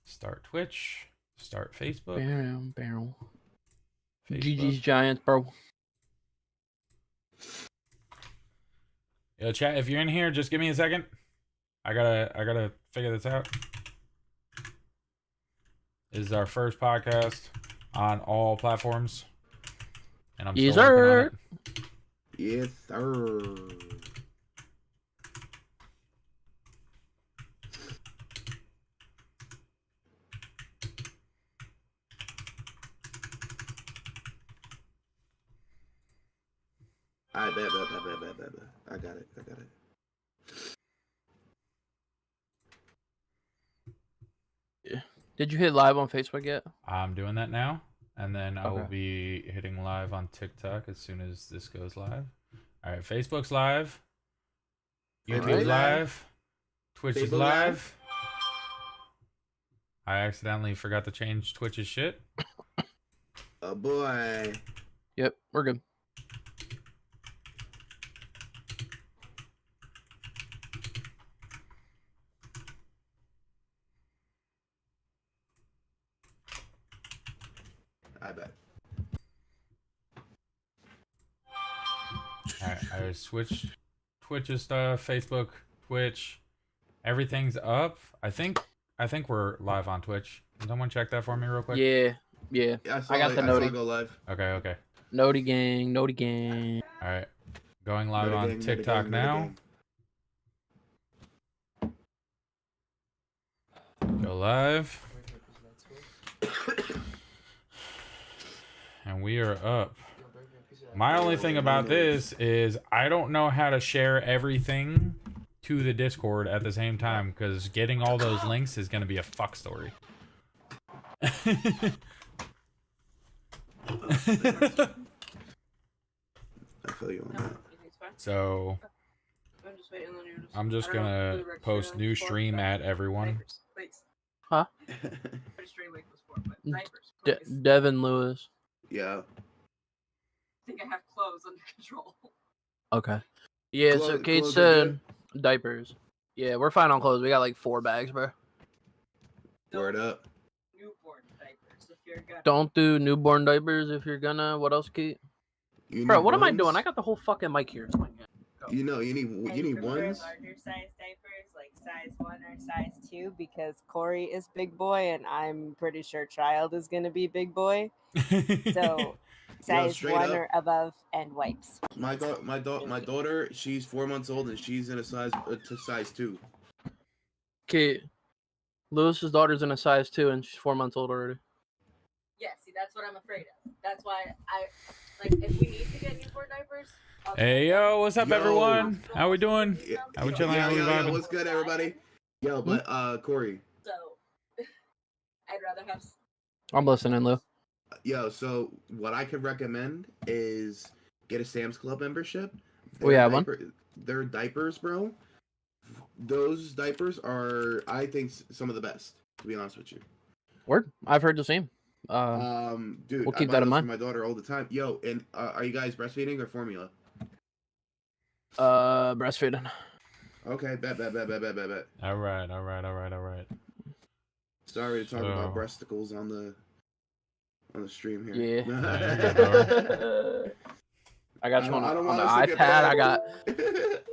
Start Twitch. Start Facebook. Barrel. Facebook. GG's Giants, bro. Yo, chat. If you're in here, just give me a second. I gotta figure this out. This is our first podcast on all platforms, and I'm Yes, still working on sir. it. Yes, sir. I bet. I got it. Did you hit live on Facebook yet? I'm doing that now, and then I will Okay. be hitting live on TikTok as soon as this goes live. All right, Facebook's live. YouTube's Alright. live. Twitch is Facebook live. I accidentally forgot to change Twitch's shit. Oh boy. Yep, we're good. I bet. Alright, I switched Twitch's stuff, Facebook, Twitch, everything's up. I think we're live on Twitch. Can someone check that for me real quick? Yeah. Yeah, I got the I saw noti. it go live. Okay. Noti gang. Alright. Going live Noti on gang, noti TikTok gang, now. gang. Go live. And we are up. My only thing about this is I don't know how to share everything to the Discord at the same time, because getting all those links is going to be a fuck story. I feel you on that. So I'm just gonna post new stream at everyone. Huh? Devin Lewis. Yeah. I think I have clothes under control. Okay. Yeah, so Kate Clothes are said diapers. Yeah, we're fine on clothes. We got like 4 bags, bro. Word up. Newborn diapers, if you're gonna. Don't do newborn diapers if you're gonna. What else, Kate? You Bro, need what am I ones? doing? I got the whole fucking mic here. You know, you need prefer ones. larger size diapers, like size 1 or size 2, because Corey is big boy, and I'm pretty sure Child is gonna be big boy. So size straight 1 up. or above, and wipes. My daughter, she's 4 months old and she's in a size to size 2. Kate, Lewis's daughter's in a size 2 and she's 4 months old already. Yeah, see, that's what I'm afraid of. That's why if we need to get newborn diapers. I'll Hey yo, what's up Yo. everyone? How we doing? Yeah. How we chilling? How we vibing? What's good, everybody? Yo, but Corey. So I'd rather have. I'm listening, Lou. Yo, so what I could recommend is get a Sam's Club membership. We have one. Their diapers, bro. Those diapers are, I think, some of the best. To be honest with you. Word. I've heard the same. Dude, we'll keep I buy that in those mind. for my daughter all the time. Yo, and are you guys breastfeeding or formula? Breastfeeding. Okay, bet. All right. Sorry to talk So- about breasticles on the stream here. Yeah. I got you on the want us to get iPad. I bad. got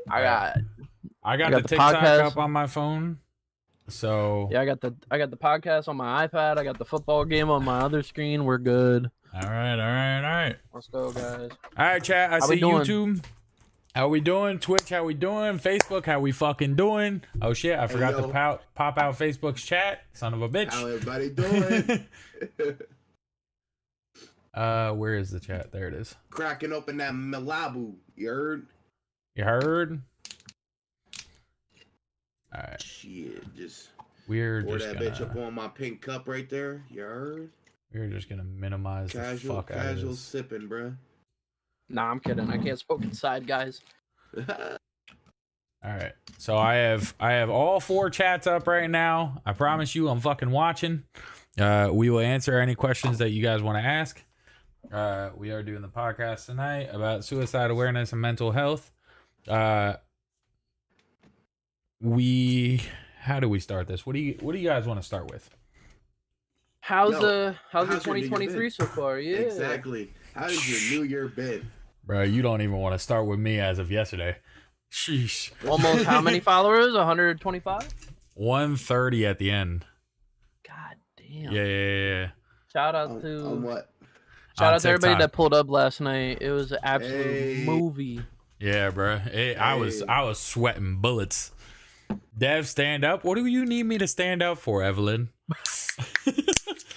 I got got the the TikTok podcast. up on my phone. So I got the podcast on my iPad. I got the football game on my other screen. We're good. all right. Let's go, guys. All right, chat. I How we see doing? YouTube. How we doing? Twitch, how we doing? Facebook, how we fucking doing? Oh shit, I forgot to yo. pop out Facebook's chat. Son of a bitch. How everybody doing? Where is the chat? There it is. Cracking open that Malibu. You heard? You heard? All right, Shit, just we're pour just that bitch up gonna on my pink cup right there. You heard? minimize the Casual fuck out of this. sipping, bruh. Nah, I'm kidding. I can't smoke inside, guys. All right. So I have all 4 chats up right now. I promise you I'm fucking watching. We will answer any questions that you guys want to ask. We are doing the podcast tonight about suicide awareness and mental health. How do we start this? What do you guys want to start with? How's Yo, how's your how's your New Year 2023 been? so far? Yeah. Exactly. How has your New Year been? Bro, you don't even want to start with me as of yesterday. Sheesh. Almost how many followers? 125. 130 at the end. God damn. Yeah. Shout out On to what? shout On out to everybody TikTok. that pulled up last night. It was an absolute Hey. movie. Yeah, bro. I was sweating bullets. Dev, stand up. What do you need me to stand up for, Evelyn?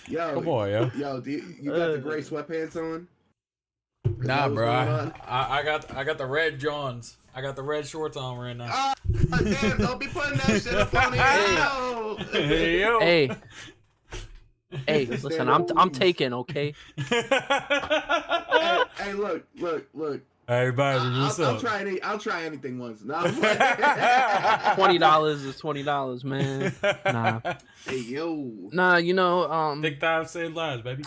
Yo, Come on, yo. Yo, you got the gray sweatpants on? Is that Nah, what's bro. going on? I got the red Johns. I got the red shorts on right now. Ah, damn, don't be putting that shit up on here. Hey, yo. Hey. Hey, Just listen, stand up, I'm please. taken, okay? Hey, look. Hey, Bobby, what's I'll up? try anything once. No, $20 is $20, man. Nah. Hey, yo. Nah, you know, TikTok save lives, baby.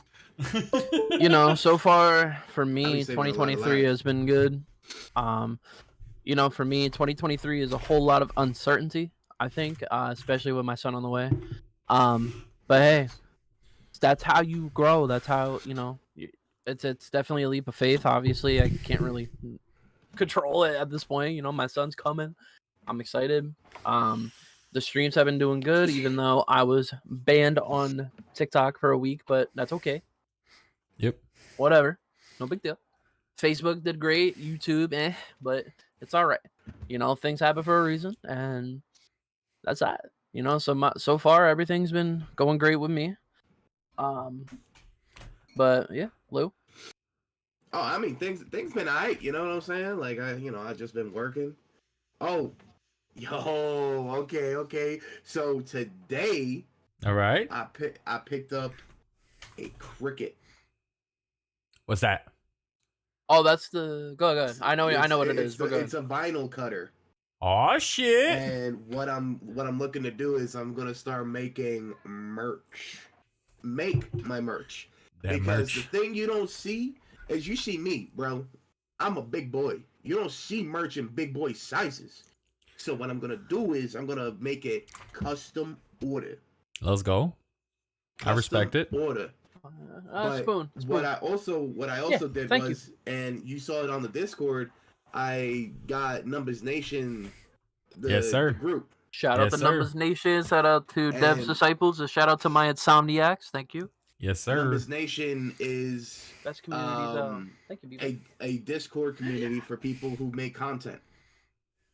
you know, so far for I me, be saving a lot of 2023 lives. has been good. You know, for me, 2023 is a whole lot of uncertainty, I think, especially with my son on the way. But hey, that's how you grow. That's how, you know, it's definitely a leap of faith. Obviously, I can't really control it at this point. You know, my son's coming. I'm excited. The streams have been doing good, even though I was banned on TikTok for a week, but that's okay. Yep. Whatever. No big deal. Facebook did great. YouTube, but it's all right. You know, things happen for a reason, and that's that. You know, so far everything's been going great with me. But yeah, Lou. Oh, I mean, things been alright. You know what I'm saying? Like I just been working. Oh, yo, okay. So today All right. I picked up a Cricut. What's that? Oh, that's the go ahead. I know what it is. It's, But go it's a vinyl cutter. Oh shit. And what I'm looking to do is I'm gonna start making merch. Make my merch. That Because merch. the thing you don't see is you see me, bro. I'm a big boy. You don't see merch in big boy sizes. So what I'm gonna do is I'm gonna make it custom order. Let's go. I respect it. Order. But spoon. What I also did thank you. was, and you saw it on the Discord, I got Numbers Nation. Yes, sir. The group. Shout out Yes, to sir. Numbers Nation. Shout out to Dev's And- Disciples. A shout out to my Insomniacs. Thank you. Yes, sir. Numbers Nation is Best community. Thank you, Beaver. a Discord community for people who make content.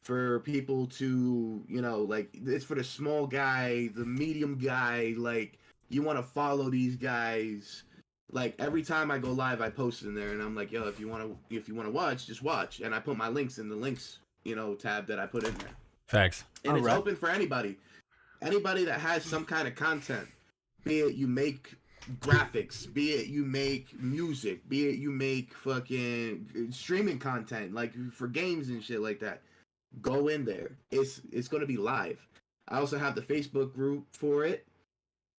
For people to, like, it's for the small guy, the medium guy, like, you want to follow these guys. Like, every time I go live, I post in there, and I'm like, yo, if you want to watch, just watch. And I put my links in the links, tab that I put in there. Facts. And it's Alright. open for anybody. Anybody that has some kind of content. Be it you make graphics, be it you make music, be it you make fucking streaming content, like for games and shit like that. Go in there. It's gonna be live. I also have the Facebook group for it.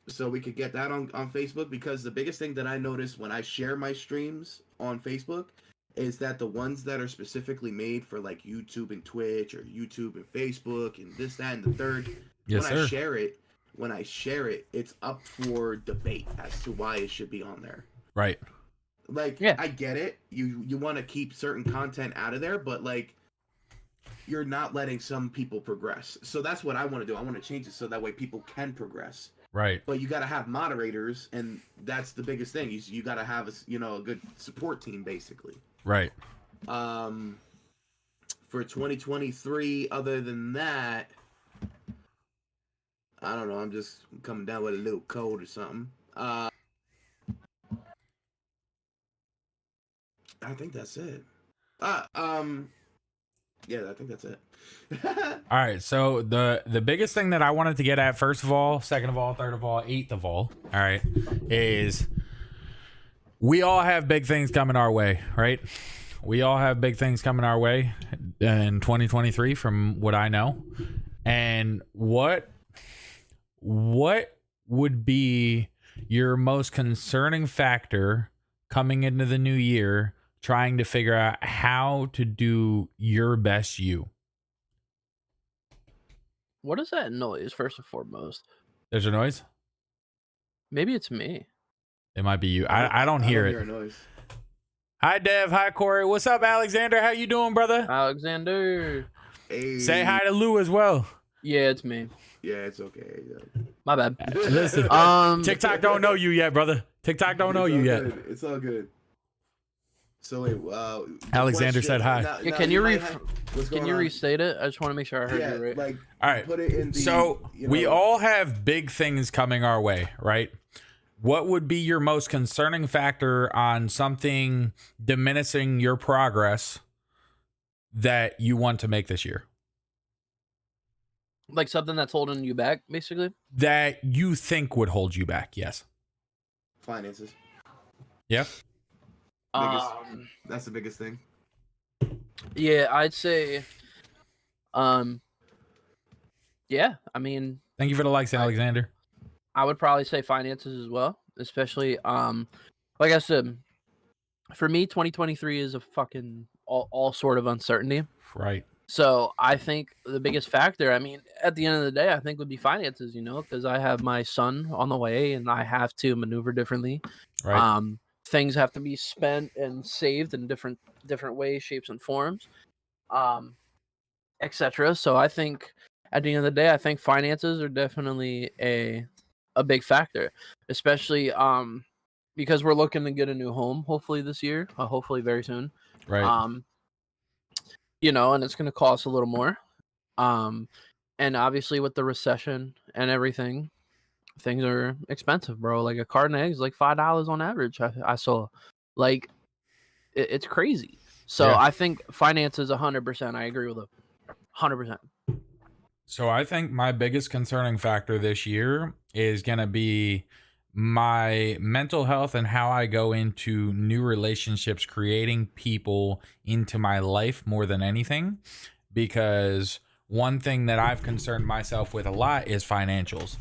So we could get that on Facebook, because the biggest thing that I notice when I share my streams on Facebook is that the ones that are specifically made for like YouTube and Twitch or YouTube and Facebook and this, that, and the third, Yes, when sir. I share it, it's up for debate as to why it should be on there. Right. Like, Yeah. I get it. You want to keep certain content out of there, but like, you're not letting some people progress. So that's what I want to do. I want to change it so that way people can progress. Right. But you got to have moderators, and that's the biggest thing. You got to have a good support team, basically. Right. For 2023, other than that, I don't know. I'm just coming down with a little cold or something. I think that's it. Yeah, I think that's it. All right. So the biggest thing that I wanted to get at, first of all, second of all, third of all, eighth of all right, is we all have big things coming our way, right? We all have big things coming our way in 2023, from what I know. And what would be your most concerning factor coming into the new year, trying to figure out how to do your best you? What is that noise, first and foremost? There's a noise. Maybe it's me. It might be you. I don't hear a it. noise. Hi, Dev. Hi, Corey. What's up, Alexander? How you doing, brother? Alexander. Hey. Say hi to Lou as well. Yeah, it's me. Yeah, it's okay. My bad. Listen, TikTok don't know you yet, brother. TikTok don't know you yet. It's all good. So wait, Alexander said hi. Yeah, can you restate it? I just want to make sure I heard you right. Like, All right. put it in the, So you know, we all have big things coming our way, right? What would be your most concerning factor on something diminishing your progress that you want to make this year? Like something that's holding you back, basically. That you think would hold you back, yes. finances. Yeah. That's the biggest thing. Yeah, I'd say. Yeah, I mean, Thank you for the likes, Alexander. I would probably say finances as well, especially like I said, for me 2023 is a fucking all sort of uncertainty. Right. So I think the biggest factor, I mean, at the end of the day, I think would be finances, you know, because I have my son on the way and I have to maneuver differently. Right. Things have to be spent and saved in different ways, shapes, and forms, etc. So I think at the end of the day, I think finances are definitely a big factor, especially because we're looking to get a new home hopefully this year, hopefully very soon. Right. You know, and it's going to cost a little more. And obviously with the recession and everything, things are expensive, bro. Like a carton of eggs, like $5 on average. I saw, like, it's crazy. So Yeah. I think finances 100%. I agree with it, 100%. So I think my biggest concerning factor this year is going to be my mental health and how I go into new relationships, creating people into my life more than anything. Because one thing that I've concerned myself with a lot is financials.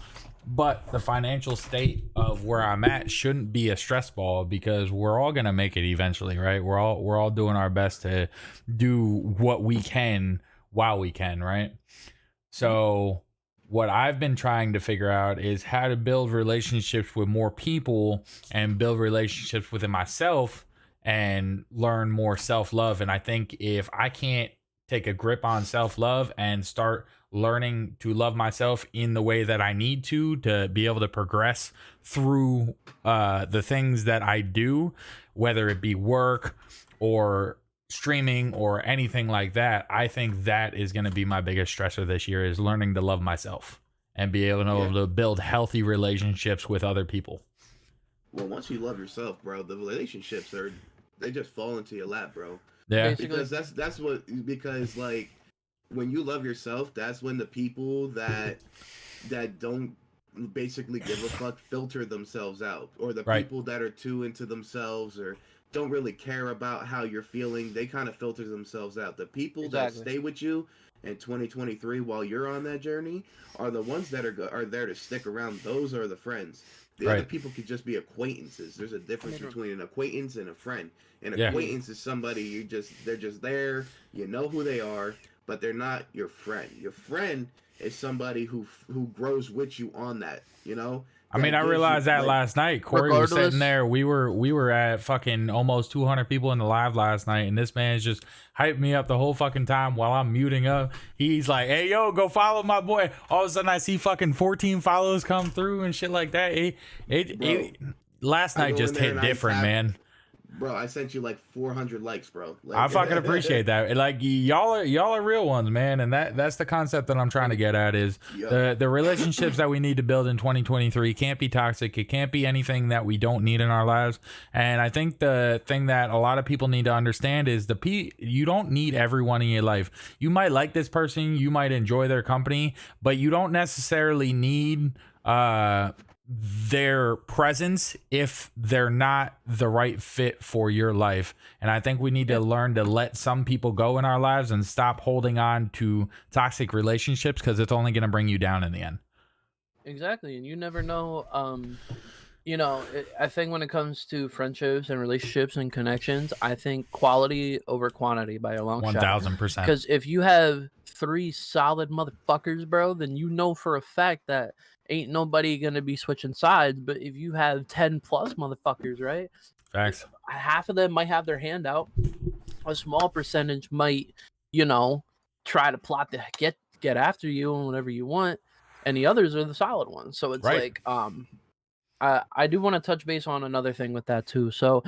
But the financial state of where I'm at shouldn't be a stress ball, because we're all going to make it eventually, right? We're all doing our best to do what we can while we can, right? So what I've been trying to figure out is how to build relationships with more people and build relationships within myself and learn more self-love. And I think if I can't take a grip on self-love and start learning to love myself in the way that I need to be able to progress through the things that I do, whether it be work or streaming or anything like that, I think that is going to be my biggest stressor this year, is learning to love myself and be able to build healthy relationships with other people. Well, once you love yourself, bro, the relationships they just fall into your lap, bro. Yeah. Basically. Because because like when you love yourself, that's when the people that don't basically give a fuck filter themselves out, or the Right. people that are too into themselves or don't really care about how you're feeling, they kind of filter themselves out. The people Exactly. that stay with you in 2023 while you're on that journey are the ones that are there to stick around. Those are the friends. The other Right. people could just be acquaintances. There's a difference between an acquaintance and a friend. An Yeah. acquaintance is somebody they're just there, you know who they are, but they're not your friend. Your friend is somebody who grows with you on that, you know? I mean, I realized that last night. Corey was sitting there. We were at fucking almost 200 people in the live last night, and this man's just hyped me up the whole fucking time while I'm muting up. He's like, "Hey, yo, go follow my boy." All of a sudden, I see fucking 14 follows come through and shit like that. Last night just hit different, man. Bro, I sent you like 400 likes, bro. Like, I fucking appreciate that. Like, y'all are real ones, man, and that's the concept that I'm trying to get at, is the relationships that we need to build in 2023 can't be toxic. It can't be anything that we don't need in our lives. And I think the thing that a lot of people need to understand is you don't need everyone in your life. You might like this person, you might enjoy their company, but you don't necessarily need their presence if they're not the right fit for your life. And I think we need to learn to let some people go in our lives and stop holding on to toxic relationships, because it's only going to bring you down in the end. Exactly. And you never know. You know, I think when it comes to friendships and relationships and connections, I think quality over quantity by a long shot. 1000%. Because if you have 3 solid motherfuckers, bro, then you know for a fact that ain't nobody gonna be switching sides. But if you have 10 plus motherfuckers, right? Facts. Half of them might have their hand out. A small percentage might, you know, try to plot to get after you and whatever you want, and the others are the solid ones. So it's Right. like, I do want to touch base on another thing with that too. So,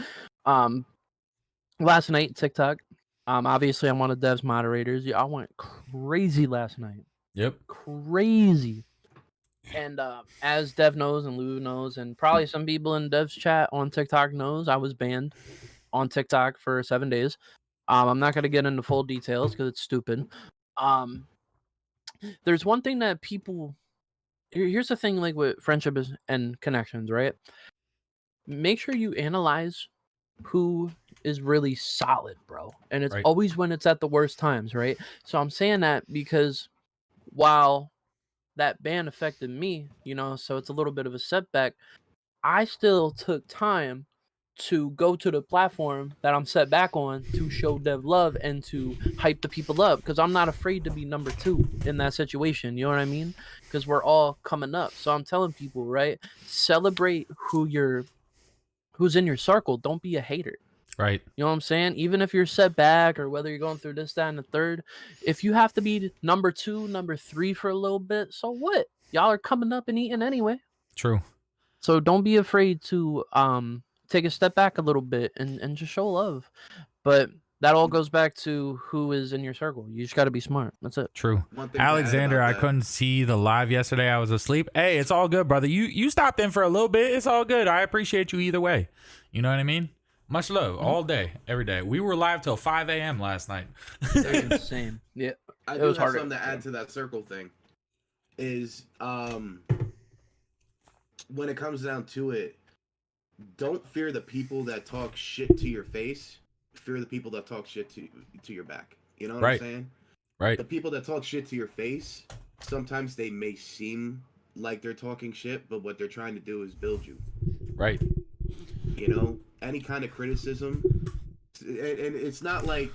last night TikTok, obviously I'm one of Dev's moderators. Yeah, I went crazy last night, Yep. crazy. And as Dev knows and Lou knows, and probably some people in Dev's chat on TikTok knows, I was banned on TikTok for 7 days. I'm not gonna get into full details because it's stupid. There's one thing that people. Here's the thing, like with friendship and connections, right? Make sure you analyze who is really solid, bro. And it's Right. always when it's at the worst times, right? So I'm saying that because while that ban affected me, you know, so it's a little bit of a setback, I still took time to go to the platform that I'm set back on to show Dev love and to hype the people up, because I'm not afraid to be number 2 in that situation. You know what I mean? Because we're all coming up. So I'm telling people, right? Celebrate who's in your circle. Don't be a hater. Right. You know what I'm saying? Even if you're set back or whether you're going through this, that, and the third, if you have to be number 2, number 3 for a little bit, so what? Y'all are coming up and eating anyway. True. So don't be afraid to take a step back a little bit and just show love. But that all goes back to who is in your circle. You just got to be smart. That's it. True. One thing to add Alexander, about I that- couldn't see the live yesterday. I was asleep. Hey, it's all good, brother. You stopped in for a little bit. It's all good. I appreciate you either way. You know what I mean? Much love all day, every day. We were live till 5 a.m. last night. That's same. Yeah. I It do was have harder. something to add to that circle thing. Is when it comes down to it, don't fear the people that talk shit to your face. Fear the people that talk shit to your back. You know what Right. I'm saying? Right. The people that talk shit to your face, sometimes they may seem like they're talking shit, but what they're trying to do is build you. Right. You know, any kind of criticism, and it's not like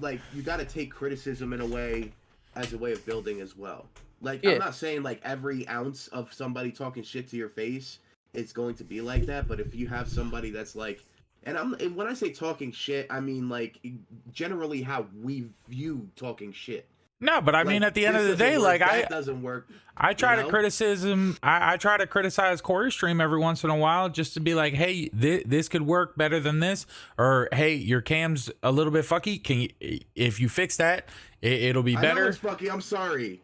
like you got to take criticism in a way as a way of building as well. Like Yeah. I'm not saying like every ounce of somebody talking shit to your face it's going to be like that, but if you have somebody that's like, and when I say talking shit, I mean like generally how we view talking shit. No, but I mean, Like, at the end of this the day, doesn't like work, that doesn't work. I try you to know? I try to criticize Corey's stream every once in a while just to be like, hey, this could work better than this, or hey, your cam's a little bit fucky. Can you, if you fix that, it'll be I know better. it's fucky. I'm sorry.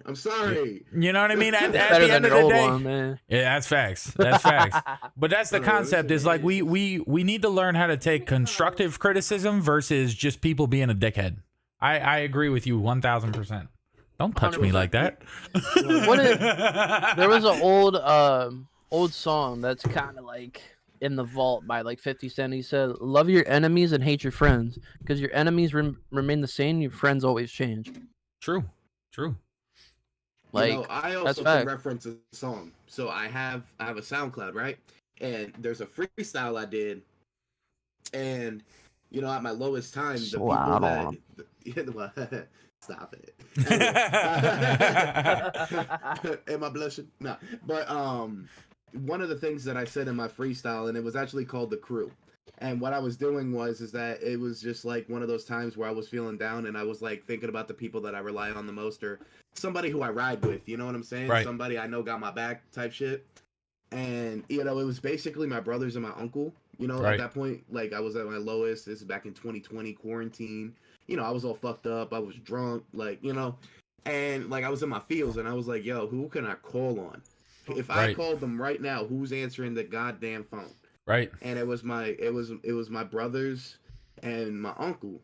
You know what I mean? At Better the than end of your the old day, one, man. yeah, that's facts. That's facts. But that's the Oh, this concept. is Is like amazing. we need to learn how to take constructive criticism versus just people being a dickhead. I agree with you 1,000%. Don't touch me 100%. like that. What there was an old song that's kind of like in the vault by like 50 Cent. He said, "Love your enemies and hate your friends, because your enemies remain the same. Your friends always change." True. Like, you know, I that's also fact. can reference a song. So I have a SoundCloud, right? And there's a freestyle I did, and you know, at my lowest time, the people Slide that on. well, stop it. Anyway. Am I blushing? No, but one of the things that I said in my freestyle, and it was actually called The Crew. And what I was doing is that it was just like one of those times where I was feeling down and I was like thinking about the people that I rely on the most, or somebody who I ride with, you know what I'm saying? Right. Somebody I know got my back type shit. And, you know, it was basically my brothers and my uncle, you know, Right. at that point, like I was at my lowest. This is back in 2020 quarantine. You know, I was all fucked up. I was drunk, like, you know, and like I was in my feels and I was like, yo, who can I call on? If I Right. called them right now, who's answering the goddamn phone? Right. And it was my brothers and my uncle.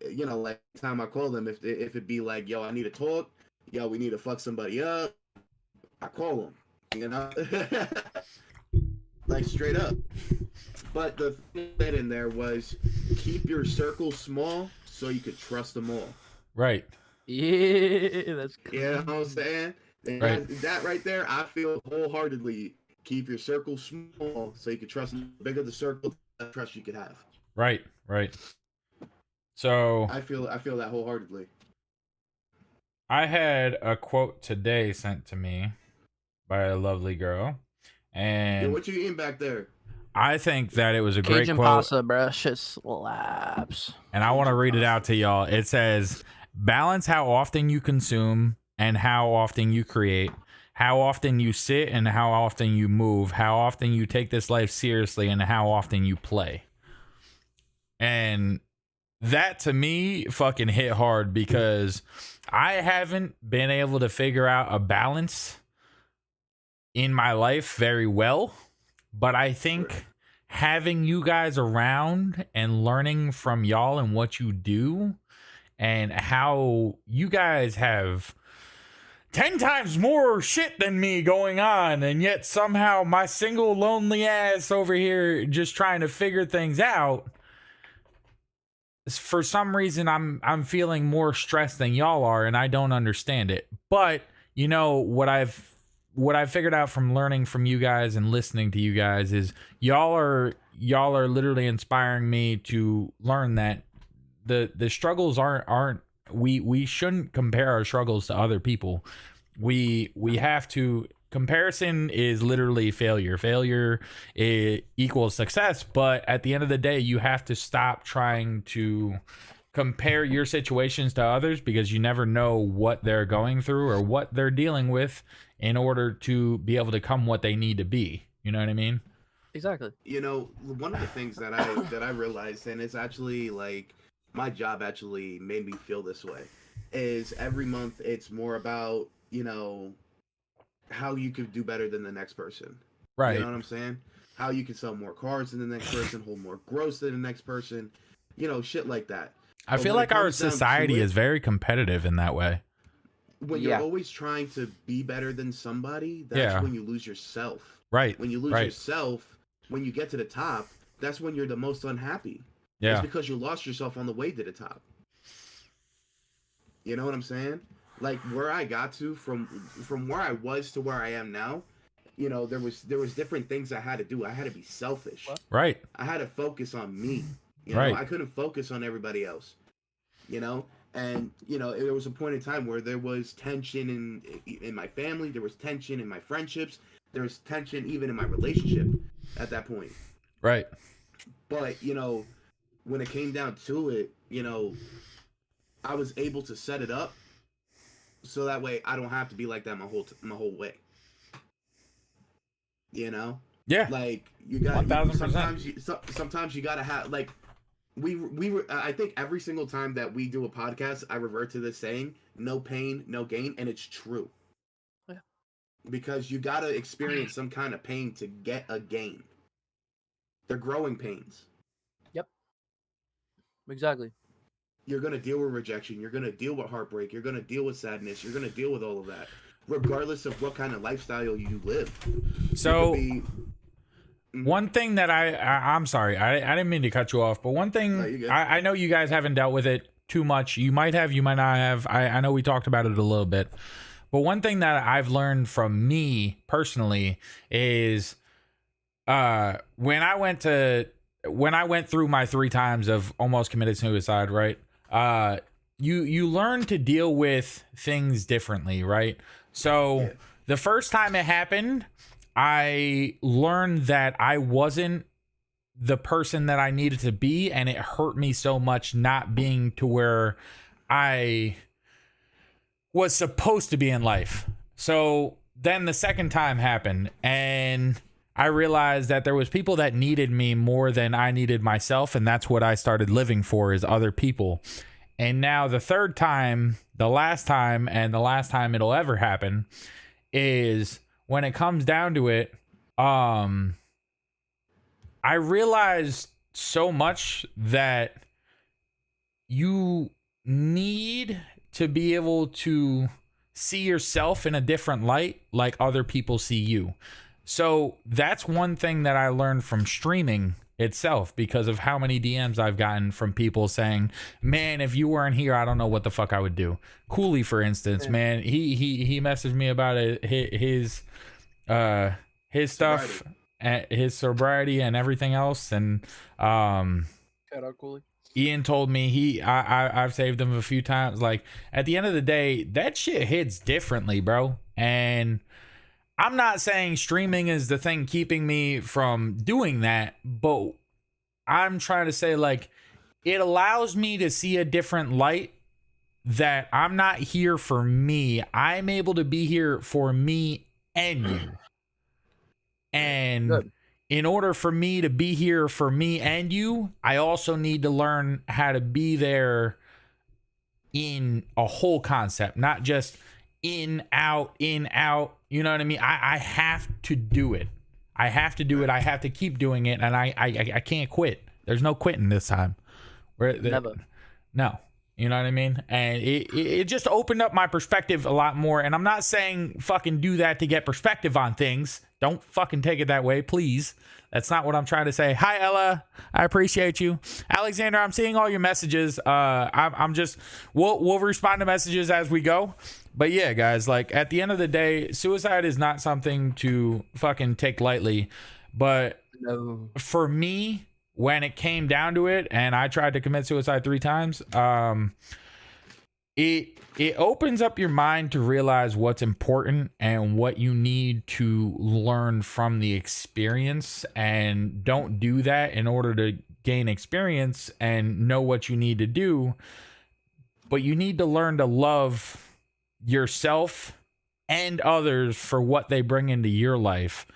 You know, like time I call them, if it be like, yo, I need to talk, yo, we need to fuck somebody up, I call them. You know, like straight up. But the thing that in there was keep your circle small so you could trust them all. Right. Yeah, that's good. You know what I'm saying? And Right. that right there, I feel wholeheartedly. Keep your circle small so you can trust. The bigger the circle, the trust you could have. Right. So I feel that wholeheartedly. I had a quote today sent to me by a lovely girl. Yo, And what you eating back there? I think that it was a great Cajun quote. pasta, bro. Shit slaps. And I want to read it out to y'all. It says, balance how often you consume and how often you create, how often you sit and how often you move, how often you take this life seriously, and how often you play. And that to me fucking hit hard because I haven't been able to figure out a balance in my life very well. But I think having you guys around and learning from y'all and what you do and how you guys have 10 times more shit than me going on, and yet somehow my single lonely ass over here just trying to figure things out. For some reason I'm feeling more stressed than y'all are, and I don't understand it. But you know what I've figured out from learning from you guys and listening to you guys is y'all are literally inspiring me to learn that the struggles aren't we shouldn't compare our struggles to other people. We have to. Comparison is literally failure. Failure equals success, but at the end of the day, you have to stop trying to compare your situations to others because you never know what they're going through or what they're dealing with in order to be able to become what they need to be. You know what I mean? Exactly. You know, one of the things that I realized, and it's actually like my job actually made me feel this way, is every month it's more about, you know, how you could do better than the next person. Right. You know what I'm saying? How you can sell more cars than the next person, hold more gross than the next person, you know, shit like that. I But feel when like it our comes down to society it, is very competitive in that way. when you're Yeah. always trying to be better than somebody, that's Yeah. when you lose yourself. Right. When you lose Right. yourself, when you get to the top, that's when you're the most unhappy. Yeah. It's because you lost yourself on the way to the top. You know what I'm saying? Like where I got to from where I was to where I am now, you know, there was different things I had to do. I had to be selfish. Right. I had to focus on me. You Right. know, I couldn't focus on everybody else. You know, and you know, there was a point in time where there was tension in my family, there was tension in my friendships, there was tension even in my relationship at that point. Right. But, you know, when it came down to it, you know, I was able to set it up so that way I don't have to be like that my whole way. You know? Yeah. Like you got 1000%. sometimes you got to have like we were I think every single time that we do a podcast I revert to this saying, no pain, no gain, and it's true. Yeah. Because you got to experience some kind of pain to get a gain. They're growing pains. Exactly. You're going to deal with rejection. You're going to deal with heartbreak. You're going to deal with sadness. You're going to deal with all of that, regardless of what kind of lifestyle you live. So You could be- one thing that I'm sorry, I didn't mean to cut you off, but one No, thing you're good. I know you guys haven't dealt with it too much. You might have, you might not have. I know we talked about it a little bit, but one thing that I've learned from me personally is when I went through my 3 times of almost committed suicide, right? You learn to deal with things differently, right? So Yeah. the first time it happened, I learned that I wasn't the person that I needed to be, and it hurt me so much not being to where I was supposed to be in life. So then the second time happened, and I realized that there was people that needed me more than I needed myself, and that's what I started living for, is other people. And now the third time, the last time, and the last time it'll ever happen is when it comes down to it, I realized so much that you need to be able to see yourself in a different light like other people see you. So that's one thing that I learned from streaming itself, because of how many DMs I've gotten from people saying, man, if you weren't here, I don't know what the fuck I would do. Cooley, for instance, man, he messaged me about his stuff, his sobriety and everything else. And Shout out Cooley. Ian told me I've saved him a few times. Like, at the end of the day, that shit hits differently, bro. And I'm not saying streaming is the thing keeping me from doing that, but I'm trying to say, like, it allows me to see a different light, that I'm not here for me. I'm able to be here for me and you. And Good. in order for me to be here for me and you, I also need to learn how to be there in a whole concept, not just in, out. You know what I mean? I have to do it. I have to do it. I have to keep doing it. And I can't quit. There's no quitting this time. Never. No. You know what I mean? And it just opened up my perspective a lot more. And I'm not saying fucking do that to get perspective on things. Don't fucking take it that way, please. That's not what I'm trying to say. Hi, Ella. I appreciate you. Alexander, I'm seeing all your messages. I'm just, we'll respond to messages as we go. But yeah, guys, like, at the end of the day, suicide is not something to fucking take lightly. But No. for me, when it came down to it, and I tried to commit suicide 3 times, it opens up your mind to realize what's important and what you need to learn from the experience. And don't do that in order to gain experience and know what you need to do, but you need to learn to love yourself and others for what they bring into your life.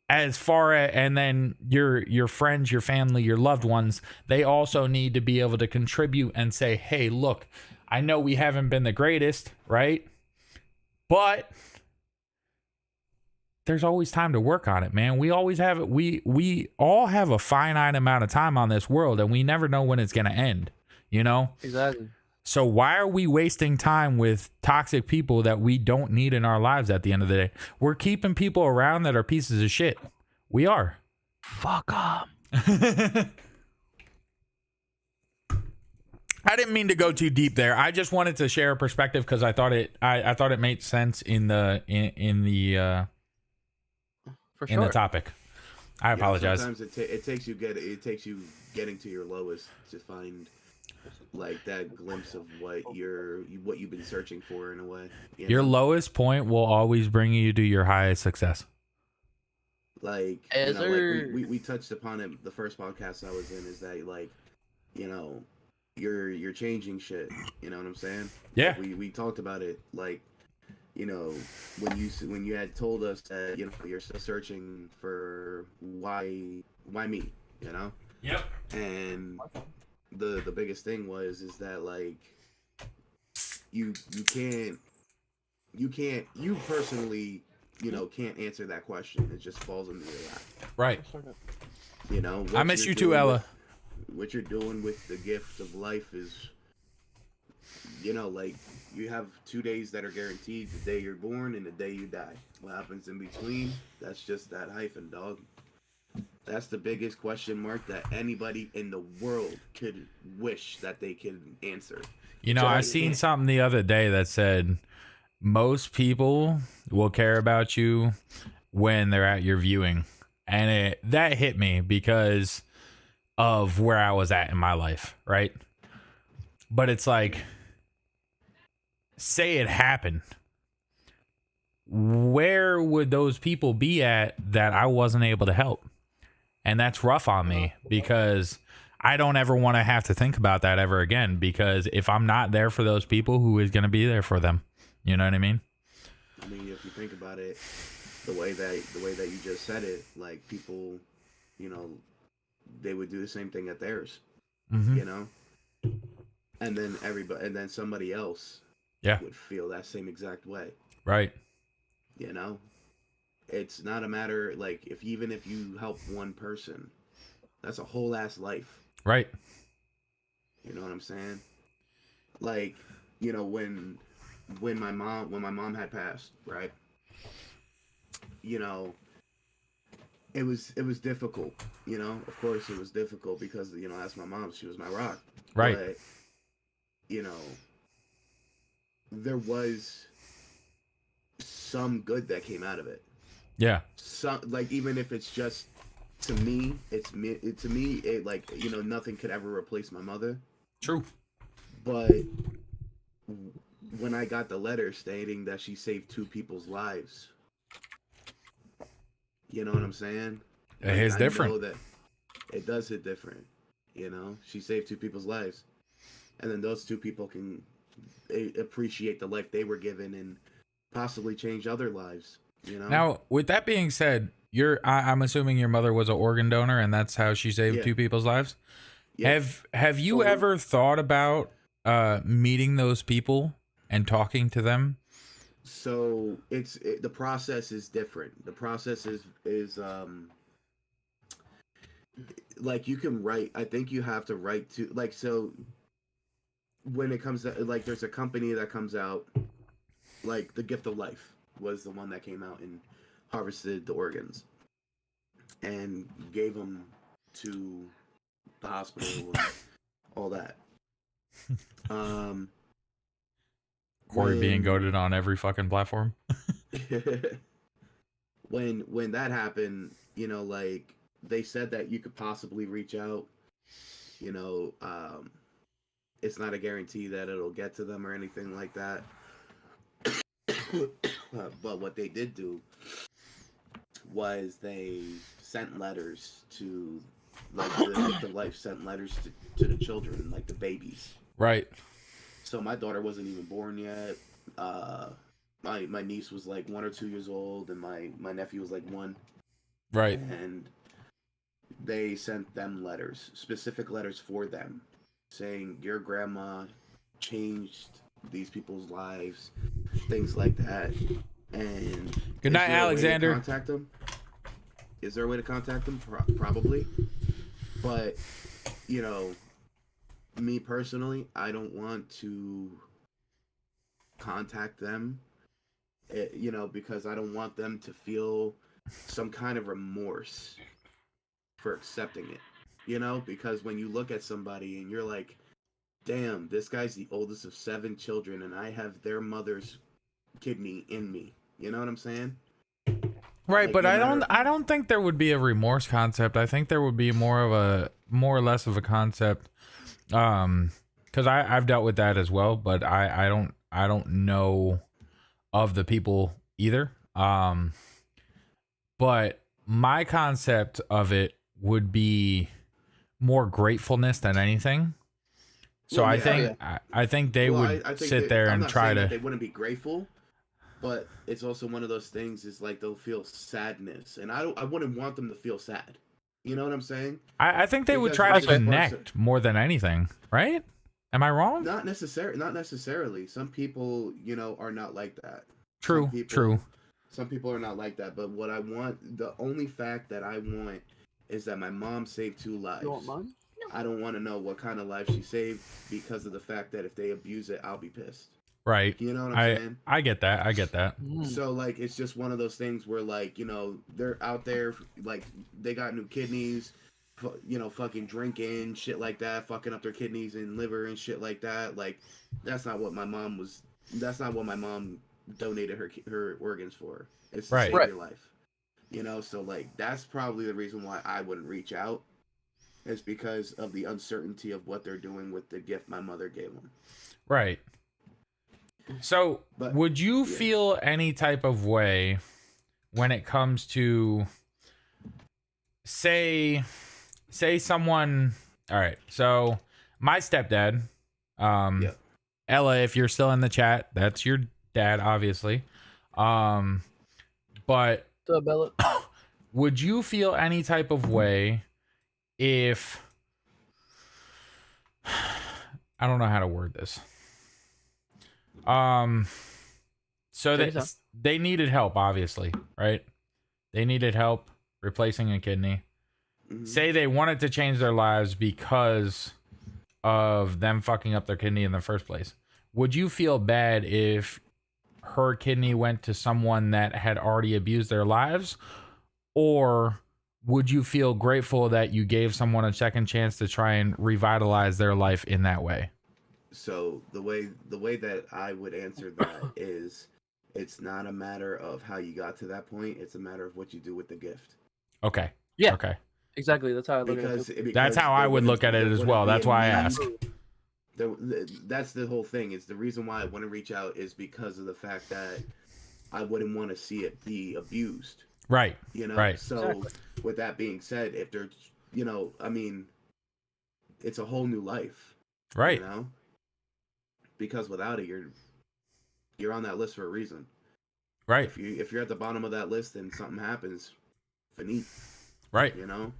As far as, and then your friends, your family, your loved ones, they also need to be able to contribute and say, hey, look, I know we haven't been the greatest, right? But there's always time to work on it, man. We always have it. We all have a finite amount of time on this world, and we never know when it's going to end, you know? Exactly. So why are we wasting time with toxic people that we don't need in our lives at the end of the day? We're keeping people around that are pieces of shit. We are. Fuck up. I didn't mean to go too deep there. I just wanted to share a perspective because I thought it made sense in the For in the sure. topic. I apologize. Sometimes it takes you getting to your lowest to find like that glimpse of what you've been searching for in a way. Your lowest point will always bring you to your highest success. Like, Is like there- we touched upon it the first podcast I was in, is that, like, you know, you're changing shit. You know what I'm saying? Yeah. We talked about it, like, you know, when you had told us that, you know, you're still searching for why me, you know? Yep. And the biggest thing is that, like, you personally, you know, can't answer that question. It just falls into your lap. Right. You know, I miss you too, Ella. What you're doing with the gift of life is, you know, like, you have 2 days that are guaranteed: the day you're born and the day you die. What happens in between? That's just that hyphen, dog. That's the biggest question mark that anybody in the world could wish that they could answer. You know, I seen something the other day that said most people will care about you when they're at your viewing. And that hit me because of where I was at in my life, right? But it's like, say it happened. Where would those people be at that I wasn't able to help? And that's rough on me because I don't ever want to have to think about that ever again, because if I'm not there for those people, who is going to be there for them? You know what I mean? I mean, if you think about it, the way that you just said it, like, people, you know, they would do the same thing at theirs, Mm-hmm. you know, and then somebody else, Yeah. would feel that same exact way, Right. you know. It's not a matter, like, even if you help one person, that's a whole ass life. Right. You know what I'm saying? Like, you know, when my mom had passed, right? You know, it was difficult. You know, of course it was difficult because, you know, that's my mom. She was my rock. Right. But, you know, there was some good that came out of it. Yeah. Some, like, even if it's just, to me, it, like, you know, nothing could ever replace my mother. True. But when I got the letter stating that she saved 2 people's lives, You know what I'm saying? It hits I different. know that it does hit different. You know, she saved 2 people's lives, and then those 2 people can appreciate the life they were given and possibly change other lives. You know. Now, with that being said, I'm assuming your mother was an organ donor, and that's how she saved Yeah. 2 people's lives. Yeah. Have you So- ever thought about meeting those people and talking to them? So the process is different. The process is like you can write. I think you have to write to like so. When it comes to like, there's a company that comes out, like the Gift of Life was the one that came out and harvested the organs and gave them to the hospital and all that. Corey being when- goaded on every fucking platform. when that happened, you know, like they said that you could possibly reach out, you know, it's not a guarantee that it'll get to them or anything like that. But what they did do was they sent letters to, like, the Gift of Life sent letters to the children, like the babies. Right. So my daughter wasn't even born yet. My niece was like 1 or 2 years old, and my nephew was like 1. Right. And they sent them letters, specific letters for them, saying your grandma changed these people's lives, things like that. And Good night, is there a way to Alexander. contact them? Is there a way to contact them? Probably. But, you know, me personally, I don't want to contact them, you know, because I don't want them to feel some kind of remorse for accepting it, you know, because when you look at somebody and you're like, damn, this guy's the oldest of 7 children and I have their mother's kidney in me, you know what I'm saying? Right, Like, but no I matter- don't think there would be a remorse concept. I think there would be more or less of a concept, because I've dealt with that as well, but I don't know of the people either. But my concept of it would be more gratefulness than anything. So Well, I yeah, think I think they Well, would I think sit there I'm and not try saying to. that they wouldn't be grateful, but it's also one of those things is like they'll feel sadness, and I wouldn't want them to feel sad. You know what I'm saying? I think they would Because try it to just sparks connect more than anything, right? Am I wrong? Not necessarily. Some people, you know, are not like that. True, Some people- true. Some people are not like that. But what I want, the only fact that I want, is that my mom saved 2 lives. You want mine? I don't want to know what kind of life she saved because of the fact that if they abuse it, I'll be pissed. Right. You know what I'm saying? I get that. I get that. So like it's just one of those things where like, you know, they're out there like they got new kidneys, you know, fucking drinking shit like that, fucking up their kidneys and liver and shit like that. Like that's not what my mom donated her organs for. It's to Right. save your life. You know, so like that's probably the reason why I wouldn't reach out, is because of the uncertainty of what they're doing with the gift my mother gave them. Right. So, But- would you yeah. feel any type of way when it comes to say someone, all right. So, my stepdad, Yeah. Ella, if you're still in the chat, that's your dad obviously. But What's up, Bella? would you feel any type of way if I don't know how to word this. So Say that so. they needed help, obviously, right? They needed help replacing a kidney. Mhm. Say they wanted to change their lives because of them fucking up their kidney in the first place. Would you feel bad if her kidney went to someone that had already abused their lives? Or would you feel grateful that you gave someone a second chance to try and revitalize their life in that way? So the way that I would answer that is, it's not a matter of how you got to that point. It's a matter of what you do with the gift. Okay. Yeah. Okay. Exactly. That's how I look at Because, it. because That's how I there would wouldn't- look at there it as wouldn't well. be That's a why I need- ask. That's the whole thing. Is the reason why I wouldn't reach out is because of the fact that I wouldn't want to see it be abused. Right. You know, Right. so Exactly. with that being said, if they're, you know, I mean, it's a whole new life, Right. you know, because without it, you're on that list for a reason. Right. If you're at the bottom of that list and something happens, finite, Right. you know.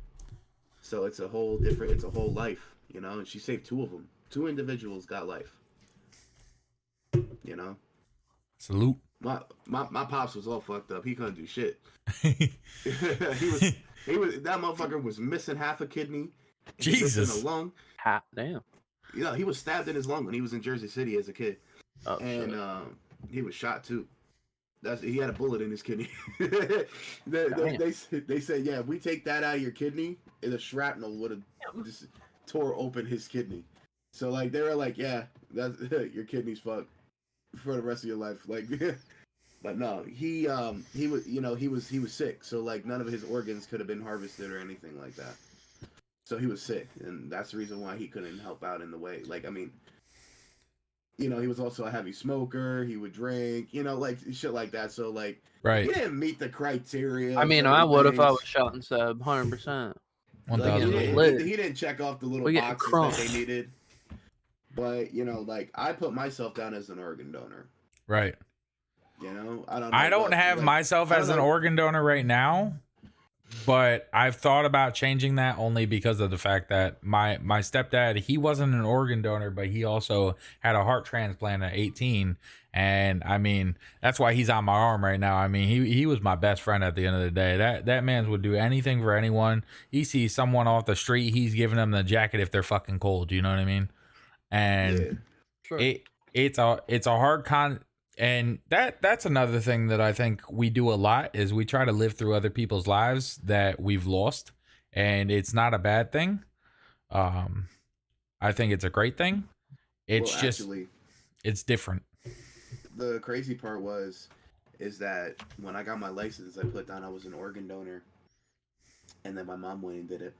So it's a whole different, it's a whole life, you know. And she saved two of them. Two individuals got life, you know. Salute. My pops was all fucked up. He couldn't do shit. he was that motherfucker was missing half a kidney. He was Jesus. missing a lung. Ha, damn. You know, he was stabbed in his lung when he was in Jersey City as a kid, Oh, and shit. he was shot too. He had a bullet in his kidney. Damn. they said, yeah, if we take that out of your kidney, the shrapnel would have just tore open his kidney. So like they were like, yeah, that's your kidney's fucked for the rest of your life. Like, but no, he was, you know, he was sick. So like none of his organs could have been harvested or anything like that. So he was sick, and that's the reason why he couldn't help out in the way. Like, I mean, you know, he was also a heavy smoker. He would drink, you know, like shit like that. So like, Right. he didn't meet the criteria. I of mean, certain I would if I things. was shot and stabbed, 100%. One Like, thousand. Yeah. he, Lit. he didn't check off the little We getting boxes crunk. that they needed. But you know, like I put myself down as an organ donor. Right. You know, I don't. Know I don't what, have like, myself I don't as an know. organ donor right now, but I've thought about changing that only because of the fact that my stepdad, he wasn't an organ donor, but he also had a heart transplant at 18. And I mean, that's why he's on my arm right now. I mean, he was my best friend at the end of the day. That man would do anything for anyone. He sees someone off the street, he's giving them the jacket if they're fucking cold. You know what I mean? And Yeah. Sure. it's a hard and that's another thing that I think we do a lot is we try to live through other people's lives that we've lost, and it's not a bad thing. I think it's a great thing. It's Well, just actually, it's different. the crazy part is that when I got my license, I put down I was an organ donor, and then my mom went and did it.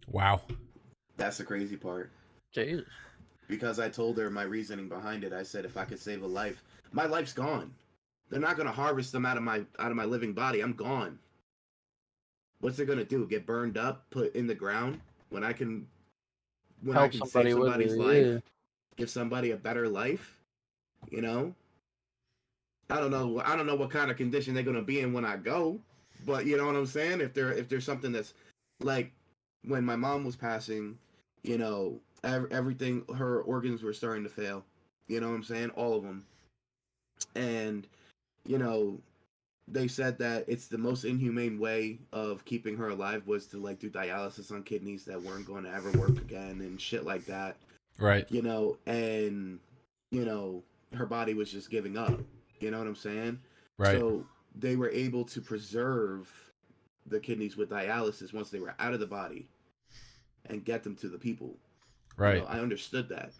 Wow. That's the crazy part. Jesus. Because I told her my reasoning behind it. I said if I could save a life, my life's gone. They're not gonna harvest them out of my living body. I'm gone. What's it gonna do? Get burned up, put in the ground when I can Help save somebody with somebody's it, life, yeah. give somebody a better life, you know? I don't know what kind of condition they're gonna be in when I go, but you know what I'm saying? If there's something that's like when my mom was passing, you know, everything, her organs were starting to fail. You know what I'm saying? All of them. And you know, they said that it's the most inhumane way of keeping her alive was to like do dialysis on kidneys that weren't going to ever work again and shit like that. Right. You know, and you know, her body was just giving up. You know what I'm saying? Right. So they were able to preserve the kidneys with dialysis once they were out of the body and get them to the people. Right. You know, I understood that.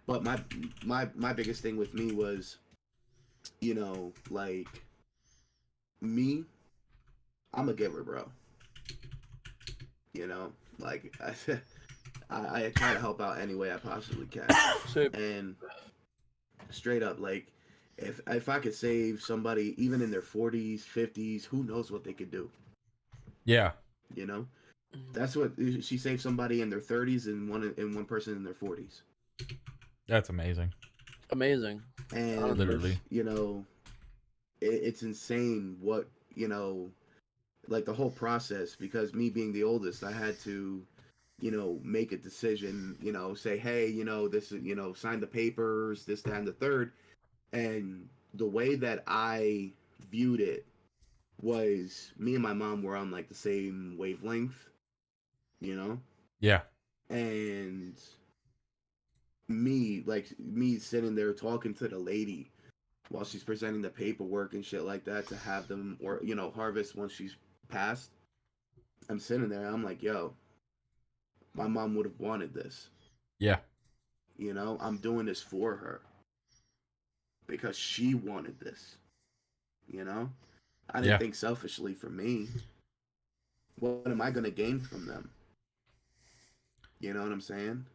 But my biggest thing with me was, you know, like me, I'm a giver, bro. You know, like I try to help out any way I possibly can. So, And straight up, like if I could save somebody even in their 40s, 50s, who knows what they could do? Yeah. You know, that's what she saved somebody in their 30s and one person in their 40s. That's amazing. amazing. And Literally. you know, it's insane what, you know, like the whole process, because me being the oldest, I had to, you know, make a decision, you know, say, hey, you know, this is, you know, sign the papers, this, that, and the third. And the way that I viewed it was me and my mom were on like the same wavelength, you know? Yeah. And me sitting there talking to the lady while she's presenting the paperwork and shit like that to have them, or you know, harvest once she's passed. I'm sitting there, I'm like, yo, my mom would have wanted this. Yeah. You know, I'm doing this for her because she wanted this. You know, I didn't Yeah. think selfishly for me. What am I gonna gain from them? You know what I'm saying?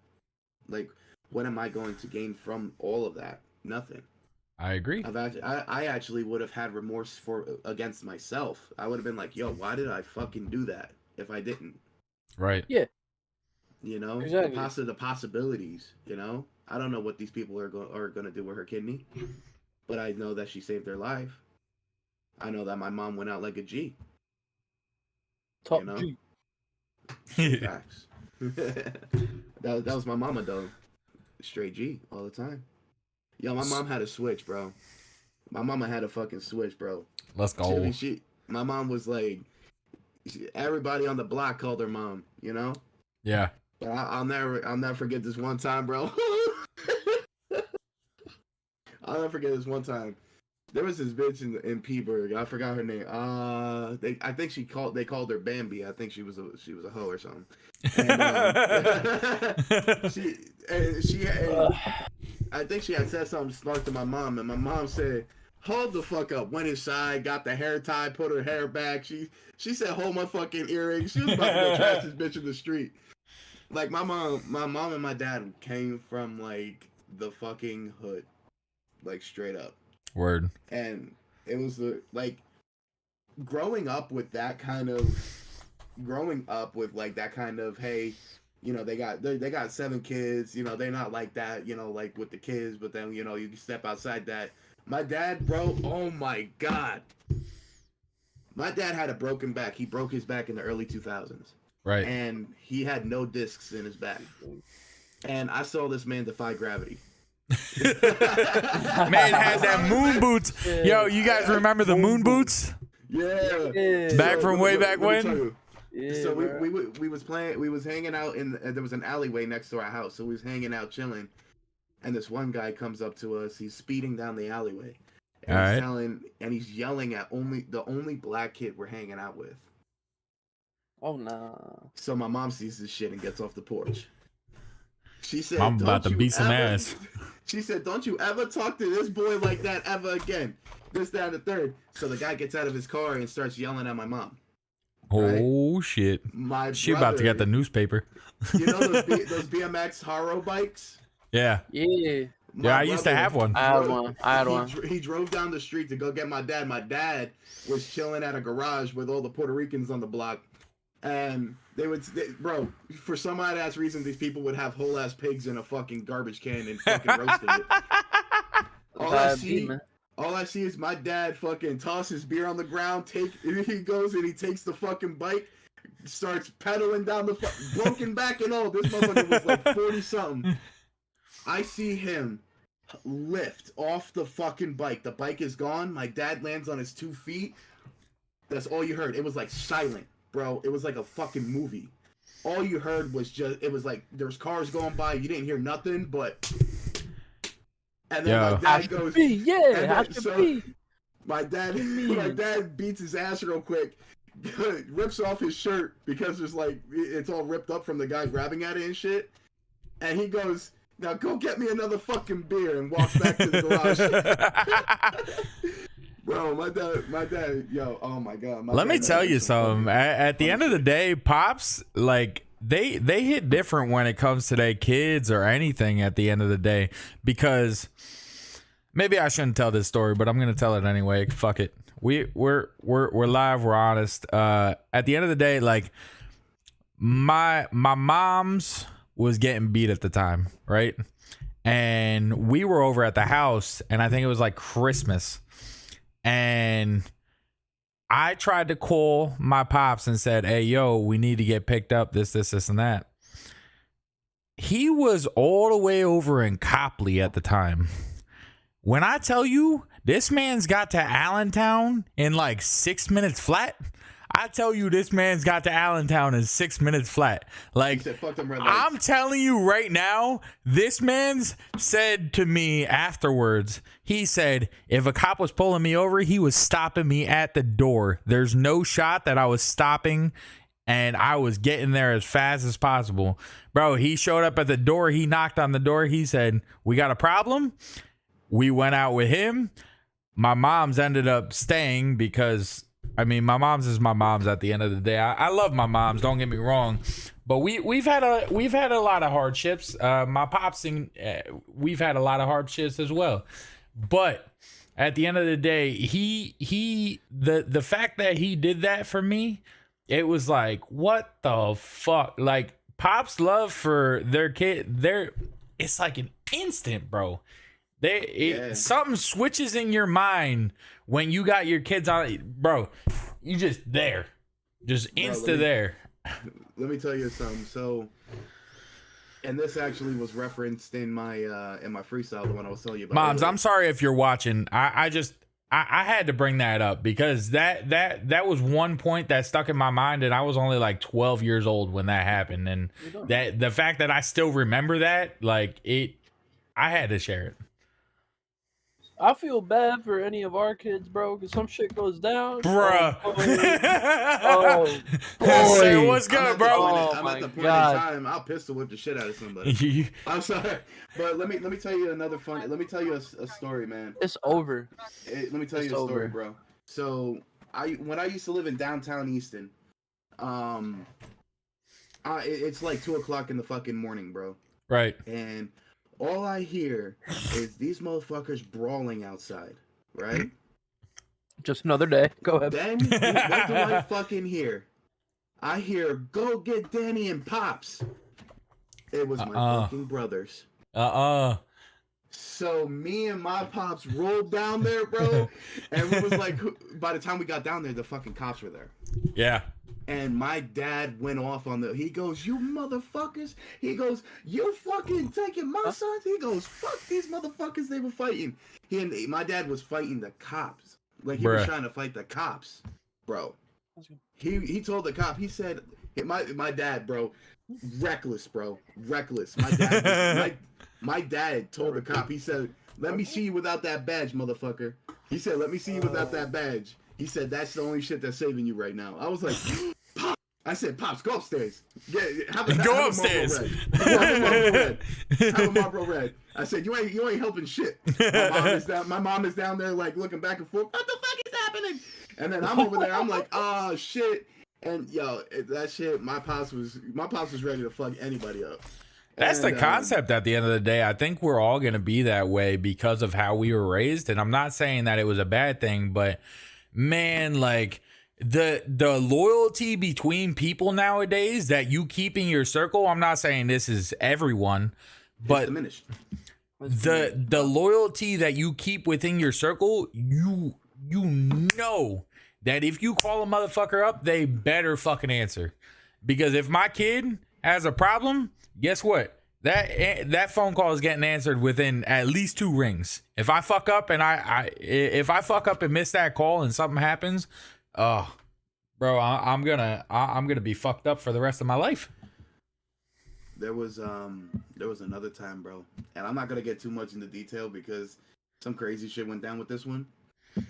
Like, what am I going to gain from all of that? Nothing. I agree. I actually would have had remorse against myself. I would have been like, yo, why did I fucking do that if I didn't? Right. You know, Exactly. the possibilities. You know, I don't know what these people are going to do with her kidney, but I know that she saved their life. I know that my mom went out like a G. Top You know? G. Facts. that was my mama though. Straight G all the time. Yo, my mom had a switch, bro. My mama had a fucking switch, bro. Let's go. My mom was like, everybody on the block called her mom, you know? Yeah. But I'll never forget this one time, bro. I'll never forget this one time. There was this bitch in Petersburg. I forgot her name. I think they called her Bambi. I think she was a hoe or something. And, I think she had said something smart to my mom, and my mom said, "Hold the fuck up." Went inside, got the hair tied, put her hair back. She said, "Hold my fucking earrings." She was about to go trash this bitch in the street. Like my mom and my dad came from like the fucking hood, like straight up. Word. And it was like growing up with that kind of hey, you know, they got 7 kids, you know, they're not like that, you know, like with the kids, but then, you know, you can step outside that. My dad, bro, oh my god. My dad had a broken back. He broke his back in the early 2000s. Right. And he had no discs in his back. And I saw this man defy gravity. Man had that moon boots. Yo, you guys remember the moon boots? Yeah. Back from way back when? Yeah, So we was hanging out there was an alleyway next to our house. So we was hanging out chilling. And this one guy comes up to us. He's speeding down the alleyway. And he's yelling at the only black kid we're hanging out with. Oh no. So my mom sees this shit and gets off the porch. She said, I'm about to beat some ass. She said, "Don't you ever talk to this boy like that ever again." This, that, and the third. So the guy gets out of his car and starts yelling at my mom. Oh, shit. She about to get the newspaper. You know those BMX Haro bikes? Yeah. Yeah. I used to have one. I had one. He drove down the street to go get my dad. My dad was chilling at a garage with all the Puerto Ricans on the block. And bro, for some odd ass reason, these people would have whole ass pigs in a fucking garbage can and fucking roasted it. All I see is my dad fucking toss his beer on the ground. He goes and he takes the fucking bike, starts pedaling down the broken back and all. This motherfucker was like 40 something. I see him lift off the fucking bike. The bike is gone. My dad lands on his 2 feet. That's all you heard. It was like silent. Bro, it was like a fucking movie. All you heard was it was like there's cars going by. You didn't hear nothing, but. And then my dad goes, my dad beats his ass real quick, rips off his shirt because it's all ripped up from the guy grabbing at it and shit. And he goes, "Now go get me another fucking beer," and walks back to the garage. Bro, my dad, yo, oh my god. Let me tell you something. At the end of the day, pops, like they hit different when it comes to their kids or anything. At the end of the day, because maybe I shouldn't tell this story, but I'm gonna tell it anyway. Fuck it. We're live. We're honest. At the end of the day, like my mom's was getting beat at the time, right? And we were over at the house, and I think it was like Christmas. And I tried to call my pops and said, "Hey, yo, we need to get picked up, this, and that." He was all the way over in Copley at the time. When I tell you, this man's got to Allentown in like 6 minutes flat. I tell you, this man's got to Allentown in 6 minutes flat. Like, said, "Fuck them red lights." I'm telling you right now, this man's said to me afterwards, he said, if a cop was pulling me over, he was stopping me at the door. There's no shot that I was stopping, and I was getting there as fast as possible. Bro, he showed up at the door. He knocked on the door. He said, "We got a problem." We went out with him. My mom's ended up staying because, I mean, my mom's is my mom's at the end of the day. I love my moms, don't get me wrong, but we've had a lot of hardships. My pops and we've had a lot of hardships as well. But at the end of the day, the fact that he did that for me, it was like, what the fuck? Like, Pop's love for their kid, it's like an instant, bro. Something switches in your mind when you got your kids on, bro. You just there, just insta there. Let me tell you something. So, and this actually was referenced in my freestyle, the one I was telling you about. Moms, earlier. I'm sorry if you're watching. I had to bring that up because that was one point that stuck in my mind, and I was only like 12 years old when that happened, and that the fact that I still remember that, like I had to share it. I feel bad for any of our kids, bro, because some shit goes down. Bruh. Oh, Say what's good, bro? I'm at the point in time I'll pistol whip the shit out of somebody. I'm sorry, but let me tell you another funny. Let me tell you a story, man. It's over. Let me tell you a story, bro. So when I used to live in downtown Easton, it's like 2:00 in the fucking morning, bro. Right. And all I hear is these motherfuckers brawling outside, right? Just another day. Go ahead. Then what do I fucking hear? I hear, go get Danny and Pops. It was my fucking brothers. So me and my Pops rolled down there, bro. And it was like, by the time we got down there, the fucking cops were there. Yeah. And my dad went off on he goes, you motherfuckers. He goes, you fucking taking my sons. He goes, fuck these motherfuckers. They were fighting. My dad was fighting the cops. Like he was trying to fight the cops, bro. He told the cop, he said, my dad, bro, reckless, bro. Reckless. My dad told the cop, he said, let me see you without that badge, motherfucker. He said, let me see you without that badge. He said, that's the only shit that's saving you right now. I was like, Pop. I said, Pops, go upstairs. Go upstairs. Have a Marlboro Red. I said, you ain't helping shit. My mom is down there like looking back and forth. What the fuck is happening? And then I'm over there. I'm like, oh shit. And yo, that shit. My pops was ready to fuck anybody up. That's the concept at the end of the day. I think we're all going to be that way because of how we were raised. And I'm not saying that it was a bad thing, but man, like the loyalty between people nowadays that you keep in your circle, I'm not saying this is everyone, but the loyalty that you keep within your circle, you know that if you call a motherfucker up, they better fucking answer. Because if my kid has a problem, guess what? That phone call is getting answered within at least 2 rings. If I fuck up and if I fuck up and miss that call and something happens, bro, I'm gonna be fucked up for the rest of my life. There was another time, bro, and I'm not gonna get too much into detail because some crazy shit went down with this one.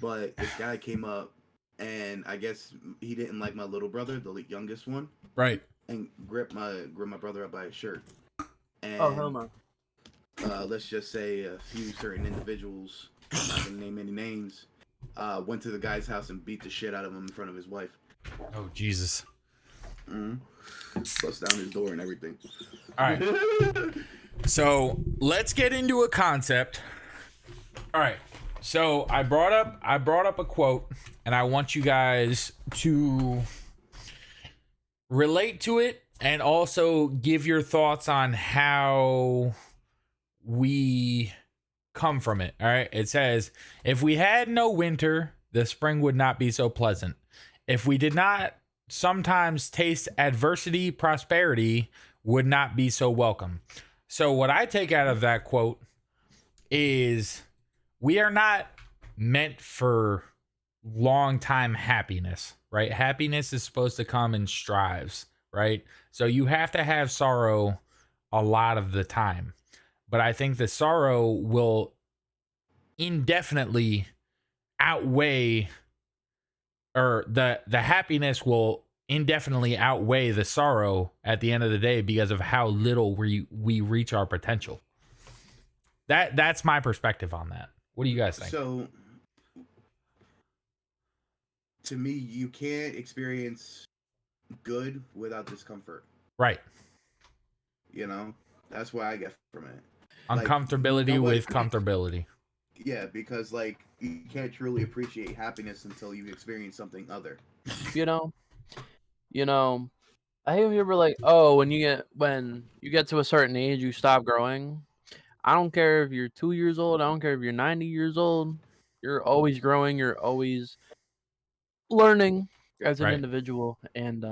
But this guy came up, and I guess he didn't like my little brother, the youngest one, right? And gripped my brother up by his shirt. And, hell no. Let's just say a few certain individuals, I'm not gonna name any names, went to the guy's house and beat the shit out of him in front of his wife. Oh Jesus! Bust down his door and everything. All right. So let's get into a concept. All right. So I brought up a quote, and I want you guys to relate to it and also give your thoughts on how we come from it. All right. It says, if we had no winter, the spring would not be so pleasant. If we did not sometimes taste adversity, prosperity would not be so welcome. So what I take out of that quote is we are not meant for long time happiness, right? Happiness is supposed to come in strives, right? So you have to have sorrow a lot of the time. But I think the sorrow will indefinitely outweigh, or the happiness will indefinitely outweigh the sorrow at the end of the day because of how little we reach our potential. That's my perspective on that. What do you guys think? So, to me, you can't experience good without discomfort. Right. You know, that's what I get from it. Uncomfortability with comfortability. Yeah, because like you can't truly appreciate happiness until you experience something other. You know, you know. I hear people like, oh, when you get to a certain age, you stop growing. I don't care if you're 2 years old. I don't care if you're 90 years old. You're always growing. You're always learning as an Right. individual, and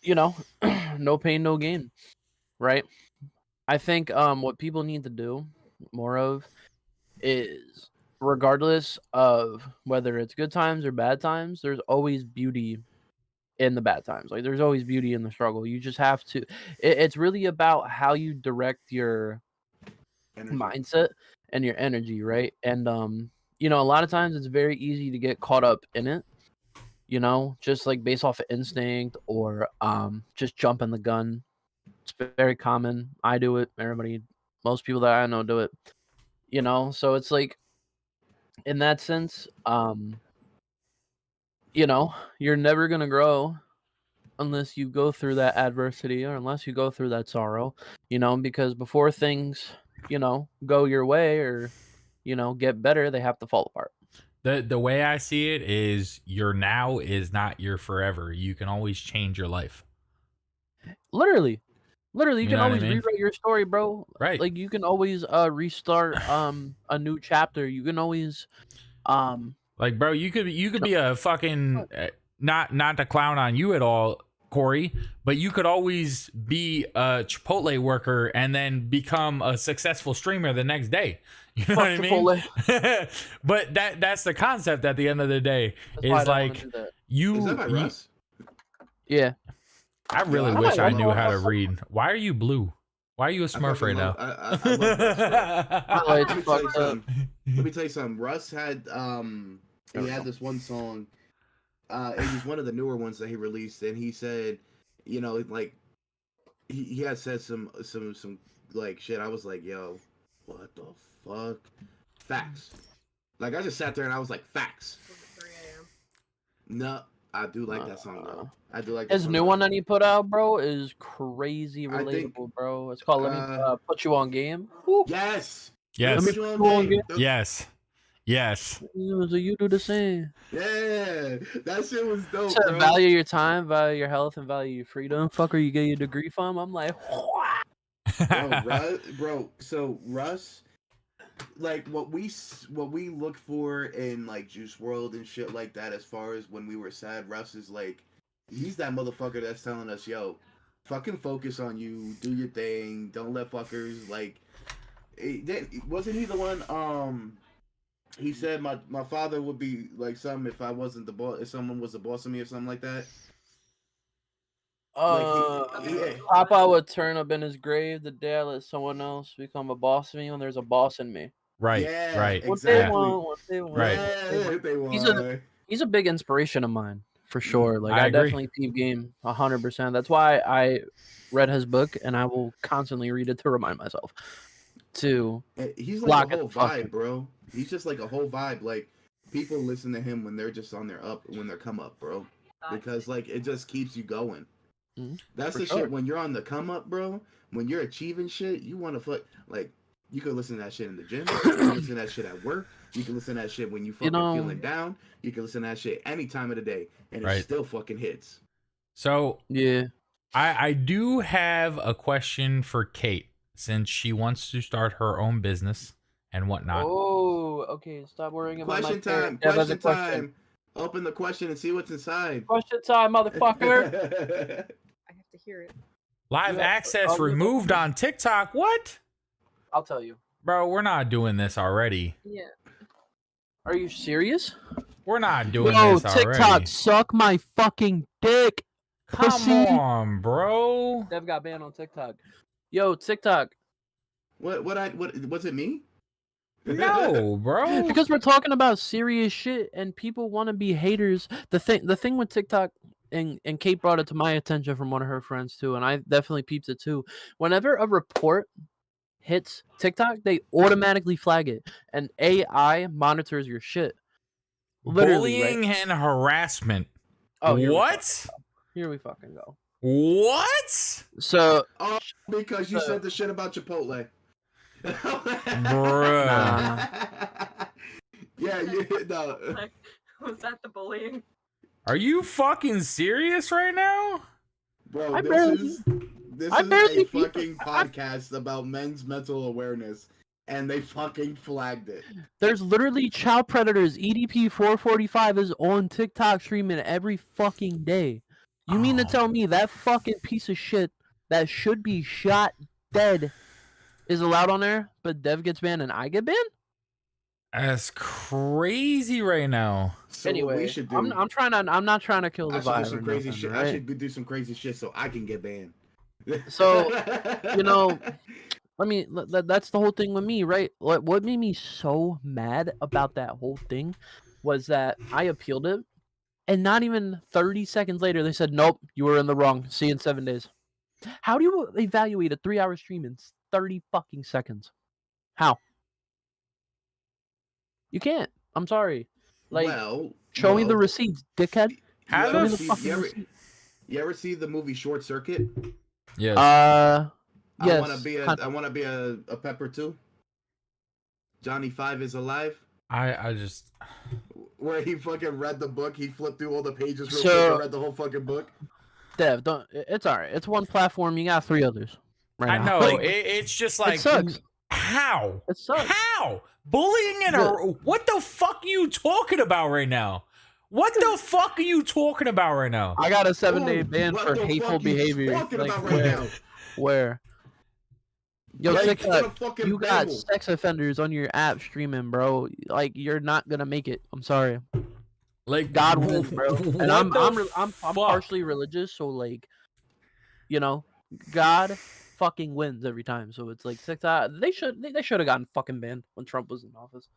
you know, no pain, no gain, right? I think what people need to do more of is, regardless of whether it's good times or bad times, there's always beauty in the bad times. Like there's always beauty in the struggle. You just have to. It's really about how you direct your Energy. mindset and your energy, right? And you know, a lot of times it's very easy to get caught up in it. You know, just like based off of instinct or just jumping the gun. It's very common. I do it. Everybody, most people that I know do it. You know, so it's like in that sense, you know, you're never gonna grow unless you go through that adversity or unless you go through that sorrow, you know, because before things, you know, go your way or, you know, get better, they have to fall apart. The way I see it is your now is not your forever. You can always change your life. Literally. Literally, you You can know what I always mean? rewrite your story, bro. Right. Like you can always restart a new chapter. You can always Like, bro, you could be a fucking not to clown on you at all, Corey, but you could always be a Chipotle worker and then become a successful streamer the next day. You know what I mean? But that's the concept at the end of the day. That's why I Is don't wanna like do that. you. Is that by Russ? Yeah. I really Yeah, I wish I love knew how to Russ. read. Why are you blue? Why are you a Smurf right now? I love Russ, bro. My light's Let me tell you fucked up. something. Let me tell you something. Russ had he had this one song. It was one of the newer ones that he released, and he said, you know, like he had said some like shit. I was like, yo, what the fuck? Facts. Like I just sat there and I was like, facts. 3 a.m. No, I do like that song though. I do like that His song, new though. one that he put out, bro, is crazy I think, relatable, bro. It's called "Let Me Put You on Game." Yes. Yes. Put you on Come on, game. Yes. Yes. So you do the same. Yeah, that shit was dope, So bro. value your time, value your health, and value your freedom. Fucker, you get your degree from. I'm like, Bro, so Russ, like what we look for in like Juice World and shit like that, as far as when we were sad, Russ is like, he's that motherfucker that's telling us, yo, fucking focus on you, do your thing, don't let fuckers like. Wasn't he the one? He said my father would be like something if I wasn't the boss, if someone was the boss of me or something like that. Papa would turn up in his grave the day I let someone else become a boss of me when there's a boss in me. Right. Yeah, Right. What exactly. they want, what they want. Right. Yeah, they want. He's a big inspiration of mine for sure. Like I I agree. definitely peep game 100%. That's why I read his book and I will constantly read it to remind myself to He's lock like a it whole the fuck vibe, in. bro. He's just like a whole vibe. Like people listen to him when they're just on their up, when they're come up, bro. Because like it just keeps you going. Mhm. That's For the sure. shit. When you're on the come up, bro. When you're achieving shit, you want to like. You can listen to that shit in the gym. You can listen to that shit at work. You can listen to that shit when you fucking feeling down. You can listen to that shit any time of the day, and it still fucking hits. So yeah, I do have a question for Kate, since she wants to start her own business and whatnot. Oh, okay. Stop worrying about Question my time. Dev has Question a question. time. Open the question and see what's inside. Question time, motherfucker. I have to hear it. Live Yeah, access I'll do removed that. on TikTok. What? I'll tell you. Bro, we're not doing this already. Yeah. Are you serious? We're not doing Yo, this TikTok, already. suck my fucking dick. Come pussy. on, bro. Dev got banned on TikTok. Yo, TikTok. What was it me? No, bro. Because we're talking about serious shit and people want to be haters. The thing with TikTok, and Kate brought it to my attention from one of her friends too, and I definitely peeped it too. Whenever a report hits TikTok, they automatically flag it, and AI monitors your shit. Literally, Bullying right? and harassment. Oh, What? Here we fucking go. What? So Oh, because you said the shit about Chipotle. Bruh. Yeah, no. Like, was that the bullying? Are you fucking serious right now? Bro, I this barely- is I a barely- fucking podcast about men's mental awareness, and they fucking flagged it. There's literally child predators. EDP 445 is on TikTok streaming every fucking day. You mean to Oh. tell me that fucking piece of shit that should be shot dead is allowed on there, but Dev gets banned and I get banned? That's crazy right now. So what Anyway, we should do? I'm not trying to kill the I should do vibe. some or crazy nothing, shit. I right? should do some crazy shit so I can get banned. So, you know, I mean, that's the whole thing with me, right? What made me so mad about that whole thing was that I appealed it, and not even 30 seconds later, they said, "Nope, you were in the wrong. See you in 7 days." How do you evaluate a 3-hour stream in 30 fucking seconds? How? You can't. I'm sorry. Like, show me the receipts, dickhead. How Show me the the you, fucking ever, receipt. you ever see the movie Short Circuit? Yes. I Yes. want to be a Pepper too. Johnny Five is alive. I just Where he fucking read the book, he flipped through all the pages real So- quick and read the whole fucking book. Dev, don't. It's all right. It's one platform. You got 3 others. Right I now. know Like, it's just like it sucks. how It sucks. how bullying and what the fuck are you talking about right now? What the fuck are you talking about right now? I got a 7-day Oh, ban what for the hateful fuck you behavior. talking Like, about right now? where? Yo, Like, TikTok, get a fucking you got Bible. sex offenders on your app streaming, bro. Like, you're not gonna make it. I'm sorry. Like God wins, bro. And what I'm the I'm fuck? partially religious, so like, you know, God fucking wins every time. So it's like TikTok. They should have gotten fucking banned when Trump was in office.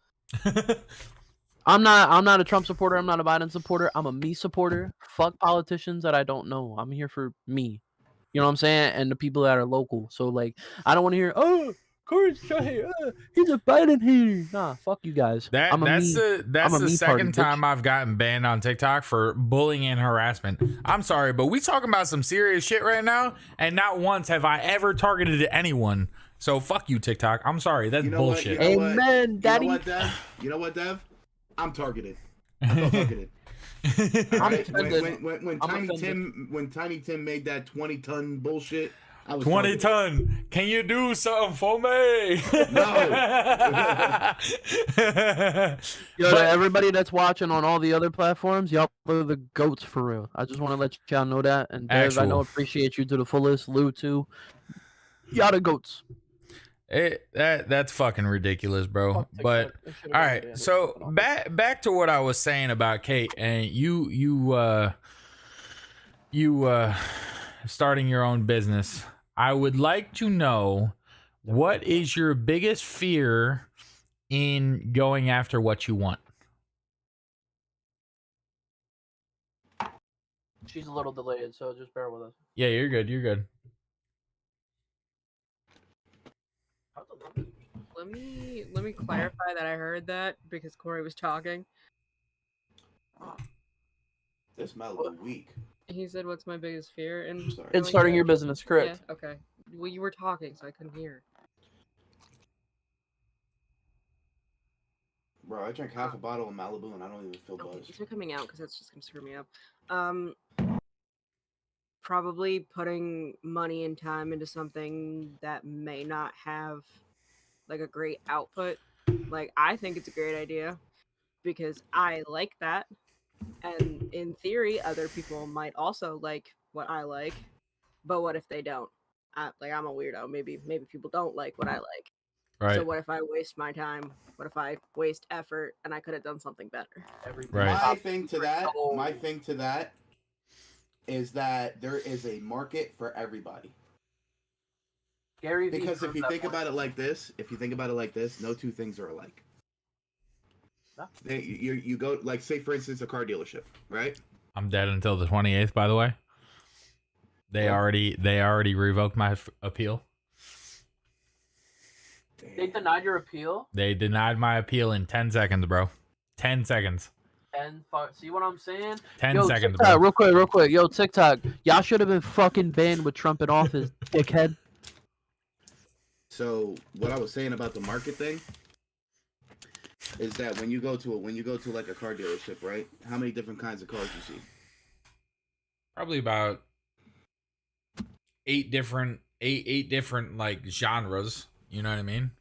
I'm not a Trump supporter. I'm not a Biden supporter. I'm a me supporter. Fuck politicians that I don't know. I'm here for me. You know what I'm saying? And the people that are local. So like, I don't want to hear, oh, Corey's trying, he's a Biden hater. Nah, fuck you guys. That's I'm a me. that's I'm a the me party, second bitch. time I've gotten banned on TikTok for bullying and harassment. I'm sorry, but we talking about some serious shit right now, and not once have I ever targeted anyone. So fuck you, TikTok. I'm sorry, that's You know what? bullshit. You know what? Amen, daddy. You know what, Dev? You know what, Dev? I'm targeted. I feel targeted. Alright? offended. When I'm Tiny offended. when Tiny Tim made that 20-ton bullshit, I was 20 targeted. ton. Can you do something for me? Yo, But- to everybody that's watching on all the other platforms, y'all are the goats for real. I just want to let y'all know that. And Dev, I know Actual. appreciate you to the fullest. Lou too. Y'all the goats. That's fucking ridiculous, bro. Fuck But TikTok. They should've all got right, banned. so back to what I was saying about Kate and you starting your own business. I would like to know, what is your biggest fear in going after what you want? She's a little delayed, so just bear with us. Yeah, you're good. You're good. Let me clarify that I heard that because Corey was talking. This Malibu weak. He said, "What's my biggest fear?" And Sorry. It's starting your business, correct? Yeah, okay. Well, you were talking, so I couldn't hear. Bro, I drank half a bottle of Malibu and I don't even feel Okay, buzzed. these are coming out because that's just gonna screw me up. Probably putting money and time into something that may not have like a great output. Like, I think it's a great idea because I like that, and in theory, other people might also like what I like. But what if they don't? I'm a weirdo. Maybe people don't like what I like. Right. So what if I waste my time? What if I waste effort and I could have done something better? Right. My thing to that is that there is a market for everybody. Gary Vee Because if proved you that think point. about it like this, no two things are alike. No. You go, like, say for instance, a car dealership, right? I'm dead until the 28th, by the way. They Yeah. already revoked my appeal. They denied your appeal. They denied my appeal in 10 seconds, bro. 10 seconds. And see what I'm saying? 10 Yo, seconds, TikTok, bro. real quick. Yo, TikTok, y'all should have been fucking banned with Trump in office, dickhead. So what I was saying about the market thing is that when you go to like a car dealership, right? How many different kinds of cars you see? Probably about eight different like genres. You know what I mean?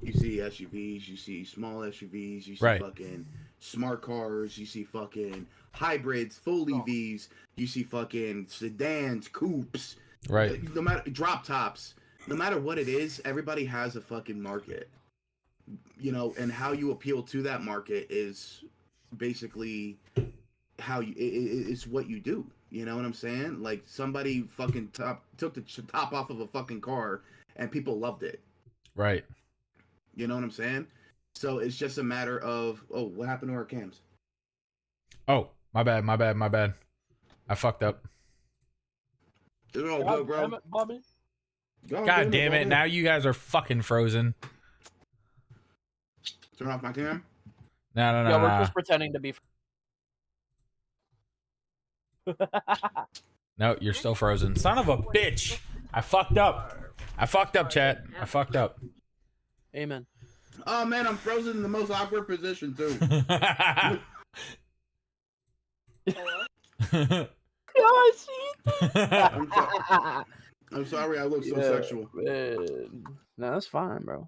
You see SUVs, you see small SUVs, you see Right. fucking smart cars, you see fucking hybrids, full EVs, you see fucking sedans, coupes, Right. no matter drop tops, no matter what it is, everybody has a fucking market. You know, and how you appeal to that market is basically how it's what you do. You know what I'm saying? Like somebody fucking took the top off of a fucking car and people loved it. Right. You know what I'm saying? So it's just a matter of, oh, what happened to our cams? Oh, my bad. I fucked up. It's all God good, bro. damn it, Bobby. God damn it. Now you guys are fucking frozen. Turn off my cam. No. Yeah, we're just pretending to be. No, you're still frozen. Son of a bitch. I fucked up, chat. I fucked up. Amen. Oh man, I'm frozen in the most awkward position too. Yeah, I see. I'm sorry, I look so Yeah, sexual. man. No, that's fine, bro.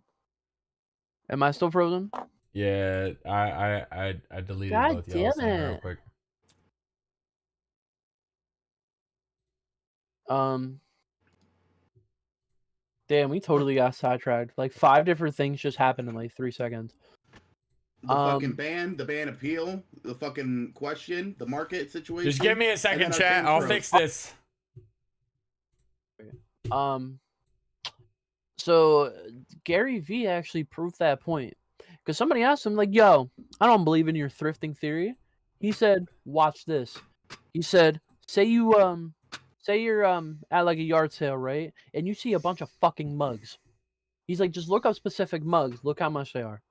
Am I still frozen? Yeah, I deleted God both y'all's damn thing real it. quick. Damn, we totally got sidetracked. Like 5 different things just happened in like 3 seconds. The fucking ban, the ban appeal, the fucking question, the market situation. Just give me a and second, then our chat. thing I'll froze. fix this. So Gary V actually proved that point because somebody asked him like, "Yo, I don't believe in your thrifting theory." He said, "Watch this." He said, "Say you're at like a yard sale, right? And you see a bunch of fucking mugs." He's like, "Just look up specific mugs. Look how much they are."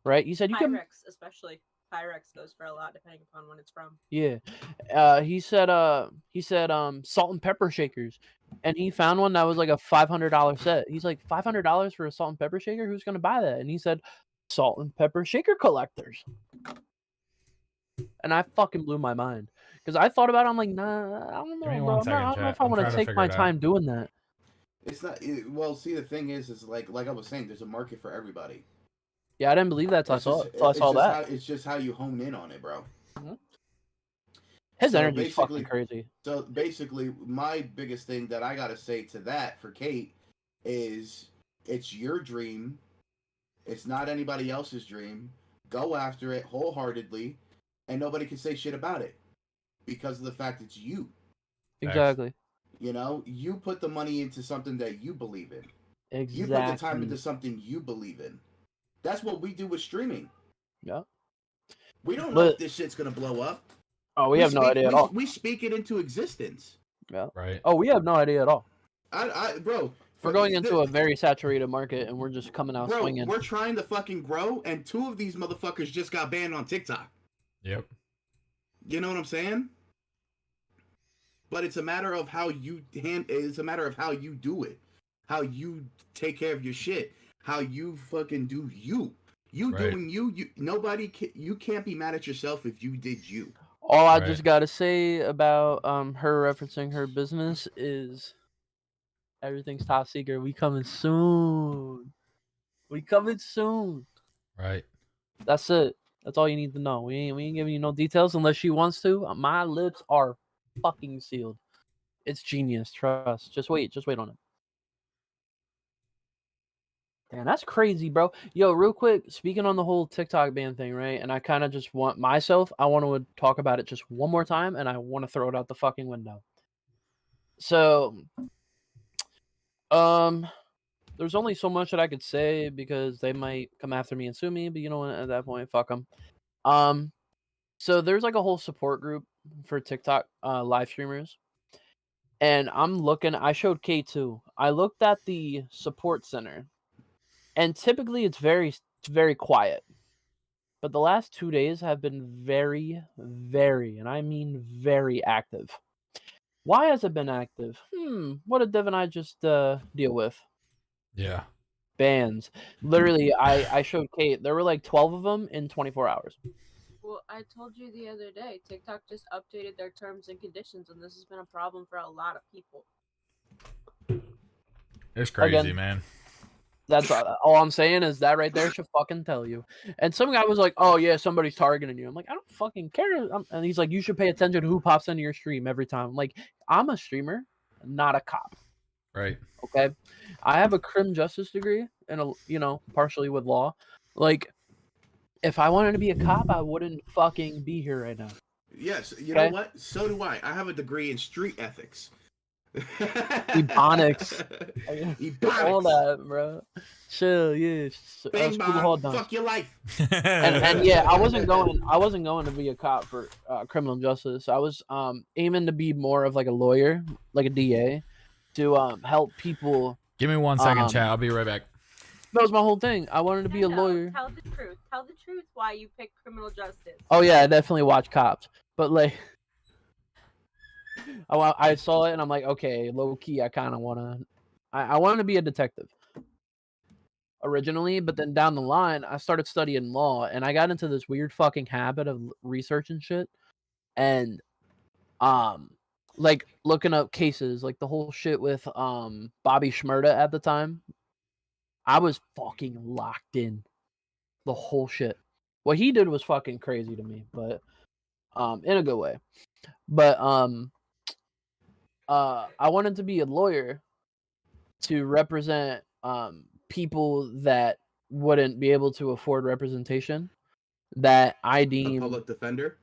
Right? He said, "You can." Pyrex, especially. Pyrex goes for a lot depending upon when it's from. Yeah. He said salt and pepper shakers. And he found one that was like a $500 set. He's like, $500 for a salt and pepper shaker? Who's gonna buy that? And he said, salt and pepper shaker collectors. And I fucking blew my mind. Because I thought about it, I'm like, nah, I don't know, Give me bro. one second, I don't know chat. if I I'm want trying to to take figure my it out. time doing that. It's not. Well, see, the thing is like I was saying, there's a market for everybody. Yeah, I didn't believe that till I saw it. Till I saw that. It's just how you hone in on it, bro. His So energy is fucking basically- crazy. So basically, my biggest thing that I gotta say to that for Kate is, it's your dream. It's not anybody else's dream. Go after it wholeheartedly, and nobody can say shit about it because of the fact it's you. Exactly. You know, you put the money into something that you believe in. Exactly. You put the time into something you believe in. That's what we do with streaming. Yeah. We don't know if this shit's gonna blow up. Oh, we have no idea at all. We speak it into existence. Yeah. Right. Oh, we have no idea at all. Bro, We're going into a very saturated market, and we're just coming out swinging. We're trying to fucking grow, and 2 of these motherfuckers just got banned on TikTok. Yep. You know what I'm saying? But it's a matter of how you it's a matter of how you do it, how you take care of your shit, how you fucking do you. You Right. doing you. Nobody you can't be mad at yourself if you did you. All I Right. just gotta say about her referencing her business is everything's top secret. We coming soon. We coming soon. Right. That's it. That's all you need to know. We ain't giving you no details unless she wants to. My lips are fucking sealed. It's genius. Trust. Just wait on it. Damn, that's crazy, bro. Yo, real quick, speaking on the whole TikTok ban thing, right? And I kind of just want I want to talk about it just one more time, and I want to throw it out the fucking window. So, there's only so much that I could say because they might come after me and sue me, but you know what? At that point, fuck them. So there's like a whole support group for TikTok live streamers. And I showed K2. I looked at the support center. And typically it's very quiet. But the last 2 days have been very, very, and I mean very active. Why has it been active? What did Dev and I just deal with? Yeah. Bans. Literally, I showed Kate. There were like 12 of them in 24 hours. Well, I told you the other day, TikTok just updated their terms and conditions, and this has been a problem for a lot of people. It's crazy, Again. man. That's all I'm saying is that right there should fucking tell you. And some guy was like, "Oh yeah, somebody's targeting you." I'm like, "I don't fucking care." And he's like, "You should pay attention to who pops into your stream every time." I'm like, I'm a streamer, not a cop. Right. Okay, I have a crim justice degree and partially with law. Like, if I wanted to be a cop, I wouldn't fucking be here right now. Yes, you Okay. know what? So do I. I have a degree in street ethics. Ebonics. All Ebonics. that, bro. Chill, yeah. Bing School of bong. Hard Knocks. Fuck your life. And yeah, I wasn't going to be a cop for criminal justice. I was aiming to be more of like a lawyer, like a DA, to help people. Give me 1 second, chat. I'll be right back. That was my whole thing. I wanted to be a No, lawyer. Tell the truth. Tell the truth why you picked criminal justice. Oh yeah, I definitely watch Cops, but like, I saw it and I'm like, okay, low key, I kind of I wanted to be a detective originally, but then down the line, I started studying law and I got into this weird fucking habit of researching shit and like looking up cases, like the whole shit with Bobby Shmurda at the time. I was fucking locked in the whole shit. What he did was fucking crazy to me, but in a good way. But I wanted to be a lawyer to represent people that wouldn't be able to afford representation that I A deem public defender.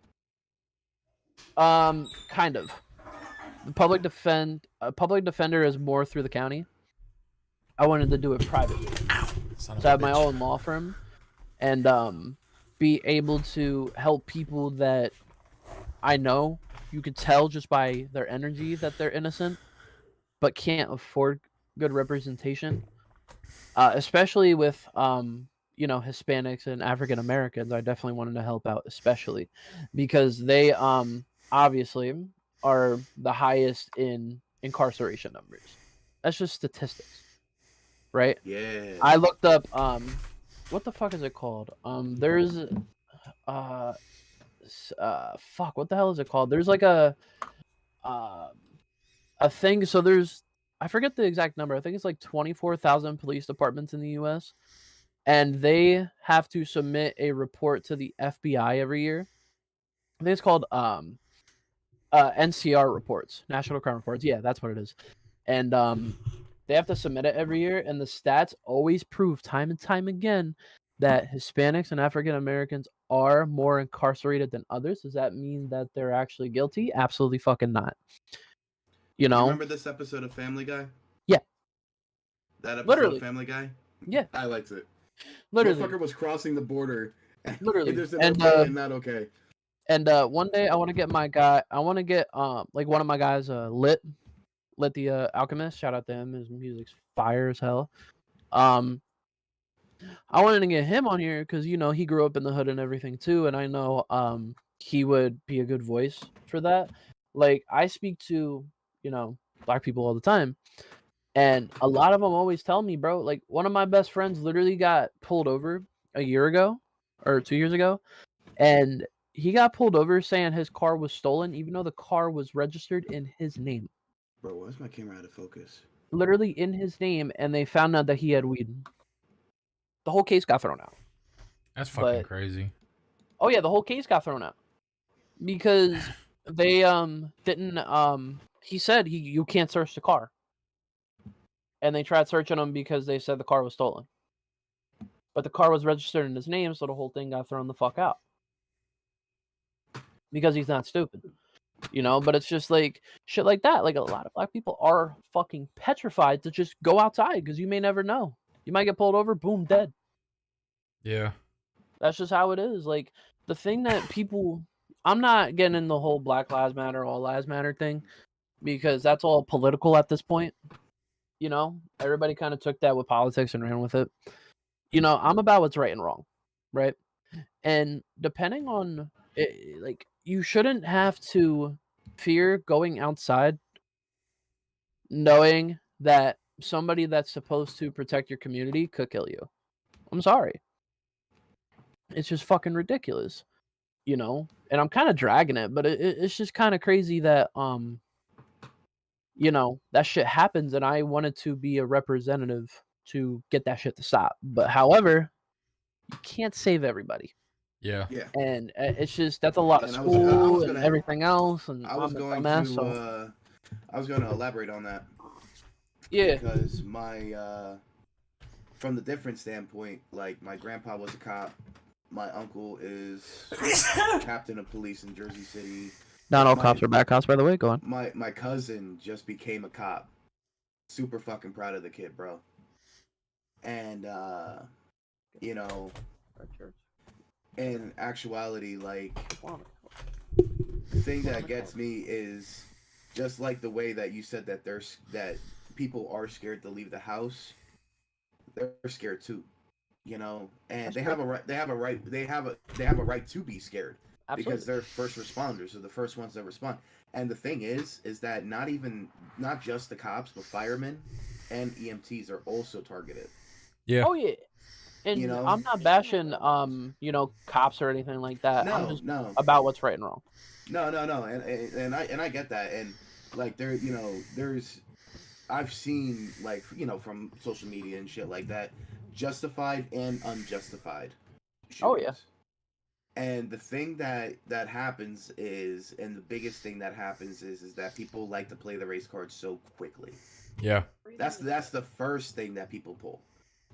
kind of. The public defender is more through the county. I wanted to do it privately. Son of So a I have my bitch. own law firm and be able to help people that I know you could tell just by their energy that they're innocent but can't afford good representation, especially with Hispanics and African Americans. I definitely wanted to help out, especially because they obviously are the highest in incarceration numbers. That's just statistics, right? Yeah. I looked up what the fuck is it called? There's fuck, what the hell is it called? There's like a thing. So there's, I forget the exact number. I think it's like 24,000 police departments in the U.S. and they have to submit a report to the FBI every year. I think it's called NCR reports, National Crime Reports. Yeah, that's what it is. And they have to submit it every year, and the stats always prove time and time again that Hispanics and African Americans are more incarcerated than others. Does that mean that they're actually guilty? Absolutely fucking not. You know? Remember this episode of Family Guy? Yeah. That episode Literally. of Family Guy? Yeah. I liked it. Literally. Motherfucker was crossing the border. Literally. There's an And, okay and not okay. And one day I want to get like one of my guys, Lit the Alchemist. Shout out to him. His music's fire as hell. I wanted to get him on here because he grew up in the hood and everything too, and I know he would be a good voice for that. Like, I speak to black people all the time, and a lot of them always tell me, bro, like, one of my best friends literally got pulled over a year ago or 2 years ago, and he got pulled over saying his car was stolen, even though the car was registered in his name. Bro, why is my camera out of focus? Literally in his name, and they found out that he had weed. The whole case got thrown out. That's fucking crazy. Oh yeah, the whole case got thrown out because they didn't he said you can't search the car. And they tried searching him because they said the car was stolen. But the car was registered in his name, so the whole thing got thrown the fuck out. Because he's not stupid. But it's just like shit like that. Like, a lot of black people are fucking petrified to just go outside because you may never know. You might get pulled over, boom, dead. Yeah. That's just how it is. Like, the thing that people, I'm not getting in the whole Black Lives Matter, All Lives Matter thing because that's all political at this point. Everybody kind of took that with politics and ran with it. I'm about what's right and wrong, right? And depending on it, like, you shouldn't have to fear going outside knowing that somebody that's supposed to protect your community could kill you. I'm sorry. It's just fucking ridiculous, you know. And I'm kind of dragging it, but it's just kind of crazy that you know, that shit happens, and I wanted to be a representative to get that shit to stop. But however, you can't save everybody, Yeah. Yeah. and it's just that's a lot of And I school was and gonna- everything else. And I was I'm a going dumbass, to so I was going to elaborate on that yeah, because my from the different standpoint, like my grandpa was a cop, my uncle is captain of police in Jersey City. not all my- cops are bad cops, by the way. Go on. My cousin just became a cop. Super fucking proud of the kid, bro. And you know, in actuality, like the thing that gets me is just like the way that you said that that people are scared to leave the house. They're scared too, you know, and they have a right. They have a right to be scared because they're first responders. They're the first ones that respond. And the thing is that not just the cops, but firemen and EMTs are also targeted. Yeah. Oh yeah, and You know? I'm not bashing you know, cops or anything like that. I'm just No. about what's right and wrong. No, and I get that, and like there, you know, I've seen like, you know, from social media and shit like that, justified and unjustified shootings. Oh, yeah. And the thing that happens is, and the biggest thing that happens is that people like to play the race card so quickly. Yeah. That's the first thing that people pull.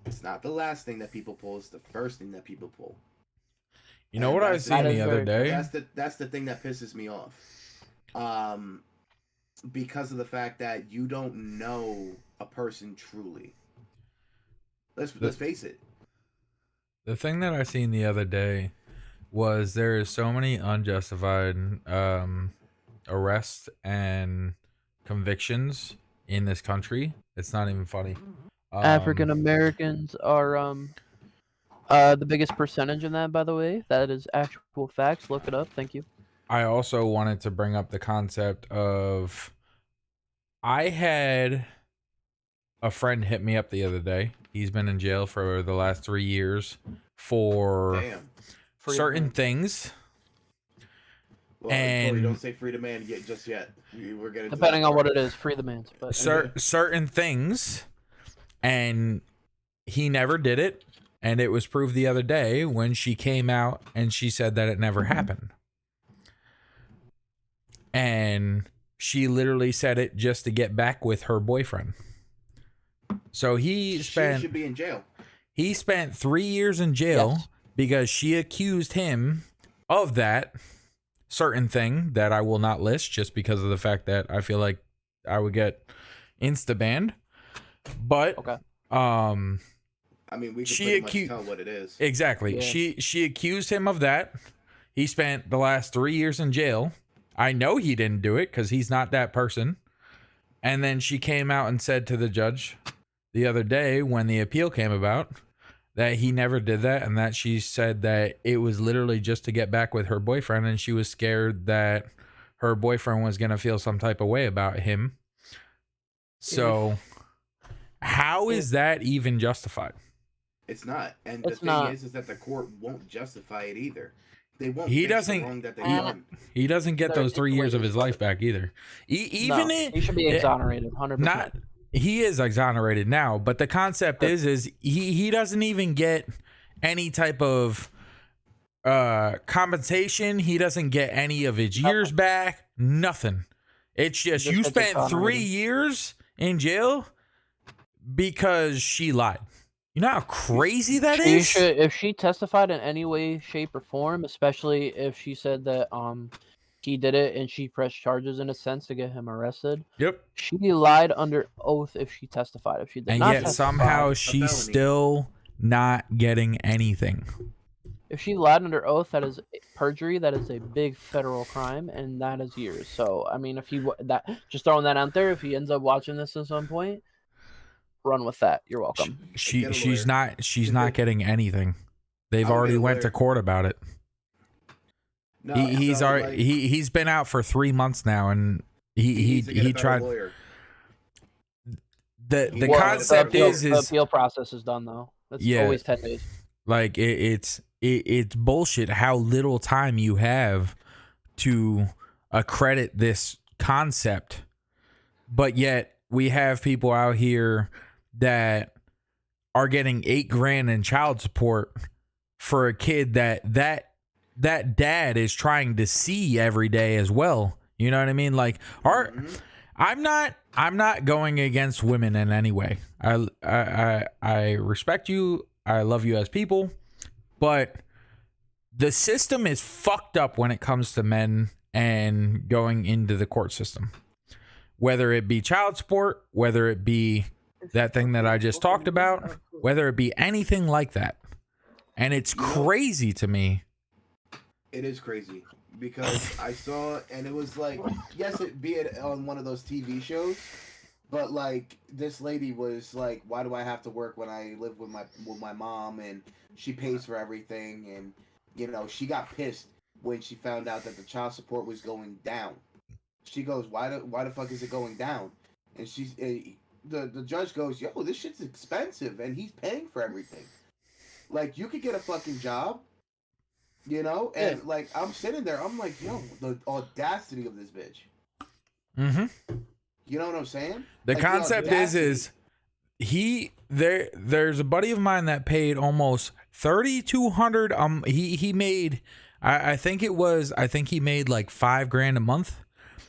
It's not the last thing that people pull. It's the first thing that people pull. You know And what I that's seen that the is other very- day? That's the thing that pisses me off. Because of the fact that you don't know a person truly. Let's face it. The thing that I seen the other day was there is so many unjustified arrests and convictions in this country. It's not even funny. African Americans are the biggest percentage in that, by the way. That is actual facts. Look it up. Thank you. I also wanted to bring up the concept of I had a friend hit me up the other day. He's been in jail for the last 3 years for Damn. certain things. Well, And- Corey, don't say free to man yet just yet. We're getting to Depending that on what part. it is, free the man. But Certain things, and he never did it, and it was proved the other day when she came out and she said that it never happened, and she literally said it just to get back with her boyfriend. So She should be in jail. he spent 3 years in jail Yes. because she accused him of that certain thing that I will not list just because of the fact that I feel like I would get insta banned. But Okay. I mean, we can She pretty much tell what it is. exactly. Yeah. She accused him of that. He spent the last 3 years in jail. I know he didn't do it because he's not that person. And then she came out and said to the judge the other day when the appeal came about that he never did that, and that she said that it was literally just to get back with her boyfriend, and she was scared that her boyfriend was going to feel some type of way about him. So how is that even justified? It's not. And It's the thing not. is that the court won't justify it either. They won't He fix the doesn't- wrong that they've Uh, done. He doesn't get There those is 3 years of ways. his life back either. Even No, it, he should be it- exonerated. 100%. not he is exonerated now, but the concept is he doesn't even get any type of compensation. He doesn't get any of his years back. Nothing. It's just Just you gets spent 3 exonerated. years in jail because she lied. You know how crazy that She is? should, if she testified in any way, shape, or form, especially if she said that he did it and she pressed charges in a sense to get him arrested. Yep. She lied under oath if she testified. If she did And not yet testify, somehow she's felony. still not getting anything. if she lied under oath, that is perjury. That is a big federal crime, and that is years. So I mean, if he that just throwing that out there, if he ends up watching this at some point, run with that. You're welcome. Get a She's lawyer. not getting anything. They've I'll get already a went to lawyer. court about it. No, He's so, already like, he's been out for 3 months now, and needs to get a he better tried. lawyer. the Well, concept the is appeal process is done though. That's Yeah. always 10 days. like it's bullshit how little time you have to accredit this concept, but yet we have people out here that are getting $8,000 in child support for a kid that dad is trying to see every day as well. You know what I mean? Like I'm not going against women in any way. I respect you. I love you as people, but the system is fucked up when it comes to men and going into the court system. Whether it be child support, whether it be that thing that I just talked about, whether it be anything like that. And it's crazy to me. It is crazy because I saw, and it was like, yes, it be it on one of those TV shows, but like this lady was like, why do I have to work when I live with my mom and she pays for everything? And you know, she got pissed when she found out that the child support was going down. She goes, why the fuck is it going down? And she's the judge goes, yo, this shit's expensive and he's paying for everything. Like, you could get a fucking job, you know? And like, I'm sitting there, I'm like, yo, the audacity of this bitch. Mm-hmm. You know what I'm saying? The Like, concept is there's a buddy of mine that paid almost $3,200. He made, I think he made like $5,000 a month.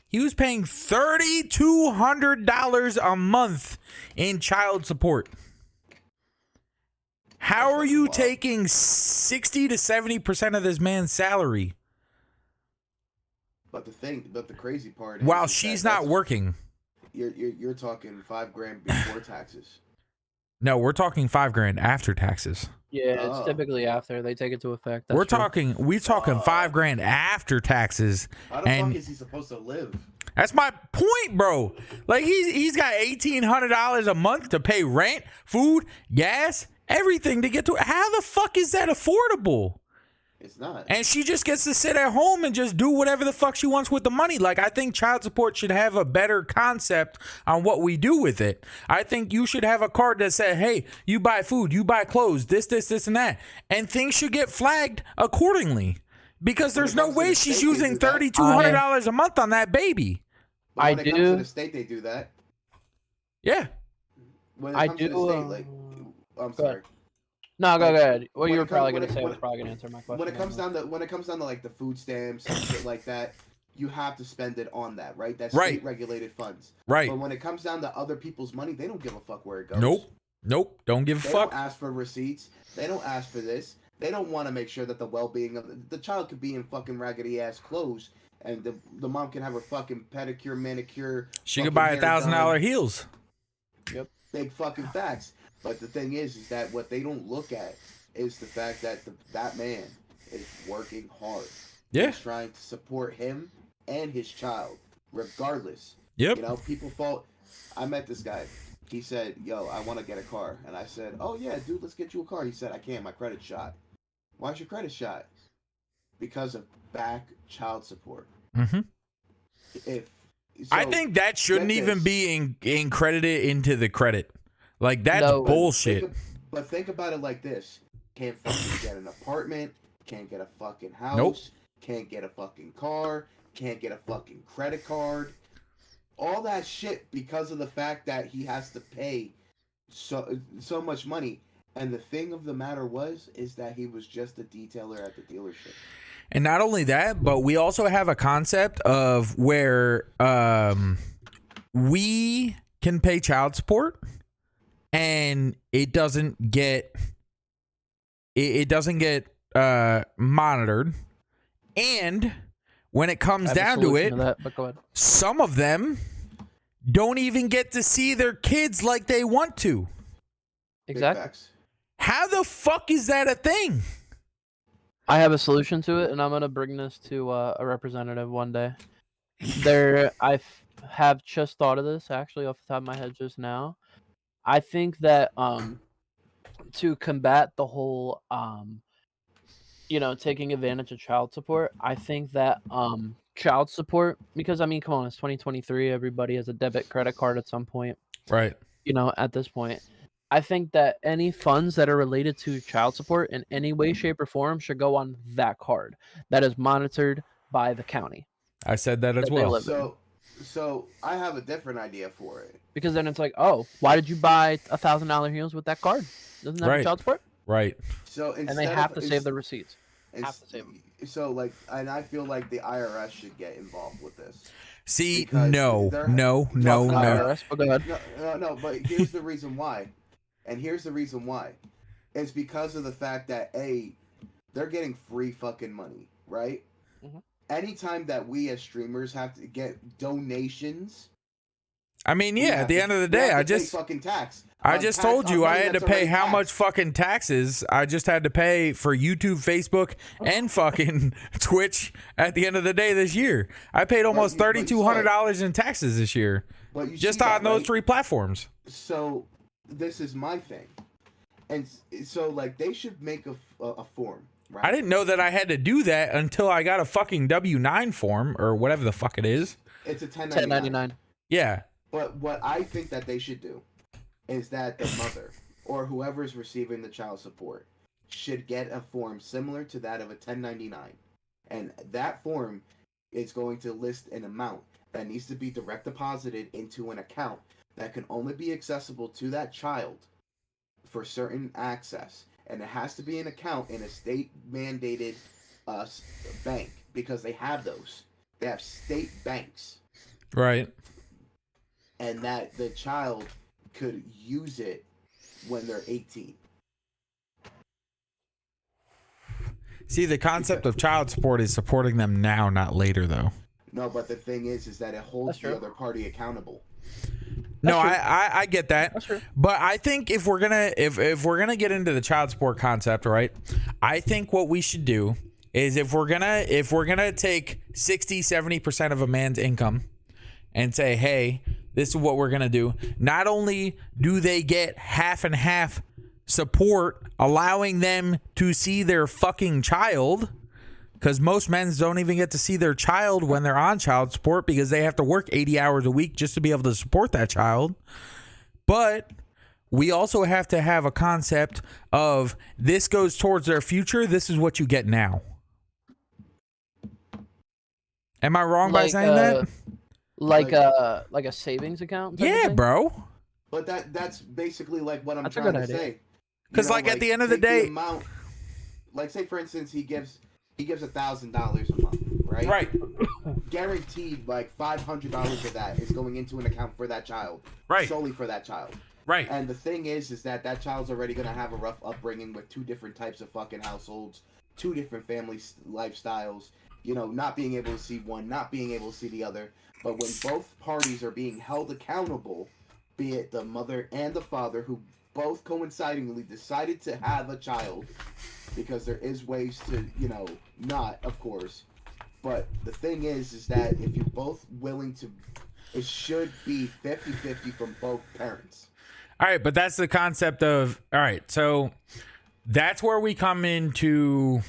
He was paying $3,200 a month in child support. How are you taking 60 to 70% of this man's salary? But the crazy part While is she's that not working. You're talking $5,000 before taxes. No, we're talking $5,000 after taxes. Yeah, it's typically after they take it to effect. That's We're true. talking $5,000 after taxes. How the fuck is he supposed to live? That's my point, bro. Like he's got $1,800 a month to pay rent, food, gas, everything to get to. How the fuck is that affordable? It's not. And she just gets to sit at home and just do whatever the fuck she wants with the money. Like, I think child support should have a better concept on what we do with it. I think you should have a card that said, hey, you buy food, you buy clothes, this, and that. And things should get flagged accordingly. Because there's no way she's using $3,200 a month on that baby. But when it comes to the state, they do that. Yeah. When it comes to the state, like, I'm sorry. No, go ahead. What when you were it probably comes- gonna say when was it- probably gonna answer my question. When it comes down to like the food stamps and shit like that, you have to spend it on that, right? That's Right. state regulated funds. Right. But when it comes down to other people's money, they don't give a fuck where it goes. Nope. Don't give a They fuck. don't ask for receipts. They don't ask for this. They don't want to make sure that the well-being of the child could be in fucking raggedy ass clothes, and the mom can have her fucking pedicure, manicure. She could fucking buy hair done. $1,000 heels. Big fucking facts. But the thing is that what they don't look at is the fact that that man is working hard. Yeah. He's trying to support him and his child, regardless. Yep. You know, people fault. I met this guy. He said, yo, I want to get a car. And I said, oh, yeah, dude, let's get you a car. He said, I can't. My credit's shot. Why's your credit shot? Because of back child support. Mm-hmm. I So, think that shouldn't get even this. be credited into the credit. Like, that's bullshit. But think about it like this. Can't fucking get an apartment. Can't get a fucking house. Nope. Can't get a fucking car. Can't get a fucking credit card. All that shit because of the fact that he has to pay so much money. And the thing of the matter is that he was just a detailer at the dealership. And not only that, but we also have a concept of where we can pay child support and it doesn't get monitored. And when it comes down to it, but go ahead. some of them don't even get to see their kids like they want to. Big Exactly. facts. How the fuck is that a thing? I have a solution to it, and I'm gonna bring this to a representative one day. I have just thought of this actually off the top of my head just now. I think that to combat the whole taking advantage of child support, I think that child support, because I mean, come on, it's 2023. Everybody has a debit credit card at some point. Right. you know, at this point, I think that any funds that are related to child support in any way, shape, or form should go on that card that is monitored by the county. I said that as That they well. live in. So I have a different idea for it. Because then it's like, oh, why did you buy $1,000 heels with that card? Doesn't that Right. have child support? Right. So And they have to save the receipts. Have to save them. So like, and I feel like the IRS should get involved with this. See, Because no, they're- no, no, Fuck no. IRS, but go ahead. No, but here's the reason why. And here's the reason why. It's because of the fact that they're getting free fucking money, right? Mhm. Anytime that we as streamers have to get donations, I mean, we yeah, have at the to- end of the we day, have I to pay just fucking tax. I on just tax- told on you I money had to that's pay already how much taxed. fucking taxes. I just had to pay for YouTube, Facebook, and fucking Twitch at the end of the day this year. I paid almost But you $3,200 in taxes this year But you just see on that, those right? 3 platforms. So this is my thing, and so like they should make a form. Right? I didn't know that I had to do that until I got a fucking W-9 form or whatever the fuck it is. It's a 1099. 1099. Yeah. But what I think that they should do is that the mother or whoever's receiving the child support should get a form similar to that of a 1099. And that form is going to list an amount that needs to be direct deposited into an account that can only be accessible to that child for certain access. And it has to be an account in a state mandated bank, because they have those. They have state banks. Right. And that the child could use it when they're 18. See, the concept of child support is supporting them now, not later, though. No, but the thing is that it holds That's the true. other party accountable. No, true. I get that. That's true. But I think if we're gonna if we're gonna get into the child support concept, right? I think what we should do is if we're gonna take 60-70% of a man's income and say, hey, this is what we're gonna do. Not only do they get half and half support, allowing them to see their fucking child, because most men don't even get to see their child when they're on child support because they have to work 80 hours a week just to be able to support that child. But we also have to have a concept of this goes towards their future. This is what you get now. Am I wrong by saying that? Like a savings account? type of Yeah, thing? bro. But that's basically like what I'm That's a trying good to idea. say. 'Cause, like, at the end of the take day- amount, like say for instance he gives $1,000 a month, right? Right. Guaranteed, like $500 of that is going into an account for that child, Right. solely for that child. Right. And the thing is that child's already gonna have a rough upbringing with 2 different types of fucking households, 2 different family lifestyles. You know, not being able to see one, not being able to see the other. But when both parties are being held accountable, be it the mother and the father, who both coincidingly decided to have a child, because there is ways to, you know, not, of course. But the thing is that if you're both willing to, it should be 50-50 from both parents. All right, but that's the concept of, all right, so that's where we come into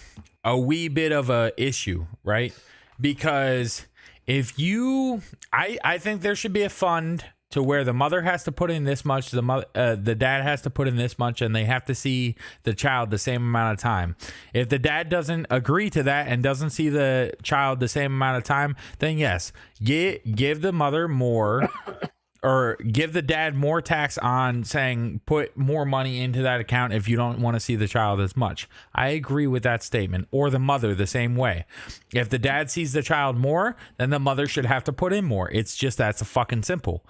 a wee bit of a issue, right? Because if you, I think there should be a fund to where the mother has to put in this much, the dad has to put in this much, and they have to see the child the same amount of time. If the dad doesn't agree to that and doesn't see the child the same amount of time, then yes, give the mother more or give the dad more tax on saying put more money into that account if you don't want to see the child as much. I agree with that statement. Or the mother the same way. If the dad sees the child more, then the mother should have to put in more. It's just that's fucking simple.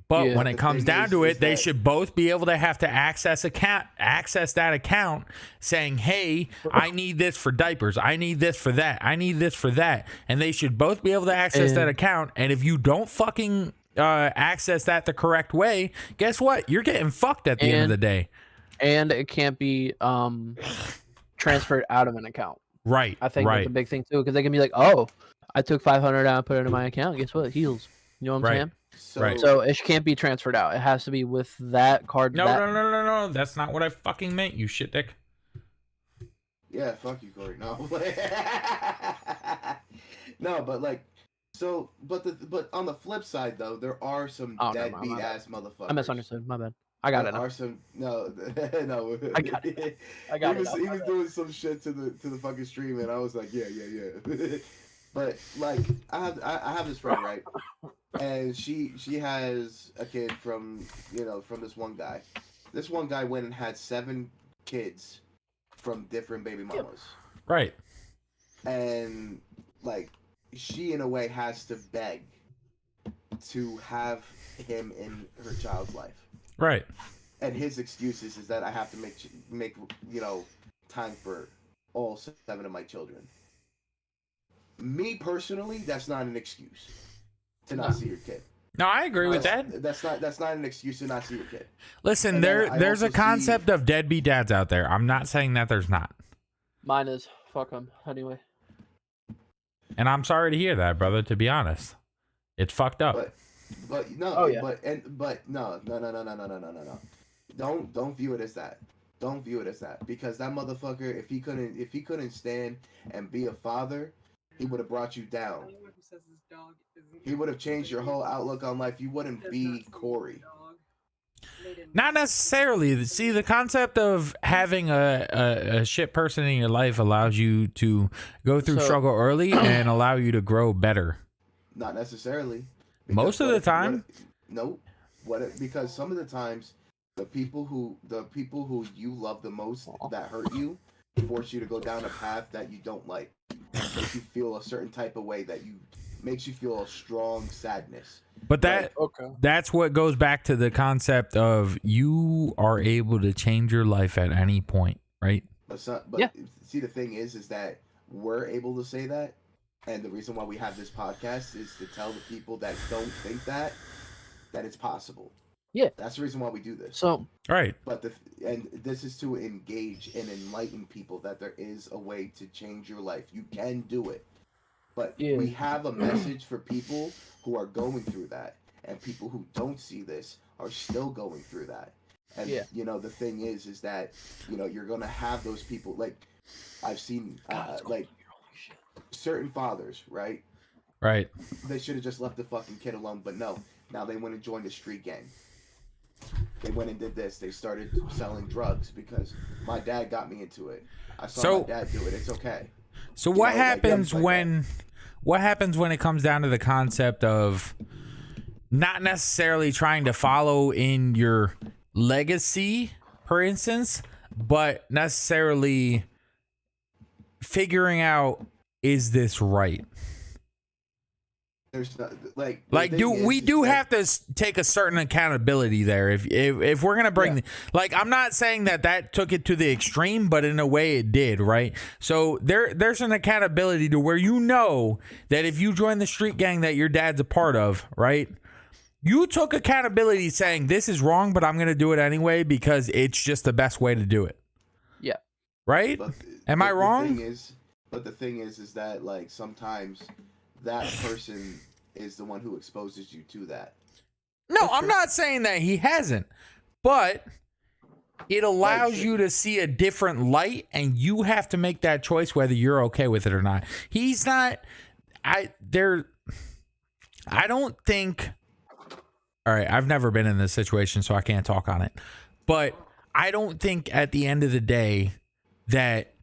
But Yeah, when it the comes thing down is- to is it, they that- should both be able to have to access that account saying, hey, I need this for diapers. I need this for that. I need this for that. And they should both be able to access that And- account. And if you don't fucking access that the correct way, guess what? You're getting fucked at the end of And- the day. And it can't be transferred out of an account. Right. I think right. that's a big thing too, because they can be like, "Oh, I took 500 out and put it in my account. Guess what? Heals." You know what I'm Right. saying? So, Right. So it can't be transferred out. It has to be with that card. No, that, no. That's not what I fucking meant, you shit dick. yeah, fuck you, Corey. No. No, but like, So, but on the flip side though, there are some Oh, never mind, deadbeat my bad. ass motherfuckers. I misunderstood. My bad. I got There it now. are some no. I got it. I got he it was now. he My was bad. doing some shit to the fucking stream, and I was like, yeah. But like, I have this friend, right? And she has a kid from from this one guy. This one guy went and had 7 kids from different baby mamas, Right. and like she in a way has to beg to have him in her child's life. Right. And his excuse is that I have to make time for all 7 of my children. Me personally, that's not an excuse to not see your kid. No, I agree with that. That's not an excuse to not see your kid. Listen, And then I there's a also concept of deadbeat dads out there. I'm not saying that there's not. Mine is fuck them anyway. And I'm sorry to hear that, brother, to be honest. It's fucked up. But no, Oh, yeah. but no. Don't view it as that. Don't view it as that, because that motherfucker, if he couldn't stand and be a father, he would have brought you down. He would have changed your whole outlook on life. You wouldn't be Corey. Not necessarily. See, the concept of having a shit person in your life allows you to go through struggle early and allow you to grow better. Not necessarily. Most of the time? No. Because some of the times, the people who you love the most that hurt you force you to go down a path that you don't like. Makes you feel a certain type of way makes you feel a strong sadness. But that's what goes back to the concept of you are able to change your life at any point, right? But see, the thing is that we're able to say that, and the reason why we have this podcast is to tell the people that don't think that it's possible. Yeah, that's the reason why we do this. So right. But this is to engage and enlighten people that there is a way to change your life. You can do it. But we have a message for people who are going through that, and people who don't see this are still going through that. And the thing is that you're gonna have those people. Like I've seen like certain fathers, right? Right. They should have just left the fucking kid alone, but no. Now they went and joined a street gang. They went and did this. They started selling drugs because my dad got me into it. I saw my dad do it. It's okay. So what happens when it comes down to the concept of not necessarily trying to follow in your legacy, for instance, but necessarily figuring out, is this right? There's not, like we do have to take a certain accountability there. If we're gonna bring like, I'm not saying that took it to the extreme, but in a way it did, right? So there's an accountability to where that if you join the street gang that your dad's a part of, right? You took accountability saying this is wrong, but I'm gonna do it anyway because it's just the best way to do it. Yeah. Right? Am I wrong? The thing is that like sometimes that person is the one who exposes you to that. No, I'm not saying that he hasn't, but it allows you to see a different light, and you have to make that choice whether you're okay with it or not. He's not. I don't think. All right, I've never been in this situation, so I can't talk on it. But I don't think at the end of the day that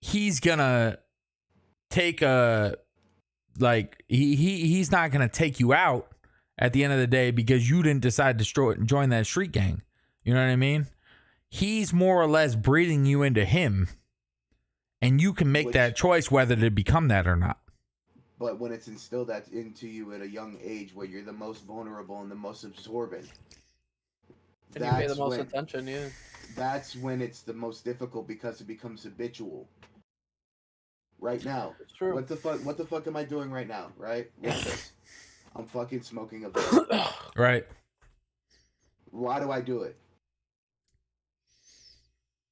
he's gonna take he's not gonna take you out at the end of the day because you didn't decide to join that street gang. You know what I mean? He's more or less breeding you into him, and you can make that choice whether to become that or not. But when it's instilled that into you at a young age, where you're the most vulnerable and the most absorbent, and you pay the most attention, that's when it's the most difficult because it becomes habitual. Right now, it's true. What the fuck am I doing right now? Right? Look at this. I'm fucking smoking a vape. Right. Why do I do it?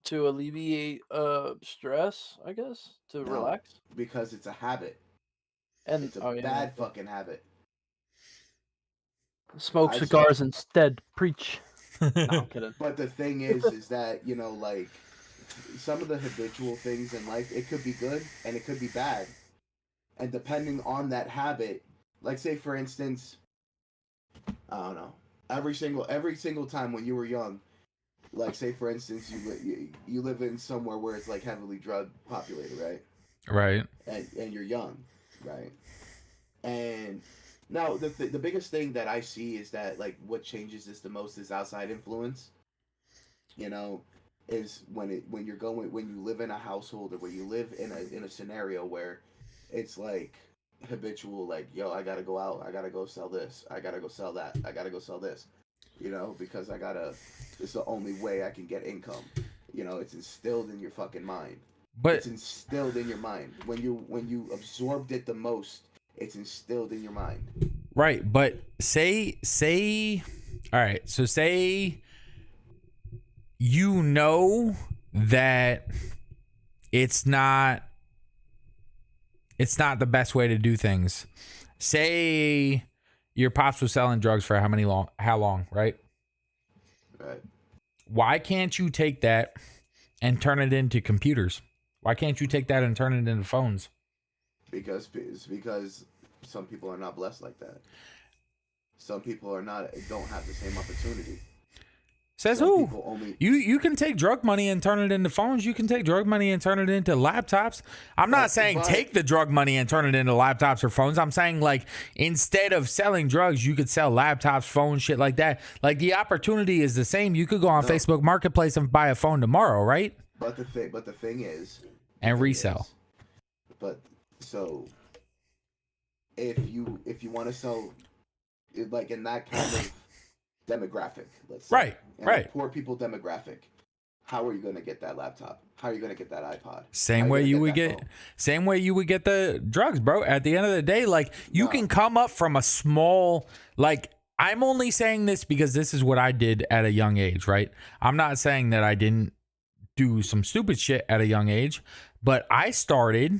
To alleviate stress, I guess. To relax. Because it's a habit. And it's a bad fucking habit. Smoke cigars instead. Preach. No, I'm kidding. But the thing is that like some of the habitual things in life, it could be good and it could be bad, and depending on that habit like say for instance, I don't know, every single time when you were young, like say for instance you live in somewhere where it's like heavily drug populated, right? Right. And you're young, right? And now the biggest thing that I see is that like what changes this the most is outside influence. You know, is when you live in a household or when you live in a scenario where it's like habitual, like yo, I gotta go out, I gotta go sell this, I gotta go sell that, I gotta go sell this, you know, because it's the only way I can get income. You know, it's instilled in your fucking mind. But It's instilled in your mind. When you absorbed it the most, it's instilled in your mind. right, but say all right, so say you know that it's not the best way to do things. Say your pops was selling drugs for how long, right? Right. Why can't you take that and turn it into computers? Why can't you take that and turn it into phones? Because some people are not blessed like that. Some people don't have the same opportunity. Says Some who? people only You can take drug money and turn it into phones. You can take drug money and turn it into laptops. I'm not saying take the drug money and turn it into laptops or phones. I'm saying like instead of selling drugs, you could sell laptops, phones, shit like that. Like the opportunity is the same. You could go on Facebook Marketplace and buy a phone tomorrow, right? But the thing is, And resell. But so if you want to sell like in that kind of demographic, let's say, Right, in right. a poor people demographic, how are you going to get that laptop? How are you going to get that iPod? Same way you would get the drugs, bro. At the end of the day, like you can come up from a small, like I'm only saying this because this is what I did at a young age, right? I'm not saying that I didn't do some stupid shit at a young age, but I started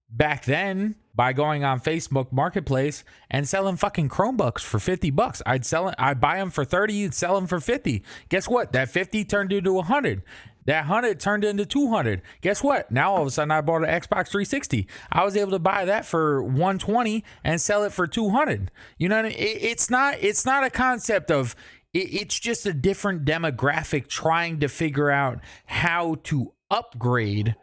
back then by going on Facebook Marketplace and selling fucking Chromebooks for $50. I'd buy them for 30, sell them for 50. Guess what? That 50 turned into 100. That 100 turned into 200. Guess what? Now all of a sudden I bought an Xbox 360. I was able to buy that for 120 and sell it for 200. You know what I mean? It's not a concept of it's just a different demographic trying to figure out how to upgrade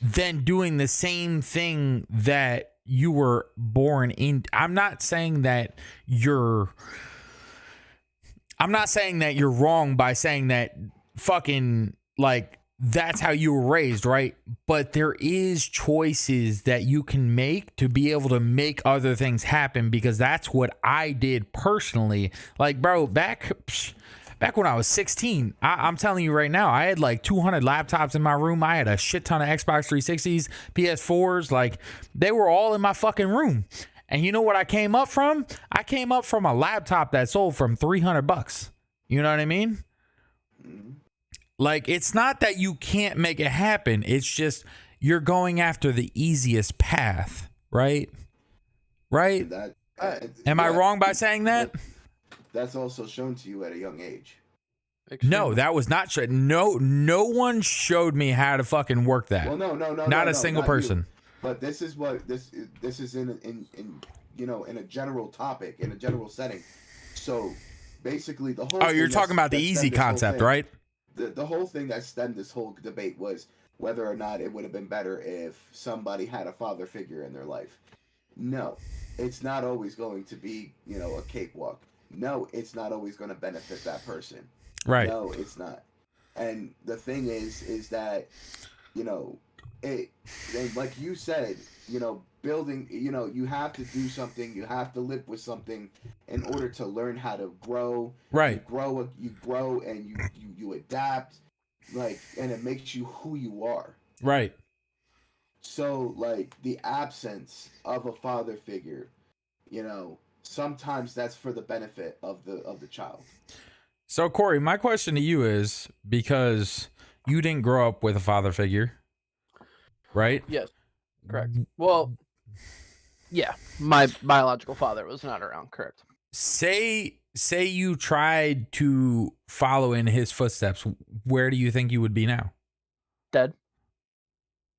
than doing the same thing that you were born in. I'm not saying that you're wrong by saying that fucking like that's how you were raised, right? But there is choices that you can make to be able to make other things happen, because that's what I did personally. Like, bro, back when I was 16, I'm telling you right now, I had like 200 laptops in my room. I had a shit ton of Xbox 360s, PS4s. Like, they were all in my fucking room. And you know what I came up from? I came up from a laptop that sold from $300. You know what I mean? Like, it's not that you can't make it happen. It's just you're going after the easiest path, right? Right? Am I wrong by saying that? That's also shown to you at a young age. No, that was not shown. No one showed me how to fucking work that. Well, no, not a single person. You. But this is what this is in you know, in a general topic, in a general setting. So basically, the whole. Oh, you're talking about the easy concept, right? The whole thing that stemmed this whole debate was whether or not it would have been better if somebody had a father figure in their life. No, it's not always going to be, you know, a cakewalk. No, it's not always going to benefit that person. Right. No, it's not. And the thing is that, you know, and like you said, you know, building, you know, you have to do something, you have to live with something in order to learn how to grow. Right. You grow and you adapt, like, and it makes you who you are. Right. So, like, the absence of a father figure, you know, sometimes that's for the benefit of the child. So, Corey, my question to you is, because you didn't grow up with a father figure, right? Yes, correct. Well, yeah, my biological father was not around, correct. Say you tried to follow in his footsteps, where do you think you would be now? Dead.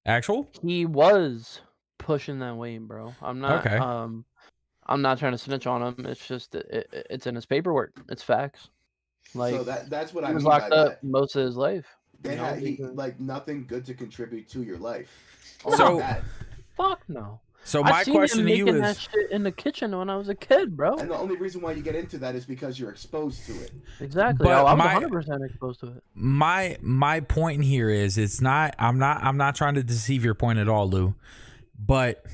Actual? He was pushing that way, bro. I'm not. Okay. I'm not trying to snitch on him. It's just it's in his paperwork. It's facts. Like so that's what I he was mean by locked up that. most of his life. They you know, had because- like nothing good to contribute to your life. So- Only bad. Fuck no. So I my seen question him to you making that is shit in the kitchen when I was a kid, bro. And the only reason why you get into that is because you're exposed to it. Exactly. But I was my- 100% exposed to it. my point here is it's not I'm not trying to deceive your point at all, Lou, but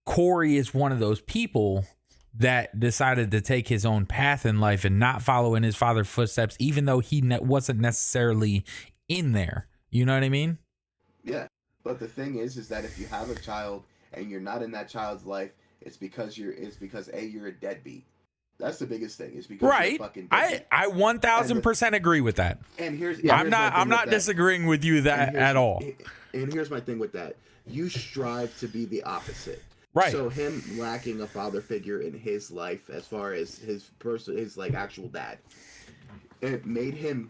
Corey is one of those people that decided to take his own path in life and not follow in his father's footsteps, even though he wasn't necessarily in there. You know what I mean? Yeah. But the thing is that if you have a child and you're not in that child's life, it's because you're a deadbeat. That's the biggest thing. Is because you're a Right. fucking deadbeat. I 1000% agree with that. And here's I'm here's my thing I'm with not that. disagreeing with you And that here's- at all. And here's my thing with that. You strive to be the opposite. Right. So him lacking a father figure in his life, as far as his like actual dad, it made him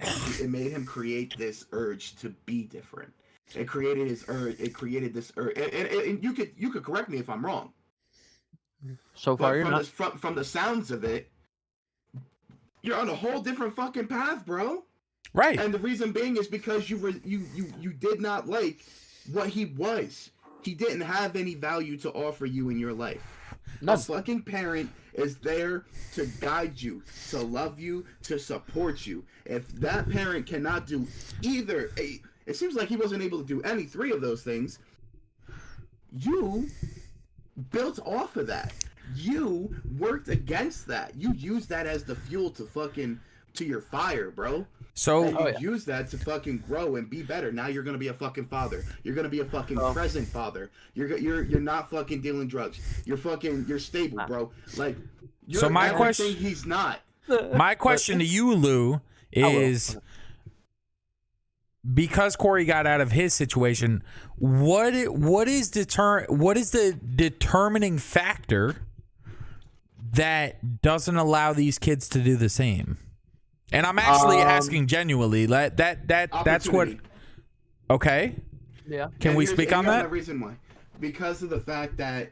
create this urge to be different. It created his urge. It created this urge. And you could correct me if I'm wrong. So far, But you're from not. from the sounds of it, you're on a whole different fucking path, bro. Right. And the reason being is because you did not like what he was. He didn't have any value to offer you in your life. No. A fucking parent is there to guide you, to love you, to support you. If that parent cannot do either, it seems like he wasn't able to do any three of those things. You built off of that. You worked against that. You used that as the fuel to your fire, bro. So And you Oh, yeah. use that to fucking grow and be better. Now you're gonna be a fucking father. You're gonna be a fucking present father. You're not fucking dealing drugs. You're stable, bro. Like you're So my everything question- he's not. my question to you, Lou, is because Corey got out of his situation, what is the determining factor that doesn't allow these kids to do the same? And I'm actually asking genuinely. That's what. Opportunity. Okay. Yeah. Can And we here's- speak and on here's that? the reason why. Because of the fact that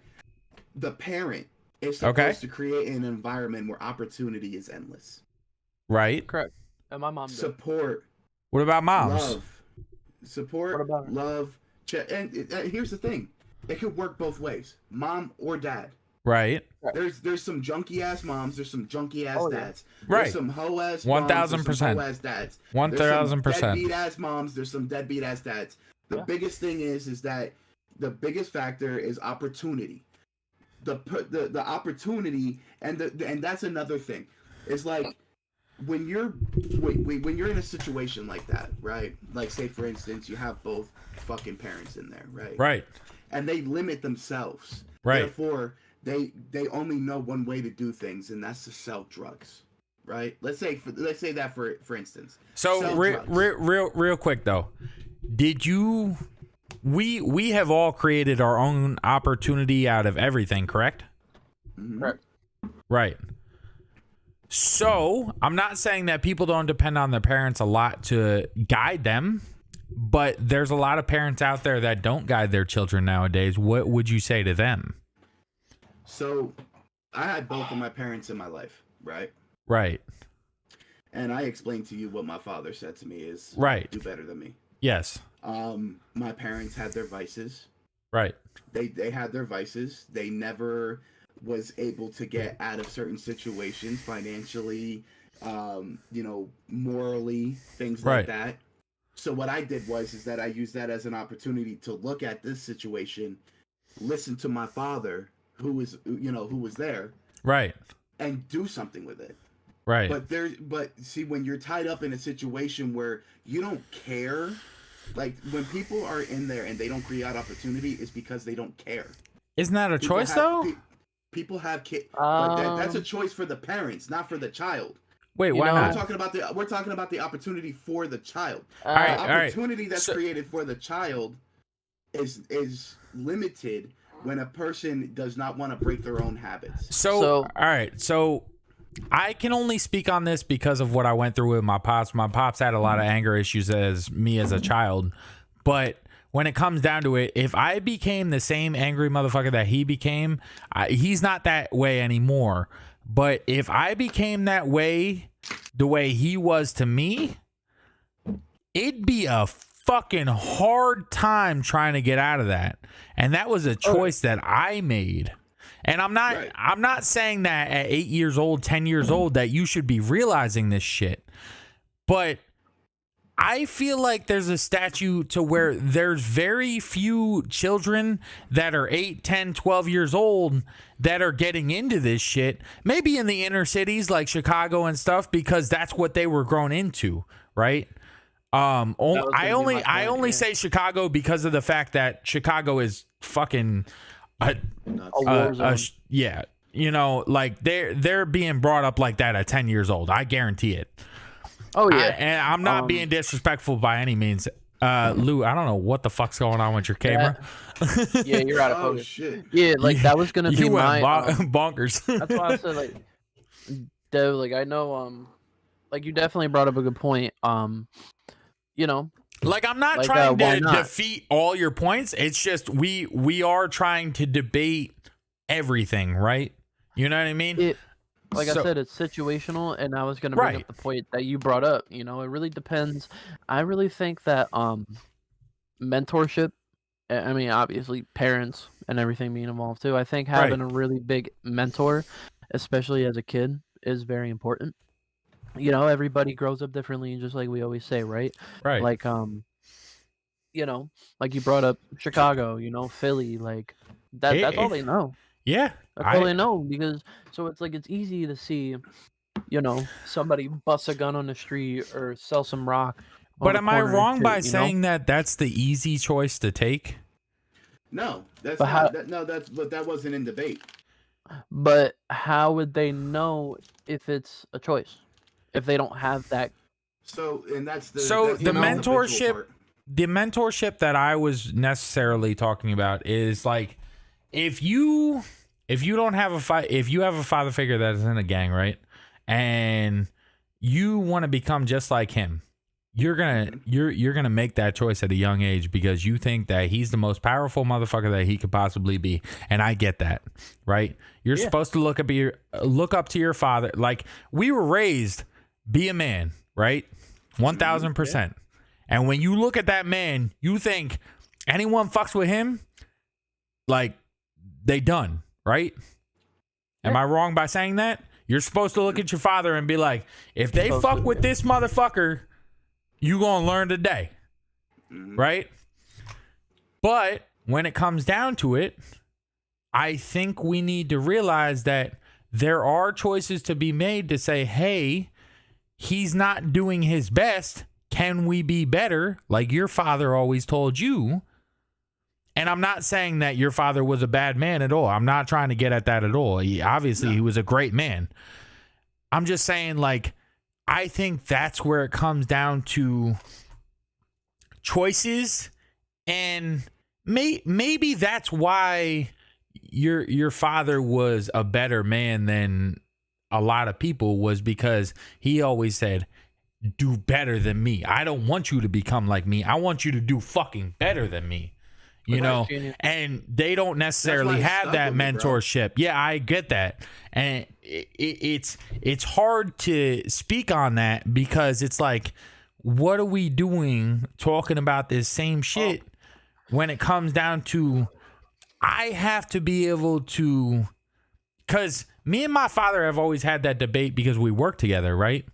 the parent is supposed Okay. to create an environment where opportunity is endless. Right. Correct. And my mom did. Support, What about moms? love, support, What about- love. And here's the thing: it could work both ways, mom or dad. Right. There's some junky ass moms. There's some junky ass Oh, yeah. dads. Right. There's some hoe ass 1000%. Hoe ass dads. 1000%. Deadbeat ass moms. There's some deadbeat ass dads. The Yeah. biggest thing is that the biggest factor is opportunity. The opportunity and that's another thing. It's like when you're in a situation like that, right? Like say for instance, you have both fucking parents in there, right? Right. And they limit themselves. Right. Therefore, they only know one way to do things, and that's to sell drugs, right? Let's say that for instance. So Sell drugs. real quick though, did you? We have all created our own opportunity out of everything, correct? Mhm. Correct. Right. So I'm not saying that people don't depend on their parents a lot to guide them, but there's a lot of parents out there that don't guide their children nowadays. What would you say to them? So, I had both of my parents in my life, right? Right. And I explained to you what my father said to me is, Right. do better than me. Yes. My parents had their vices. Right. They had their vices. They never was able to get out of certain situations financially, morally, things Right. like that. So what I did is that I used that as an opportunity to look at this situation, listen to my father, who was there, Right. and do something with it. Right. But see, when you're tied up in a situation where you don't care, like when people are in there and they don't create opportunity, it's because they don't care. Isn't that a People choice have- though? People have kids. That's a Um, choice for the parents, not for the child. Wait, you why know- We're not? talking about the opportunity for the child. All right, The all right. opportunity that's So- created for the child is limited when a person does not want to break their own habits. So, all right. So I can only speak on this because of what I went through with my pops. My pops had a lot of anger issues as a child. But when it comes down to it, if I became the same angry motherfucker that he became, he's not that way anymore. But if I became that way, the way he was to me, it'd be a fucking hard time trying to get out of that. And that was a choice that I made. And I'm not saying that at 8 years old, 10 years old, that you should be realizing this shit. But I feel like there's a statute to where there's very few children that are 8, 10, 12 years old that are getting into this shit. Maybe in the inner cities like Chicago and stuff, because that's what they were grown into, right? I only say Chicago because of the fact that Chicago is fucking a war zone. Yeah, you know, like they're being brought up like that at 10 years old. I guarantee it. Oh yeah, and I'm not being disrespectful by any means. Lou, I don't know what the fuck's going on with your camera. Yeah, you're out of focus. Oh shit. Yeah, like that was gonna be you went my bonkers. That's why I said like, Dev, like I know, like you definitely brought up a good point. You know, like I'm not like, trying why to not? defeat all your points. It's just we are trying to debate everything, right? You know what I mean? Like I said, it's situational, and I was gonna bring up the point that you brought up. You know, it really depends. I really think that mentorship. I mean, obviously, parents and everything being involved too. I think having a really big mentor, especially as a kid, is very important. You know, everybody grows up differently, just like we always say, right? Right. Like, you know, like you brought up Chicago, you know, Philly, like that's all they know. Yeah. That's all they know, because so it's like it's easy to see, you know, somebody bust a gun on the street or sell some rock. But am I wrong by saying that that's the easy choice to take? No, that's But not. But that wasn't in debate. But how would they know if it's a choice if they don't have that? So that's the mentorship. part. The mentorship that I was necessarily talking about is like if you don't have if you have a father figure that is in a gang, right, and you want to become just like him, you're gonna make that choice at a young age because you think that he's the most powerful motherfucker that he could possibly be. And I get that, right? You're supposed to look up to your father. Like we were raised, be a man, right? 1000%. And when you look at that man, you think anyone fucks with him, like they done, right? Am I wrong by saying that? You're supposed to look at your father and be like, if they fuck with this motherfucker, you gonna learn today, right? But when it comes down to it, I think we need to realize that there are choices to be made to say, hey, he's not doing his best. Can we be better? Like your father always told you. And I'm not saying that your father was a bad man at all. I'm not trying to get at that at all. He was a great man. I'm just saying, like, I think that's where it comes down to choices, and maybe that's why your father was a better man than a lot of people, was because he always said, do better than me. I don't want you to become like me. I want you to do fucking better than me. You know, and they don't necessarily have that mentorship. Yeah, I get that. And it's hard to speak on that because it's like, what are we doing talking about this same shit when it comes down to, I have to be able to, because me and my father have always had that debate because we work together, right?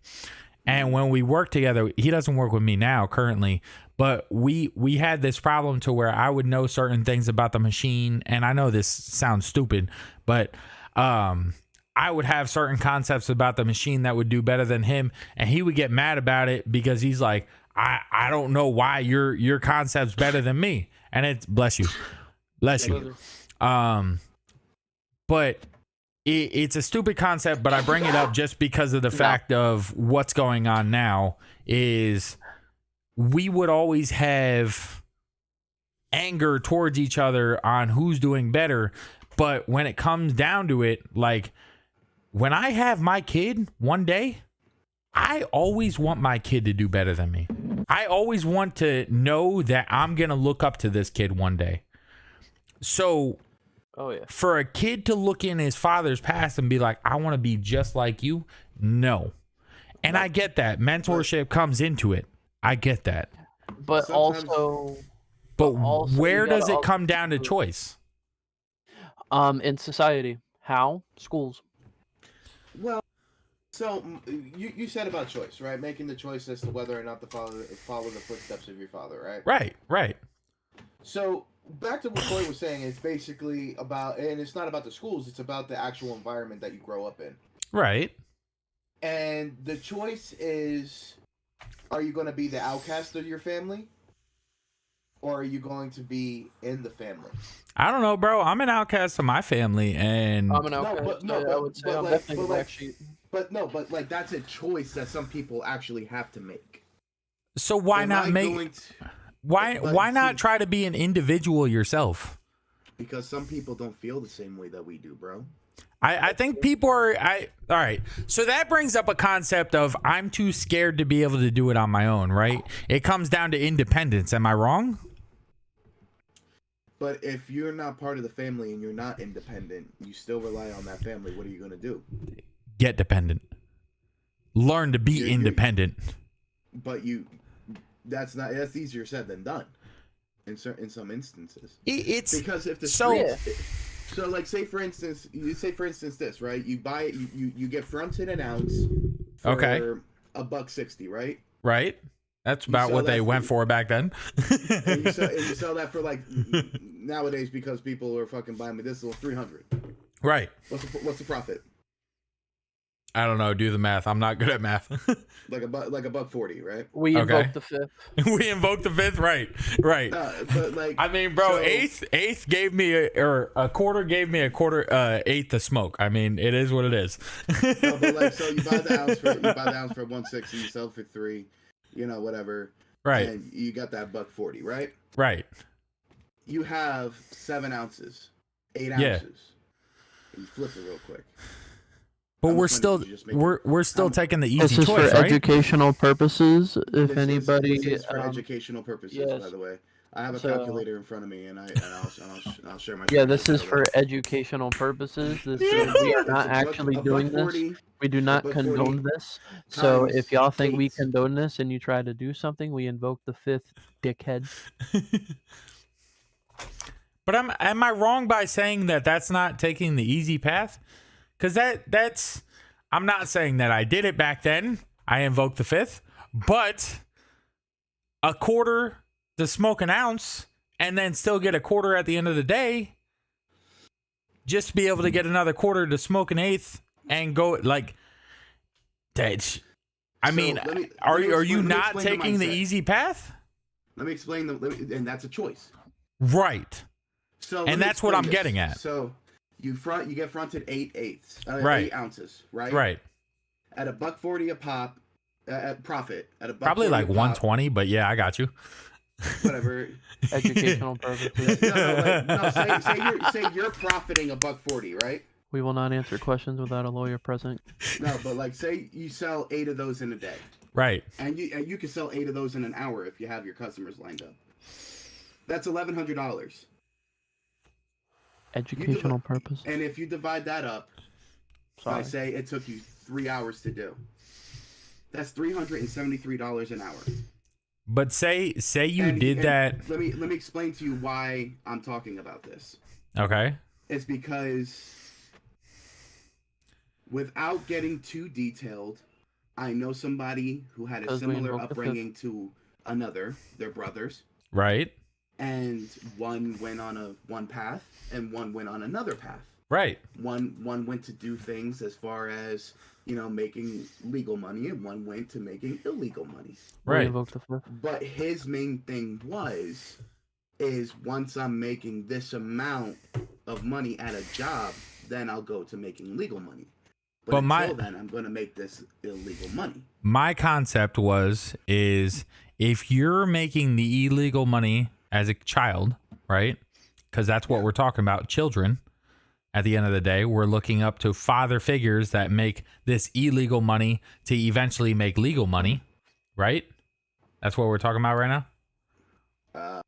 And when we work together, he doesn't work with me now currently, but we had this problem to where I would know certain things about the machine. And I know this sounds stupid, but I would have certain concepts about the machine that would do better than him. And he would get mad about it because he's like, I don't know why your concept's better than me. And it's bless you. But it's a stupid concept, but I bring it up just because of the fact of what's going on now is we would always have anger towards each other on who's doing better. But when it comes down to it, like when I have my kid one day, I always want my kid to do better than me. I always want to know that I'm going to look up to this kid one day. So Oh yeah. for a kid to look in his father's past and be like, I want to be just like you. No. And I get that mentorship comes into it. I get that. But Sometimes- But also you where gotta does it also come down to do- choice? in society, how schools. Well, so you said about choice, right? Making the choice as to whether or not to follow the footsteps of your father, right? Right, right. So back to what Corey was saying, it's basically about, and it's not about the schools, it's about the actual environment that you grow up in. Right. And the choice is, are you going to be the outcast of your family? Or are you going to be in the family? I don't know, bro. I'm an outcast of my family, and I'm an outcast. I would say I'm definitely the black sheep. But like that's a choice that some people actually have to make. so why Am not I make going to- why but why not see- try to be an individual yourself? Because some people don't feel the same way that we do, bro. I think people are all right. So that brings up a concept of I'm too scared to be able to do it on my own, right? It comes down to independence. Am I wrong? But if you're not part of the family and you're not independent, you still rely on that family. What are you going to do? Get dependent. Learn to be You- independent. But that's easier said than done in some instances. It's Because if the so- streets, so like say for instance this, right? You buy it, you get fronted an ounce for Okay. $1.60, right? right. That's You about sell what they that went for back then. And you sell that for like nowadays because people are fucking buying medicinal $300. Right. What's the profit? I don't know. Do the math. I'm not good at math. Like $1.40, right? We Okay. invoke the fifth. We invoked the fifth. Right. Right. But like I mean, bro, so- eighth gave me a quarter gave me a quarter eighth to smoke. I mean, it is what it is. No, but like so you buy the ounce for $1.60, you sell it for $3, whatever. Right. And you got that $1.40, right? Right. You have 7 ounces, 8 Yeah. ounces. And you flip it real quick. But How we're much money still did you just make? we're still How- taking the This easy is choice, for right? educational purposes. If This anybody, is for educational purposes, by yes. the way. I have a So- calculator in front of me, and I'll share my. yeah, screen this so is that- for educational purposes. This Yeah. we are It's not a buck- actually a doing buck this. 40 We do not buck condone 40 this. So times if y'all think we 8. condone this and you try to do something, we invoke the fifth, dickhead. But am I wrong by saying that that's not taking the easy path? Because that's I'm not saying that I did it back then. I invoked the fifth, but a quarter to smoke an ounce and then still get a quarter at the end of the day, just to be able to get another quarter to smoke an eighth and go like that. I So, mean, let me are you explain- let me not explain the taking the mindset. easy path? Let me explain and that's a choice. Right. So And let me that's what explain I'm this. getting at. So you get fronted 8 Right. 8 ounces, right? Right. At $1.40 a pop, at profit at Probably $1.40 like a pop, 120, but yeah, I got you. whatever. Educational purposes. No, say you're profiting $1.40, right? We will not answer questions without a lawyer present. No, but like say you sell 8 of those in a day, Right. and you can sell 8 of those in an hour if you have your customers lined up. That's $1,100. Educational purpose. And if you divide that up by Sorry. say it took you 3 hours to do, that's $373 an hour. But say you And- did and that. Let me explain to you why I'm talking about this. Okay. It's because without getting too detailed, I know somebody who had a Because we similar invoked the fifth. upbringing to another, their brothers, Right. and one went on one path and one went on another path. Right. One went to do things as far as, making legal money, and one went to making illegal money. We Right. invoke the fifth. But his main thing is once I'm making this amount of money at a job, then I'll go to making legal money. But Until then, I'm going to make this illegal money. My concept is if you're making the illegal money as a child, right? Because that's what we're talking about, children. At the end of the day, we're looking up to father figures that make this illegal money to eventually make legal money, right? That's what we're talking about right now.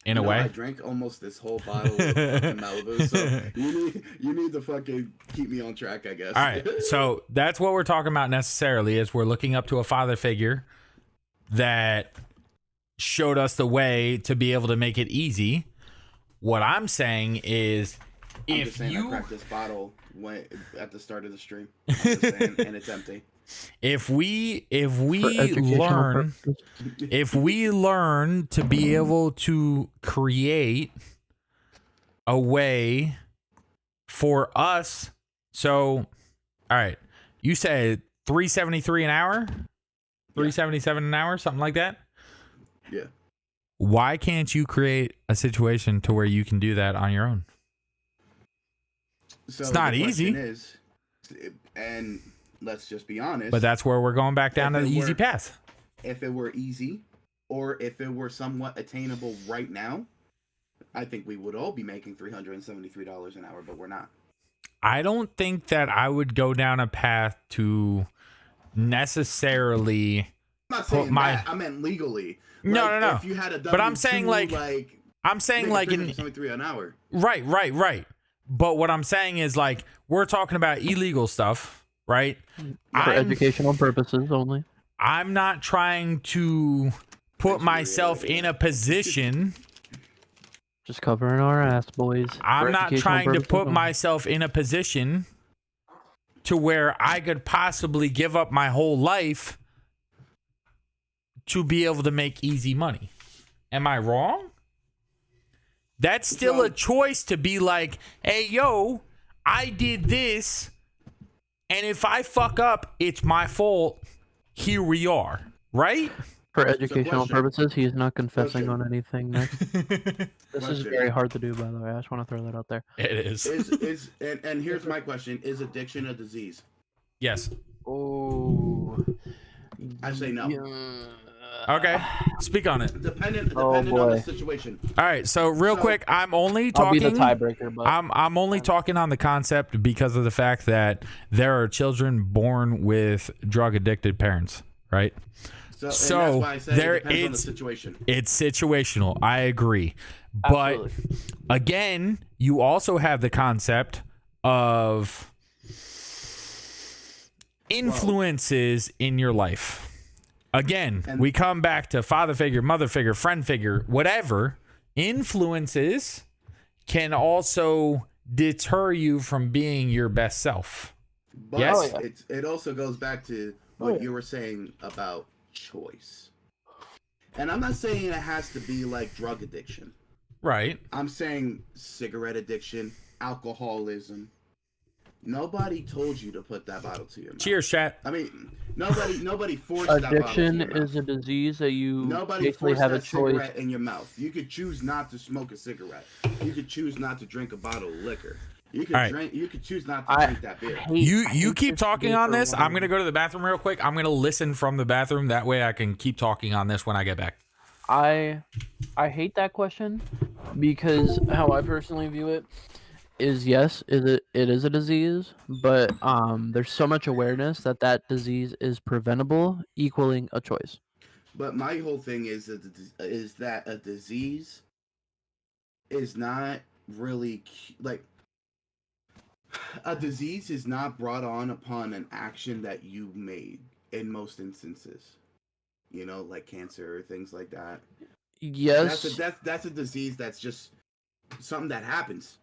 In a No, I way. drank almost this whole bottle of fucking Malibu, so you need to fucking keep me on track, I guess. All right. So that's what we're talking about necessarily is we're looking up to a father figure that showed us the way to be able to make it easy. What I'm saying is I'm if just saying you I cracked this bottle at the start of the stream. I'm just saying, and it's empty. if we For educational learn purposes. if we learn to be able to create a way for us, so all right, you said 373 an hour, 377 an hour, something like that. Yeah. Why can't you create a situation to where you can do that on your own? So It's not the easy. question is, and let's just be honest. But that's where we're going back down to If the it easy were- path. if it were easy, or if it were somewhat attainable right now, I think we would all be making $373 an hour, but we're not. I don't think that I would go down a path to necessarily. I'm not saying my- that. I meant legally. No, Like, no, no. If you had a W2, But I'm saying, like I'm saying like in 373 an hour. right. But what I'm saying is like we're talking about illegal stuff, right? For educational purposes only. I'm not trying to put myself in a position. Just covering our ass, boys. I'm For not educational trying to purposes put only. myself in a position to where I could possibly give up my whole life to be able to make easy money. Am I wrong? That's still a choice to be like, hey, yo, I did this, and if I fuck up, it's my fault. Here we are, right? For educational question. purposes, he is not confessing Question. on anything. Next. This is Question. very hard to do, by the way. I just want to throw that out there. It is. And here's my question: is addiction a disease? Yes. Oh. I say no. Okay. Speak on it. Dependent Oh, on the boy. situation. All right. So real So- quick, I'm only I'll be talking. the tiebreaker, but I'm only talking on the concept because of the fact that there are children born with drug addicted parents, right? So, and So, that's why I said there it depends on the is- situation. It's situational. I agree. But absolutely. again, you also have the concept of influences in your life. Again, And- we come back to father figure, mother figure, friend figure, whatever. Influences can also deter you from being your best self. But Yes. Oh, yeah. it also goes back to Oh, what yeah. you were saying about choice. And I'm not saying it has to be like drug addiction. Right. I'm saying cigarette addiction, alcoholism. Nobody told you to put that bottle to your mouth. Cheers, chat. I mean, nobody forced that bottle Addiction to your mouth. is a disease that you Nobody basically forced have a that choice. cigarette in your mouth. You could choose not to smoke a cigarette. You could choose not to drink a bottle of liquor. You could All right. drink. You could choose not to I drink that beer. hate- You I you hate keep this talking debate on for this. one I'm gonna reason. go to the bathroom real quick. I'm gonna listen from the bathroom. That way I can keep talking on this when I get back. I hate that question because how I personally view it is yes, it is a disease, but there's so much awareness that that disease is preventable, equaling a choice. But my whole thing is that a disease is not really like a disease is not brought on upon an action that you made in most instances. You know, like cancer or things like that. Yes. That's a disease that's just something that happens.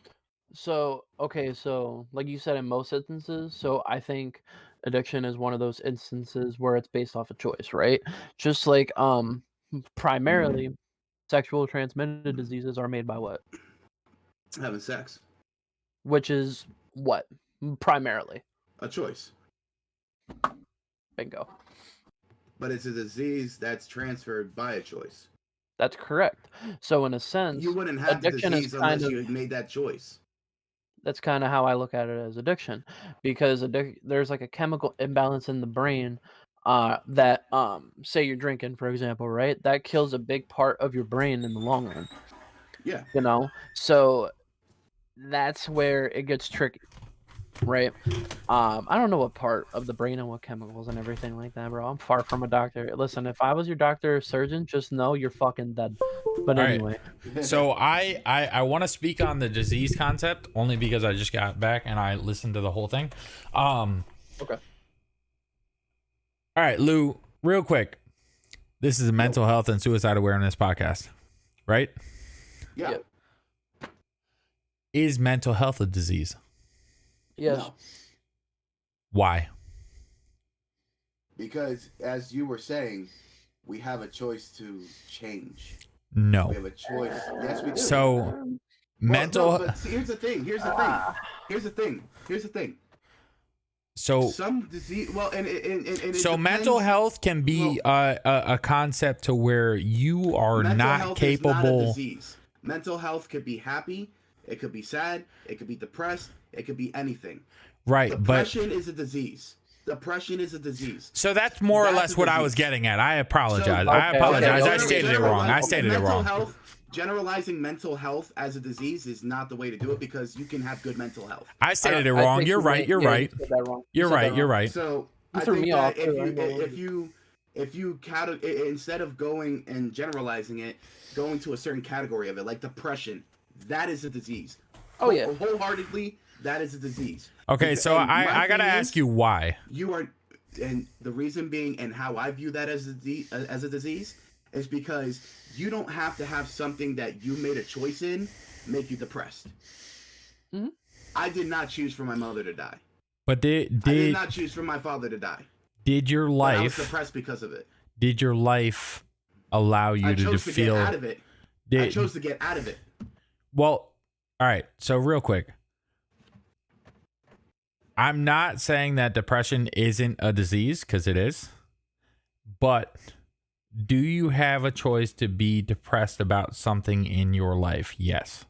So, okay, so like you said in most instances, so I think addiction is one of those instances where it's based off a choice, right? Just like primarily sexual transmitted diseases are made by what? Having sex, Which is what? Primarily. a choice, Bingo. but it's a disease that's transferred by a choice. That's correct. So in a sense, You wouldn't have the addiction is disease unless kind of- you had made that choice. that's kind of how I look at it as addiction, because there's like a chemical imbalance in the brain that say you're drinking, for example, right? That kills a big part of your brain in the long run. Yeah. You know, so that's where it gets tricky. right? I don't know what part of the brain and what chemicals and everything like that, bro. I'm far from a doctor. Listen, if I was your doctor or surgeon, just know you're fucking dead. But All right. anyway, So I want to speak on the disease concept only because I just got back and I listened to the whole thing. Okay. All right, Lou, real quick. This is a mental health and suicide awareness podcast, right? Yeah. Is mental health a disease? yes, No. Why? Because as you were saying, we have a choice to change. No. We have a choice. Yes, we do. So Well, mental. no, but see, here's the thing. Here's the thing. So Some disease. Well, and it so mental depends. health can be a concept to where you are Mental not health is not a capable. disease. Mental health could be happy. It could be sad. It could be depressed. It could be anything. Right, but Depression is a disease. Depression is a disease. so that's more or That's less a what I was disease. getting at. I apologize. So- I Okay, apologize. okay, I stated it wrong. I stated it Mental wrong. health, generalizing mental health as a disease is not the way to do it because you can have good mental health. I stated it I wrong. think You're you right. made- You're yeah, right. You said that wrong. You're You said right. that You're wrong. right. So You I threw think me that off, too. if you instead of going and generalizing it, going to a certain category of it, like depression, that is a disease. Oh, yeah. Wholeheartedly, that is a disease. Okay, so And my I gotta thing ask is, you why. you are, and the reason being, and how I view that as a disease, is because you don't have to have something that you made a choice in make you depressed. Mhm. I did not choose for my mother to die. But I did did not choose for my father to die. your But I was life depressed because of it. did your life allow you I to chose to feel? get out of it. I Did, chose to get out of it. well, all right. So real quick, I'm not saying that depression isn't a disease because it is, but do you have a choice to be depressed about something in your life? Yes.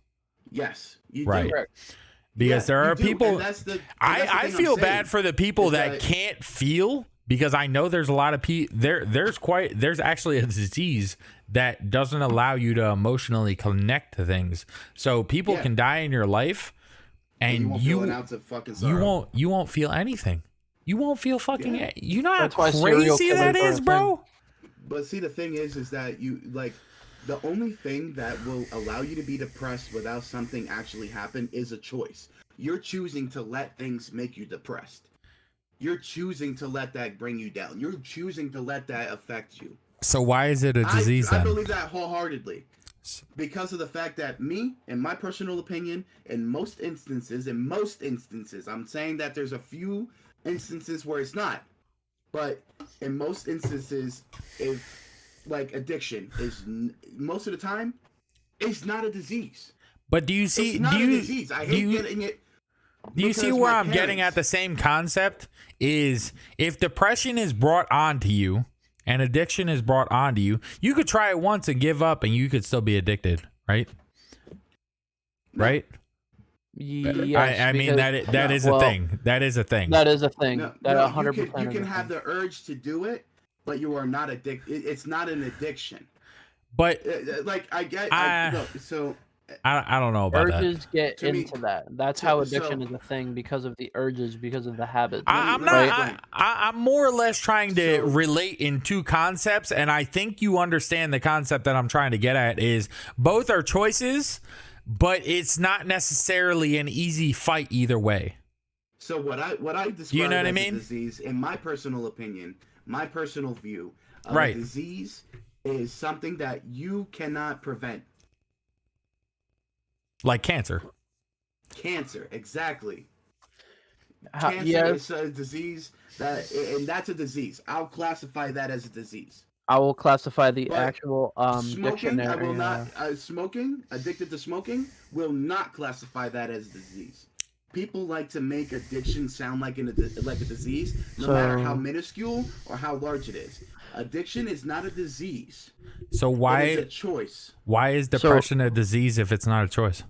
Yes, you Right. do. Correct. Because Yeah, there you are do, people. and that's the I thing feel I'm saying. bad for the people is that that- can't feel because I know there's a lot of people there's actually a disease that doesn't allow you to emotionally connect to things. So people Yeah. can die in your life And and you won't feel an ounce of fucking sorrow. you won't feel anything. You won't feel fucking Yeah. you know how That's why serial crazy that killers are is, a bro? But see, the thing is that you like the only thing that will allow you to be depressed without something actually happen is a choice. You're choosing to let things make you depressed. You're choosing to let that bring you down. You're choosing to let that affect you. So why is it a disease I then? believe that wholeheartedly. Because of the fact that me, in my personal opinion, in most instances, I'm saying that there's a few instances where it's not. But in most instances, if like addiction is most of the time, it's not a disease. But do you see It's not do a you disease. I do hate you getting it. Do you see because where my I'm getting at? parents- The same concept is if depression is brought onto you and addiction is brought onto you, you could try it once and give up and you could still be addicted, right? No. Right? Yes, I mean because that is well, a thing. That is a thing. that is a thing. No, That no, 100%. you is can a have thing. the urge to do it, but you are not addicted. It's not an addiction. But Like I get. No, so I don't know about that. urges get To me- into that. That's to- how addiction so- is a thing because of the urges, because of the habits. I'm Right. not. I'm more or less trying to So- relate in two concepts, and I think you understand the concept that I'm trying to get at. Is both are choices, but it's not necessarily an easy fight either way. So what I describe You know what I as mean? a disease, in my personal opinion, my personal view of Right. a disease is something that you cannot prevent. Like cancer. Cancer, exactly. How- Cancer yes, is a disease and that's a disease. I'll classify that as a disease. I will classify the But actual Smoking, dictionary. I will not. Smoking, addicted to smoking, will not classify that as a disease. People like to make addiction sound like a disease, no matter how So- minuscule or how large it is. Addiction is not a disease. So It is a why choice is depression a disease if it's not a choice?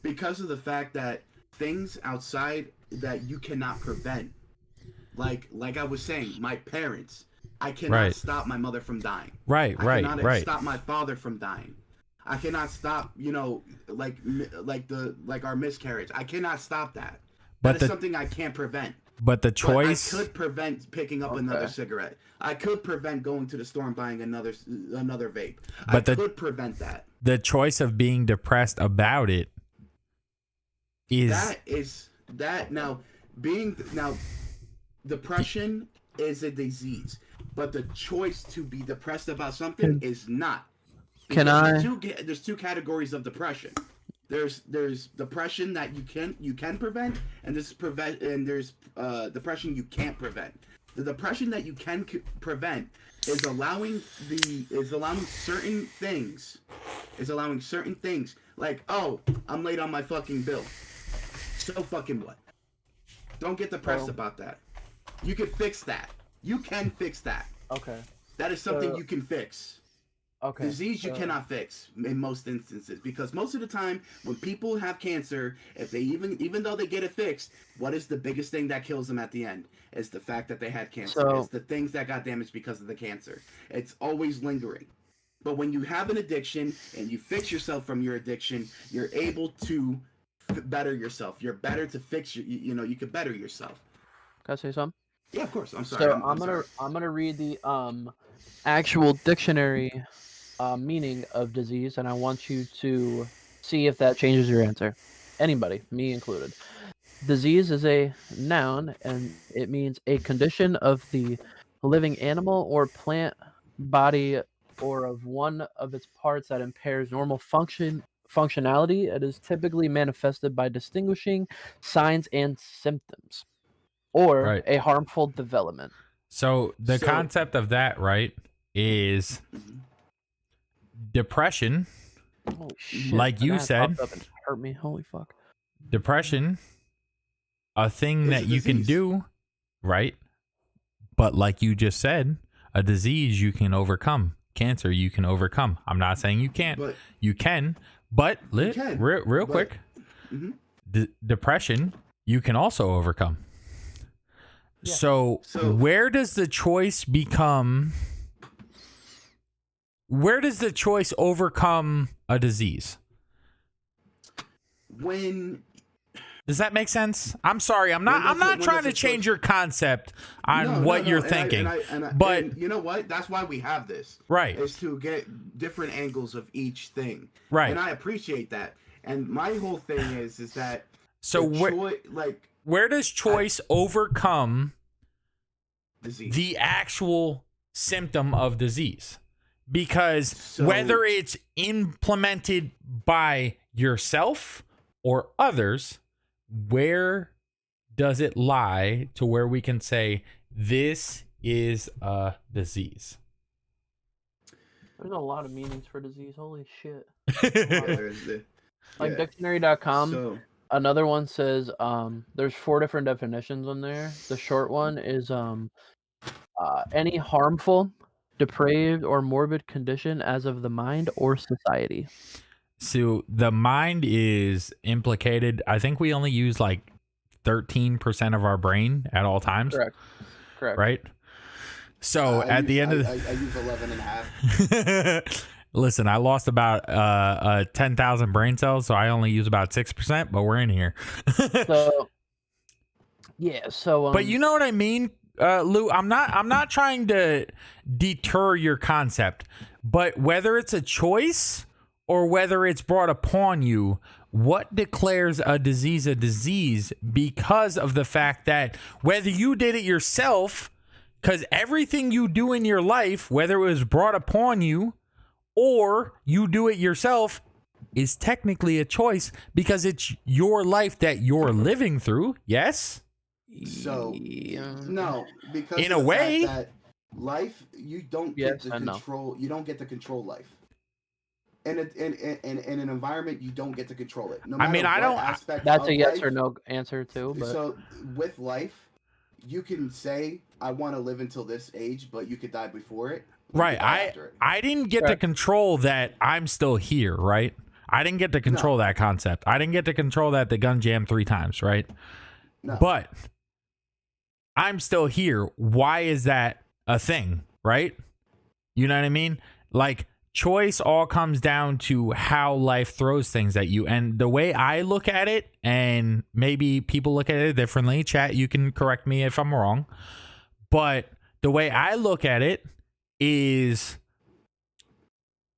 because of the fact that things outside that you cannot prevent, like I was saying, my parents. I cannot Right. stop my mother from dying. Right, I right, cannot right. stop my father from dying. I cannot stop, like our miscarriage. I cannot stop that. But That is something I can't prevent. but the But choice. I could prevent picking up another cigarette. I could prevent going to the store and buying another vape. But I could prevent that. The choice of being depressed about it is depression is a disease, but the choice to be depressed about something is not. Can Because I? there's two categories of depression. There's depression that you can prevent, and there's depression you can't prevent. The depression that you can prevent is allowing certain things. Like, oh, I'm late on my fucking bill. So fucking what? Don't get depressed about that. You can fix that. You can fix that. Okay. That is something you can fix. Okay. Disease you cannot fix in most instances, because most of the time when people have cancer, if they even though they get it fixed, what is the biggest thing that kills them at the end? Is the fact that they had cancer. So- It's the things that got damaged because of the cancer. It's always lingering. But when you have an addiction and you fix yourself from your addiction, you're able to better yourself. You're better to fix you can better yourself. Can I say something? Yeah, of course. I'm sorry. So I'm sorry. I'm gonna read the actual dictionary meaning of disease, and I want you to see if that changes your answer. Anybody, me included. Disease is a noun, and it means a condition of the living animal or plant body or of one of its parts that impairs normal functionality. It is typically manifested by distinguishing signs and symptoms, or Right. a harmful development. So the So- concept of that, right, is depression. Holy shit! Like that you ad said. popped up and hurt me. Holy fuck! Depression, a thing It's that a you can disease. do, right? But like you just said, a disease you can overcome. Cancer you can overcome. I'm not saying you can't. But You can, but can, real but- quick, Mhm. depression you can also overcome. Yeah. So where does the choice become? Where does the choice overcome a disease? when Does that make sense? I'm sorry. I'm not when trying does to the change choice- your concept on No, what no, you're and thinking. but but you know what? That's why we have this. right. Is to get different angles of each thing. Right. And I appreciate that. And my whole thing is that So where does choice overcome disease. the actual symptom of disease? Because So- whether it's implemented by yourself or others, where does it lie to where we can say this is a disease? There's a lot of meanings for disease. Holy shit! There's the- Like yeah. dictionary.com. So Another one says there's 4 different definitions on there. The short one is any harmful, depraved, or morbid condition as of the mind or society. So the mind is implicated. I think we only use like 13% of our brain at all times, Correct. right? So at the end of I use 11 and a half. listen, I lost about 10,000 brain cells, so I only use about 6%, but we're in here. So yeah, so But you know what I mean, Lou? I'm not trying to deter your concept, but whether it's a choice or whether it's brought upon you, what declares a disease because of the fact that whether you did it yourself, because everything you do in your life, whether it was brought upon you or you do it yourself, is technically a choice because it's your life that you're living through. Yes? So no, because In of a the way. fact that life you don't Yes get to and no. control. You don't get to control life. In an environment, you don't get to control it. No I mean, matter I what don't- aspect That's of a yes life. or no answer too. But So with life, you can say, "I want to live until this age," but you could die before it. You Right. could die after it. I didn't get to Correct. control that I'm still here, right? I didn't get to control that concept. I didn't get to control that the gun jammed 3 times, right? No. But I'm still here. Why is that a thing, right? You know what I mean? Like choice all comes down to how life throws things at you. And the way I look at it, and maybe people look at it differently, chat, you can correct me if I'm wrong, but the way I look at it is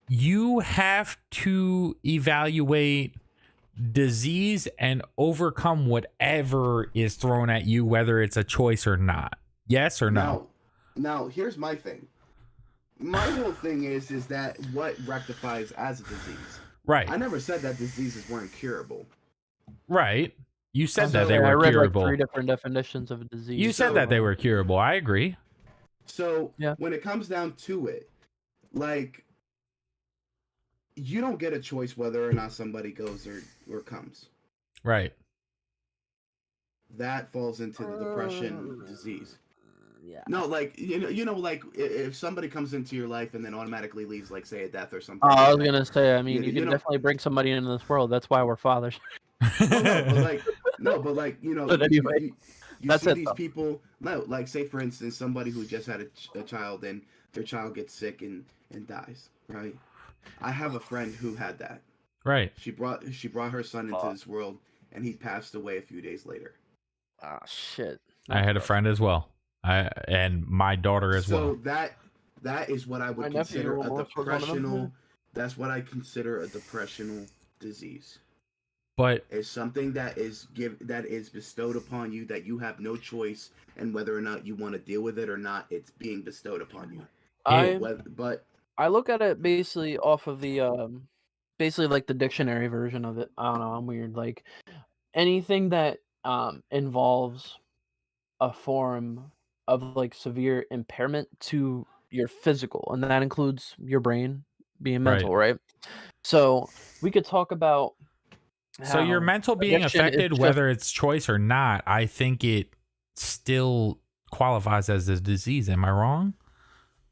you have to evaluate disease and overcome whatever is thrown at you, whether it's a choice or not. Yes or no? Now here's my thing. My whole thing is that what rectifies as a disease. Right. I never said that diseases weren't curable. Right. You said Also, that they I were read curable. like 3 different definitions of a disease. You said that they were curable. I agree. So Yeah. when it comes down to it, like, you don't get a choice whether or not somebody goes or comes. Right. That falls into the depression disease. Yeah. No, like like if somebody comes into your life and then automatically leaves, like say a death or something. I was like that. gonna say. I mean, You you can know- definitely bring somebody into this world. That's why we're fathers. No, but like But anyway, you that's see it, these though. people. No, like say for instance, somebody who just had a child and their child gets sick and dies. Right. I have a friend who had that. Right. She brought her son into this world, and he passed away a few days later. Ah, shit. I had a friend as well. And my daughter as well. So that is what I would My nephew consider a almost was one of them, depressional. That's what I consider a depressional disease. But It's something that is bestowed upon you that you have no choice, and whether or not you want to deal with it or not, it's being bestowed upon you. But I look at it basically off of the basically like the dictionary version of it. I don't know, I'm weird. Like anything that involves a form of like severe impairment to your physical, and that includes your brain being mental, right? So we could talk about so your how mental being addiction is affected, just- whether it's choice or not, I think it still qualifies as a disease. Am I wrong?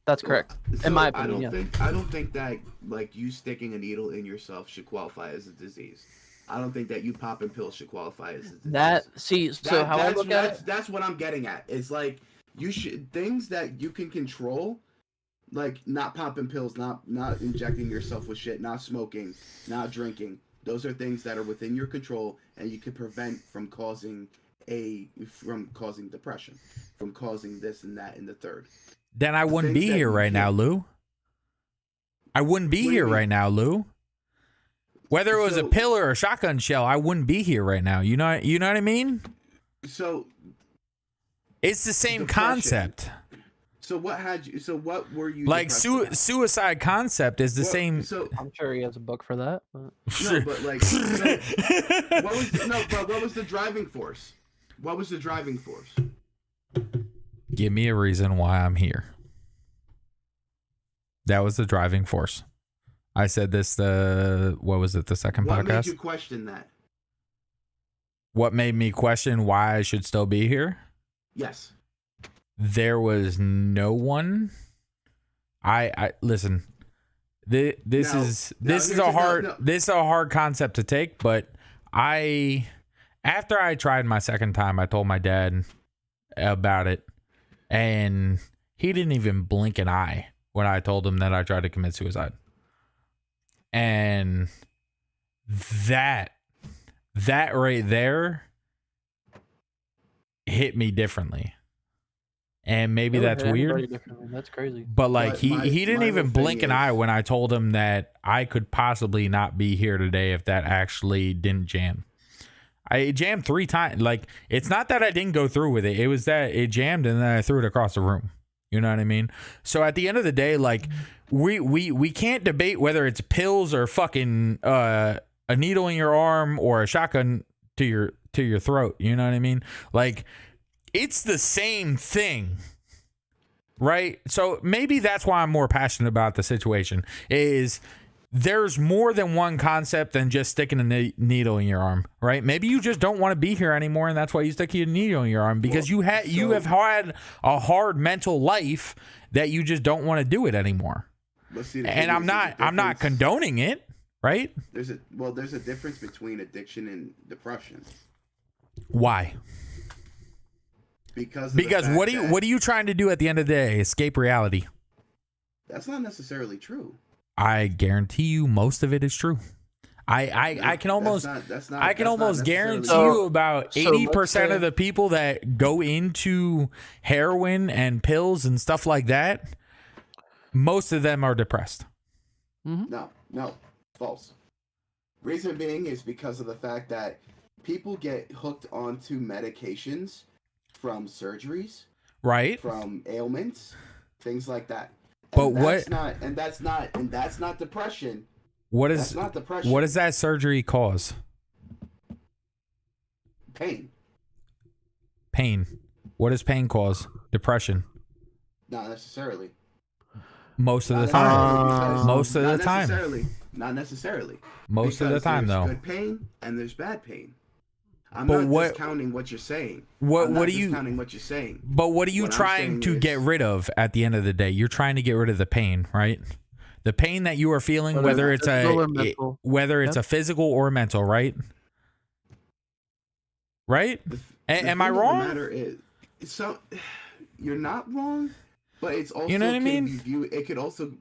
That's correct. so In my I opinion, don't think that like you sticking a needle in yourself should qualify as a disease. I don't think that you popping pills should qualify as a disease. That see, so how I look at it, that's what I'm getting at. It's like you should things that you can control, like not popping pills, not injecting yourself with shit, not smoking, not drinking. Those are things that are within your control, and you can prevent from causing depression, from causing this and that and the third. Then I wouldn't Things be that here you right now, can't- Lou. I wouldn't be What do you here mean? right now, Lou. Whether it was a So- pill or a shotgun shell, I wouldn't be here right now. You know what I mean? So It's the same Depression. concept. So what were you Like depressed about? suicide concept is the Well, same. So I'm sure he has a book for that. But... no, but like what was the driving force? What was the driving force? Give me a reason why I'm here. That was the driving force. I said this what was it, the second What made podcast? you question that? What made me question why I should still be here? Yes. There was no one. I listen. This Now- is now this is here's a a- hard no. this is a hard concept to take, but after I tried my second time, I told my dad about it, and he didn't even blink an eye when I told him that I tried to commit suicide. And that right there hit me differently. And maybe It would that's hit weird. everybody differently. That's crazy. But like But he my didn't whole even thing blink an is- eye when I told him that I could possibly not be here today if that actually didn't jam. I jammed 3 times. Like, it's not that I didn't go through with it. It was that it jammed and then I threw it across the room. You know what I mean? So at the end of the day, like we can't debate whether it's pills or fucking a needle in your arm or a shotgun to your throat. You know what I mean? Like, it's the same thing. Right? So maybe that's why I'm more passionate about the situation is there's more than one concept than just sticking a needle in your arm, right? Maybe you just don't want to be here anymore, and that's why you stick your needle in your arm because you have had a hard mental life that you just don't want to do it anymore. But see, the And thing I'm is, not there's a difference- condoning it, right? There's a difference between addiction and depression. Why? Because what what are you trying to do at the end of the day? Escape reality. That's not necessarily true. I guarantee you most of it is true. I can almost I can almost guarantee you about 80% of the people that go into heroin and pills and stuff like that, most of them are depressed. No, false. Reason being is because of the fact that people get hooked onto medications from surgeries, right? From ailments, things like that. But That's not depression. That's not depression. What does that surgery cause? Pain. Pain. What does pain cause? Depression. Not necessarily. Most of the time. Most of the time. Not necessarily. Most of the time, though. There's good pain and there's bad pain. I'm not discounting what you're saying. What are you discounting what you're saying? But what are you trying to get rid of at the end of the day? You're trying to get rid of the pain, right? The pain that you are feeling, whether it's a physical or mental, right? Right? Am I wrong? The matter is, you're not wrong, but it's also, you know what I mean? It could also,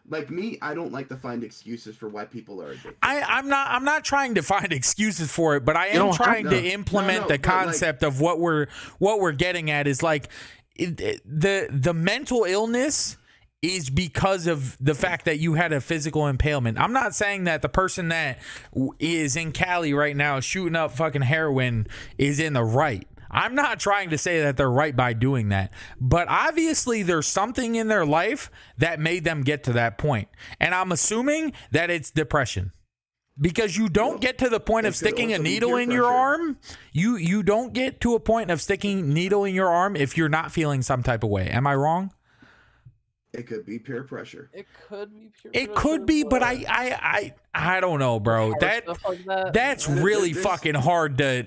like me, I don't like to find excuses for why people are addicted. I'm not trying to find excuses for it, but I am trying to implement the concept of what we're getting at is like the mental illness is because of the fact that you had a physical impairment. I'm not saying that the person that is in Cali right now shooting up fucking heroin is in the right. I'm not trying to say that they're right by doing that, but obviously there's something in their life that made them get to that point. And I'm assuming that it's depression. Because you don't get to the point of sticking a needle in your arm. You don't get to a point of sticking needle in your arm if you're not feeling some type of way. Am I wrong? It could be peer pressure. It could be peer pressure. It could be, but I don't know, bro. That's really fucking hard to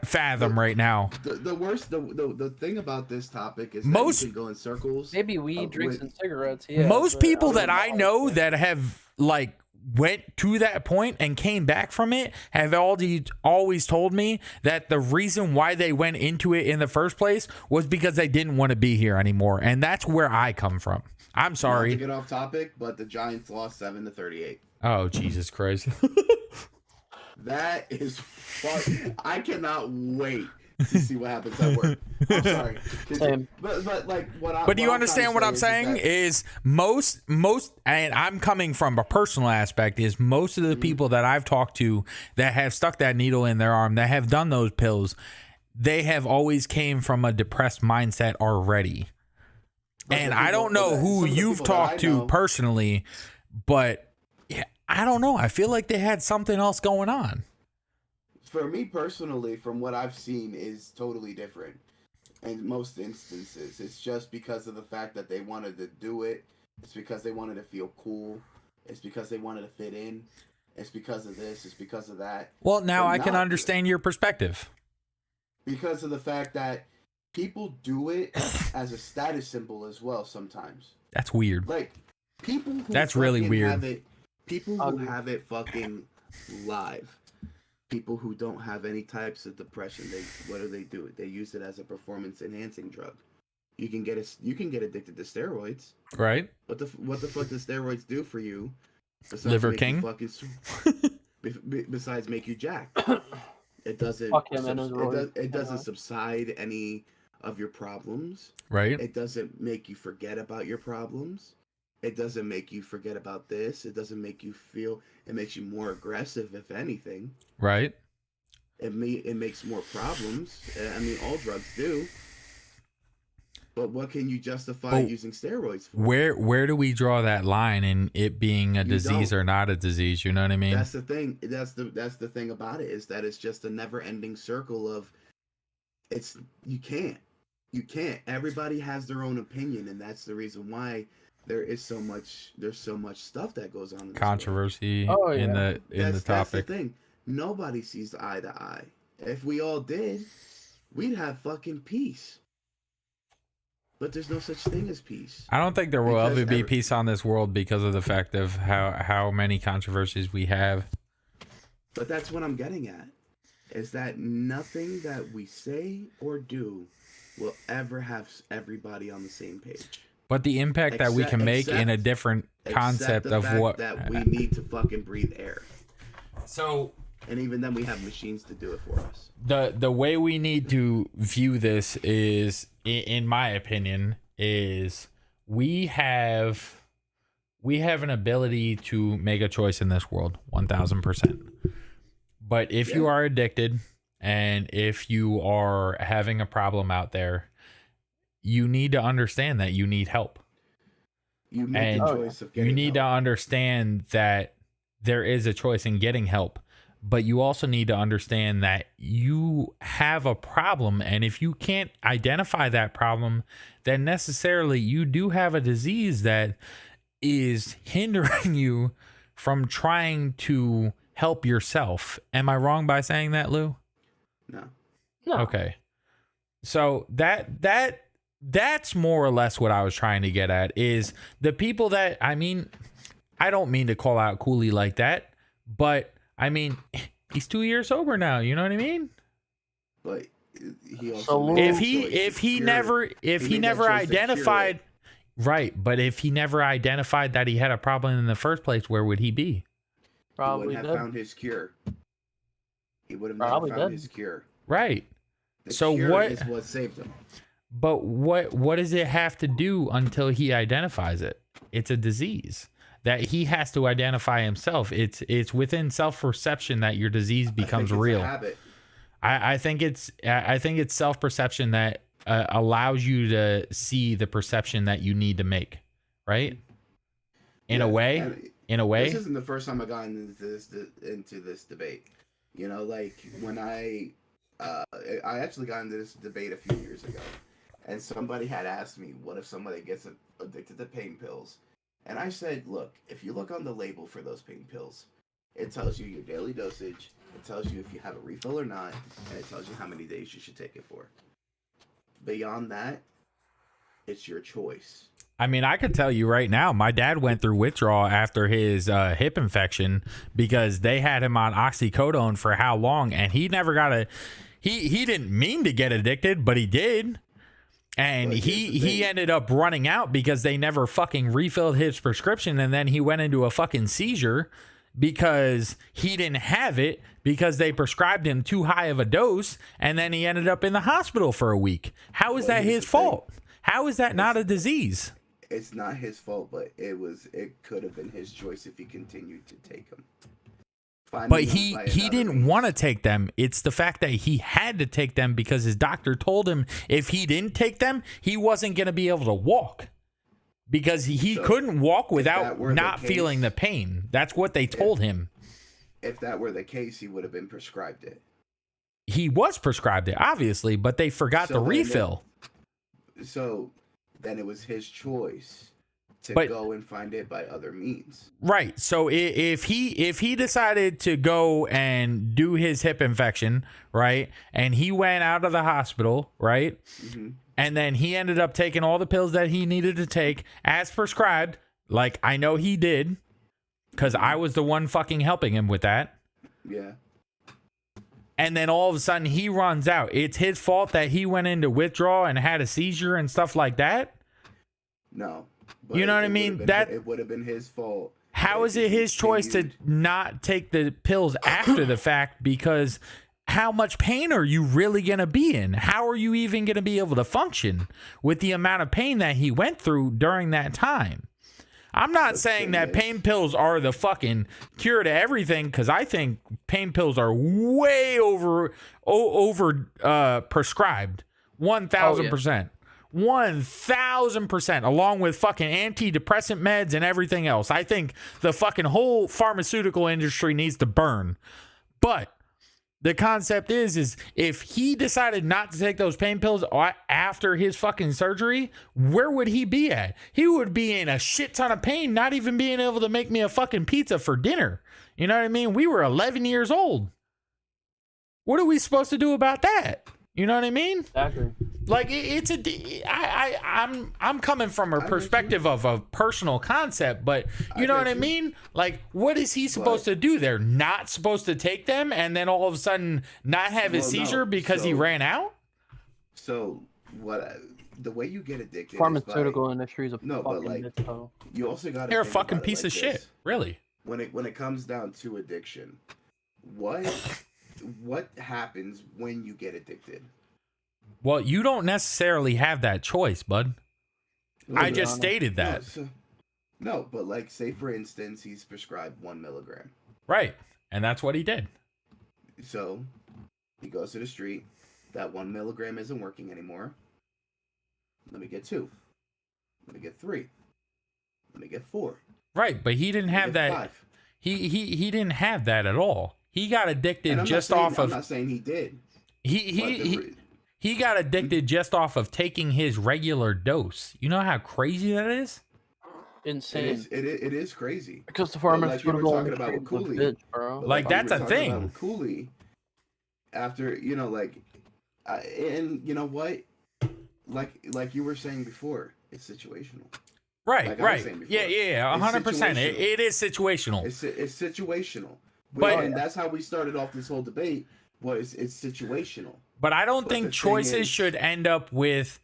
fathom right now. The thing about this topic is most that you can go in circles. Maybe weed, drinks, and cigarettes. Yeah, most people that I know that have like went to that point and came back from it have always told me that the reason why they went into it in the first place was because they didn't want to be here anymore, and that's where I come from. I'm sorry. Not to get off topic, but the Giants lost 7-38. Oh, Jesus Christ. That is fun. I cannot wait to see what happens at work. I'm sorry. Same. But like what But do you understand what I'm saying? Is most and I'm coming from a personal aspect, is most of the people that I've talked to that have stuck that needle in their arm, that have done those pills, they have always came from a depressed mindset already. And I don't know who you've talked to personally, but yeah, I don't know. I feel like they had something else going on. For me personally, from what I've seen, is totally different. In most instances, it's just because of the fact that they wanted to do it. It's because they wanted to feel cool. It's because they wanted to fit in. It's because of this. It's because of that. Well, now I can understand your perspective. Because of the fact that people do it as a status symbol as well sometimes. That's weird. Like, people who That's really weird. People who have it fucking live. People who don't have any types of depression, what do? They use it as a performance enhancing drug. You can get addicted to steroids. Right. What the fuck does steroids do for you? Liver King. Besides make you jack. It doesn't. It doesn't subside any of your problems. Right. It doesn't make you forget about your problems. It doesn't make you forget about this. It doesn't make you feel. It makes you more aggressive, if anything. Right. It makes more problems. I mean, all drugs do. But what can you justify using steroids for? Where do we draw that line in it being a disease or not a disease? You know what I mean? That's the thing. That's the thing about it, is that it's just a never-ending circle of. You can't. Everybody has their own opinion, and that's the reason why there's so much stuff that goes on in controversy in the topic. That's the thing. Nobody sees eye to eye. If we all did, we'd have fucking peace. But there's no such thing as peace. I don't think there will ever be peace on this world because of the fact of how many controversies we have. But that's what I'm getting at. Is that nothing that we say or do will ever have everybody on the same page. But the impact that we can make in a different concept the of fact what that we need to fucking breathe air, so and even then we have machines to do it for us. the way we need to view this is, in my opinion, is we have an ability to make a choice in this world, 1000%. But if you are addicted and if you are having a problem out there, you need to understand that you need help. You make And the choice of getting you need to help. understand that there is a choice in getting help, but you also need to understand that you have a problem, and if you can't identify that problem, then necessarily you do have a disease that is hindering you from trying to help yourself. Am I wrong by saying that, Lou? No. No. Okay. So that's more or less what I was trying to get at, is the people that, I mean, I don't mean to call out Cooley like that, but I mean, he's 2 years sober now, you know what I mean? But he also So made If the he choice if to he cure never it. if He he made that never choice to cure identified it. right, but if he never identified that he had a problem in the first place, where would he be? He Probably wouldn't have did. found his cure. He would have Probably never found did. his cure. Right. The So cure what- is what saved him? But what does it have to do until he identifies it? It's a disease that he has to identify himself. It's within self-perception that your disease becomes I think it's real. a habit. I think it's self-perception that allows you to see the perception that you need to make, right? In Yeah, a way, and in a way. This isn't the first time I've gotten into this debate. You know, like when I actually got into this debate a few years ago, and somebody had asked me, "What if somebody gets addicted to pain pills?" And I said, "Look, if you look on the label for those pain pills, it tells you your daily dosage, it tells you if you have a refill or not, and it tells you how many days you should take it for. Beyond that, it's your choice." I mean, I could tell you right now, my dad went through withdrawal after his hip infection because they had him on oxycodone for how long, and he never got he didn't mean to get addicted, but he did. And But here's the he thing. ended up running out because they never fucking refilled his prescription, and then he went into a fucking seizure because he didn't have it because they prescribed him too high of a dose, and then he ended up in the hospital for a week. How is Well, that here's his the thing. fault? How is that not a disease? It's not his fault, but it could have been his choice if he continued to take them. But he didn't want to take them. It's the fact that he had to take them because his doctor told him if he didn't take them, he wasn't going to be able to walk. Because he So, couldn't walk that without were the not feeling case- the pain. That's what they told him. If that were the case, he would have been prescribed it. He was prescribed it, obviously, but they forgot So the then refill. So then it was his choice to But- go and find it by other means. Right. So if he decided to go and do his hip infection, right, and he went out of the hospital, right, hmm and then he ended up taking all the pills that he needed to take as prescribed, like I know he did, because I was the one fucking helping him with that. Yeah. And then all of a sudden he runs out. It's his fault that he went into withdrawal and had a seizure and stuff like that. No. You know what I it would mean? have been- That- it would have been his fault. How if is he it his choice to continued- not take the pills after the fact? Because how much pain are you really going to be in? How are you even going to be able to function with the amount of pain that he went through during that time? I'm not The saying thing that is- pain pills are the fucking cure to everything, because I think pain pills are way over prescribed. 1,000%. 1,000%, along with fucking antidepressant meds and everything else. I think the fucking whole pharmaceutical industry needs to burn. But the concept is if he decided not to take those pain pills after his fucking surgery, where would he be at? He would be in a shit ton of pain, not even being able to make me a fucking pizza for dinner. You know what I mean? We were 11 years old. What are we supposed to do about that? You know what I mean? Exactly. Like I'm coming from a get you. perspective of a personal concept, but you I know what get I you. mean? Like, what is he supposed to do? They're not supposed to take them and then all of a sudden not have his Well, no. seizure because he So- ran out? So what the way you get addicted. Pharmaceutical industry is a No, but, fucking like, bitch, though. You also got. You're a fucking piece of shit. Really. When it comes down to addiction, what happens when you get addicted? Well, you don't necessarily have that choice, bud. I just stated that. No, but like, say for instance, he's prescribed 1 milligram. Right. And that's what he did. So he goes to the street. That 1 milligram isn't working anymore. Let me get 2. Let me get 3. Let me get 4. Right, but he didn't have that. 5. He didn't have that at all. He got addicted just off of. I'm not saying he did. He got addicted just off of taking his regular dose. You know how crazy that is? Insane. It is crazy. Because the But like you were pharmaceutical talking about industry with is a Cooley. bitch, bro. But Like, you that's were a talking thing. about with Cooley, after like, and you know what? Like you were saying before, it's situational. Right, Like I was right. saying before. Yeah, 100%. situational. It is situational. It's situational. But- and that's how we started off this whole debate. Was it's situational. But I don't But think the thing choices is- should end up with.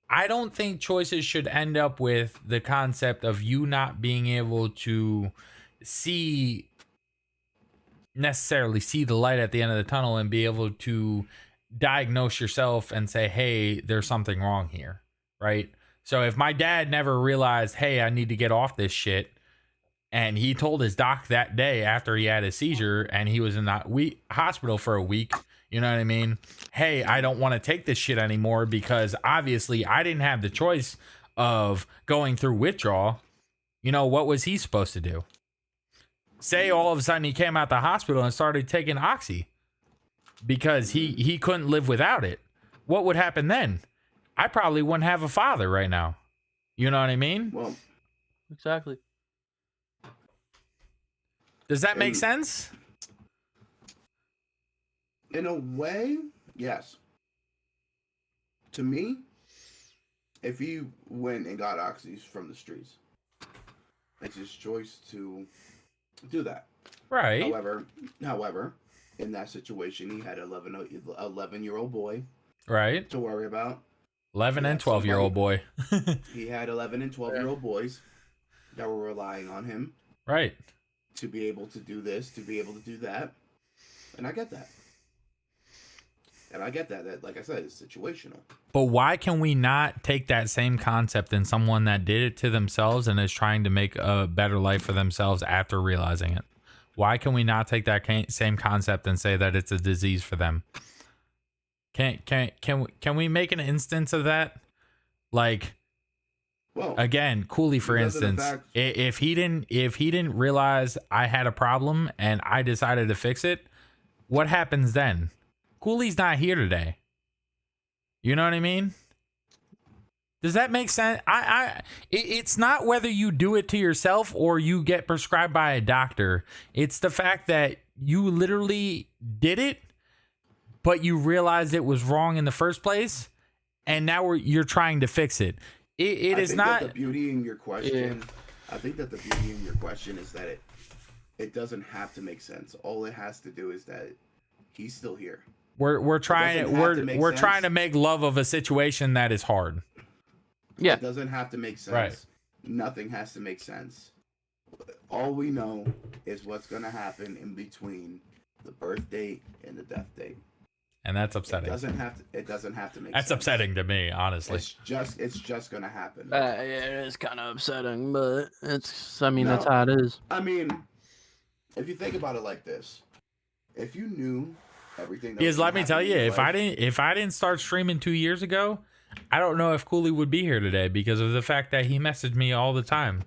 I don't think choices should end up with the concept of you not being able to necessarily see the light at the end of the tunnel and be able to diagnose yourself and say, hey, there's something wrong here. Right. So if my dad never realized, hey, I need to get off this shit, and he told his doc that day after he had a seizure and he was in the hospital for a week, you know what I mean? Hey, I don't want to take this shit anymore because obviously I didn't have the choice of going through withdrawal. You know, what was he supposed to do? Say all of a sudden he came out the hospital and started taking Oxy because he couldn't live without it. What would happen then? I probably wouldn't have a father right now. You know what I mean? Well, Exactly. Does that make And- sense? in a way, yes. To me, if he went and got oxys from the streets, it's his choice to do that. Right. However, in that situation, he had 11-year-old boy Right. to worry about. 11 and Yeah, 12-year-old boy. He had 11 and 12-year-old boys that were relying on him Right. to be able to do this, to be able to do that. And I get that. That, like I said, is situational. But why can we not take that same concept in someone that did it to themselves and is trying to make a better life for themselves after realizing it? Why can we not take that same concept and say that it's a disease for them? Can we make an instance of that? Like, Well, again, Cooley, for because of the instance, fact- if he didn't realize I had a problem and I decided to fix it, what happens then? Cooley's not here today. You know what I mean? Does that make sense? It's not whether you do it to yourself or you get prescribed by a doctor. It's the fact that you literally did it, but you realized it was wrong in the first place, and now you're trying to fix it. It is not. the beauty in your question. I think that the beauty in your question is that it doesn't have to make sense. All it has to do is that he's still here. We're trying doesn't have to make we're sense. trying to make love of a situation that is hard. Yeah. It doesn't have to make sense. Right. Nothing has to make sense. All we know is what's going to happen in between the birth date and the death date. And that's It upsetting. doesn't have to make That's sense. upsetting to me, honestly. It's just going to happen. Yeah, it is kind of upsetting, but that's No. how it is. I mean, if you think about it like this, if you knew everything that Because was let gonna me tell happen you, in your if I life- didn't start streaming 2 years ago, I don't know if Cooley would be here today because of the fact that he messaged me all the time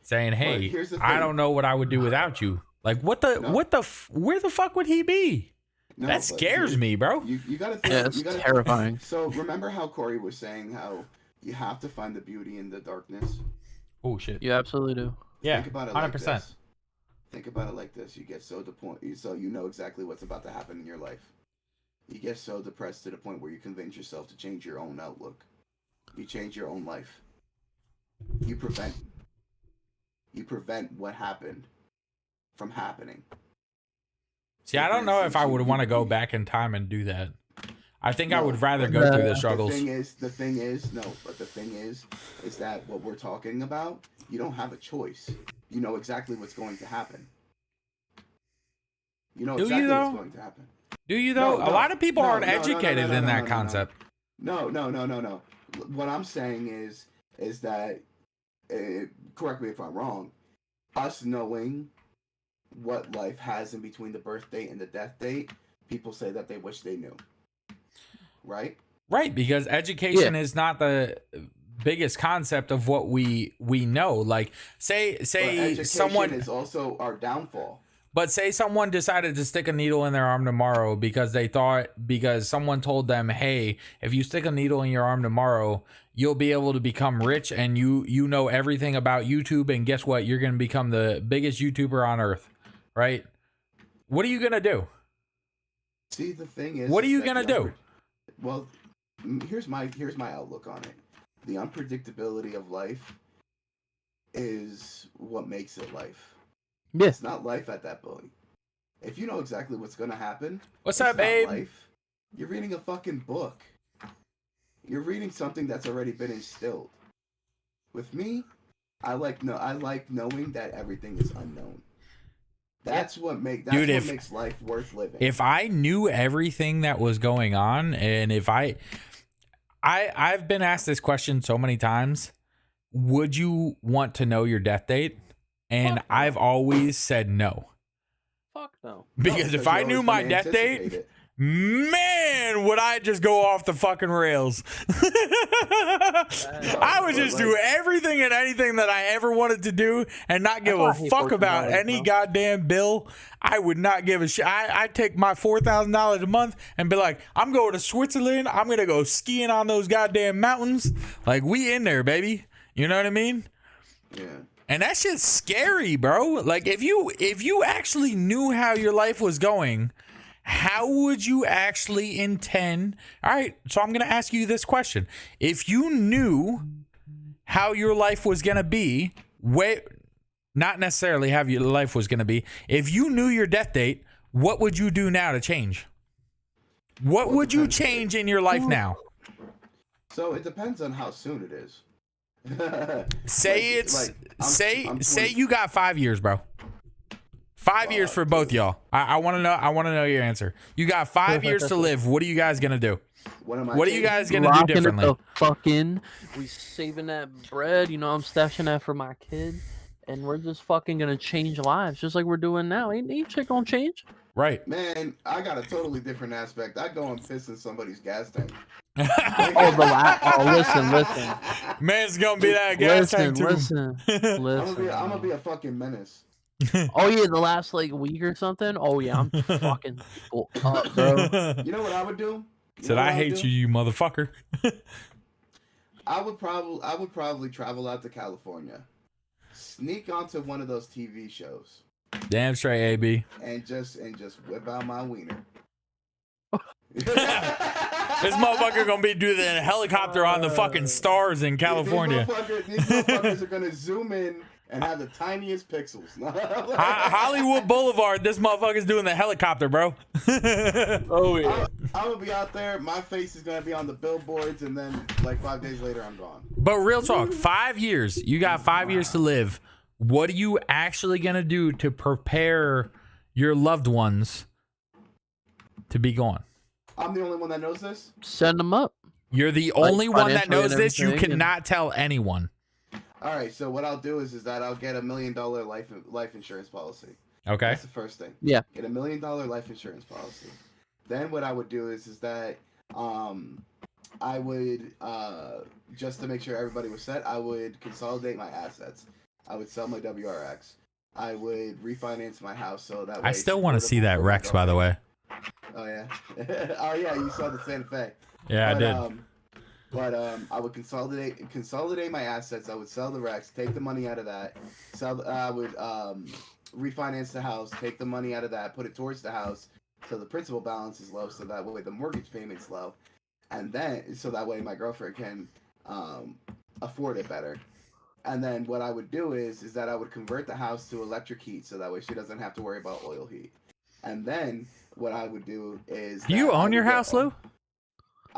saying, "Hey, here's the I thing. don't know what I would do without you." Like, where the fuck would he be? No, That but scares here- me, bro. You gotta think. Yeah, it's you gotta terrifying. So remember how Corey was saying how you have to find the beauty in the darkness. Oh shit. You absolutely do. Yeah, Think about it 100%. like this. Think about it like this. You get so so you know exactly what's about to happen in your life. You get so depressed to the point where you convince yourself to change your own outlook. You change your own life. You prevent what happened from happening. See, I don't know if I would want to go back in time and do that. I think I No, would rather but go through the the struggles. the thing is, no, but the thing is that what we're talking about, you don't have a choice. You know exactly what's going to happen. You know Do you, exactly what's though? going to happen. Do you though? No, A lot of people aren't no, educated in that concept. No. What I'm saying is that, correct me if I'm wrong, us knowing what life has in between the birth date and the death date, people say that they wish they knew. Right? Right, because education is not the biggest concept of what we know. Like say But education someone is also our downfall. But say someone decided to stick a needle in their arm tomorrow because someone told them, hey, if you stick a needle in your arm tomorrow, you'll be able to become rich and you know everything about YouTube, and guess what? You're going to become the biggest YouTuber on earth, right? What are you going to do? See, the thing is, What are you going to do? Well, here's my outlook on it. The unpredictability of life is what makes it life. Yeah. It's not life at that point. If you know exactly what's gonna happen, What's it's up, not babe? life. You're reading a fucking book. You're reading something that's already been instilled. With me, I like knowing that everything is unknown. That's what makes life worth living. If I knew everything that was going on, and if I've been asked this question so many times, would you want to know your death date? And Fuck no. I've always said no. Fuck no. Because if I knew my death date, man, would I just go off the fucking rails. I would just do everything and anything that I ever wanted to do and not give a fuck about any goddamn bill. I would not give a shit. I'd take my $4,000 a month and be like, I'm going to Switzerland. I'm going to go skiing on those goddamn mountains. Like, we in there, baby. You know what I mean? Yeah. And that shit's scary, bro. Like, if you actually knew how your life was going, how would you actually intend? All right, so I'm going to ask you this question. If you knew how your life was going to be, not necessarily how your life was going to be, if you knew your death date, what would you do now to change? What would you change in your life now? So it depends on how soon it is. Say you got 5 years, bro. 5 years for both y'all. I want to know. I want to know your answer. You got 5 years to live. What are you guys gonna do? What are you guys gonna do differently? We saving that bread. You know, I'm stashing that for my kid, and we're just fucking gonna change lives, just like we're doing now. Ain't shit gonna change? Right. Man, I got a totally different aspect. I'd go and piss in somebody's gas tank. Listen. Man's gonna be that gas tank too. Listen. I'm gonna be a fucking menace. Oh yeah, the last like week or something. Oh yeah, I'm fucking up, bro. You know what I would do? Said I hate you, you motherfucker. I would probably travel out to California, sneak onto one of those TV shows. Damn straight, AB. And just whip out my wiener. This motherfucker gonna be doing the helicopter on the fucking stars in California. These motherfuckers are gonna zoom in and have the tiniest pixels. Hollywood Boulevard, this motherfucker's doing the helicopter, bro. Oh yeah. I'm gonna be out there. My face is gonna be on the billboards, and then like 5 days later, I'm gone. But real talk, 5 years. You got 5 years to live. What are you actually gonna do to prepare your loved ones to be gone? I'm the only one that knows this. Send them up. You're the only one that knows this. You everything, cannot tell anyone. All right, so what I'll do is that I'll get $1 million life insurance policy. Okay. That's the first thing. Yeah. Get $1 million life insurance policy. Then what I would do is that I would just to make sure everybody was set, I would consolidate my assets. I would sell my WRX. I would refinance my house so that way I still want to see that Rex, by the way. Oh yeah. Oh yeah, you saw the Santa Fe. Yeah, but, I did. I would consolidate my assets. I would sell the Rex, take the money out of that. I would refinance the house, take the money out of that, put it towards the house, so the principal balance is low, so that way the mortgage payment's low, and then so that way my girlfriend can afford it better. And then what I would do is that I would convert the house to electric heat, so that way she doesn't have to worry about oil heat. And then what I would do is Do you own your house, Lou?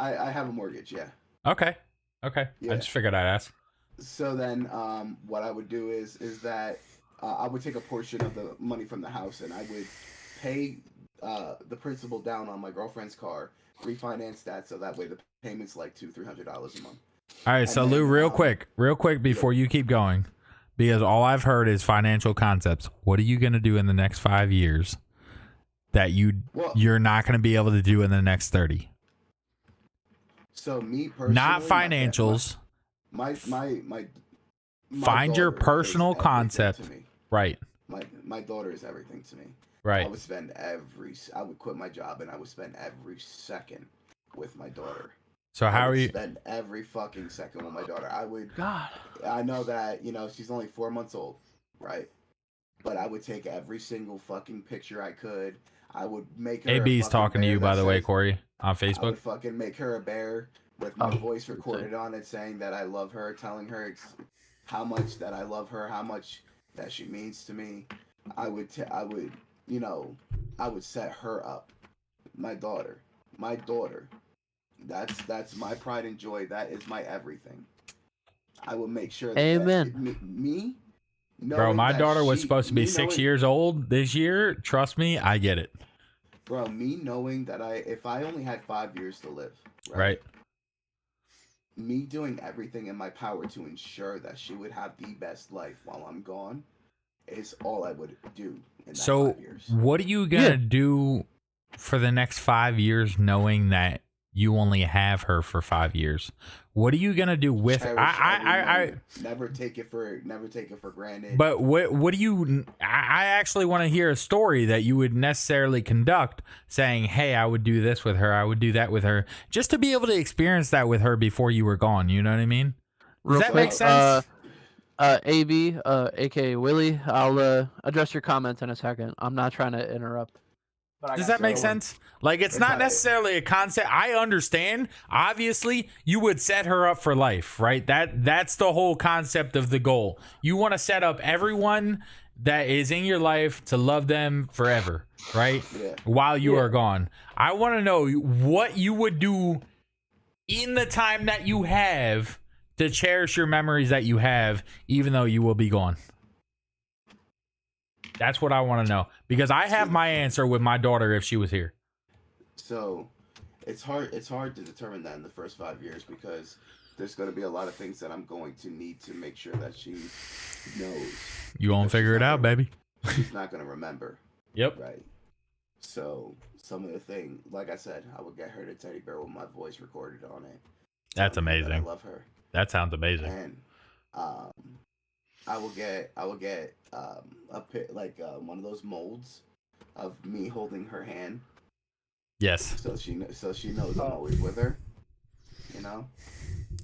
I have a mortgage. Yeah. Okay. I Yeah. just figured I'd ask. So then, what I would do is that I would take a portion of the money from the house and I would pay the principal down on my girlfriend's car, refinance that so that way the payment's like $200-300 a month. All right, so And Lou, then, real quick before you keep going, because all I've heard is financial concepts. What are you gonna do in the next 5 years that Well, you're not gonna be able to do in the next 30? so me personally, Not financials. My Find your daughter is personal everything concept. to me. Right. My daughter is everything to me. Right. I would quit my job and I would spend every second with my daughter. So how I are would you? spend every fucking second with my daughter. God. I know that, she's only 4 months old, right? But I would take every single fucking picture I could. I would make her AB's talking to you, by the way, Corey, on I Facebook. would fucking make her a bear with my voice recorded on it, saying that I love her, telling her how much that I love her, how much that she means to me. I would set her up, my daughter. That's my pride and joy. That is my everything. I will make sure. Amen. Me. Bro, my daughter was supposed to be 6 years old this year. Trust me, I get it. Bro, me knowing that if I only had 5 years to live, Right. me doing everything in my power to ensure that she would have the best life while I'm gone is all I would do in that So 5 years. what are you gonna do for the next 5 years, knowing that you only have her for 5 years? What are you gonna do with? Cherish every moment. Never take it for granted. But what do you? I actually want to hear a story that you would necessarily conduct, saying, "Hey, I would do this with her. I would do that with her," just to be able to experience that with her before you were gone. You know what I mean? Does that make sense? AB, aka Willie, I'll address your comments in a second. I'm not trying to interrupt. But Does that make sense? Like, it's not necessarily a concept. I understand. Obviously, you would set her up for life, right? That's the whole concept of the goal. You want to set up everyone that is in your life to love them forever, right? Yeah. While you are gone. I want to know what you would do in the time that you have to cherish your memories that you have, even though you will be gone. That's what I want to know, because I have my answer with my daughter if she was here. So it's hard to determine that in the first 5 years, because there's going to be a lot of things that I'm going to need to make sure that she knows. You won't figure it out, baby. She's not going to remember. Yep. Right. So some of the thing, like I said, I would get her the teddy bear with my voice recorded on it. That's telling her that amazing. I love her. That sounds amazing. And I will get one of those molds of me holding her hand, Yes. so she knows I'm always with her.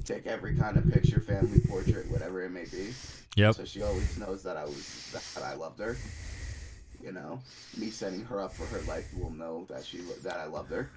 Take every kind of picture, family portrait, whatever it may be. Yep. So she always knows that I loved her. Me setting her up for her life will know that I loved her.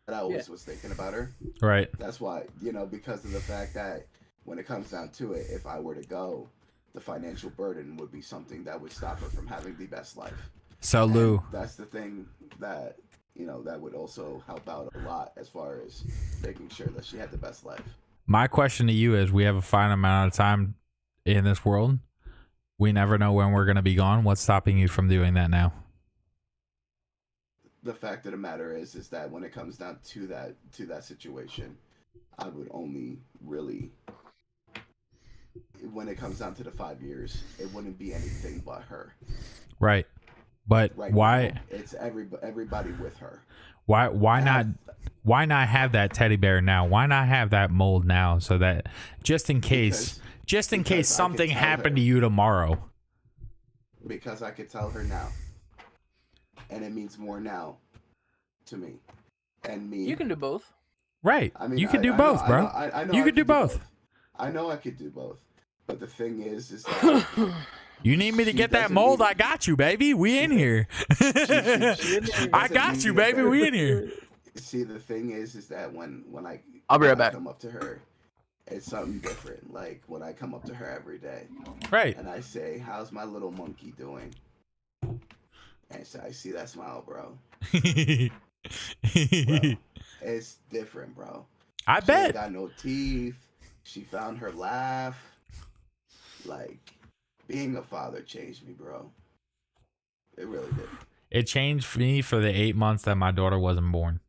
That I always was thinking about her. Right. That's why, because of the fact that when it comes down to it, if I were to go, the financial burden would be something that would stop her from having the best life. So, And Lou, that's the thing that, that would also help out a lot as far as making sure that she had the best life. my question to you is, we have a finite amount of time in this world. We never know when we're going to be gone. What's stopping you from doing that now? The fact of the matter is that when it comes down to that situation, I would only really, when it comes down to the 5 years, it wouldn't be anything but her. Right. But Right why? now, it's everybody with her. Why not have that teddy bear now? Why not have that mold now, so that just in case because I could something tell happened her. to you tomorrow? Because I could tell her now, and it means more now to me and me. You can do both. Right. I mean, you can do I both, know, bro. I know You I could do both. I know I could do both, but the thing is that You need me to She get that doesn't mold? need- I got you, baby. We in here. she I doesn't got need you, me to baby. bear- We in here. See, the thing is that when I'll be right when I back. come up to her, it's something different. Like when I come up to her every day Right. and I say, "How's my little monkey doing?" And so I see that smile, bro. it's different, bro. I She bet. ain't got no teeth. She found her laugh. Like, being a father changed me, bro. It really did. It changed me for the 8 months that my daughter wasn't born.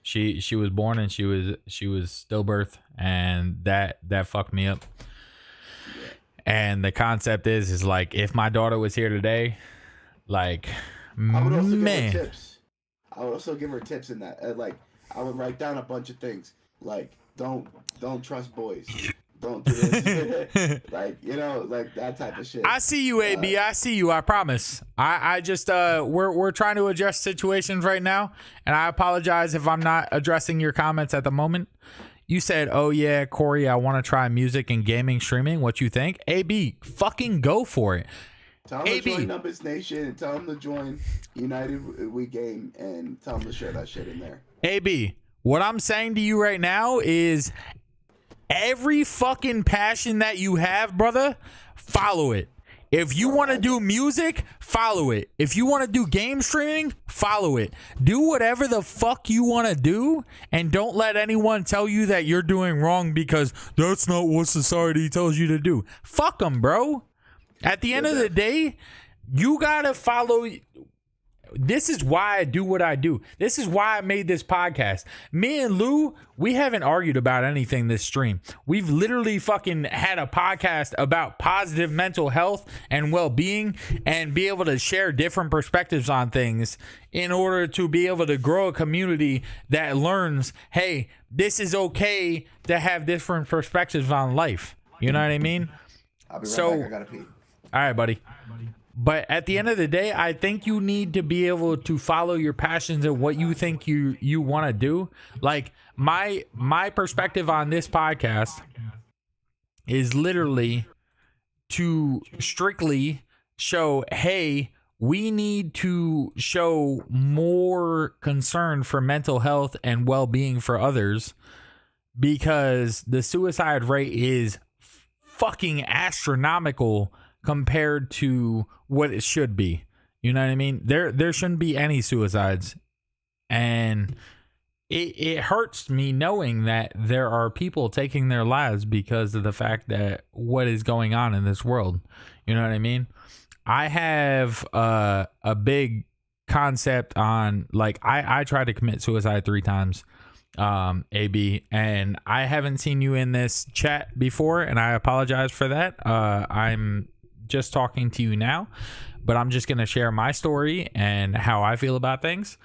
She was born and she was stillbirth, and that fucked me up. Yeah. And the concept is like, if my daughter was here today, like, I would also give her man, tips. I would also give her tips in that. Like, I would write down a bunch of things. Like, don't trust boys. Don't do this. Like, you know, like that type of shit. I see you, AB. I see you. I promise. I just we're trying to address situations right now, and I apologize if I'm not addressing your comments at the moment. You said, "Oh yeah, Corey, I want to try music and gaming streaming. What you think?" AB, fucking go for it. Tell them to join Numbers Nation and tell them to join United We Game and tell them to share that shit in there. AB, what I'm saying to you right now is every fucking passion that you have, brother, follow it. If you want to do music, follow it. If you want to do game streaming, follow it. Do whatever the fuck you want to do, and don't let anyone tell you that you're doing wrong because that's not what society tells you to do. Fuck them, bro. At the end of the day, you gotta follow. This is why I do what I do. This is why I made this podcast. Me and Lou, we haven't argued about anything this stream. We've literally fucking had a podcast about positive mental health and well-being, and be able to share different perspectives on things in order to be able to grow a community that learns, hey, this is okay to have different perspectives on life. You know what I mean? I'll be right back. I gotta pee. All right, buddy. But at the end of the day, I think you need to be able to follow your passions and what you think you want to do. Like my perspective on this podcast is literally to strictly show, hey, we need to show more concern for mental health and well-being for others, because the suicide rate is fucking astronomical compared to what it should be. You know what I mean? There shouldn't be any suicides. And it hurts me knowing that there are people taking their lives because of the fact that what is going on in this world. You know what I mean? I have a big concept on, like, I tried to commit suicide 3 times, AB, and I haven't seen you in this chat before, and I apologize for that. I'm just talking to you now, but I'm just going to share my story and how I feel about things.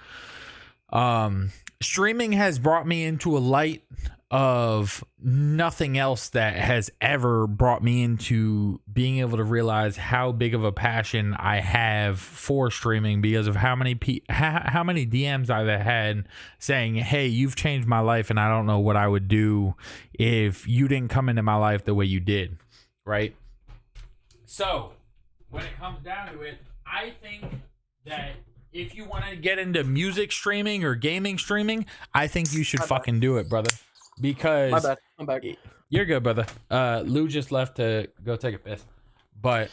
Streaming has brought me into a light of nothing else that has ever brought me into being able to realize how big of a passion I have for streaming, because of how many DMs I've had saying, hey, you've changed my life and I don't know what I would do if you didn't come into my life the way you did, right? So when it comes down to it, I think that if you want to get into music streaming or gaming streaming, I think you should fucking do it, brother. Because My bad. I'm back. You're good, brother. Lou just left to go take a piss. But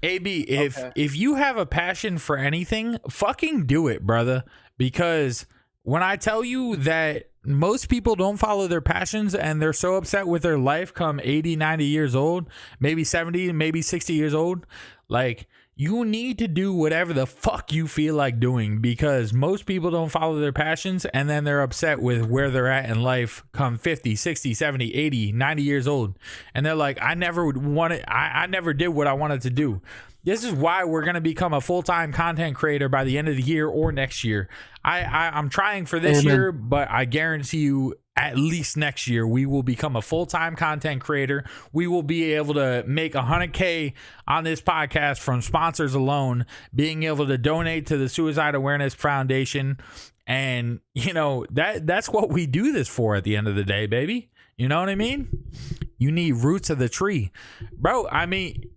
AB, if you have a passion for anything, fucking do it, brother. Because when I tell you that most people don't follow their passions and they're so upset with their life come 80, 90 years old, maybe 70, maybe 60 years old, like, you need to do whatever the fuck you feel like doing, because most people don't follow their passions and then they're upset with where they're at in life come 50, 60, 70, 80, 90 years old. And they're like, I never did what I wanted to do. This is why we're going to become a full-time content creator by the end of the year or next year. I'm trying for this year, but I guarantee you at least next year we will become a full-time content creator. We will be able to make $100K on this podcast from sponsors alone, being able to donate to the Suicide Awareness Foundation. And, you know, that's what we do this for at the end of the day, baby. You know what I mean? You need roots of the tree. Bro, I mean,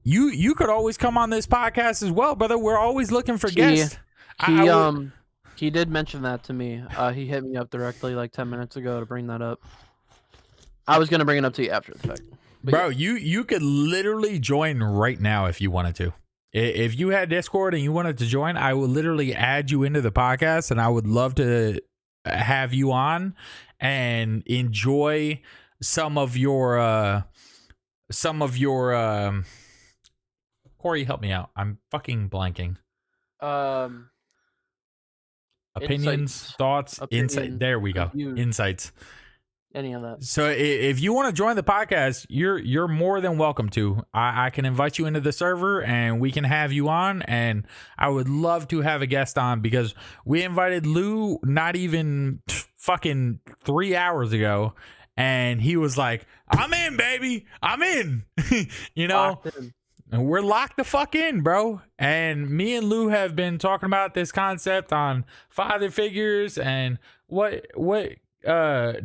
you could always come on this podcast as well, brother. We're always looking for guests. He did mention that to me. He hit me up directly like 10 minutes ago to bring that up. I was gonna bring it up to you after the fact. Bro, you could literally join right now if you wanted to. If you had Discord and you wanted to join, I would literally add you into the podcast, and I would love to have you on and enjoy some of your Corey, help me out. I'm fucking blanking. Opinions, Insights. thoughts, insight. Opinion, There we go. reviews. Insights. Any of that. So if you want to join the podcast, you're more than welcome to. I can invite you into the server and we can have you on. And I would love to have a guest on because we invited Lou not even fucking 3 hours ago. And he was like, I'm in, baby. I'm in. You know, Locked in. and we're locked the fuck in, bro. And me and Lou have been talking about this concept on father figures and what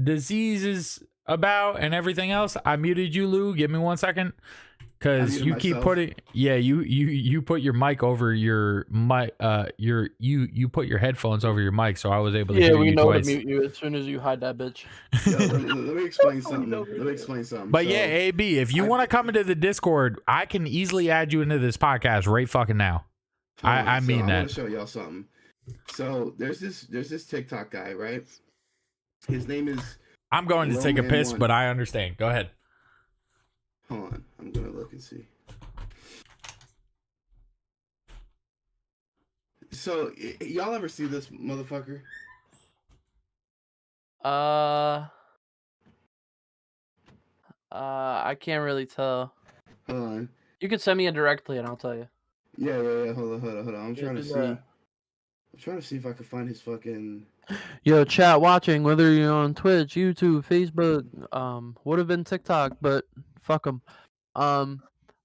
disease is about and everything else. I muted you, Lou. Give me 1 second. Cause muted you keep myself. putting you put your mic over your mic you put your headphones over your mic, so I was able to Yeah, hear we you know twice. to mute you as soon as you hide that bitch. Yo, let me explain something. Let me explain something. But So, yeah, AB, if you I- want to come into the Discord, I can easily add you into this podcast right fucking now. I mean I that. want to show y'all something. So there's this TikTok guy, right? His name is. I'm going to take a Roman piss, one. but I understand. Go ahead. Hold on, I'm gonna look and see. So y'all ever see this motherfucker? I can't really tell. Hold on. You can send me it directly and I'll tell you. Yeah. Hold on. I'm Yeah, trying to do see. that. I'm trying to see if I can find his fucking. Yo, chat watching, whether you're on Twitch, YouTube, Facebook, would have been TikTok, but fuck them.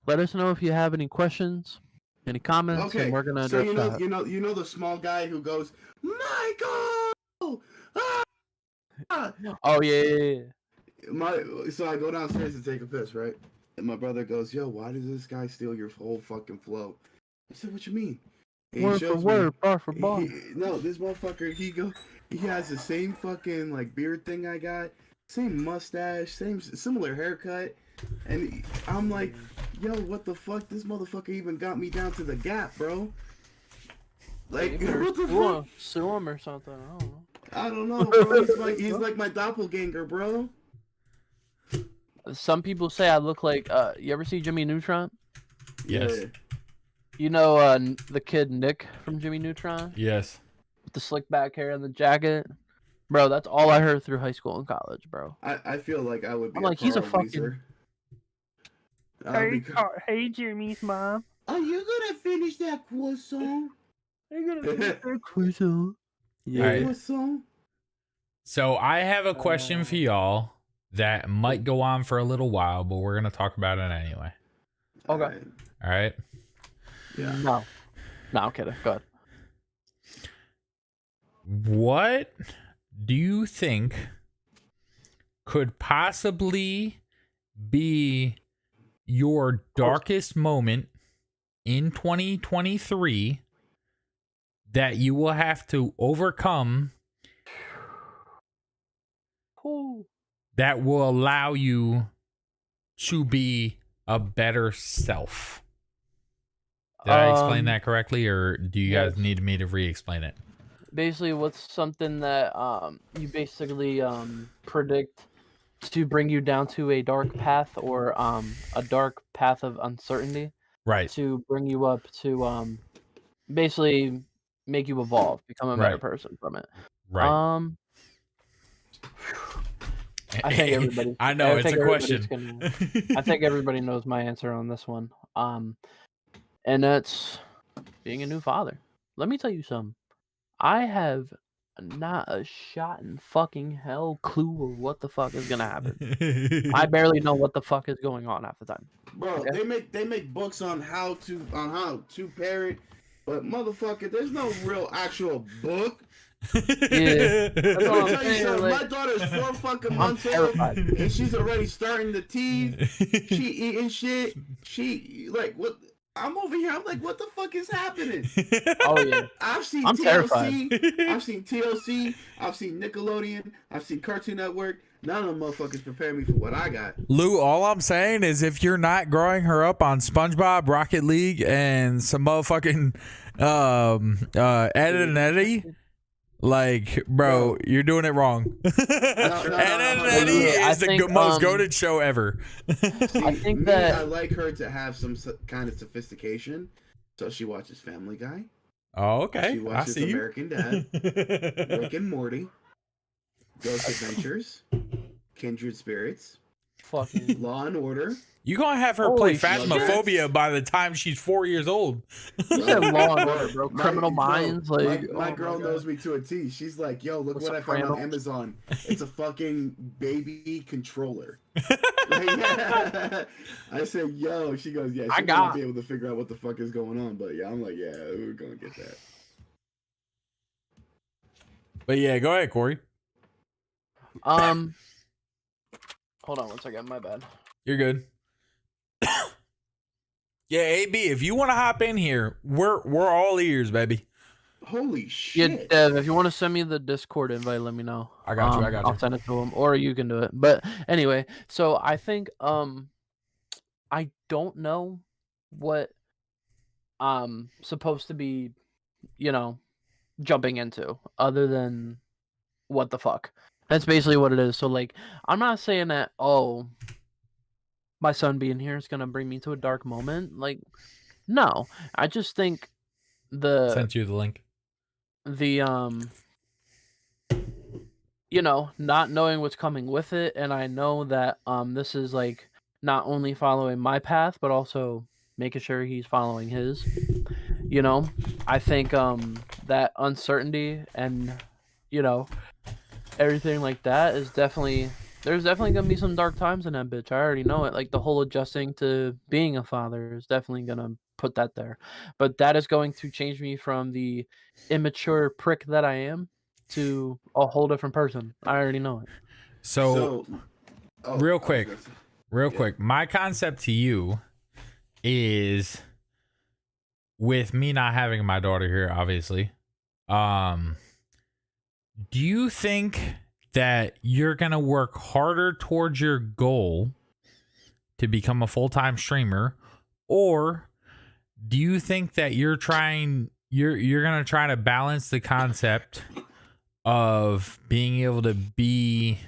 Let us know if you have any questions, any comments, Okay, and we're gonna so address you that. know the small guy who goes, Michael. Ah! Oh yeah. So I go downstairs to take a piss, right? And my brother goes, "Yo, why does this guy steal your whole fucking flow?" I said, "What you mean?" And he Word for shows me- word, bar for bar. No, this motherfucker, he has the same fucking like beard thing I got, same mustache, similar haircut, and I'm like, "Yo, what the fuck? This motherfucker even got me down to the Gap, bro." Like, what the fuck? Sue him or something. I don't know. I don't know, bro. He's like my doppelganger, bro. Some people say I look like. You ever see Jimmy Neutron? Yes. Yeah. You know, the kid Nick from Jimmy Neutron Yes. with the slick back hair and the jacket. Bro, that's all I heard through high school and college, bro. I feel like I would be. I'm like, he's a Carl fucking- Weezer. I'll be hey, Jimmy's mom. Are you gonna finish that croissant? Yeah. Alright. Croissant? So I have a question for y'all that might go on for a little while, but we're gonna talk about it anyway. Okay. Alright. All right. Yeah. No, I'm kidding. Go ahead. What do you think could possibly be your darkest moment in 2023 that you will have to overcome Cool. that will allow you to be a better self? Did I explain that correctly, or do you guys yes. need me to re-explain it? Basically, what's something that you basically predict to bring you down to a dark path or a dark path of uncertainty Right. to bring you up to basically make you evolve, become a better Right. person from it. Right. I think everybody. I know I it's think a everybody's question. I think everybody knows my answer on this one. And that's being a new father. Let me tell you something. I have not a shot in fucking hell clue of what the fuck is gonna happen. I barely know what the fuck is going on half the time. Bro, Okay. they make books on how to parent, but motherfucker, there's no real actual book. Yeah. Let me what I'm tell you saying, something. like, My daughter's 4 fucking I'm months old, terrified. and she's already starting the teeth. She eating shit. She like what? I'm over here. I'm like, what the fuck is happening? Oh yeah. I've seen I'm TLC. I've seen TLC. I've seen Nickelodeon. I've seen Cartoon Network. None of them motherfuckers prepare me for what I got. Lou, all I'm saying is if you're not growing her up on SpongeBob, Rocket League, and some motherfucking Ed and Eddie, Like, bro, you're doing it wrong. no, and he I is the think, most goated show ever. I think me, that- I like her to have some kind of sophistication, so she watches Family Guy. Oh, okay. She I watches see American Dad, Rick and Morty, Ghost Adventures, Kindred Spirits, Fucking Law and Order. You gonna have her play Holy shit. Phasmophobia by the time she's 4 years old. You said Law and Order, bro. Criminal Minds, My like my oh girl God. knows me to a T. She's like, "Yo, look What's what I up, found on Randall? Amazon. It's a fucking baby controller." I said, "Yo," she goes, "Yeah." I She got- might be able to figure out what the fuck is going on, but yeah, I'm like, "Yeah, we're gonna get that." But yeah, go ahead, Corey. Hold on one second. My bad. You're good. Yeah, AB, if you want to hop in here, we're all ears, baby. Holy Yeah, shit! Dev, if you want to send me the Discord invite, let me know. I got you, I got I'll you. send it to him, or you can do it. But anyway, so I think I don't know what supposed to be, jumping into other than what the fuck. That's basically what it is. So like, I'm not saying that my son being here is gonna bring me to a dark moment. Like, no, I just think Sent you the link. not knowing what's coming with it, and I know that this is like not only following my path but also making sure he's following his. I think that uncertainty and everything like that is there's definitely gonna be some dark times in that bitch. I already know it. Like the whole adjusting to being a father is definitely gonna put that there. But that is going to change me from the immature prick that I am to a whole different person. I already know it. So real quick, Yeah. quick, my concept to you is, with me not having my daughter here, obviously, do you think that you're gonna work harder towards your goal to become a full-time streamer, or do you think that you're gonna try to balance the concept of being able to be,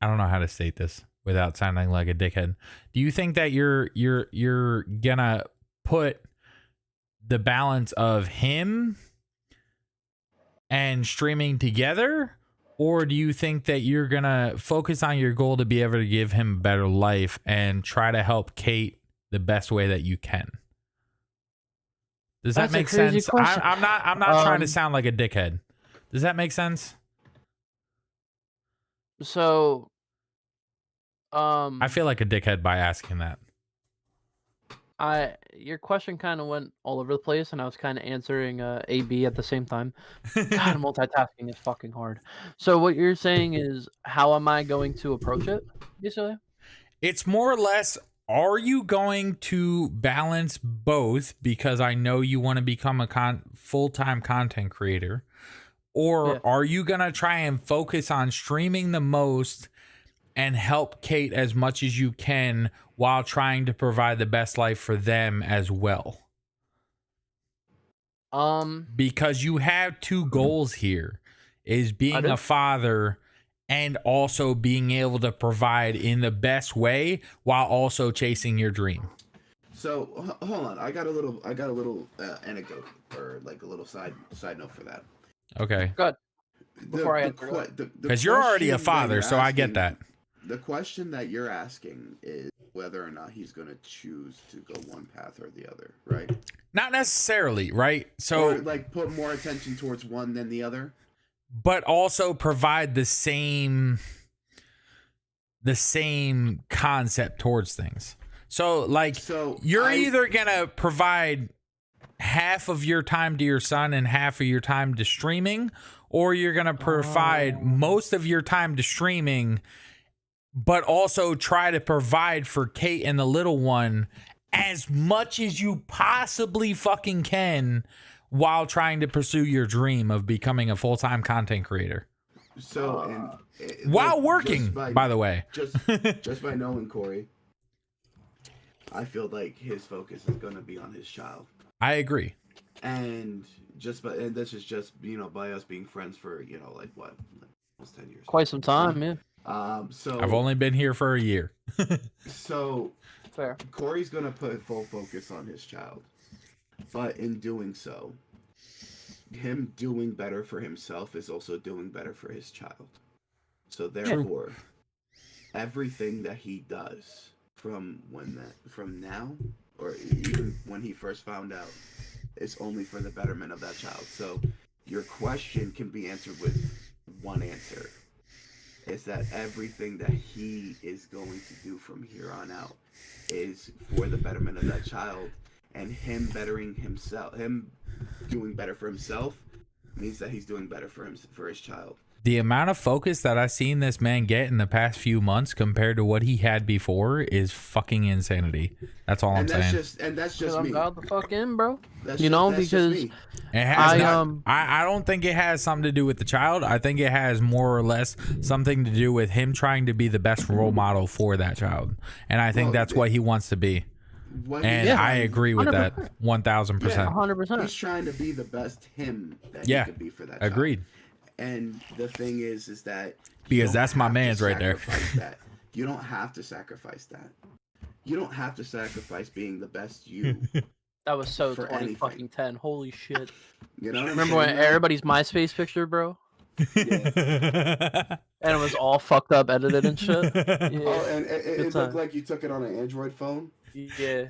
I don't know how to state this without sounding like a dickhead. Do you think that you're gonna put the balance of him and streaming together, or do you think that you're gonna focus on your goal to be able to give him a better life and try to help Kate the best way that you can? Does that That's a make crazy sense? question. I'm not trying to sound like a dickhead. Does that make sense? So I feel like a dickhead by asking that. your question kind of went all over the place, and I was kind of answering AB at the same time. God, multitasking is fucking hard. So what you're saying is, how am I going to approach it, basically? It's more or less, are you going to balance both, because I know you want to become a full-time content creator, or are you going to try and focus on streaming the most and help Kate as much as you can while trying to provide the best life for them as well? Because you have two goals here, is being a father and also being able to provide in the best way while also chasing your dream. So hold on, I got a little anecdote, or like a little side note for that. Okay. Good. Before I answer Because you're already a father, so I get that. The question that you're asking is whether or not he's going to choose to go one path or the other, right? Not necessarily, right? So, or like put more attention towards one than the other, but also provide the same concept towards things. So like, you're either gonna provide half of your time to your son and half of your time to streaming, or you're gonna provide most of your time to streaming, but also try to provide for Kate and the little one as much as you possibly fucking can while trying to pursue your dream of becoming a full-time content creator. So, while working, by the way. Just by knowing Corey, I feel like his focus is going to be on his child. I agree. And and this is just by us being friends for like what, like almost 10 years. Quite some time, yeah. So I've only been here for a year. so Fair. Corey's gonna put full focus on his child, but in doing so, him doing better for himself is also doing better for his child. So therefore, everything that he does from now, or even when he first found out, is only for the betterment of that child. So your question can be answered with one answer. Is that everything that he is going to do from here on out is for the betterment of that child, and him bettering himself, him doing better for himself means that he's doing better for his child. The amount of focus that I've seen this man get in the past few months compared to what he had before is fucking insanity. That's all I'm saying. That's just me. I'm out the fuck in, bro. That's because it has I don't think it has something to do with the child. I think it has more or less something to do with him trying to be the best role model for that child. And I think that's what he wants to be. And I agree with 100%. That 1000%. 100%. He's trying to be the best him that he could be for that child. Agreed. And the thing is that because that's my man's right there. That. You don't have to sacrifice that. You don't have to sacrifice being the best you. That was so 2010. Holy shit. You know what Remember when everybody's MySpace picture, bro? Yeah. And it was all fucked up, edited and shit. Yeah. Oh, and it looked like you took it on an Android phone. Yeah.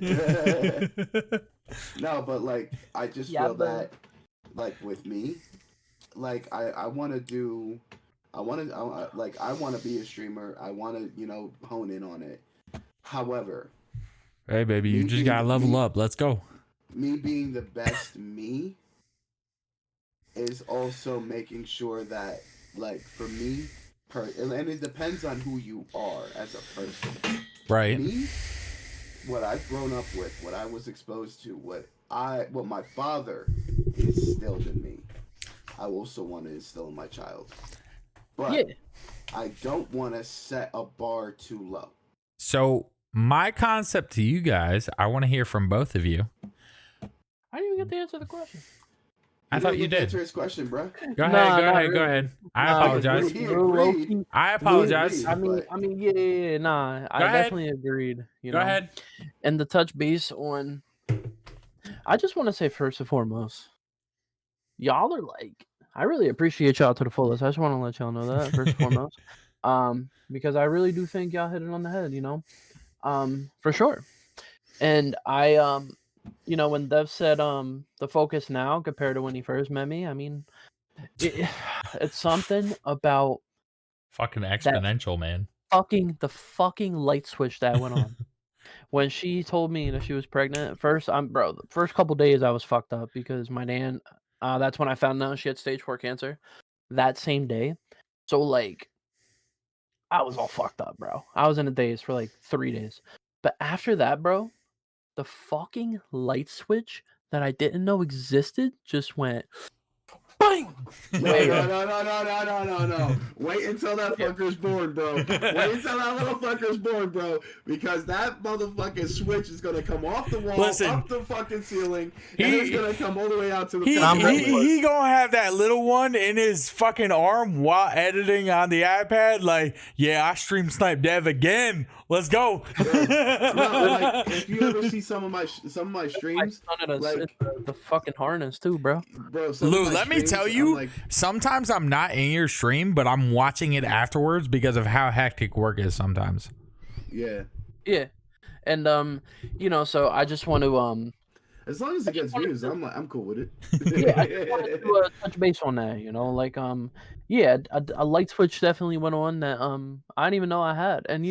No, but like I just feel that, like with me, like I want to be a streamer. I want to hone in on it. However, hey baby, you just gotta level up. Let's go. Me being the best me is also making sure that, like, for me, and it depends on who you are as a person. Right. Me, what I've grown up with, what I was exposed to, what my father instilled in me, I also want to instill in my child. But I don't want to set a bar too low. So my concept to you guys, I want to hear from both of you. I didn't even get to answer the question. I thought you did. Answer his question, bro. Go ahead. I apologize. I apologize. I mean, nah. I definitely agreed. Go ahead. And to touch base on, I just want to say first and foremost, y'all are like, I really appreciate y'all to the fullest. I just want to let y'all know that first and foremost, because I really do think y'all hit it on the head. For sure. And I when Dev said the focus now compared to when he first met me, I mean, it's something about fucking exponential, man. The fucking light switch that went on. When she told me that she was pregnant, the first couple days I was fucked up because my nan, that's when I found out she had stage 4 cancer that same day. So like, I was all fucked up, bro. I was in a daze for like 3 days. But after that, bro, the fucking light switch that I didn't know existed just went bang. No. Wait until that fucker's born, bro. Wait until that little fucker's born, bro. Because that motherfucking switch is gonna come off the wall, up the fucking ceiling, and it's gonna come all the way out to the top. He gonna have that little one in his fucking arm while editing on the iPad. Like, I stream snipe Dev again. Let's go. Like, if you ever see some of my streams, like the fucking harness too, bro. Lou, let me tell you, sometimes I'm not in your stream, but I'm watching it afterwards because of how hectic work is sometimes. Yeah. And so I just want to as long as it gets views, I'm cool with it. I just wanted to touch base on that, a light switch definitely went on that I didn't even know I had. And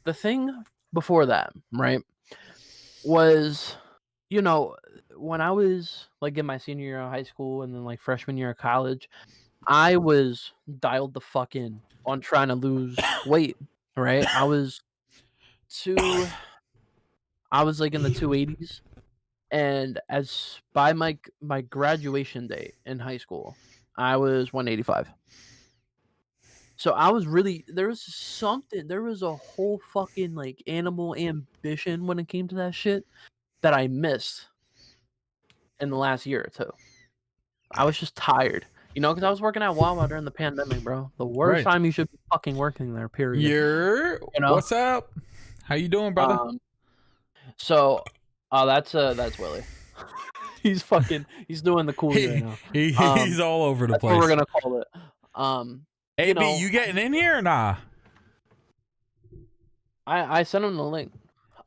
the thing before that, right, was when I was like in my senior year of high school and then like freshman year of college, I was dialed the fuck in on trying to lose weight, right? I was like in the 280s, and as by my graduation day in high school, I was 185. So I was there was a whole fucking like animal ambition when it came to that shit that I missed in the last year or two. I was just tired. You know, because I was working at Wawa during the pandemic, bro. The worst Right. time you should be fucking working there. Period. You're You know? what's up? How you doing, brother? So, that's Willie. He's doing the cool right now. He's all over the That's place. what we're gonna call it. AB, you getting in here or nah? I sent him the link.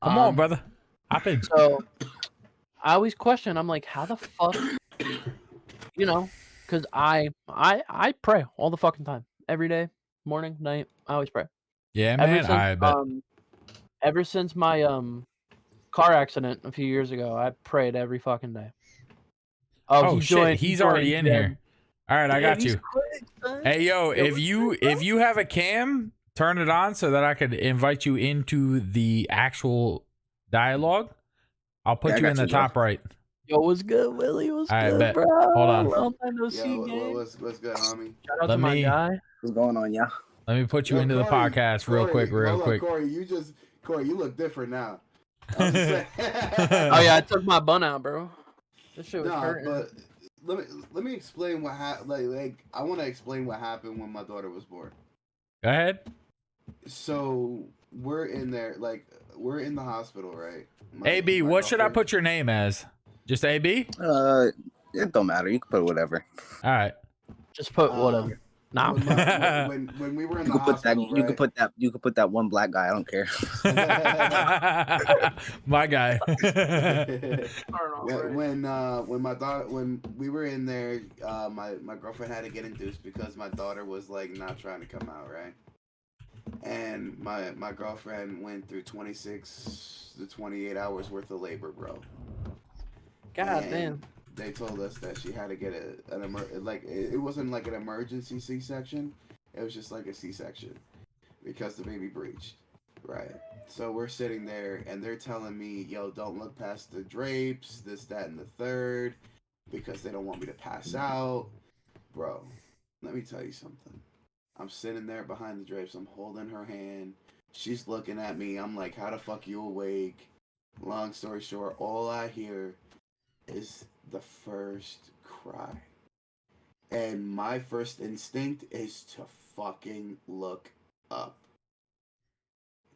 Come on, brother. Hop in. So, I always question. I'm like, how the fuck? You know, because I pray all the fucking time, every day, morning, night. I always pray. Yeah, man. I bet. Ever since my car accident a few years ago, I prayed every fucking day. Oh shit, he's already in here. All right, I got you. Hey yo, if you have a cam, turn it on so that I could invite you into the actual dialogue. I'll put you in the top right. Yo, what's good, Willie? What's good, bet. bro? Hold on. Long time no see, gang. What's good, homie? Shout out to my guy. What's going on, yeah? Let me put you into the podcast real quick. Corey, you look different now. Oh yeah, I took my bun out, bro. This shit was hurting. But let me explain what happened. Like I want to explain what happened when my daughter was born. Go ahead. So we're in there, like we're in the hospital, right? AB, what should I put your name as? Just AB? It don't matter. You can put whatever. All right. Just put whatever. Nah. When we were in the hospital, you could put that one black guy. I don't care. My guy. when we were in there, my girlfriend had to get induced because my daughter was like not trying to come out, right? And my girlfriend went through 26 to 28 hours worth of labor, bro. God damn. They told us that she had to get it wasn't like an emergency C-section. It was just like a C-section because the baby breached, right? So we're sitting there and they're telling me, yo, don't look past the drapes, this, that, and the third, because they don't want me to pass out. Bro, let me tell you something. I'm sitting there behind the drapes. I'm holding her hand. She's looking at me. I'm like, how the fuck you awake? Long story short, all I hear is the first cry. And my first instinct is to fucking look up.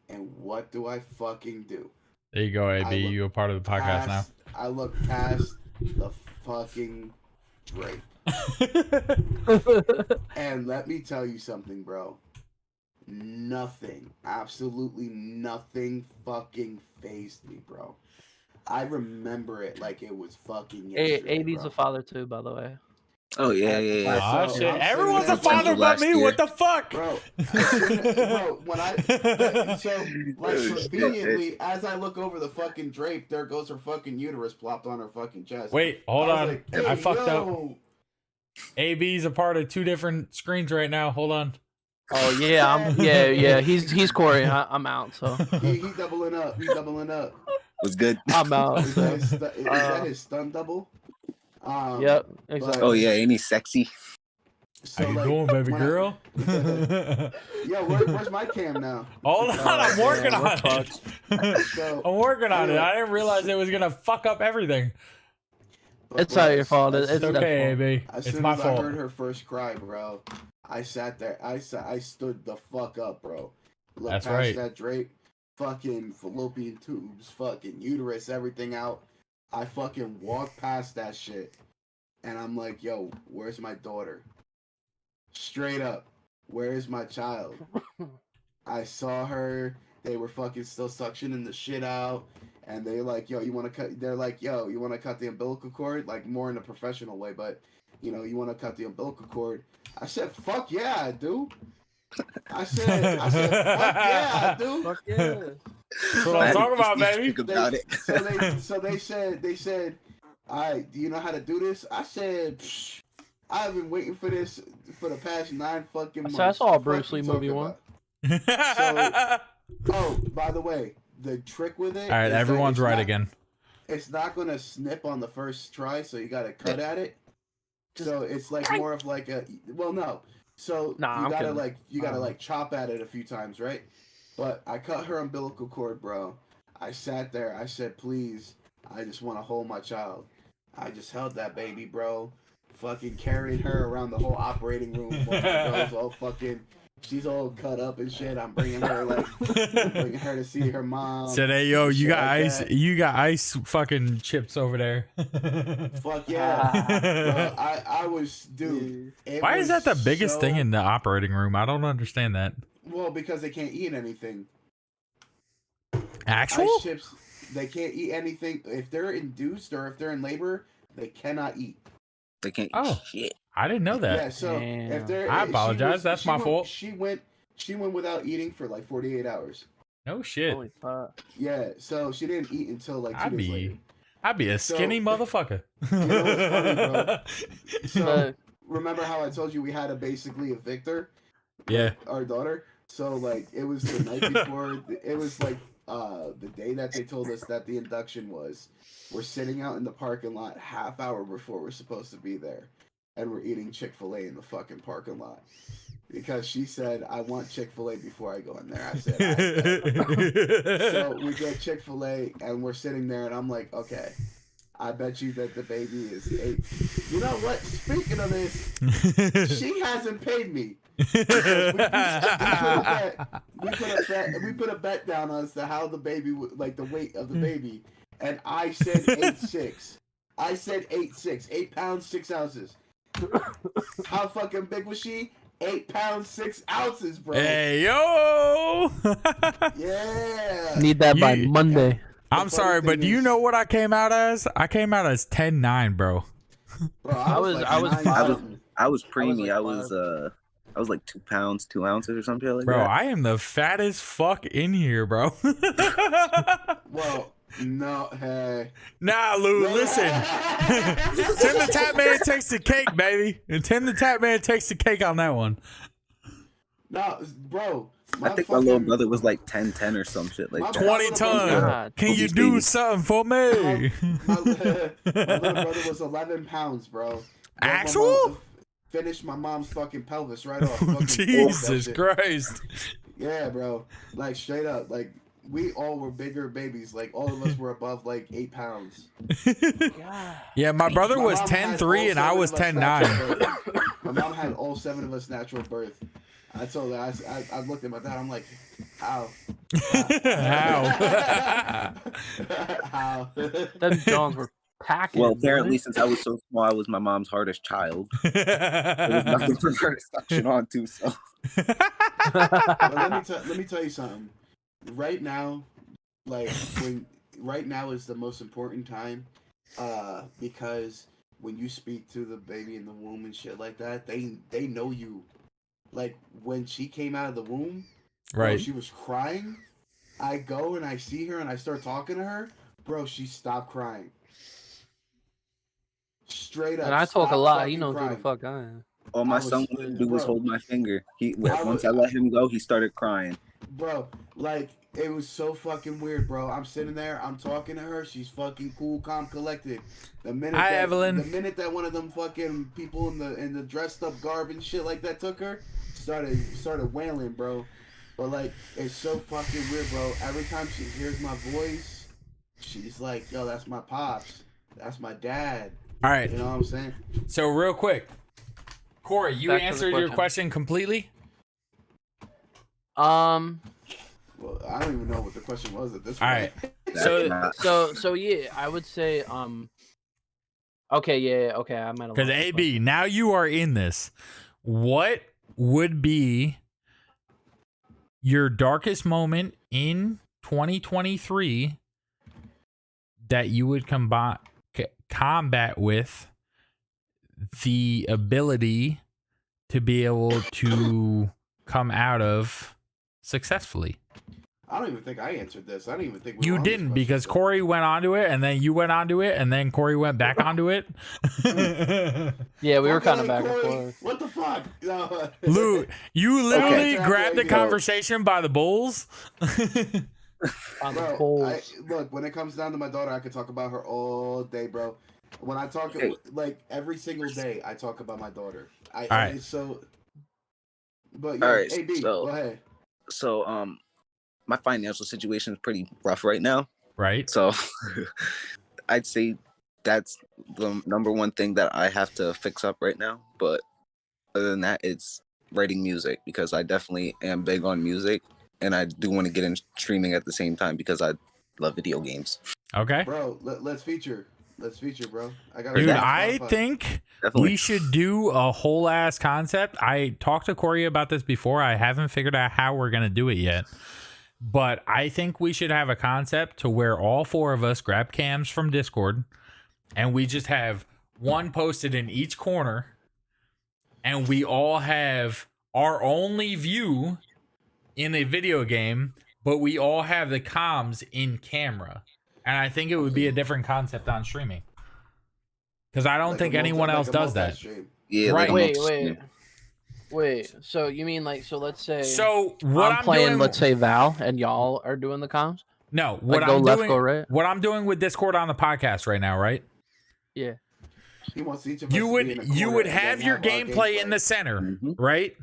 And what do I fucking do? There you go, AB. You're a part of the podcast now. I look past the fucking drape. And let me tell you something, bro. Nothing, absolutely nothing fucking fazed me, bro. I remember it like it was fucking yesterday, AB's a father too, by the way. Oh yeah. Oh shit! Everyone's a father but me. What the fuck, bro? Conveniently, as I look over the fucking drape, there goes her fucking uterus plopped on her fucking chest. Wait, hold on. Like, hey, I fucked up. AB's a part of two different screens right now. Hold on. Oh yeah, yeah. He's Corey. I'm out. So he's doubling up. Was good. I'm out. Is that his stun double? Yep. Exactly. Oh yeah, ain't he sexy? So, how you doing, baby girl? Yeah, where's my cam now? Hold on, I'm working on it. I'm working on it. I didn't realize it was gonna fuck up everything. It's not your fault. It's okay, AB. It's my fault. I heard her first cry, bro, I sat there. I stood the fuck up, bro. Look That's past right. that drape, fucking fallopian tubes, fucking uterus, everything out. I fucking walked past that shit, and I'm like, yo, where's my daughter? Straight up, where's my child? I saw her. They were fucking still suctioning the shit out. And they like, yo, you want to cut? They're like, yo, you want to cut the umbilical cord? Like more in a professional way, but you know, you want to cut the umbilical cord? I said, fuck yeah, I do. I said, fuck yeah, I do. Fuck yeah. That's what I'm talking about, baby. So they said, all right, do you know how to do this? I said, psh, I've been waiting for this for the past 9 fucking months. I saw a Bruce Lee movie one. Oh, by the way, the trick with it. All right, everyone's right again. It's not gonna snip on the first try, so you gotta cut at it. So it's like more of like a no. So you gotta like chop at it a few times, right? But I cut her umbilical cord, bro. I sat there. I said, please, I just want to hold my child. I just held that baby, bro. fucking carrying her around the whole operating room. While my girl's all fucking, she's all cut up and shit. I'm bringing her bringing her to see her mom. Said, hey, yo, and you shit got like ice. that. You got ice fucking chips over there. Fuck yeah. Bro, I was, dude. it Why is that the was biggest thing so- in the operating room? I don't understand that. Well, because they can't eat anything. Actual? Ice chips, they can't eat anything. If they're induced or if they're in labor, they cannot eat. They can't eat Oh. shit. I didn't know that. Yeah, so Damn. if they're, I she apologize, was- that's she my went- fault. She went without eating for like 48 hours. No shit. Holy fuck. Yeah, so she didn't eat until like 2 I'd days be- later. I'd be a So- skinny motherfucker. You know what's funny, bro? So But remember how I told you we had basically evict her? Yeah. Our daughter. So like it was the night before. It was like the day that they told us that the induction was. We're sitting out in the parking lot half hour before we're supposed to be there, and we're eating Chick-fil-A in the fucking parking lot because she said I want Chick-fil-A before I go in there. I said. "I bet." So we get Chick-fil-A and we're sitting there and I'm like, okay, I bet you that the baby is 8. You know what? Speaking of this, she hasn't paid me. Because we put a bet down as to how the baby would, like the weight of the baby, and I said 8'6". I said 8'6", 8 pounds 6 ounces. How fucking big was she? 8 pounds 6 ounces, bro. Hey yo! Yeah. need that by You- Monday. I'm The sorry, funny but thing do you is- know what I came out as? I came out as 10'9", bro. Bro, I was 9 five. something. I was like preemie. I was 5. like 2 pounds 2 ounces or something like Bro, that. I am the fattest fuck in here, bro. Well, no, hey. Nah, Lou, listen. Tim the Tap Man takes the cake, baby. And Tim the Tap Man takes the cake on that one. No, bro. I think my little brother was like 10 or some shit like My that. 20 ton. God. Can you Obese do baby. something for me? My little brother was 11 pounds, bro. Broke my Actual? mom- Finished my mom's fucking pelvis right off. Fucking Jesus that shit. Christ. Yeah, bro. Like straight up. Like we all were bigger babies. Like all of us were above like 8 pounds. God. Yeah, my brother My was mom had 10'3" all and I 7 was of us 10'9". natural birth. My mom had all 7 of us natural birth. I told her, I looked at my dad, I'm like, how? How? How? Them Johns were packing. Well, boy. apparently, since I was so small, I was my mom's hardest child. There was nothing for her to suction onto, so. But let me tell you something. Right now, right now is the most important time, because when you speak to the baby in the womb and shit like that, they know you. Like when she came out of the womb, bro, Right. she was crying. I go and I see her and I start talking to her, bro. She stopped crying. Straight up. And I talk a stopped lot. He fucking knows who the crying. fuck I am. All my I was- son wanted to do was bro. hold my finger. I Once was- I let him go, he started crying. Bro, like it was so fucking weird, bro. I'm sitting there, I'm talking to her, she's fucking cool, calm, collected. The minute Hi, that, Evelyn. The minute that one of them fucking people in the dressed up garb and shit like that took her, started wailing, bro. But like it's so fucking weird, bro. Every time she hears my voice, she's like, "Yo, that's my pops. That's my dad." All right. You know what I'm saying? So real quick, Corey, you Back to the answered your question. question completely. Well, I don't even know what the question was at this All point. right. That's So- not- So yeah, I would say okay, yeah, okay, I might have Because lost the AB, now you are in this. What would be your darkest moment in 2023 that you would combat with the ability to be able to come out of successfully? I don't even think I answered this. I don't even think we were You on this didn't, question, because so- Corey went onto it, and then you went onto it, and then Corey went back onto it. Yeah, we were kind Okay, of back and Corey, forth. What the fuck? No. Lou, you literally Okay. grabbed the Yo. conversation by the bulls. On the Bro, polls. look, when it comes down to my daughter, I could talk about her all day, bro. When I talk, Okay. like every single day, I talk about my daughter. All right. It's so. But All yeah, right, AB, so- go ahead. So, my financial situation is pretty rough right now. Right? So, I'd say that's the number one thing that I have to fix up right now. But other than that, it's writing music because I definitely am big on music, and I do want to get in streaming at the same time because I love video games. Okay. Bro, let's feature. Let's feature, bro. I got. Dude, that. I think Definitely. we should do a whole ass concept. I talked to Corey about this before. I haven't figured out how we're going to do it yet. But I think we should have a concept to where all four of us grab cams from Discord and we just have one posted in each corner and we all have our only view in a video game, but we all have the comms in camera. And I think it would be a different concept on streaming. Because I don't think anyone else does that. Yeah, Right. like a Wait. multi-stream. Wait. So you mean like let's say So what I'm playing, doing, let's say Val, and y'all are doing the comms? no, what Like go I'm left, doing, go right? what I'm doing with Discord on the podcast right now, right? Yeah. He wants each of us You to would be in a you corner would and then have your our gameplay in the center, Mhm. right?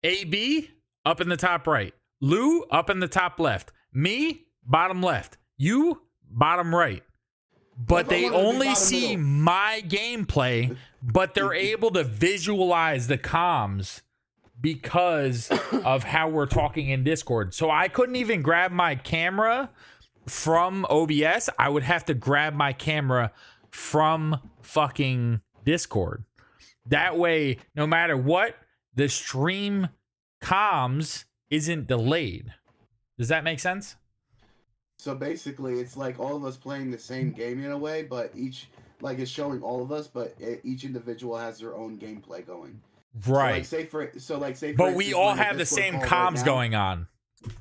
AB up in the top right, Lou up in the top left, me bottom left, you bottom right. But What if I they wanted to be only bottom see middle? my gameplay, but they're able to visualize the comms because of how we're talking in Discord. So I couldn't even grab my camera from OBS. I would have to grab my camera from fucking Discord. That way, no matter what, the stream comms isn't delayed. Does that make sense? So basically, it's like all of us playing the same game in a way, but each like it's showing all of us, but each individual has their own gameplay going. Right. So like say for But we instance, all we're in a have the Discord same call comms right now. going on.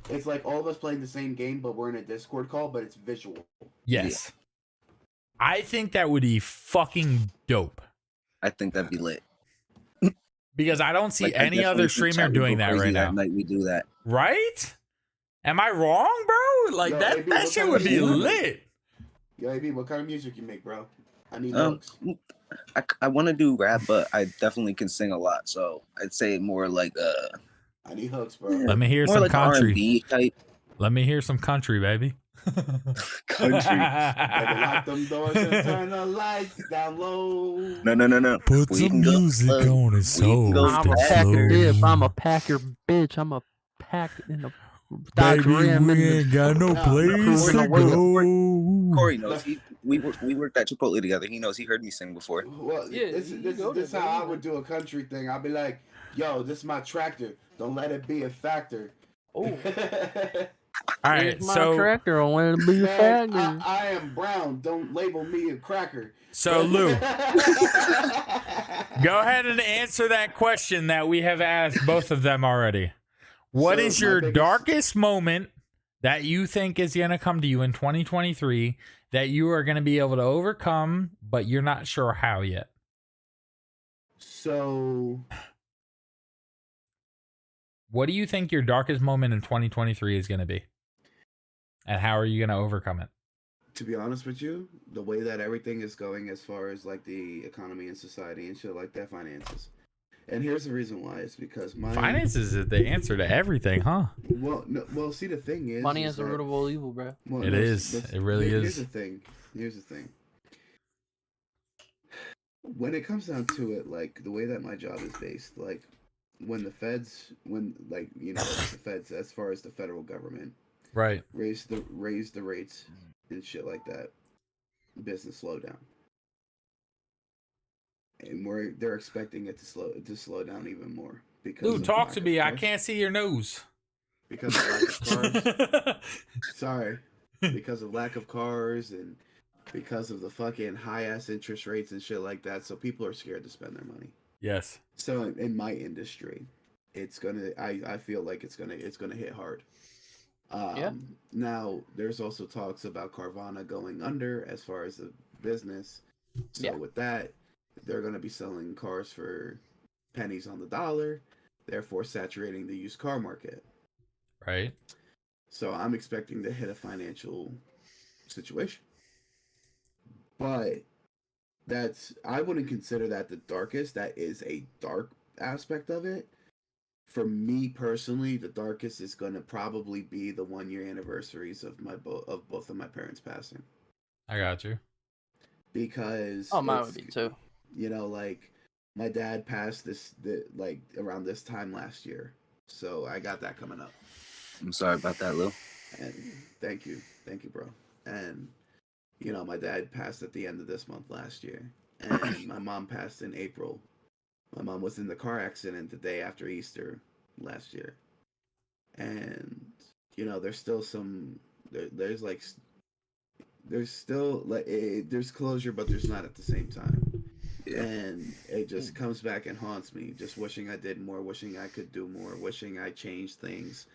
It's like all of us playing the same game, but we're in a Discord call, but it's visual. Yes. I think that would be fucking dope. I think that'd be lit. Because I don't see Like, I any other definitely think streamer chat would doing go that crazy right that now. night we do that. Right? Am I wrong, bro? Like Yo, that AB, that what shit kind would of be music? lit. Yo, AB, what kind of music you make, bro? I need Um, hooks. I want to do rap, but I definitely can sing a lot. So I'd say more like I need hooks, bro. Let me hear more some like country. R&B type Let me hear some country, baby. country. Better lock them doors and turn the lights down low. No. Put We some can go music slow. on it We so can go I'm a fast. pack your dip. slow. I'm a pack your bitch. I'm a pack in the Dodge Baby, Ram we in the ain't got no No, place Corey, to no, go. Corey knows. We worked at Chipotle together. He knows. He heard me sing before. Well, Yeah, this you go is there, how I baby. would do a country thing. I'll be like, yo, this is my tractor. Don't let it be a factor. Oh, All right, here's my so tractor. I want to be a Man, faggot. I am brown. Don't label me a cracker. Lou, go ahead and answer that question that we have asked both of them already. What So, is my your biggest- darkest moment that you think is going to come to you in 2023 that you are going to be able to overcome, but you're not sure how yet? So, What do you think your darkest moment in 2023 is going to be? And how are you going to overcome it? to be honest with you, the way that everything is going as far as like the economy and society and shit like that, finances. And here's the reason why. It's because my Finances is the answer to everything, huh? Well, no, well, see, the thing is, Money is is the that- root of all evil, bro. well, It no, is. let's- It really Here's is. the thing. Here's the thing. When it comes down to it, like the way that my job is based, like when the feds, like the feds, as far as the federal government, Right. raise the rates and shit like that, business slow down, and they're expecting it to slow down even more because. Lou, of talk lack to of me. I cars. can't see your nose. Because of lack of cars. Sorry, because of lack of cars and because of the fucking high ass interest rates and shit like that. So people are scared to spend their money. Yes. So in my industry, it's gonna. I feel like it's gonna hit hard. Yeah. Now there's also talks about Carvana going under as far as the business. So Yeah. with that, they're gonna be selling cars for pennies on the dollar, therefore saturating the used car market. Right. So I'm expecting to hit a financial situation. But I wouldn't consider that the darkest. That is a dark aspect of it. For me personally, the darkest is going to probably be the 1-year anniversaries of both of my parents passing. I got you. because Oh, mine would be too. you know, like my dad passed like around this time last year, so I got that coming up. I'm sorry about that, Lou. And thank you, bro. And you know, my dad passed at the end of this month last year, and my mom passed in April. My mom was in the car accident the day after Easter last year, and you know, there's still there's closure, but there's not at the same time. Yeah. And it just comes back and haunts me, just wishing I did more, wishing I could do more, wishing I changed things.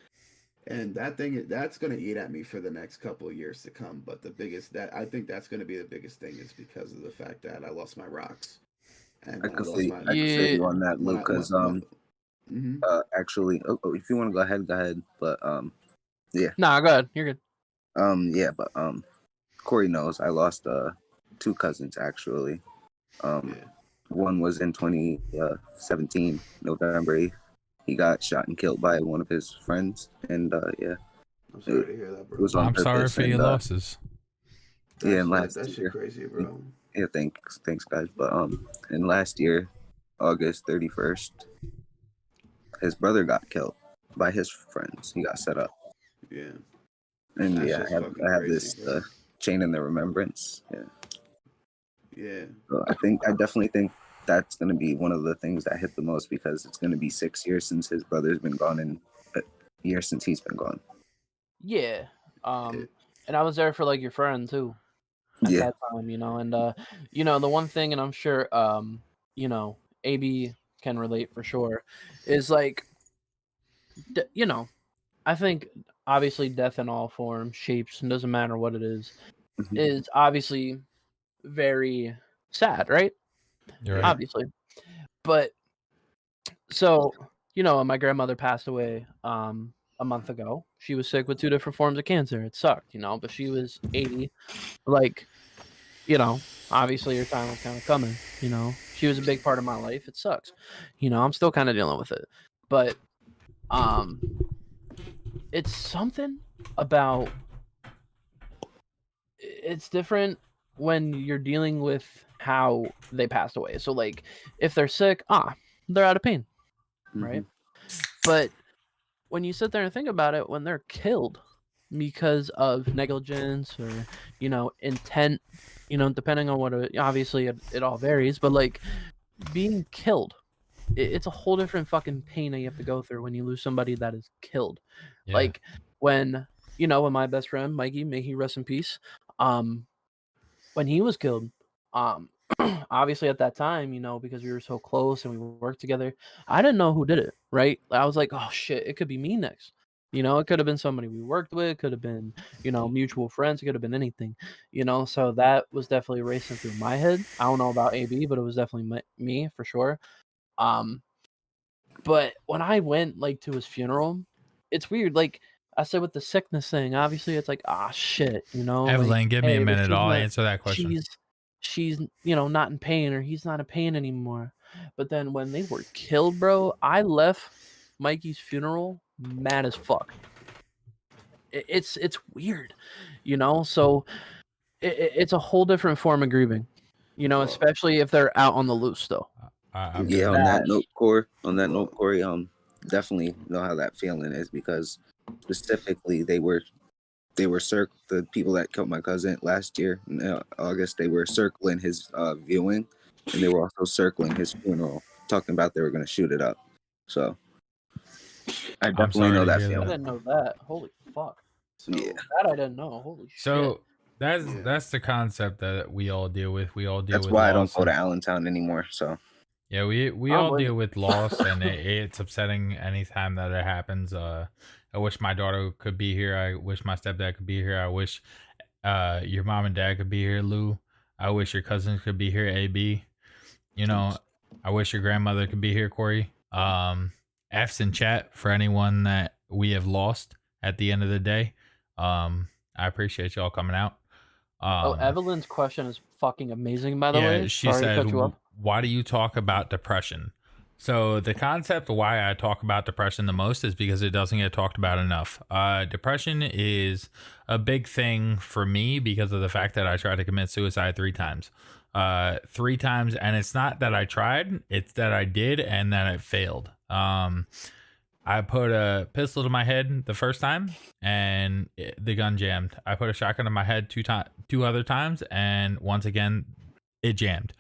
And that's going to eat at me for the next couple of years to come. But I think that's going to be the biggest thing, is because of the fact that I lost my rocks. And I when can lost see you on that, Lou, because mhm. actually, if you want to go ahead, but yeah, Nah, go ahead. You're good. yeah, but Corey knows I lost 2 cousins actually. Yeah. One was in 2017, November 8th. He got shot and killed by one of his friends, and yeah, I'm sorry to hear that, bro. it was on I'm sorry purpose, for your and, losses. yeah, and That's last shit year, crazy, bro. yeah, thanks guys, but and last year, August 31st, his brother got killed by his friends. He got set up, Yeah. and That's yeah, just I fucking have crazy, this bro. chain in the remembrance. Yeah. Yeah. So I definitely think that's going to be one of the things that hit the most, because it's going to be 6 years since his brother's been gone, and a year since he's been gone. Yeah. And I was there for like your friend too at Yeah. that time, you know, and you know, the one thing, and I'm sure you know, AB can relate for sure, is like you know, I think obviously death in all forms, shapes, and doesn't matter what it is Mhm. obviously very sad, right? You're right. Obviously. But so, you know, my grandmother passed away a month ago. She was sick with 2 different forms of cancer. It sucked, you know, but she was 80. Like, you know, obviously her time was kind of coming, you know. She was a big part of my life. It sucks. You know, I'm still kind of dealing with it. But it's something about it's different when you're dealing with how they passed away. So like if they're sick, they're out of pain, right? But when you sit there and think about it, when they're killed because of negligence or, you know, intent, you know, depending on what obviously it all varies, but like being killed, it's a whole different fucking pain that you have to go through when you lose somebody that is killed. Yeah. Like when, you know, when my best friend Mikey, may he rest in peace, when he was killed, obviously at that time, you know, because we were so close and we worked together, I didn't know who did it, right? I was like, oh shit, it could be me next. You know, it could have been somebody we worked with, it could have been, you know, mutual friends, it could have been anything, you know. So that was definitely racing through my head. I don't know about AB, but it was definitely me for sure. But when I went like to his funeral, it's weird. Like I said with the sickness thing, obviously it's like, shit, you know. Evelyn, like, give me hey, a but minute. she's I'll not- answer that question. she's you know not in pain, or he's not in pain anymore. But then when they were killed, bro, I left Mikey's funeral mad as fuck. It's weird, you know. So it's a whole different form of grieving, you know, Well- especially if they're out on the loose though. Yeah, on that note, Corey, definitely know how that feeling is, because specifically the people that killed my cousin last year in August, they were circling his viewing, and they were also circling his funeral, talking about they were going to shoot it up. So I definitely know that I feeling. didn't know that. Holy fuck. So, Yeah. That I didn't know. Holy shit. So that's the concept that we all deal with. We all deal That's with why I loss don't go to and- Allentown anymore. So Yeah, we I don't all blame deal you. with loss, and it's upsetting anytime that it happens. I wish my daughter could be here. I wish my stepdad could be here. I wish your mom and dad could be here, Lou. I wish your cousins could be here, AB. You know, I wish your grandmother could be here, Corey. F's in chat for anyone that we have lost at the end of the day. I appreciate y'all coming out. Evelyn's question is fucking amazing, by the way. She Sorry to said, cut you off. why do you talk about depression? So the concept of why I talk about depression the most is because it doesn't get talked about enough. Depression is a big thing for me because of the fact that I tried to commit suicide 3 times. 3 times, and it's not that I tried, it's that I did and that it failed. I put a pistol to my head the first time and the gun jammed. I put a shotgun to my head 2 other times, and once again it jammed.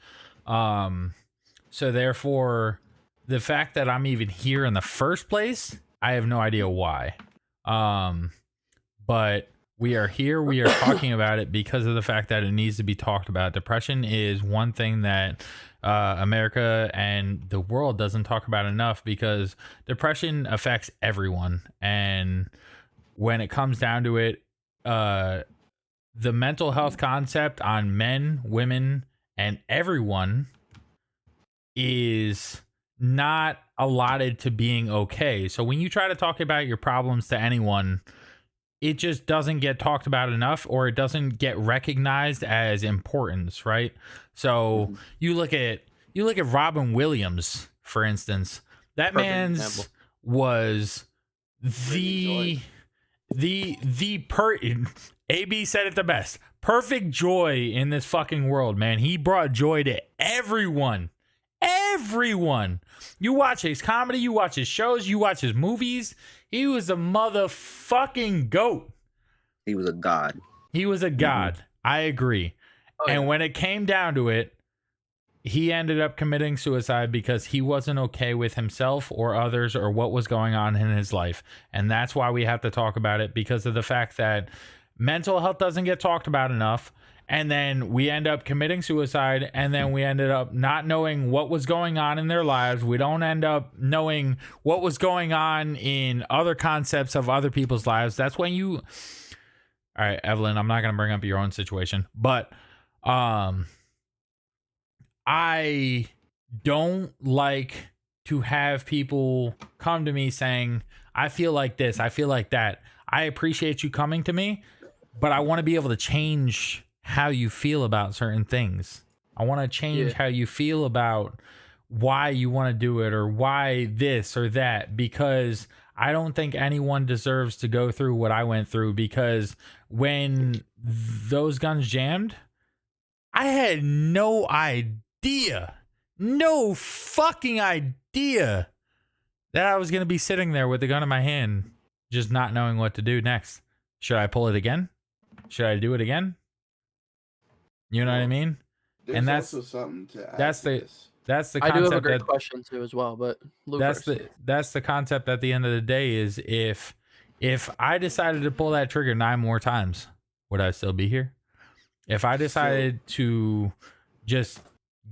So therefore, the fact that I'm even here in the first place, I have no idea why. But we are here. We are talking about it because of the fact that it needs to be talked about. Depression is one thing that America and the world doesn't talk about enough, because depression affects everyone. And when it comes down to it, the mental health concept on men, women, and everyone is not allotted to being okay. So when you try to talk about your problems to anyone, it just doesn't get talked about enough, or it doesn't get recognized as importance, right? So you look at Robin Williams, for instance. That Perfect man's example. was the AB said it the best. Perfect joy in this fucking world, man. He brought joy to everyone. Everyone. You watch his comedy, you watch his shows, you watch his movies. He was a motherfucking goat. He was a god. He was a god. I agree. Oh, And yeah. when it came down to it, he ended up committing suicide because he wasn't okay with himself or others or what was going on in his life. And that's why we have to talk about it, because of the fact that mental health doesn't get talked about enough. And then we end up committing suicide, and then we ended up not knowing what was going on in their lives. We don't end up knowing what was going on in other concepts of other people's lives. That's when you... All right, Evelyn, I'm not going to bring up your own situation, but I don't like to have people come to me saying, I feel like this, I feel like that. I appreciate you coming to me, but I want to be able to change how you feel about certain things. I want to change how you feel about why you want to do it, or why this or that, because I don't think anyone deserves to go through what I went through. Because when those guns jammed, I had no fucking idea that I was going to be sitting there with the gun in my hand, just not knowing what to do next. Should I pull it again? Should I do it again? You know what I mean? There's And that's- also something to add that's to the- this. That's the I do have a concept great that question too as well, but Lou that's first. that's the concept at the end of the day is if I decided to pull that trigger 9 more times, would I still be here? If I decided to just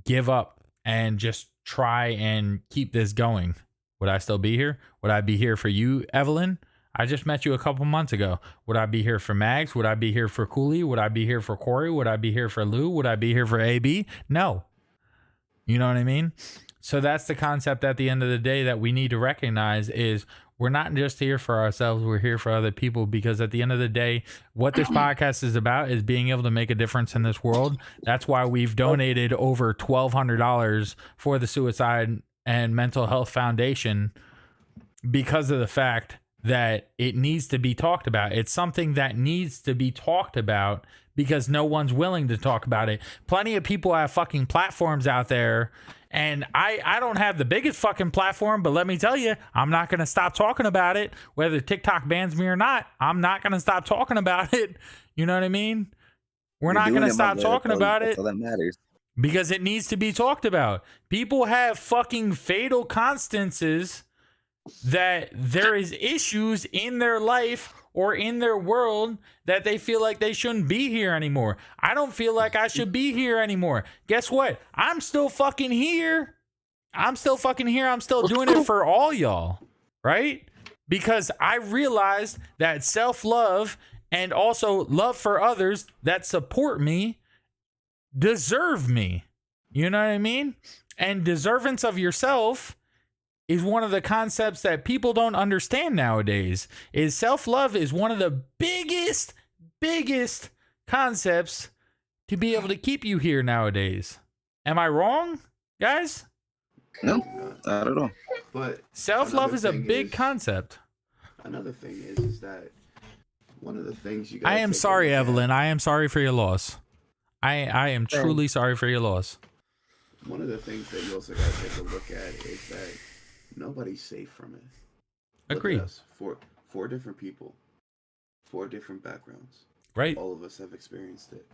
give up and just try and keep this going, would I still be here? Would I be here for you, Evelyn? I just met you a couple months ago. Would I be here for Mags? Would I be here for Cooley? Would I be here for Corey? Would I be here for Lou? Would I be here for AB? No. You know what I mean? So that's the concept at the end of the day that we need to recognize is we're not just here for ourselves. We're here for other people, because at the end of the day, what this podcast is about is being able to make a difference in this world. That's why we've donated over $1,200 for the Suicide and Mental Health Foundation, because of the fact that it needs to be talked about. It's something that needs to be talked about because no one's willing to talk about it. Plenty of people have fucking platforms out there, and I don't have the biggest fucking platform, but let me tell you, I'm not going to stop talking about it. Whether TikTok bans me or not, I'm not going to stop talking about it. You know what I mean? We're You're not doing going to it, my stop boy. talking That's all- about that's it all that matters. because it needs to be talked about. People have fucking fatal constances that there is issues in their life or in their world that they feel like they shouldn't be here anymore. I don't feel like I should be here anymore. Guess what? I'm still fucking here. I'm still fucking here. I'm still doing it for all y'all, right? Because I realized that self-love and also love for others that support me deserve me. You know what I mean? And deservance of yourself is one of the concepts that people don't understand nowadays. Is self-love is one of the biggest concepts to be able to keep you here nowadays. Am I wrong, guys? No, You're not. not at all. But Self-love another is a thing big concept. another thing is that one of the things you got. I am sorry, Evelyn. I am sorry for your loss. I am truly sorry for your loss. One of the things that you also got to take a look at is that nobody's safe from it. Look at Agreed. us, four different people, 4 different backgrounds. Right? All of us have experienced it,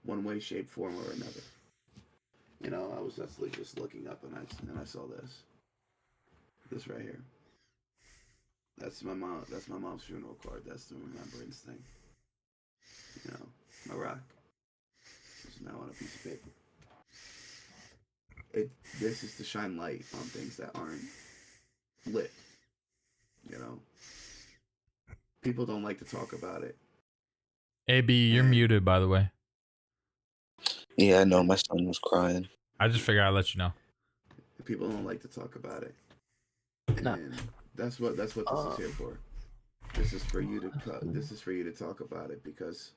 one way, shape, form, or another. You know, I was actually just looking up and I saw this right here. That's my mom. That's my mom's funeral card. That's the remembrance thing. You know, my rock. It's now on a piece of paper. This is to shine light on things that aren't lit. You know, people don't like to talk about it. AB, you're And muted, by the way. Yeah, I know. My son was crying. I just figured I'd let you know. people don't like to talk about it. No. And that's what this is here for. This is for you to talk about it, because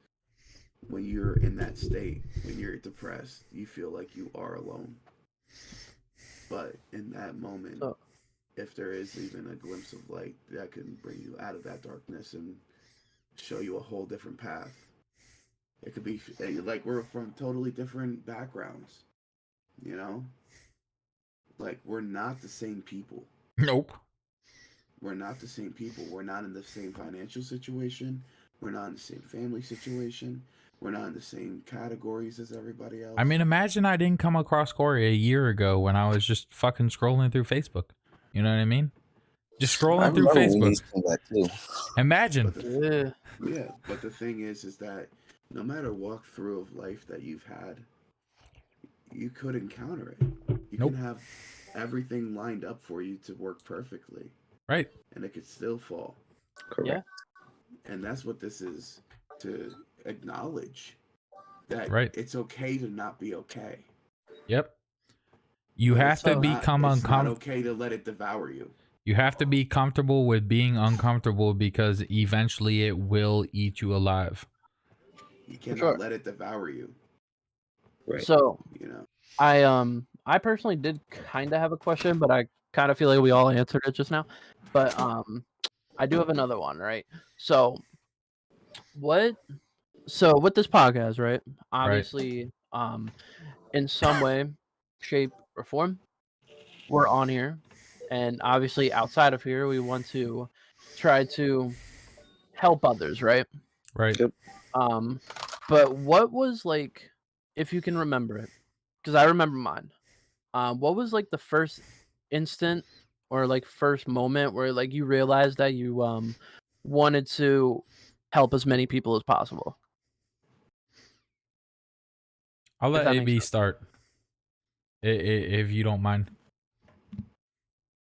when you're in that state, when you're depressed, you feel like you are alone. But in that moment, if there is even a glimpse of light that can bring you out of that darkness and show you a whole different path, it could be like we're from totally different backgrounds, you know? Like, we're not the same people. Nope. We're not the same people. We're not in the same financial situation. We're not in the same family situation. We're not in the same categories as everybody else. I mean, imagine I didn't come across Corey a year ago when I was just fucking scrolling through Facebook. You know what I mean? Just I scrolling through remember when you Facebook. used to do that too. Imagine. But the thing is that no matter walk through of life that you've had, you could encounter it. You Nope. can have everything lined up for you to work perfectly. Right. And it could still fall. Correct. Yeah. And that's what this is, to acknowledge that Right. it's okay to not be okay. Yep. You But have it's to not- become It's not uncomfortable. okay to let it devour you. You have to be comfortable with being uncomfortable, because eventually it will eat you alive. You cannot Sure. let it devour you. Right. So You know. I personally did kind of have a question, but I kind of feel like we all answered it just now. But I do have another one, right? So with this podcast, right? Obviously, in some way, shape, or form, we're on here, and obviously outside of here, we want to try to help others, right? Right. Yep. But what was, like, if you can remember it, because I remember mine. What was, like, the first instant or, like, first moment where, like, you realized that you wanted to help as many people as possible? I'll let that makes AB sense. start. If you don't mind.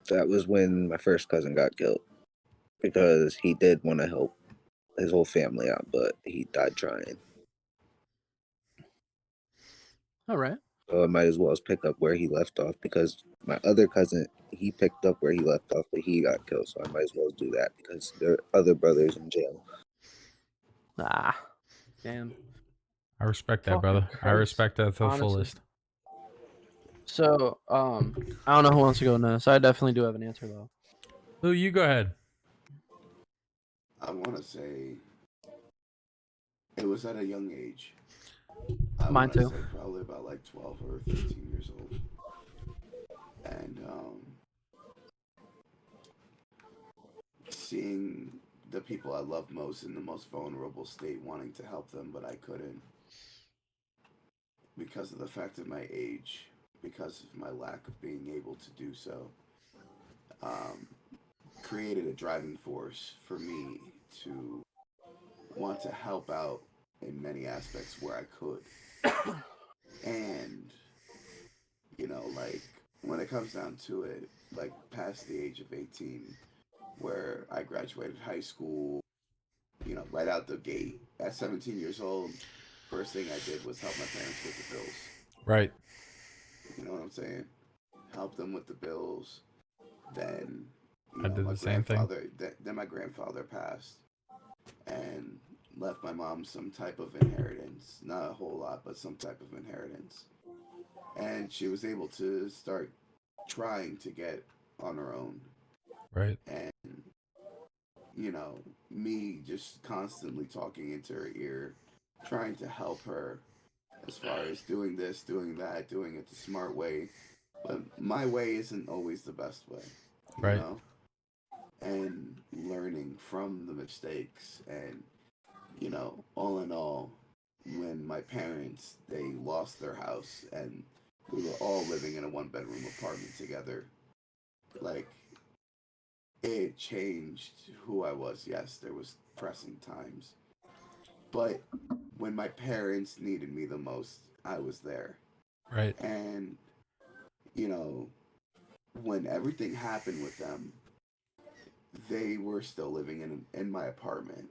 That was when my first cousin got killed, because he did want to help his whole family out, but he died trying. All right. So I might as well pick up where he left off, because my other cousin, he picked up where he left off, but he got killed. So I might as well do that, because there are other brothers in jail. Damn. I respect that, Fucking brother. I Christ, respect that to the honestly. fullest. So, I don't know who wants to go next. I definitely do have an answer though. Lou, you go ahead. I want to say it was at a young age. I Mine wanna too. say probably about like 12 or 13 years old. And seeing the people I love most in the most vulnerable state, wanting to help them, but I couldn't, because of the fact of my age, because of my lack of being able to do so, created a driving force for me to want to help out in many aspects where I could. And, you know, like, when it comes down to it, like, past the age of 18, where I graduated high school, you know, right out the gate, at 17 years old, first thing I did was help my parents with the bills. Right. You know what I'm saying? Help them with the bills. Then, you I know, did my the same thing. Then my grandfather passed and left my mom some type of inheritance. Not a whole lot, but some type of inheritance. And she was able to start trying to get on her own. Right. And, you know, me just constantly talking into her ear, trying to help her as far as doing this, doing that, doing it the smart way. But my way isn't always the best way, you Right. know? And learning from the mistakes. And, you know, all in all, when my parents, they lost their house and we were all living in a 1-bedroom apartment together, like, it changed who I was. Yes, there was pressing times. But when my parents needed me the most, I was there. Right. And, you know, when everything happened with them, they were still living in my apartment.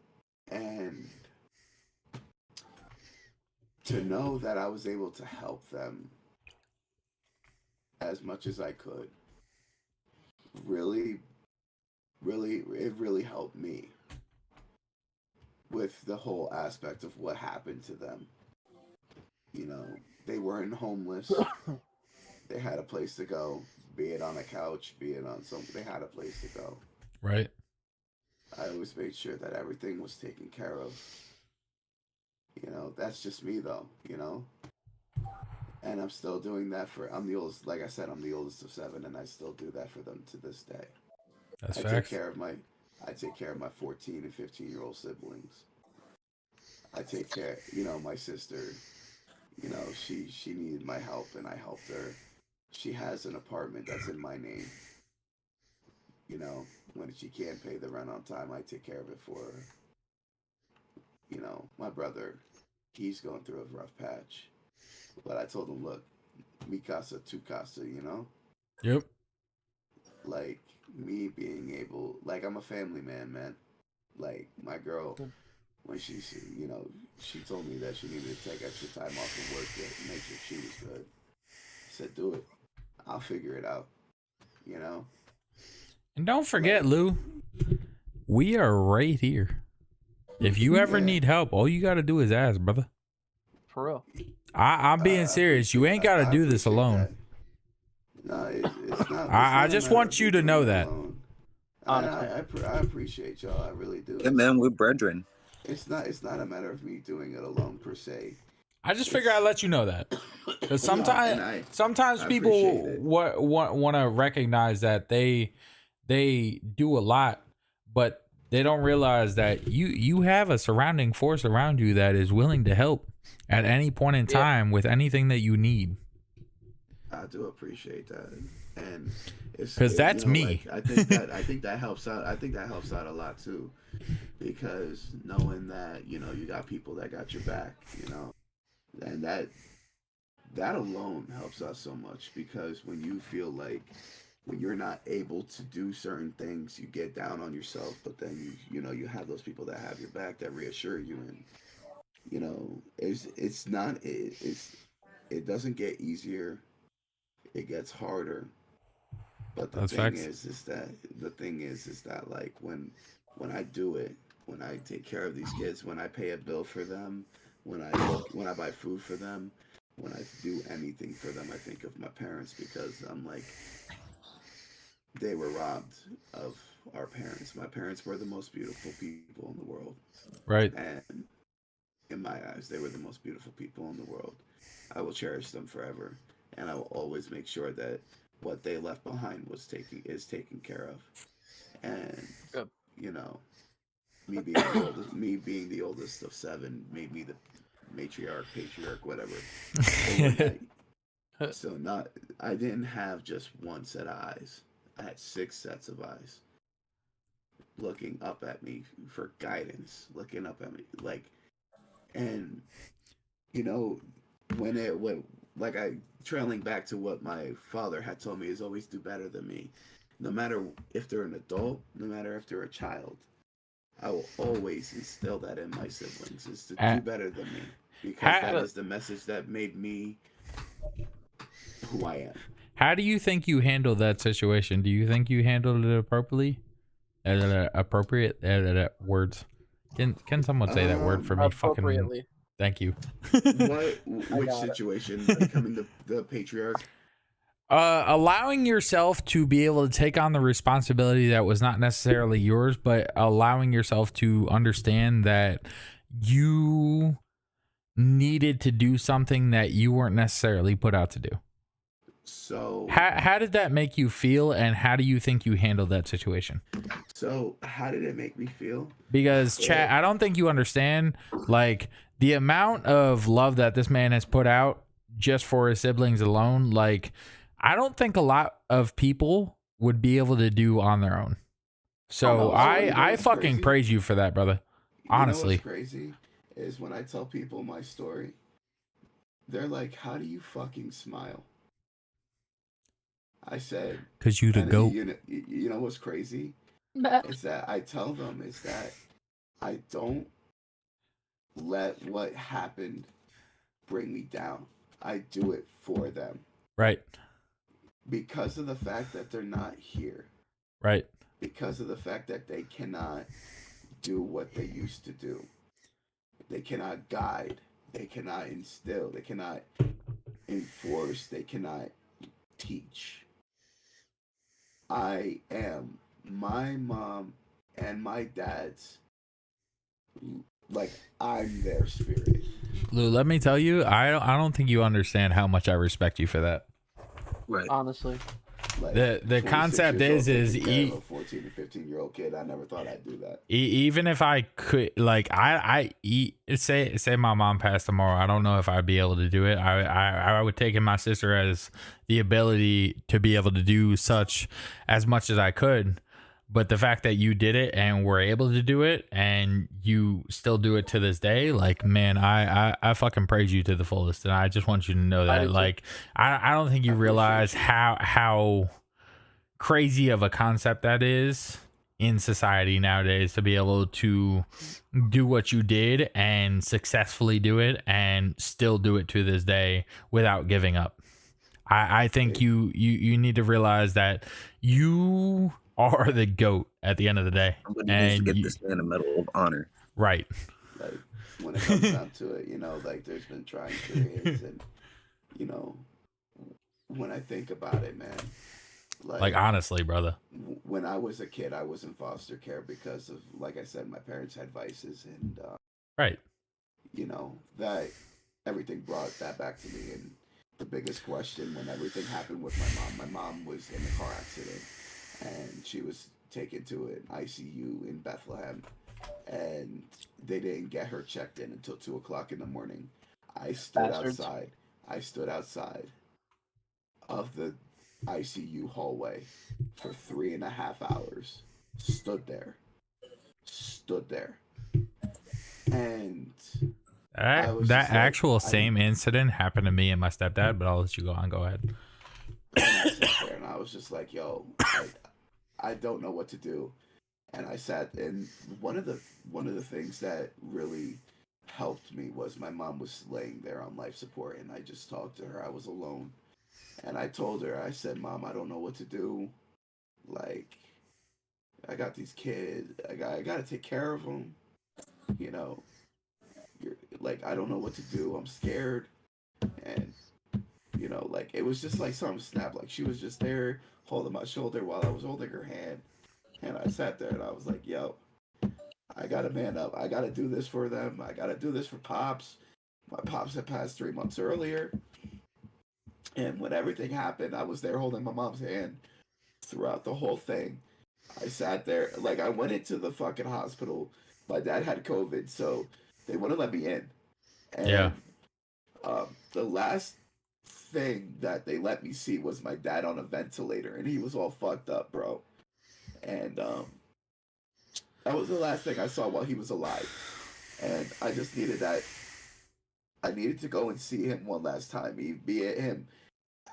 And to know that I was able to help them as much as I could, really, it really helped me with the whole aspect of what happened to them. You know, they weren't homeless. They had a place to go, be it on a couch, be it on something. They had a place to go. Right. I always made sure that everything was taken care of. You know, that's just me though, you know? And I'm still doing that I'm the oldest, like I said, I'm the oldest of 7, and I still do that for them to this day. That's I facts. take care of my 14 and 15-year-old siblings. I take care, you know, my sister, you know, she needed my help and I helped her. She has an apartment that's in my name. You know, when she can't pay the rent on time, I take care of it for her. You know, my brother, he's going through a rough patch. But I told him, look, mi casa, tu casa, you know? Yep. Like, me being able, like, I'm a family man. Like, my girl, when she, you know, she told me that she needed to take extra time off of work to make sure she was good. I said, do it. I'll figure it out, you know? And don't forget, Lou, we are right here. If you ever need help, all you got to do is ask, brother. For real. I'm being serious. You ain't got to do this alone. That. No, it's not. I just want you to know that. I appreciate y'all. I really do. Yeah, man, we're brethren. It's not a matter of me doing it alone per se. I just figure I'd let you know that. Because sometimes people want to recognize that they do a lot, but they don't realize that you have a surrounding force around you that is willing to help at any point in time with anything that you need. I do appreciate that, and it's because that's me. Like, I think that helps out. I think that helps out a lot too, because knowing that you got people that got your back, and that alone helps us so much, because when you feel like when you're not able to do certain things, you get down on yourself, but then you have those people that have your back, that reassure you, and it doesn't get easier, it gets harder. But the thing is that like when I do it, when I take care of these kids, when I pay a bill for them, when I buy food for them, when I do anything for them, I think of my parents, because I'm like, they were robbed of our parents. My parents were the most beautiful people in the world. Right. And in my eyes, they were the most beautiful people in the world. I will cherish them forever, and I will always make sure that what they left behind is taken care of. And me being the oldest of 7 made me the matriarch, patriarch, whatever. So I didn't have just one set of eyes. I had 6 sets of eyes looking up at me for guidance, looking up at me, and trailing back to what my father had told me, is always do better than me. No matter if they're an adult, no matter if they're a child, I will always instill that in my siblings, is to do better than me, because that is the message that made me who I am. How do you think you handled that situation? Do you think you handled it appropriately? Appropriate words. Can someone say that word for me? Appropriately. Thank you. Which situation? Becoming the patriarch? Allowing yourself to be able to take on the responsibility that was not necessarily yours, but allowing yourself to understand that you needed to do something that you weren't necessarily put out to do. So How did that make you feel, and how do you think you handled that situation? how did it make me feel? Because chat, I don't think you understand like the amount of love that this man has put out just for his siblings alone. Like, I don't think a lot of people would be able to do on their own. So no, I it's fucking crazy. praise you for that, brother. Honestly. You know what's crazy is when I tell people my story, they're like, "How do you fucking smile?" I said, Cause you the and goat. you know what's crazy is that I tell them is that I don't let what happened bring me down. I do it for them Right. because of the fact that they're not here. Right. Because of the fact that they cannot do what they used to do. They cannot guide. They cannot instill. They cannot enforce. They cannot teach. I am my mom and my dad's, like, I'm their spirit. Lou, let me tell you, I don't think you understand how much I respect you for that. Right. Honestly. Like, The 26 concept years old is taking care of a 14 to 15-year-old kid. I never thought I'd do that. even if I could, like, say my mom passed tomorrow, I don't know if I'd be able to do it. I would take in my sister as the ability to be able to do such as much as I could. But the fact that you did it and were able to do it and you still do it to this day, like, man, I fucking praise you to the fullest. And I just want you to know I do that, too. like, I don't think you I appreciate realize you. how crazy of a concept that is in society nowadays, to be able to do what you did and successfully do it and still do it to this day without giving up. I think you need to realize that you are the GOAT at the end of the day. Somebody needs to And get you, this man a Medal of Honor. right. Like, when it comes down to it, you know, like, there's been trying periods, and, you know, when I think about it, man, Like, honestly, brother. when I was a kid, I was in foster care because of, like I said, my parents had vices, and Right. you know, that everything brought that back to me. And the biggest question when everything happened with my mom was in a car accident, and she was taken to an ICU in Bethlehem, and they didn't get her checked in until 2 o'clock in the morning. I stood Bastards. outside. I stood outside of the ICU hallway for 3.5 hours. Stood there. And I was That just like, actual same incident happened to me and my stepdad, but I'll let you go on. Go ahead. and I sat there and I was just like, yo, I don't know what to do. And I sat, and one of the things that really helped me was my mom was laying there on life support, and I just talked to her. I was alone, and I told her, I said, Mom, I don't know what to do. Like, I got these kids. I got to take care of them. You know, like, I don't know what to do. I'm scared. And, you know, like, it was just like something snapped. Like, she was just there holding my shoulder while I was holding her hand. And I sat there and I was like, yo, I got to man up. I got to do this for them. I got to do this for Pops. My Pops had passed 3 months earlier. And when everything happened, I was there holding my mom's hand throughout the whole thing. I sat there, like, I went into the fucking hospital. My dad had COVID, so they wouldn't let me in. And Yeah. The last thing that they let me see was my dad on a ventilator, and he was all fucked up, bro. And that was the last thing I saw while he was alive. And I just needed that. I needed to go and see him one last time. Be it him.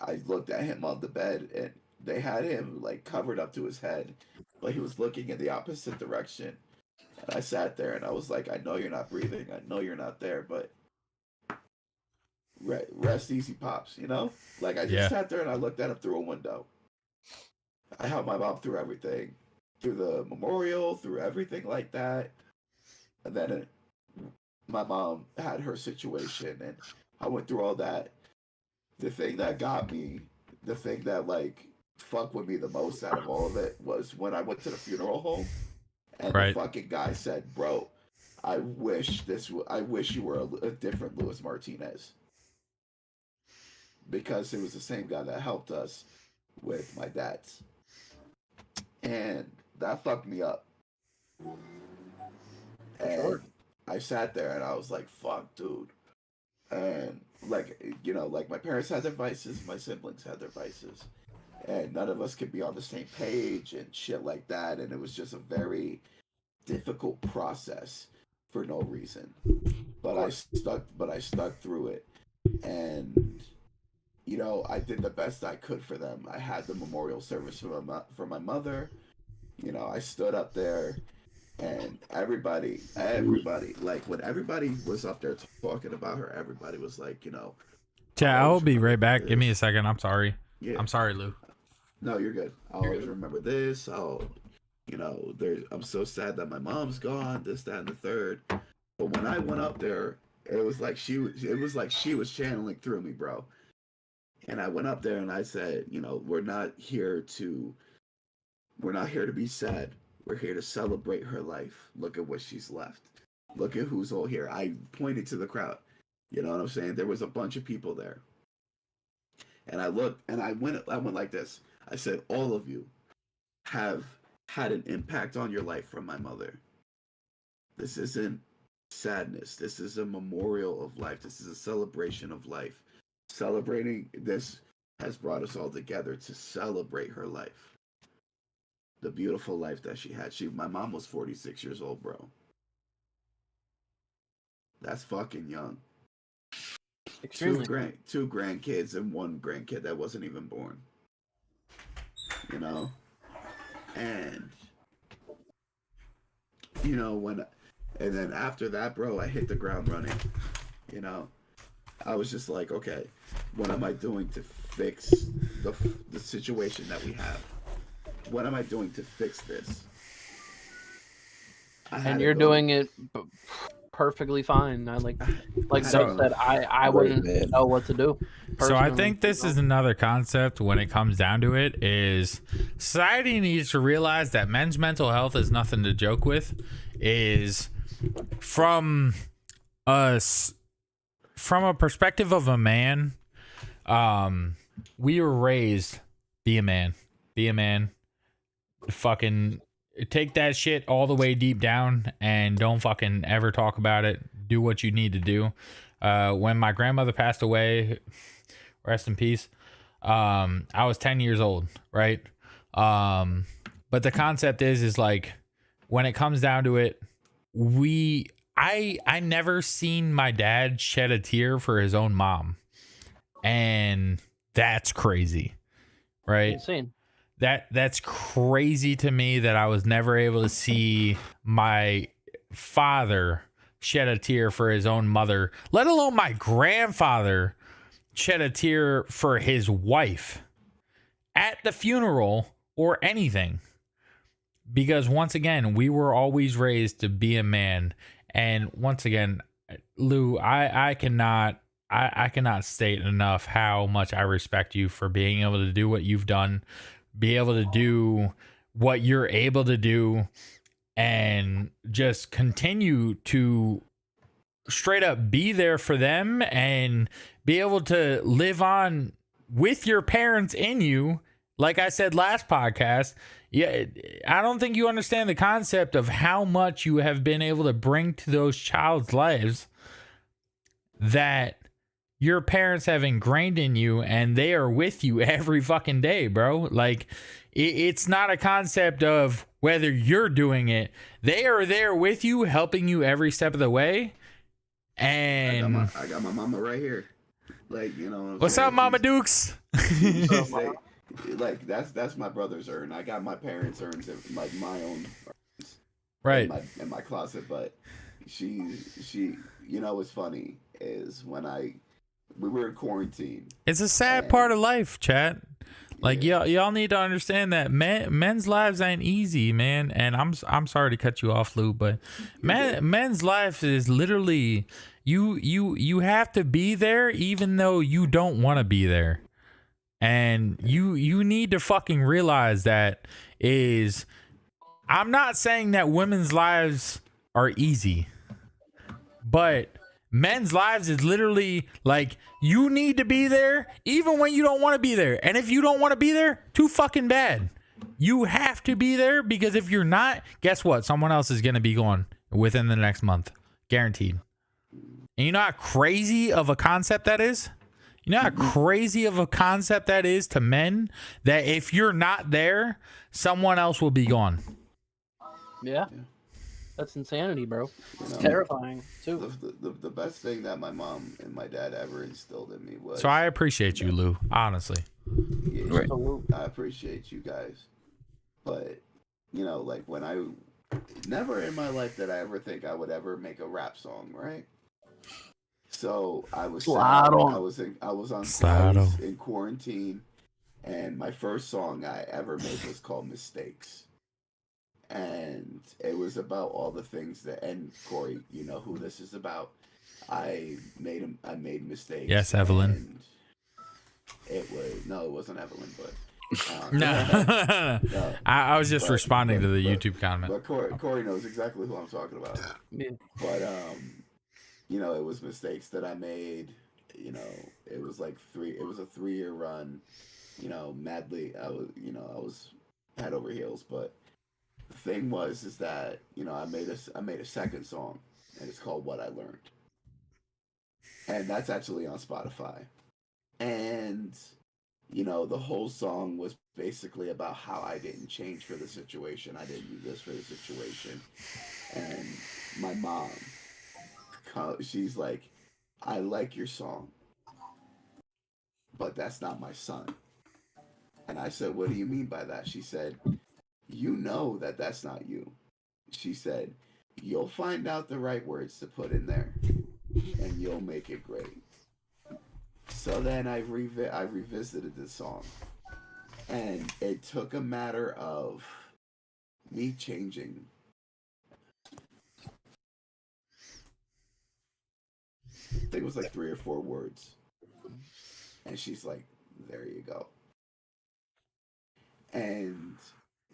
I looked at him on the bed, and they had him, like, covered up to his head, but he was looking in the opposite direction. And I sat there and I was like, I know you're not breathing. I know you're not there, but rest easy, Pops, you know? Like, I just sat there and I looked at him through a window. I helped my mom through everything, through the memorial, through everything like that. And then my mom had her situation, and I went through all that. The thing that got me the thing that like fucked with me the most out of all of it was when I went to the funeral home, and Right. the fucking guy said, "Bro, I wish you were a different Luis Martinez." Because it was the same guy that helped us with my dad's. And that fucked me up. And Sure. I sat there and I was like, fuck, dude. And like, you know, like my parents had their vices, my siblings had their vices. And none of us could be on the same page and shit like that. And it was just a very difficult process for no reason. But I stuck through it. And you know, I did the best I could for them. I had the memorial service for my mother. You know, I stood up there, and everybody, like when everybody was up there talking about her, everybody was like, you know, Chat, I will be right back. this. Give me a second. I'm sorry. Yeah. I'm sorry, Lou. No, you're good. I always remember this. You know, I'm so sad that my mom's gone. This, that, and the third. But when I went up there, it was like she was channeling through me, bro. And I went up there and I said, you know, we're not here to be sad. We're here to celebrate her life. Look at what she's left. Look at who's all here. I pointed to the crowd. You know what I'm saying? There was a bunch of people there. And I looked and I went like this. I said, all of you have had an impact on your life from my mother. This isn't sadness. This is a memorial of life. This is a celebration of life. Celebrating this has brought us all together to celebrate her life. The beautiful life that she had. My mom was 46 years old, bro. That's fucking young. Extremely. Two grandkids and one grandkid that wasn't even born. You know? And you know, and then after that, bro, I hit the ground running. You know? I was just like, okay, what am I doing to fix the situation that we have? What am I doing to fix this? And you're doing it perfectly fine. Like Doug said, I wouldn't know what to do. So I personally, think this you know? is another concept when it comes down to it is society needs to realize that men's mental health is nothing to joke with. Is from us. From a perspective of a man, we were raised, be a man, fucking take that shit all the way deep down and don't fucking ever talk about it. Do what you need to do. When my grandmother passed away, rest in peace, I was 10 years old, right? But the concept is like, when it comes down to it, I never seen my dad shed a tear for his own mom, and that's crazy, right? Insane. That's crazy to me that I was never able to see my father shed a tear for his own mother, let alone my grandfather shed a tear for his wife at the funeral or anything. Because once again, we were always raised to be a man. And once again, Lou, I cannot state enough how much I respect you for being able to do what you've done, be able to do what you're able to do, and just continue to straight up be there for them and be able to live on with your parents in you. Like I said last podcast, yeah, I don't think you understand the concept of how much you have been able to bring to those child's lives that your parents have ingrained in you, and they are with you every fucking day, bro. Like, it's not a concept of whether you're doing it. They are there with you, helping you every step of the way. And I got my mama right here. Like, you know, what's up, Mama Dukes? She's like that's my brother's urn. I got my parents' urns, like my own urns, Right. in my closet. But she, you know, what's funny is when we were in quarantine. It's a sad part of life, chat. Like, Yeah. y'all need to understand that men's lives ain't easy, man. And I'm sorry to cut you off, Lou, but men's life is literally you have to be there even though you don't want to be there. And you need to fucking realize that is, I'm not saying that women's lives are easy, but men's lives is literally like, you need to be there even when you don't want to be there. And if you don't want to be there, too fucking bad. You have to be there, because if you're not, guess what? Someone else is going to be gone within the next month. Guaranteed. And you know how crazy of a concept that is? You know how crazy of a concept that is to men, that if you're not there, someone else will be gone. Yeah. That's insanity, bro. You It's know, terrifying too. the best thing that my mom and my dad ever instilled in me was. So I appreciate you, Lou, honestly. Yeah, Right. I appreciate you guys, but you know, like when I never in my life did I ever think I would ever make a rap song, right? So I was sad. Slide on. I was Slide on. in quarantine, and my first song I ever made was called Mistakes, and it was about all the things that. And Corey, you know who this is about. I made mistakes. Yes, Evelyn. and It wasn't Evelyn, but No. no. I was just But- responding to the but- YouTube comment. But Corey knows exactly who I'm talking about. Yeah. But you know, it was mistakes that I made. You know, it was like it was a 3-year run. You know, madly, I was head over heels. But the thing is that, you know, I made a second song, and it's called What I Learned, and that's actually on Spotify. And you know, the whole song was basically about how I didn't change for the situation. I didn't do this for the situation. And my mom, she's like, I like your song, but that's not my son. And I said, what do you mean by that? She said, you know that that's not you. She said, you'll find out the right words to put in there, and you'll make it great. So then I revisited the song, and it took a matter of me changing. I think it was like 3 or 4 words, and she's like, "There you go." And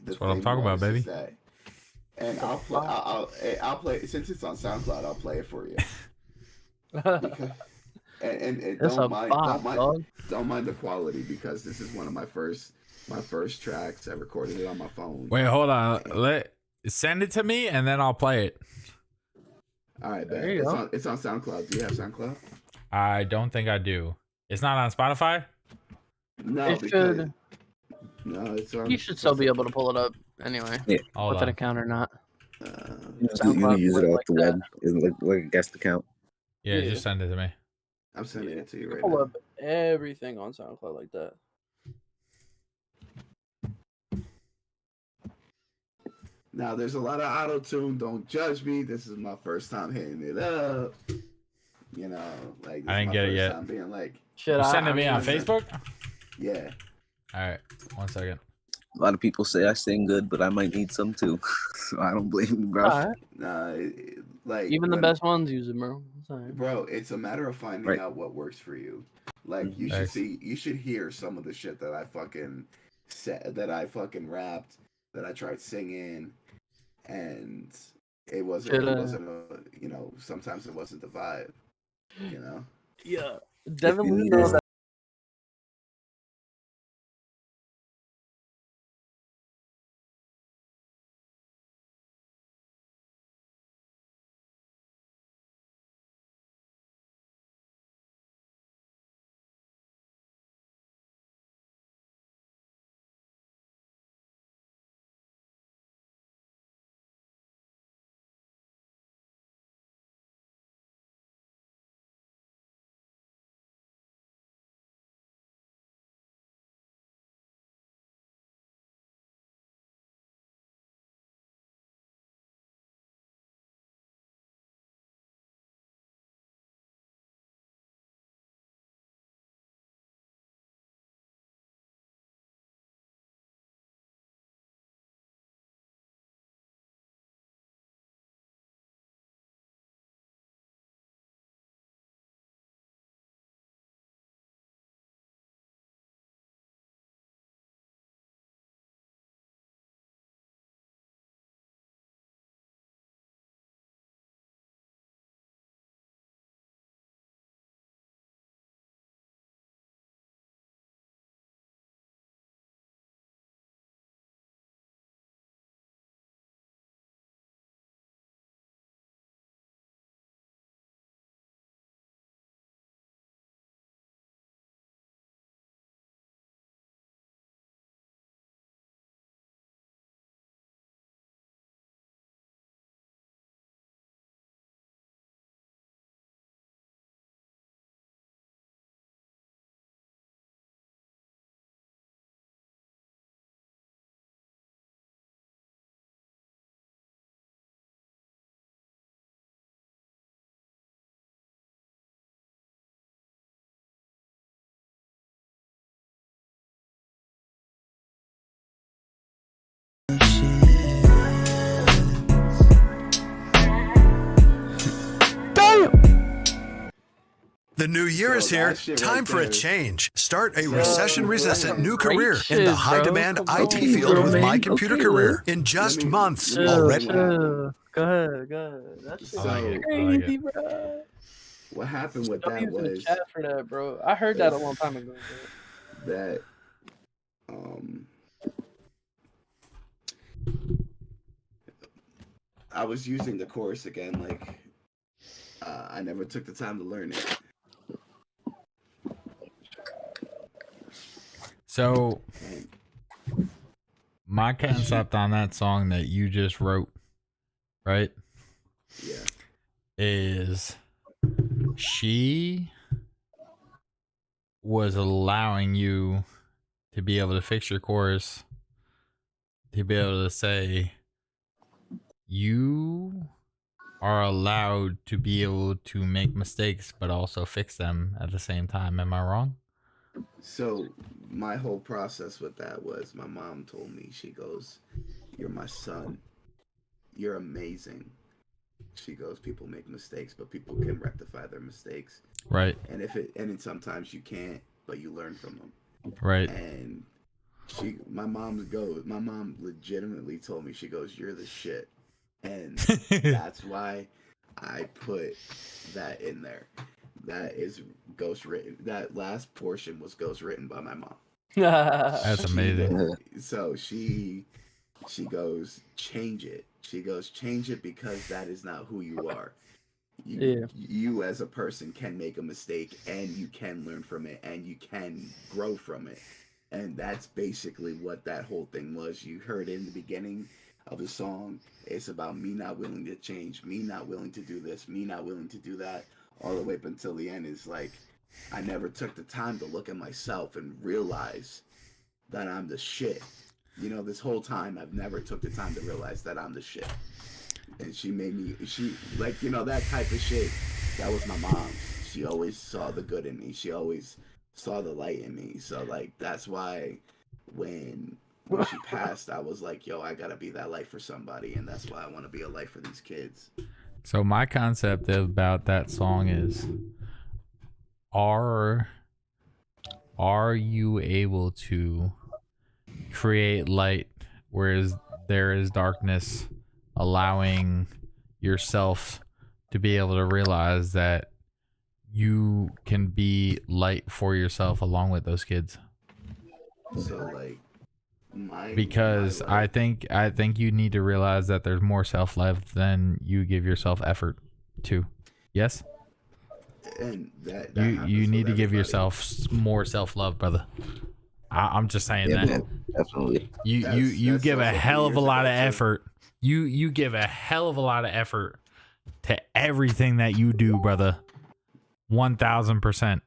That's what I'm talking about, baby. And I'll play, since it's on SoundCloud. I'll play it for you. Because, and That's a bop, dog. don't mind the quality, because this is one of my first tracks. I recorded it on my phone. Wait, hold on. Send it to me and then I'll play it. All right, There man. you go. It's on SoundCloud. Do you have SoundCloud? I don't think I do. It's not on Spotify? No, It because should. no, it's on. You should still be able to pull it up anyway, Hold with an on. account or not. You SoundCloud can use it works off like the that. web. It's like a guest account. Yeah, Yeah. just send it to me. I'm sending it to you right Pull now. up everything on SoundCloud like that. Now, there's a lot of auto tune. Don't judge me. This is my first time hitting it up. You know, like, this I is didn't my get it first yet. time being like, Shit, You send it I to me mean, on Facebook? yeah. All right. 1 second. A lot of people say I sing good, but I might need some too. So I don't blame you, bro. Alright. Nah, like, Even the when- best ones use it, bro. It's alright. Bro, it's a matter of finding Right. out what works for you. Like, you Thanks. you should hear some of the shit that I fucking said, that I fucking rapped, that I tried singing, and it wasn't, you know, sometimes it wasn't the vibe, you know? Yeah. Devin Lee need knows it. The new year So is here. that shit Time right for a there. change. Start a So- recession-resistant new Great career in shit, the high-demand bro. Come IT on, field bro, with man. My Computer Okay, Career. In just me- months let me already. explain what happened. Go ahead. That shit So- I like was it. I like crazy, it. bro. What happened with I'm that using the was chat for that, bro. I heard that a long time ago, bro. that I was using the course again, like I never took the time to learn it. So And my concept on that song that you just wrote, right, yeah, is she was allowing you to be able to fix your chorus, to be able to say you are allowed to be able to make mistakes but also fix them at the same time. Am I wrong? so my whole process with that was my mom told me, she goes, "You're my son. You're amazing." She goes, "People make mistakes, but people can rectify their mistakes. Right, And sometimes you can't, but you learn from them." right. And my mom legitimately told me, she goes, "You're the shit." And that's why I put that in there. That is ghost written. That last portion was ghost written by my mom. That's amazing. So she goes, "Change it." She goes, "Change it because that is not who you are. You as a person can make a mistake and you can learn from it and you can grow from it." And that's basically what that whole thing was. You heard it in the beginning of the song. It's about me not willing to change, me not willing to do this, me not willing to do that, all the way up until the end is like, I never took the time to look at myself and realize that I'm the shit. You know, this whole time I've never took the time to realize that I'm the shit. And she made me, like, you know, that type of shit, that was my mom. She always saw the good in me. She always saw the light in me. So, like, that's why when she passed, I was like, yo, I gotta be that light for somebody. And that's why I want to be a light for these kids. So my concept about that song is, are you able to create light whereas there is darkness, allowing yourself to be able to realize that you can be light for yourself along with those kids? So, like, Because I think you need to realize that there's more self-love than you give yourself effort to. Yes? And that You happens need to with give everybody. yourself more self-love, brother. I'm just saying Yeah, that. man, definitely. You That's give a also hell of a years lot of ago, too. effort. You give a hell of a lot of effort to everything that you do, brother. 1000%.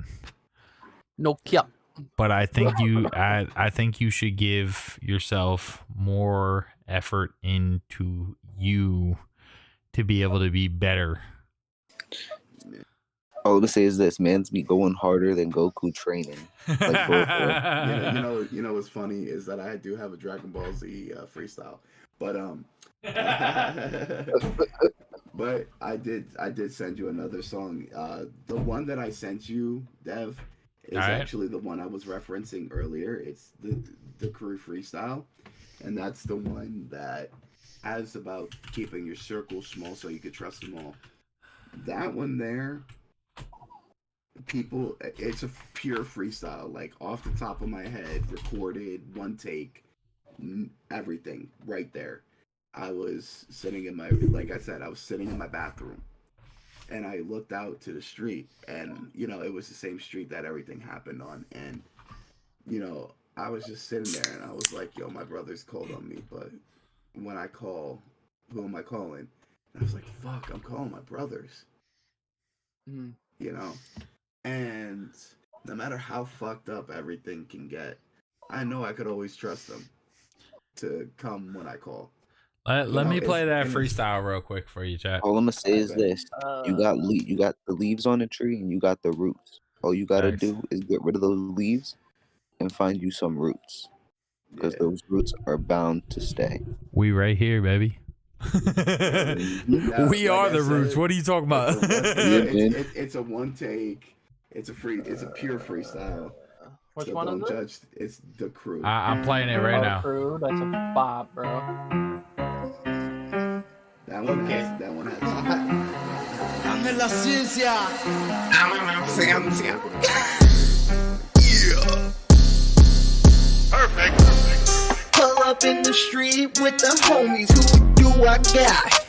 No cap. But I think I think you should give yourself more effort into you to be able to be better. All I'm gonna say is this: man's be going harder than Goku training. Like Boruto. You know what's funny is that I do have a Dragon Ball Z freestyle, but but I did send you another song. The one that I sent you, Dev, is Alright. actually the one I was referencing earlier. It's the crew freestyle, and that's the one that has about keeping your circle small so you could trust them all. That one there, people, it's a pure freestyle, like off the top of my head, recorded, one take, everything right there. I was sitting in my, like I said, I was sitting in my bathroom, and I looked out to the street, and you know, it was the same street that everything happened on, and you know, I was just sitting there, and I was like, yo, my brother's called on me, but when I call, who am I calling? And I was like, fuck, I'm calling my brothers. Mm. You know, and no matter how fucked up everything can get, I know I could always trust them to come when I call. Let me play that it's- freestyle real quick for you, chat. All I'm gonna say is Okay. this: you got the leaves on the tree, and you got the roots. All you gotta Facts. do is get rid of those leaves and find you some roots, because Yeah. those roots are bound to stay. We right here, baby. Yeah, We like are I the roots. said, What are you talking about? Yeah, man. it's a one take. It's a pure freestyle. Which So one don't is it? judge. It's the crew. I'm playing it right now. Crew, that's a bop, bro. That one has. Dame la ciencia. Pull up in the street with the homies. Who do I got?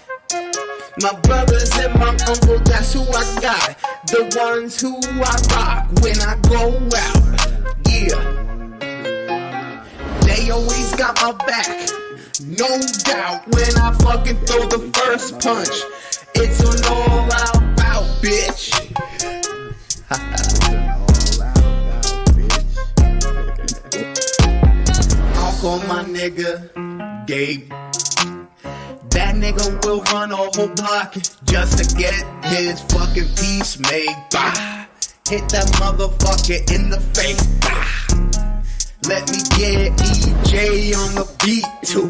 My brothers and my uncle, that's who I got. The ones who I rock when I go out. Yeah. They always got my back. No doubt when I fucking throw the first punch. It's an all out bout, bitch. I'll call my nigga Gabe. That nigga will run a whole block just to get his fucking piece made. Bah. Hit that motherfucker in the face. Bah. Let me get EJ on the beat too.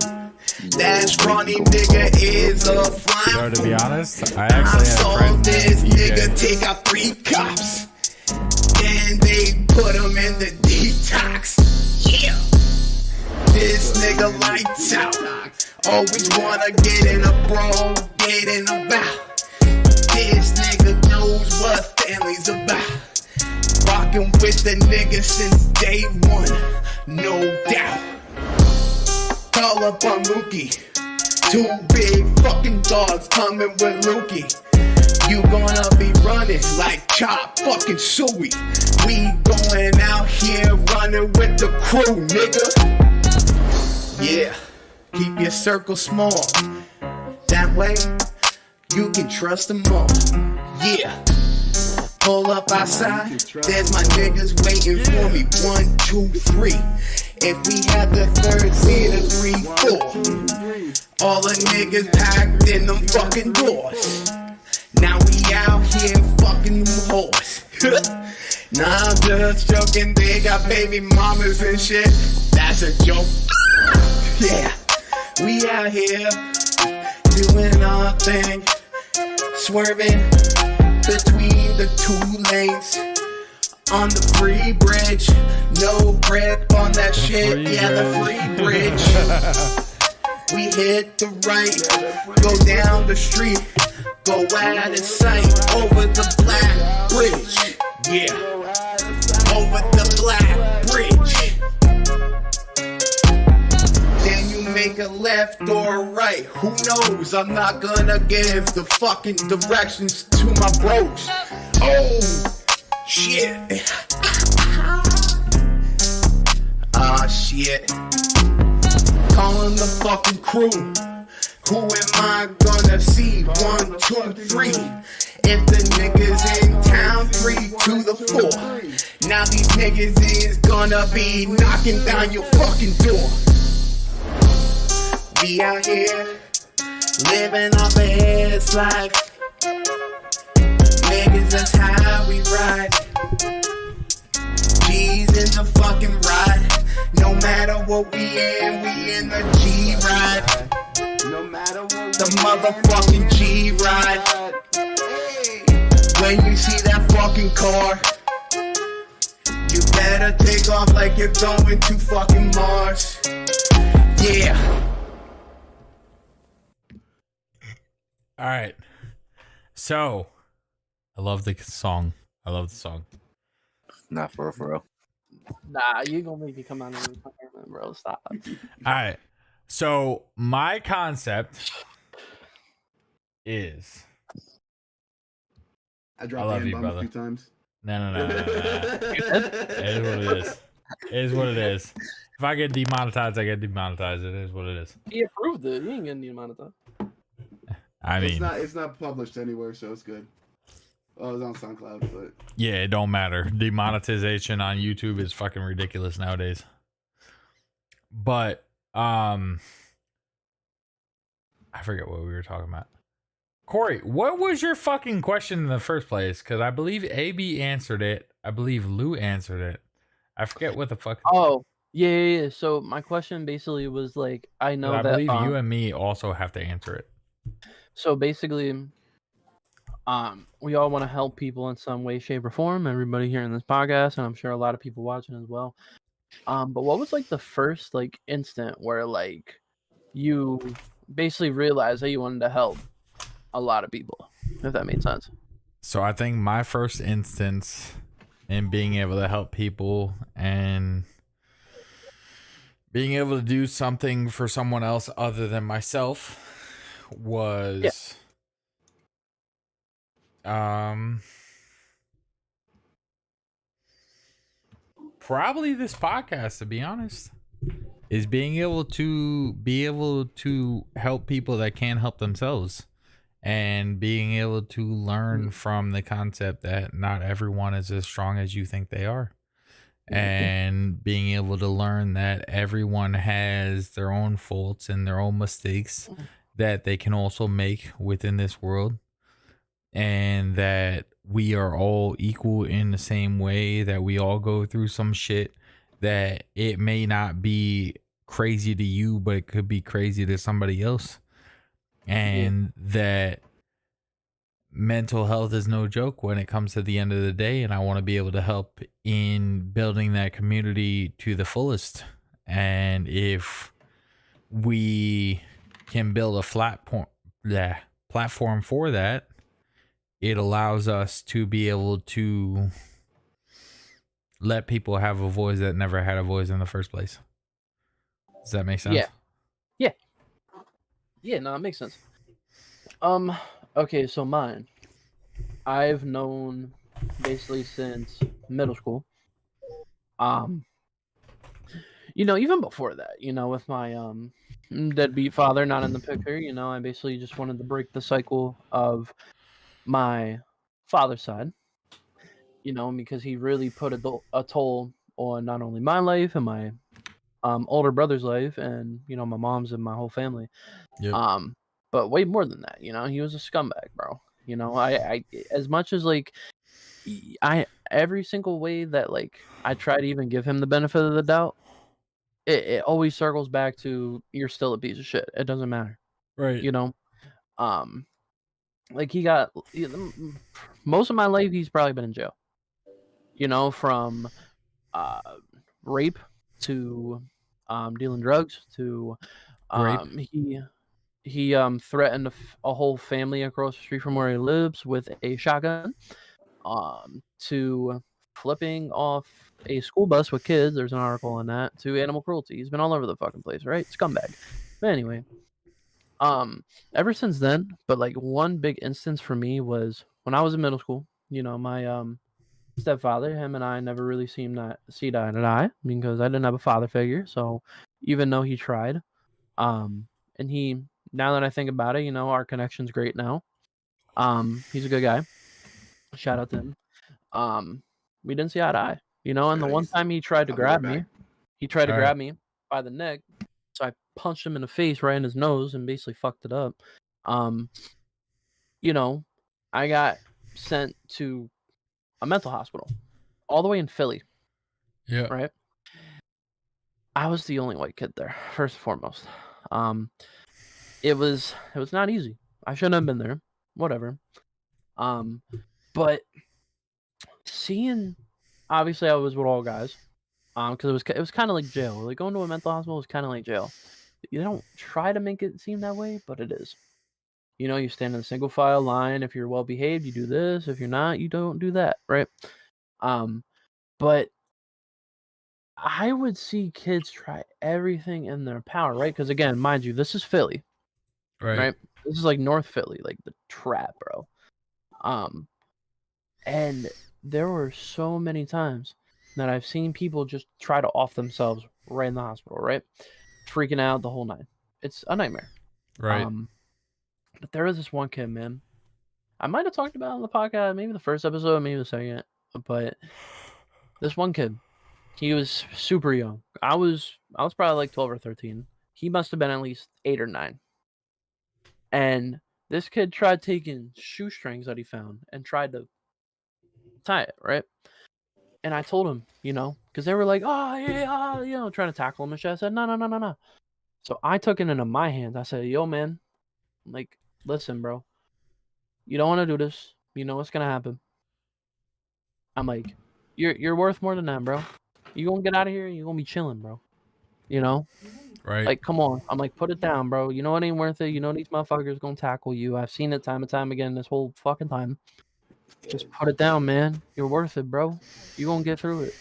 That scrawny nigga is a flying. Bro, to be honest, I I actually had a saw friend this named nigga EJ. take out 3 cops. Then they put him in the detox. Yeah. This nigga lights out. Always wanna get in a brawl, get in a bout. This nigga knows what family's about. Rockin' with the nigga since day one, no doubt. Call up on Lukey. 2 big fucking dogs coming with Lukey. You gonna be running like Chop fucking Suey. We going out here running with the crew, nigga. Yeah, keep your circle small. That way, you can trust them all. Yeah. Pull up outside, there's my niggas waiting for me. 1, 2, 3. If we had the third seat of 3, 4. All the niggas packed in them fucking doors. Now we out here fucking them whores. Nah, I'm just joking, they got baby mamas and shit. That's a joke. Yeah, we out here doing our thing. Swerving between the 2 lanes on the free bridge. No grip on that shit. Yeah, the free bridge. We hit the right, go down the street, go out of sight over the black bridge. Yeah, over the black bridge. Then you make a left or a right. Who knows? I'm not gonna give the fucking directions to my bros. Oh, shit. Ah, shit. Calling the fucking crew. Who am I gonna see? 1, 2, 3. If the niggas in town, 3 to the 4. Now these niggas is gonna be knocking down your fucking door. We out here living off a head's life. Niggas, that's how we ride. G's in the fucking ride. No matter what we in the G ride. No matter what. The motherfucking G ride. When you see that fucking car, you better take off like you're going to fucking Mars. Yeah. All right. So, I love the song. I love the song. Not for real. Nah, you gonna make me come out of retirement, bro. Stop. All right. So, my concept is I dropped I love the you, N-bomb a brother. few times. no. It is what it is. It is what it is. If I get demonetized, I get demonetized. It is what it is. He approved it. You ain't getting the amount of time. I mean, It's not published anywhere, so it's good. Oh, it's on SoundCloud, but yeah, it don't matter. Demonetization on YouTube is fucking ridiculous nowadays. But I forget what we were talking about. Corey, what was your fucking question in the first place? Because I believe AB answered it. I believe Lou answered it. I forget what the fuck. Oh, yeah. So my question basically was like, I know I that believe you and me also have to answer it. So basically, We all want to help people in some way, shape, or form. Everybody hearing this podcast, and I'm sure a lot of people watching as well. But what was like the first like instant where like you basically realized that you wanted to help a lot of people, if that made sense? So I think my first instance in being able to help people and being able to do something for someone else other than myself was probably this podcast, to be honest, is being able to help people that can't help themselves, and being able to learn from the concept that not everyone is as strong as you think they are, and being able to learn that everyone has their own faults and their own mistakes that they can also make within this world, and that we are all equal in the same way, that we all go through some shit that it may not be crazy to you, but it could be crazy to somebody else. And that mental health is no joke when it comes to the end of the day. And I want to be able to help in building that community to the fullest. And if we can build a platform for that, it allows us to be able to let people have a voice that never had a voice in the first place. Does that make sense? Yeah, no, it makes sense. Okay, so mine, I've known basically since middle school. Even before that, with my deadbeat father not in the picture, I basically just wanted to break the cycle of my father's side, because he really put a toll on not only my life and my older brother's life, and my mom's and my whole family. Yep. But way more than that, he was a scumbag, bro. I as much as like every single way that like I try to even give him the benefit of the doubt, it always circles back to you're still a piece of shit. It doesn't matter. Right. Like he got most of my life he's probably been in jail. From rape to dealing drugs to he threatened a whole family across the street from where he lives with a shotgun, to flipping off a school bus with kids. There's an article on that. To animal cruelty. He's been all over the fucking place, right? Scumbag. But anyway, ever since then, but like one big instance for me was when I was in middle school. My stepfather, him and I never really seemed to see eye to eye because I didn't have a father figure. So even though he tried, and he, now that I think about it, our connection's great now. He's a good guy. Shout out to him. We didn't see eye to eye, and the one time he tried to grab me, grab me by the neck. So I punched him in the face right in his nose and basically fucked it up. I got sent to a mental hospital all the way in Philly. Yeah. Right. I was the only white kid there, first and foremost. It was not easy. I shouldn't have been there. Whatever. But seeing, obviously I was with all guys. Because it was kind of like jail. Like going to a mental hospital is kind of like jail. You don't try to make it seem that way, but it is. You stand in a single file line. If you're well behaved, you do this. If you're not, you don't do that, right? But I would see kids try everything in their power, right? Because again, mind you, this is Philly, right? This is like North Philly, like the trap, bro. And there were so many times that I've seen people just try to off themselves right in the hospital, right? Freaking out, the whole nine. It's a nightmare. Right. But there was this one kid, man. I might have talked about it on the podcast, maybe the first episode, maybe the second. But this one kid, he was super young. I was probably like 12 or 13. He must have been at least 8 or 9. And this kid tried taking shoestrings that he found and tried to tie it, right? And I told him, because they were like, oh, yeah, trying to tackle him and shit. I said, no. So I took it into my hands. I said, yo, man, like, listen, bro, you don't want to do this. you know what's gonna happen. I'm like, you're worth more than that, bro. You gonna get out of here and you gonna be chilling, bro. You know, Right. like, come on. I'm like, put it down, bro. You know it ain't worth it. You know these motherfuckers gonna tackle you. I've seen it time and time again this whole fucking time. Just put it down, man. You're worth it, bro. You gonna get through it.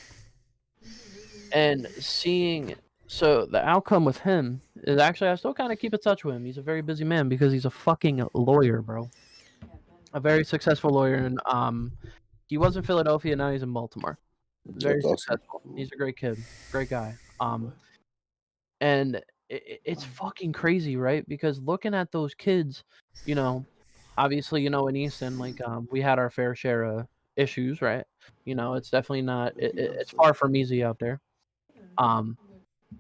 And seeing, so the outcome with him is actually I still kind of keep in touch with him. He's a very busy man because he's a fucking lawyer, bro. A very successful lawyer, and he was in Philadelphia, now he's in Baltimore. Very That's awesome. successful. He's a great kid, great guy. And it's fucking crazy, right? Because looking at those kids, you know, obviously, you know, in Easton, like we had our fair share of issues, right? You know, it's definitely not. It's far from easy out there.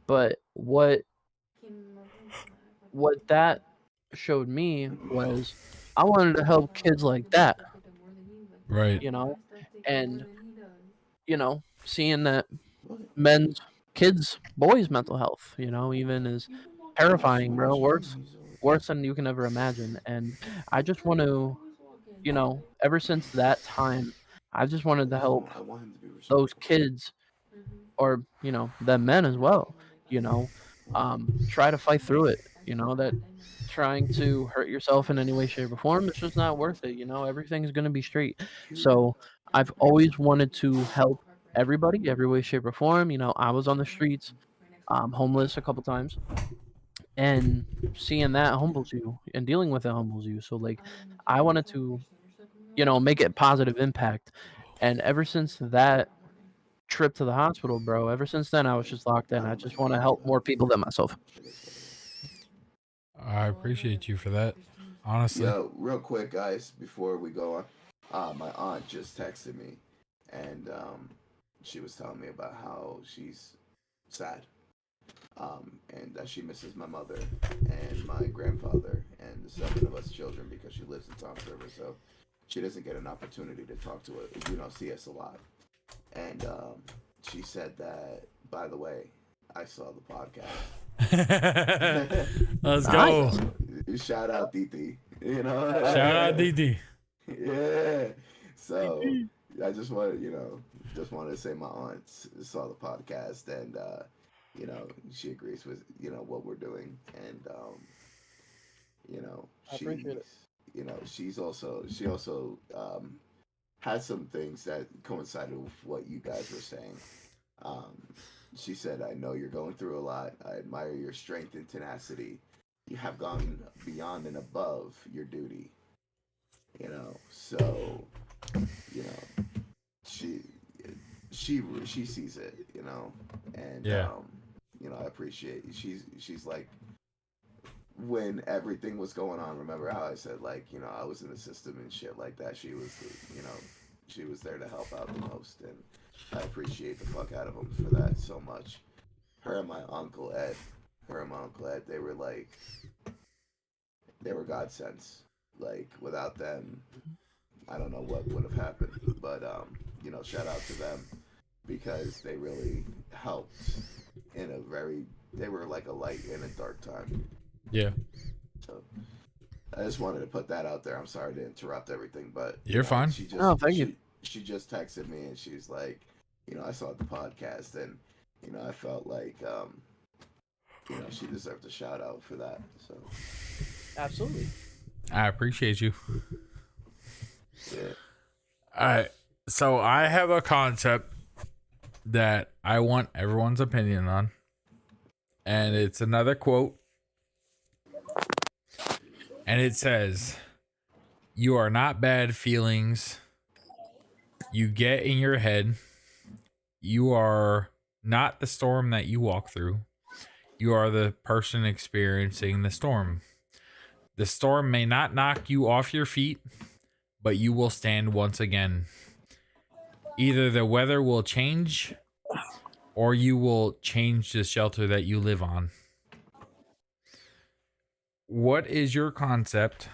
But what that showed me was I wanted to help kids like that, Right. you know, and you know, seeing that kids, boys' mental health, you know, even is terrifying, bro. Worse than you can ever imagine. And I just want to, you know, ever since that time, I just wanted to help those kids, or you know, the men as well. You know, try to fight through it. You know, that trying to hurt yourself in any way, shape, or form, it's just not worth it. You know, everything's gonna be straight. So I've always wanted to help everybody, every way, shape, or form. You know, I was on the streets, homeless a couple times, and seeing that humbles you, and dealing with it humbles you. So like, I wanted to, you know, make a positive impact. And ever since that trip to the hospital, bro, ever since then I was just locked in. I just want to help more people than myself. I appreciate you for that. Honestly. Yo, real quick, guys, before we go on, my aunt just texted me, and she was telling me about how she's sad, and that she misses my mother and my grandfather and the 7 of us children because she lives in Tom's River, so she doesn't get an opportunity to talk to us, you know, see us a lot. And she said that, by the way, I saw the podcast. Let's go. Shout out Diti. You know. Shout out Didi. Yeah. So I just wanted, to say my aunt saw the podcast, and you know, she agrees with, you know, what we're doing, and you know, I appreciate it. you know, she also had some things that coincided with what you guys were saying. She said, I know you're going through a lot. I admire your strength and tenacity. You have gone beyond and above your duty. You know, so, you know, she sees it, you know, and, Yeah. you know, I appreciate it. She's like, when everything was going on, remember how I said, like, you know, I was in the system and shit like that. She was, you know, she was there to help out the most, and I appreciate the fuck out of them for that so much. Her and my uncle Ed, they were like, they were godsends. Like, without them, I don't know what would have happened. But you know, shout out to them, because they really helped in a very, they were like a light in a dark time. Yeah. So I just wanted to put that out there. I'm sorry to interrupt everything, but You're fine. She just, Oh, thank you. She just texted me, and she's like, you know, I saw the podcast, and you know, I felt like you know, she deserved a shout out for that. So Absolutely. I appreciate you. yeah. All right. So I have a concept that I want everyone's opinion on. And it's another quote. And it says, "You are not bad feelings you get in your head. You are not the storm that you walk through. You are the person experiencing the storm. The storm may not knock you off your feet, but you will stand once again. Either the weather will change, or you will change the shelter that you live on." What is your concept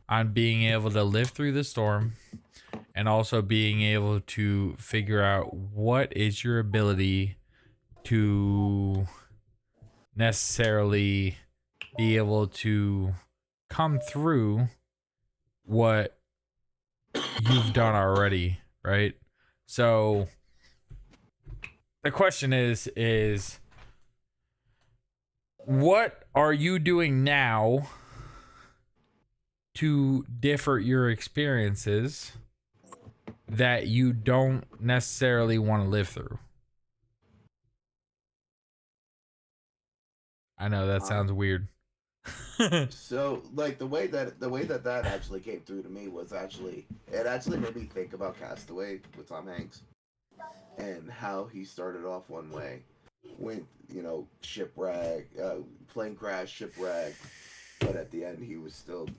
on being able to live through the storm, and also being able to figure out what is your ability to necessarily be able to come through what you've done already, right? So the question is what are you doing now to differ your experiences that you don't necessarily want to live through? I know that sounds weird. So, like the way that actually came through to me was it actually made me think about Castaway with Tom Hanks, and how he started off one way, went shipwreck, plane crash, shipwreck, but at the end he was still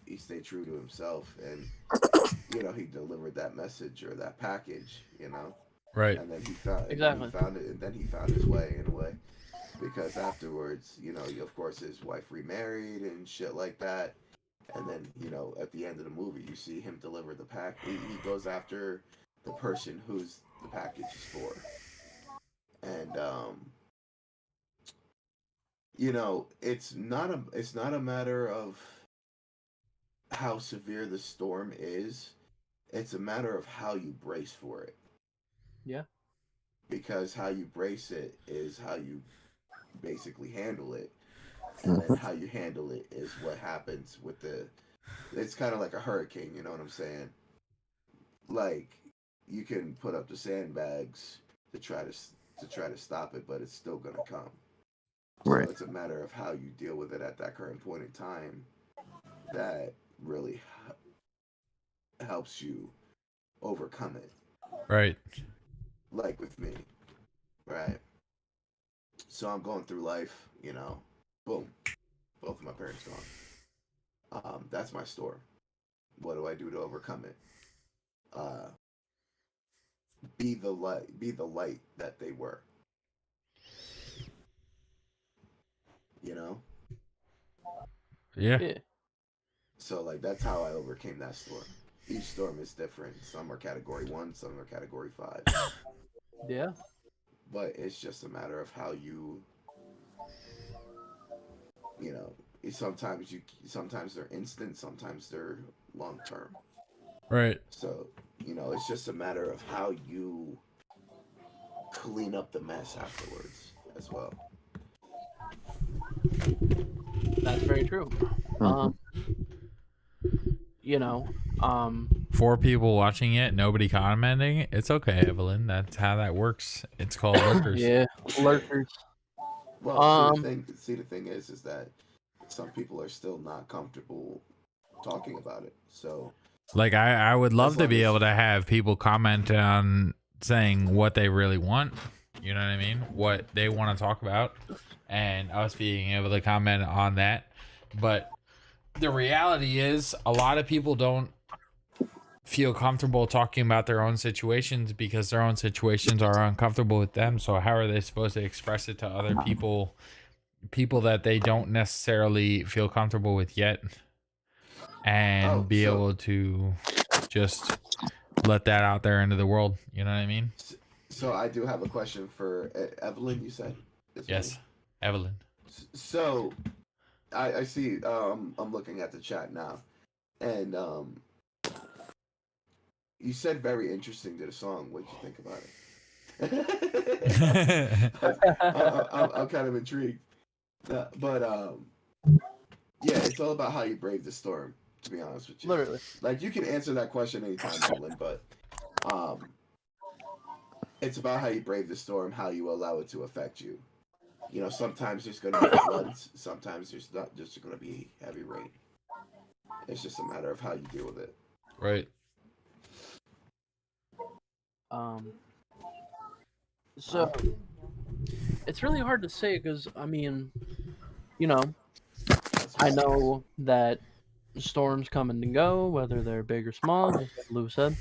he stayed true to himself, and he delivered that message or that package, Right. and then he found Exactly. he found it, and then he found his way in a way. Because afterwards, of course, his wife remarried and shit like that. And then, at the end of the movie, you see him deliver the pack. He goes after the person who's the package is for. And, it's not a matter of how severe the storm is. It's a matter of how you brace for it. Yeah. Because how you brace it is how you basically handle it, and then how you handle it is what happens with it's kind of like a hurricane, you know what I'm saying? Like, you can put up the sandbags to try to stop it, but it's still gonna come. Right. So it's a matter of how you deal with it at that current point in time that really helps you overcome it. Right. Like with me, right? So I'm going through life, boom, both of my parents gone. That's my storm. What do I do to overcome it? Be the light that they were. Yeah. Yeah. So that's how I overcame that storm. Each storm is different. Some are category 1, some are category 5. Yeah. But it's just a matter of how you sometimes they're instant, sometimes they're long term. Right. So, it's just a matter of how you clean up the mess afterwards as well. That's very true. For people watching it, nobody commenting, it's okay, Evelyn. That's how that works. It's called lurkers. Yeah, lurkers. Well, the thing is that some people are still not comfortable talking about it. So, Like I would love to long be as- able to have people comment on saying what they really want. You know what I mean? What they want to talk about, and us being able to comment on that. But the reality is, a lot of people don't feel comfortable talking about their own situations because their own situations are uncomfortable with them. So how are they supposed to express it to other people that they don't necessarily feel comfortable with yet, and be able to just let that out there into the world? You know what I mean? So I do have a question for Evelyn. You said Yes, Evelyn. So I see. I'm looking at the chat now, and you said very interesting to the song. What'd you think about it? I'm kind of intrigued. But yeah, it's all about how you brave the storm. To be honest with you, Literally. like you can answer that question anytime, Evelyn, but it's about how you brave the storm, how you allow it to affect you. Sometimes there's going to be floods, sometimes there's not just going to be heavy rain. It's just a matter of how you deal with it. Right. So it's really hard to say because I mean, I know that storms come and go, whether they're big or small, like Lou said.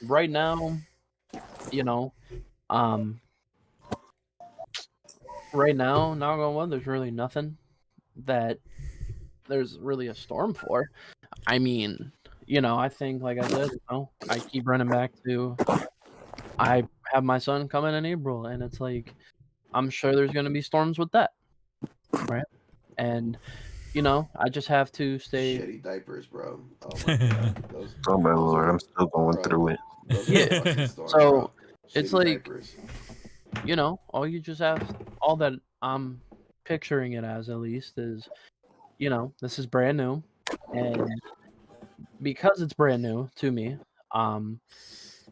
Right now, not gonna lie, there's really nothing that there's really a storm for. I mean, I think, like I said, I keep running back to I have my son coming in April, and it's like I'm sure there's gonna be storms with that, right? And you know, I just have to stay. Shitty diapers, bro. Oh my god. Oh my those lord, are- I'm still going bro, through it. Those are Yeah. a fucking storm, So, bro. it's Shitty like- diapers. You know, all that I'm picturing it as, at least, is, you know, this is brand new, and because it's brand new to me,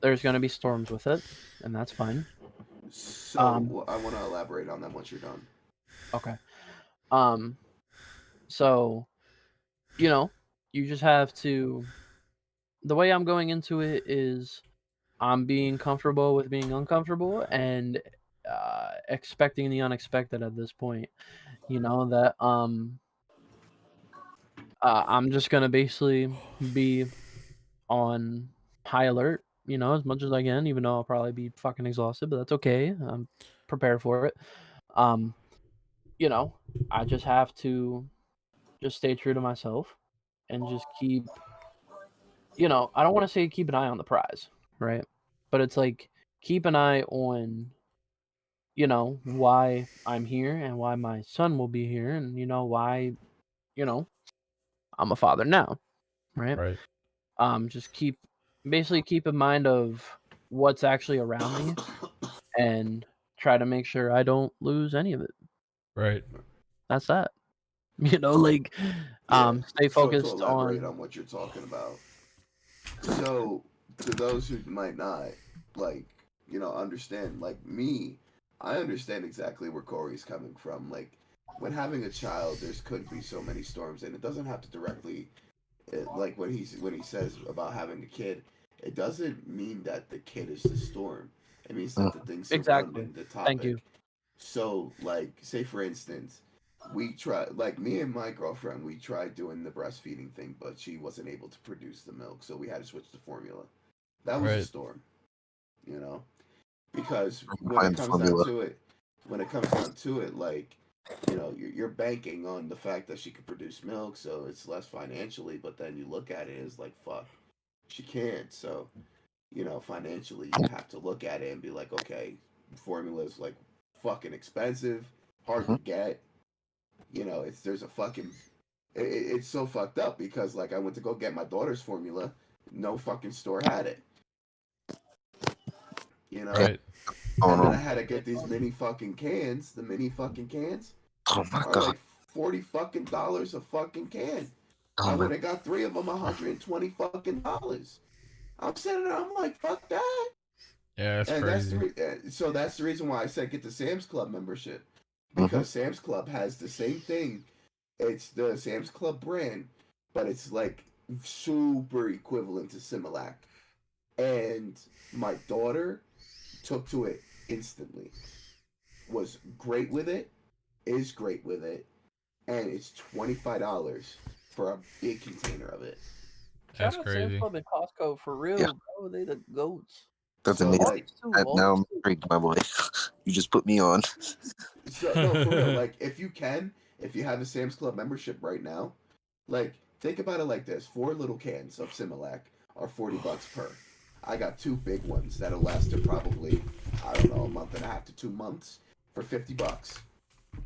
there's gonna be storms with it, and that's fine. So I want to elaborate on that once you're done. Okay. So, you know, you just have to. The way I'm going into it is, I'm being comfortable with being uncomfortable and expecting the unexpected at this point. You know that I'm just gonna basically be on high alert. You know, as much as I can, even though I'll probably be fucking exhausted, but that's okay. I'm prepared for it. You know, I just have to just stay true to myself and just keep. You know, I don't want to say keep an eye on the prize, right? But it's like keep an eye on, you know, why I'm here and why my son will be here, and you know why, you know, I'm a father now, right? Right. Just basically keep in mind of what's actually around me and try to make sure I don't lose any of it. Right. That's that. You know, like Yeah, stay so focused to elaborate on. on what you're talking about. So to those who might not like, understand, like me, I understand exactly where Corey's coming from. Like when having a child, there's could be so many storms, and it doesn't have to directly, like when he says about having a kid, it doesn't mean that the kid is the storm. It means that the things Exactly. surrounding the topic. Thank you. So, like, say for instance, we tried, like me and my girlfriend, we tried doing the breastfeeding thing, but she wasn't able to produce the milk, so we had to switch to formula. That was a Right. storm, you know, because Find formula. when it comes down to it, like, you're banking on the fact that she could produce milk, so it's less financially. But then you look at it as like, fuck, she can't. So, financially, you have to look at it and be like, okay, formula is like fucking expensive, hard to get. There's a fucking it's so fucked up because like I went to go get my daughter's formula, no fucking store had it. Right. Oh And then I no. had to get these mini fucking cans. The mini fucking cans Oh my are god. like $40 fucking a fucking can. Oh I my. would have got 3 of them, $120 fucking. I'm sitting there, I'm like, fuck that. Yeah, that's And crazy. so that's the reason why I said get the Sam's Club membership, because Sam's Club has the same thing. It's the Sam's Club brand, but it's like super equivalent to Similac. And my daughter took to it instantly. Was great with it, is great with it, and it's $25 for a big container of it. That's Shout out Sam's crazy. Club and Costco for real, Yeah. bro. They the goats. That's So, amazing. like, Now I'm intrigued, my boy. You just put me on. So no, for real. Like, if you have a Sam's Club membership right now, like, think about it like this: 4 little cans of Similac are $40 per. I got 2 big ones that'll last to probably, I don't know, a month and a half to 2 months for $50.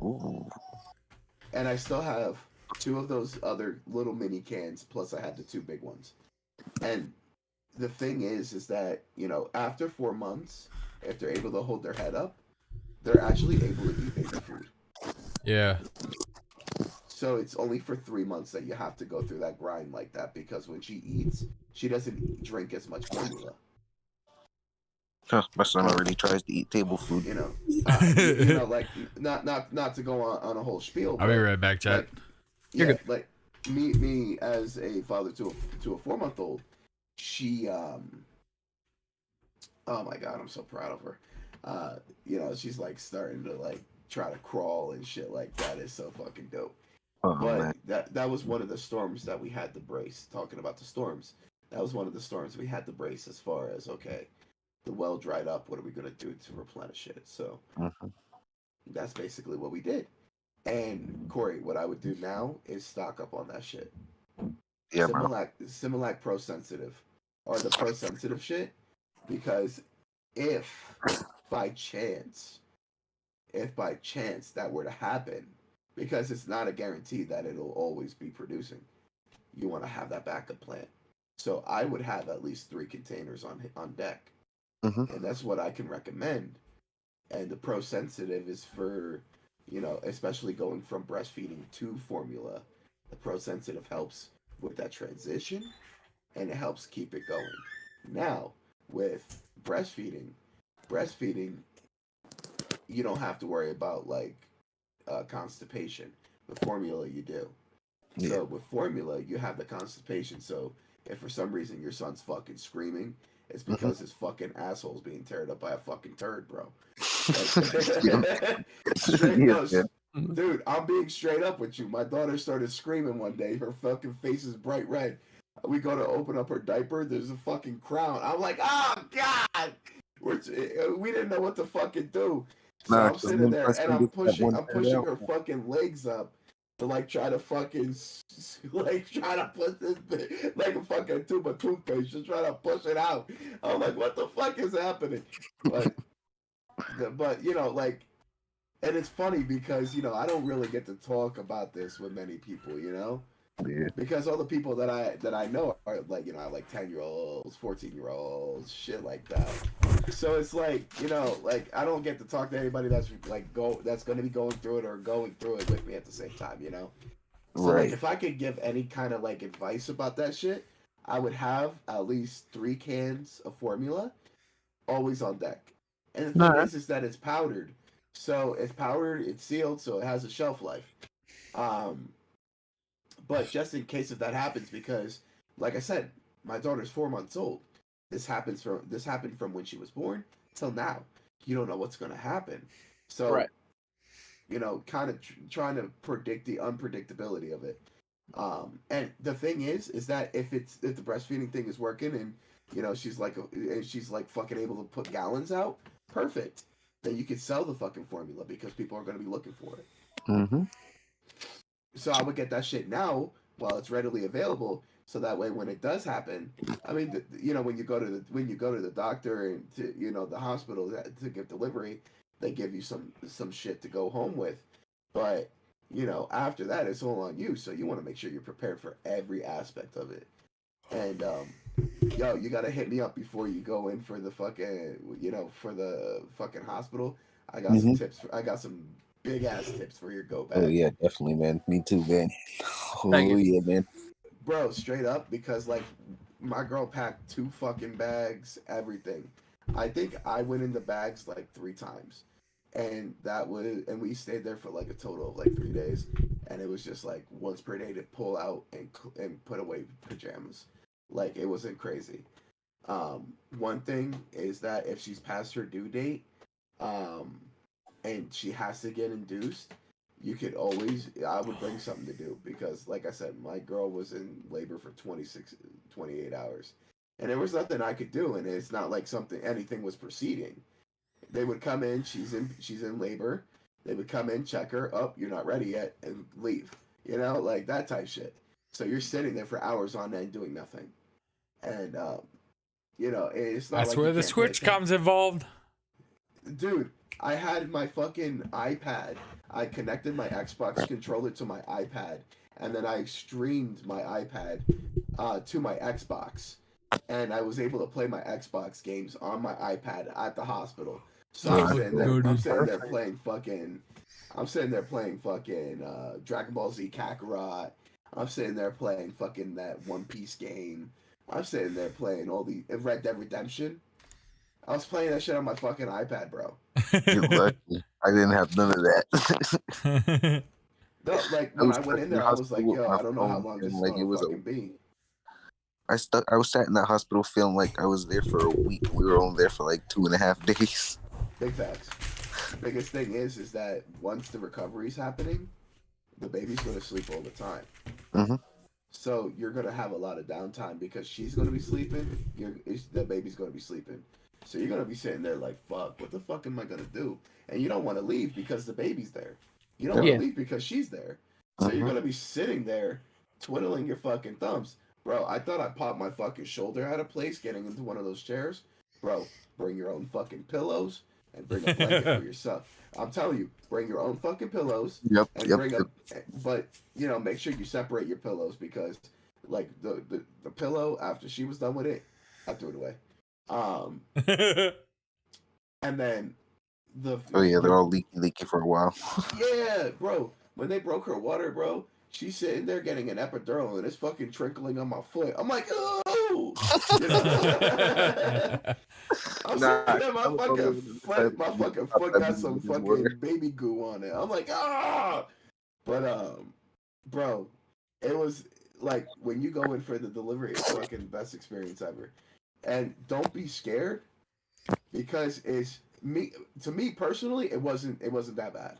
Ooh. And I still have 2 of those other little mini cans, plus I had the 2 big ones. And the thing is that, after 4 months, if they're able to hold their head up, they're actually able to eat baby food. Yeah. So it's only for 3 months that you have to go through that grind like that, because when she eats, she doesn't drink as much formula. Huh, my son already tries to eat table food. Like not to go on a whole spiel. I'll be but, right back, chat. Like, yeah, like me as a father to a 4-month-old, she oh my god, I'm so proud of her. She's like starting to like try to crawl and shit like that. Is so fucking dope. Oh But man. that was one of the storms that we had to brace. Talking about the storms, that was one of the storms we had to brace as far as, okay, the well dried up. What are we gonna do to replenish it? So that's basically what we did. And Corey, what I would do now is stock up on that shit. Yeah, bro. Similac Pro Sensitive, or the Pro Sensitive shit, because if by chance that were to happen, because it's not a guarantee that it'll always be producing. You want to have that backup plan. So I would have at least 3 containers on deck, Mhm. and that's what I can recommend. And the Pro Sensitive is for, especially going from breastfeeding to formula. The Pro Sensitive helps with that transition, and it helps keep it going. Now, with breastfeeding, you don't have to worry about like constipation. With formula, you do. Yeah. So with formula, you have the constipation. So if for some reason your son's fucking screaming, it's because his fucking asshole's being teared up by a fucking turd, bro. Straight Yeah, no, yeah. dude, I'm being straight up with you. My daughter started screaming one day. Her fucking face is bright red. We go to open up her diaper. There's a fucking crown. I'm like, oh god, we didn't know what to fucking do. So Nah, I'm 'cause sitting when there and breastfeeding I'm gets that pushing one turned out, her fucking legs up to like try to fucking like try to push this bit like a fucking tube of toothpaste, just try to push it out. I'm like, what the fuck is happening? But like, and it's funny because I don't really get to talk about this with many people, yeah. because all the people that I know are like, I like 10-year-olds, 14-year-olds, shit like that. So it's like, like I don't get to talk to anybody that's like that's going to be going through it or going through it with me at the same time, So Right. like, if I could give any kind of like advice about that shit, I would have at least 3 cans of formula always on deck. And the thing Nah. is that it's powdered. So it's powdered, it's sealed, so it has a shelf life. But just in case if that happens, because like I said, my daughter's 4 months old. This happened from when she was born till now. You don't know what's going to happen. So, Right. kind of trying to predict the unpredictability of it. And the thing is that if the breastfeeding thing is working and she's like fucking able to put gallons out, perfect. Then you could sell the fucking formula because people are going to be looking for it. Mm-hmm. So I would get that shit now while it's readily available, so that way when it does happen, I mean, when you go to the doctor and to the hospital to get delivery, they give you some shit to go home with, but after that it's all on you. So you want to make sure you're prepared for every aspect of it. And you gotta hit me up before you go in for the fucking for the fucking hospital. I got some tips. I got some big ass tips for your go back. Oh yeah, definitely, man. Me too, man. Oh Thank you. yeah, man. Bro, straight up, because like my girl packed 2 fucking bags, everything. I think I went in the bags like 3 times, and we stayed there for like a total of like 3 days, and it was just like once per day to pull out and put away pajamas. Like, it wasn't crazy. One thing is that if she's past her due date, and she has to get induced, I would bring something to do, because like I said, my girl was in labor for 28 hours, and there was nothing I could do, and it's not like anything was proceeding. They would come in, she's in labor, they would come in, check her, you're not ready yet, and leave, like that type shit. So you're sitting there for hours on end doing nothing. And it's not That's like where you the can't pay Switch attention. comes involved. Dude, I had my fucking iPad. I connected my Xbox controller to my iPad, and then I streamed my iPad to my Xbox, and I was able to play my Xbox games on my iPad at the hospital. So I'm sitting there playing fucking Dragon Ball Z Kakarot. I'm sitting there playing fucking that One Piece game. I'm sitting there playing all the Red Dead Redemption. I was playing that shit on my fucking iPad, bro. You're lucky. I didn't have none of that. No, like when I went in there, I was like, yo, I don't know how long this is gonna fucking be. I was sat in that hospital feeling like I was there for a week. We were only there for like 2.5 days. Big facts. Biggest thing is that once the recovery's happening, the baby's gonna sleep all the time. Mm-hmm. So you're gonna have a lot of downtime because she's gonna be sleeping. The baby's gonna be sleeping. So you're gonna be sitting there like, fuck, what the fuck am I gonna do? And you don't want to leave because the baby's there. You don't want to leave because she's there. So you're gonna be sitting there twiddling your fucking thumbs. Bro, I thought I popped my fucking shoulder out of place getting into one of those chairs. Bro, bring your own fucking pillows. and bring a blanket for yourself. I'm telling you, bring your own fucking pillows. Yep. And Yep. bring but you know, make sure you separate your pillows because like the pillow after she was done with it, I threw it away. And then Oh yeah, they're all leaky for a while. yeah, bro. When they broke her water, bro, she's sitting there getting an epidural and it's fucking trickling on my foot. I'm like, oh, you know? I'm Nah, sitting there, my I'm fucking over foot, the- my fucking Stop foot that got some with this fucking word. baby goo on it. I'm like, ah, but bro, it was like when you go in for the delivery, it's fucking the best experience ever. And don't be scared because it's me. To me personally, it wasn't that bad.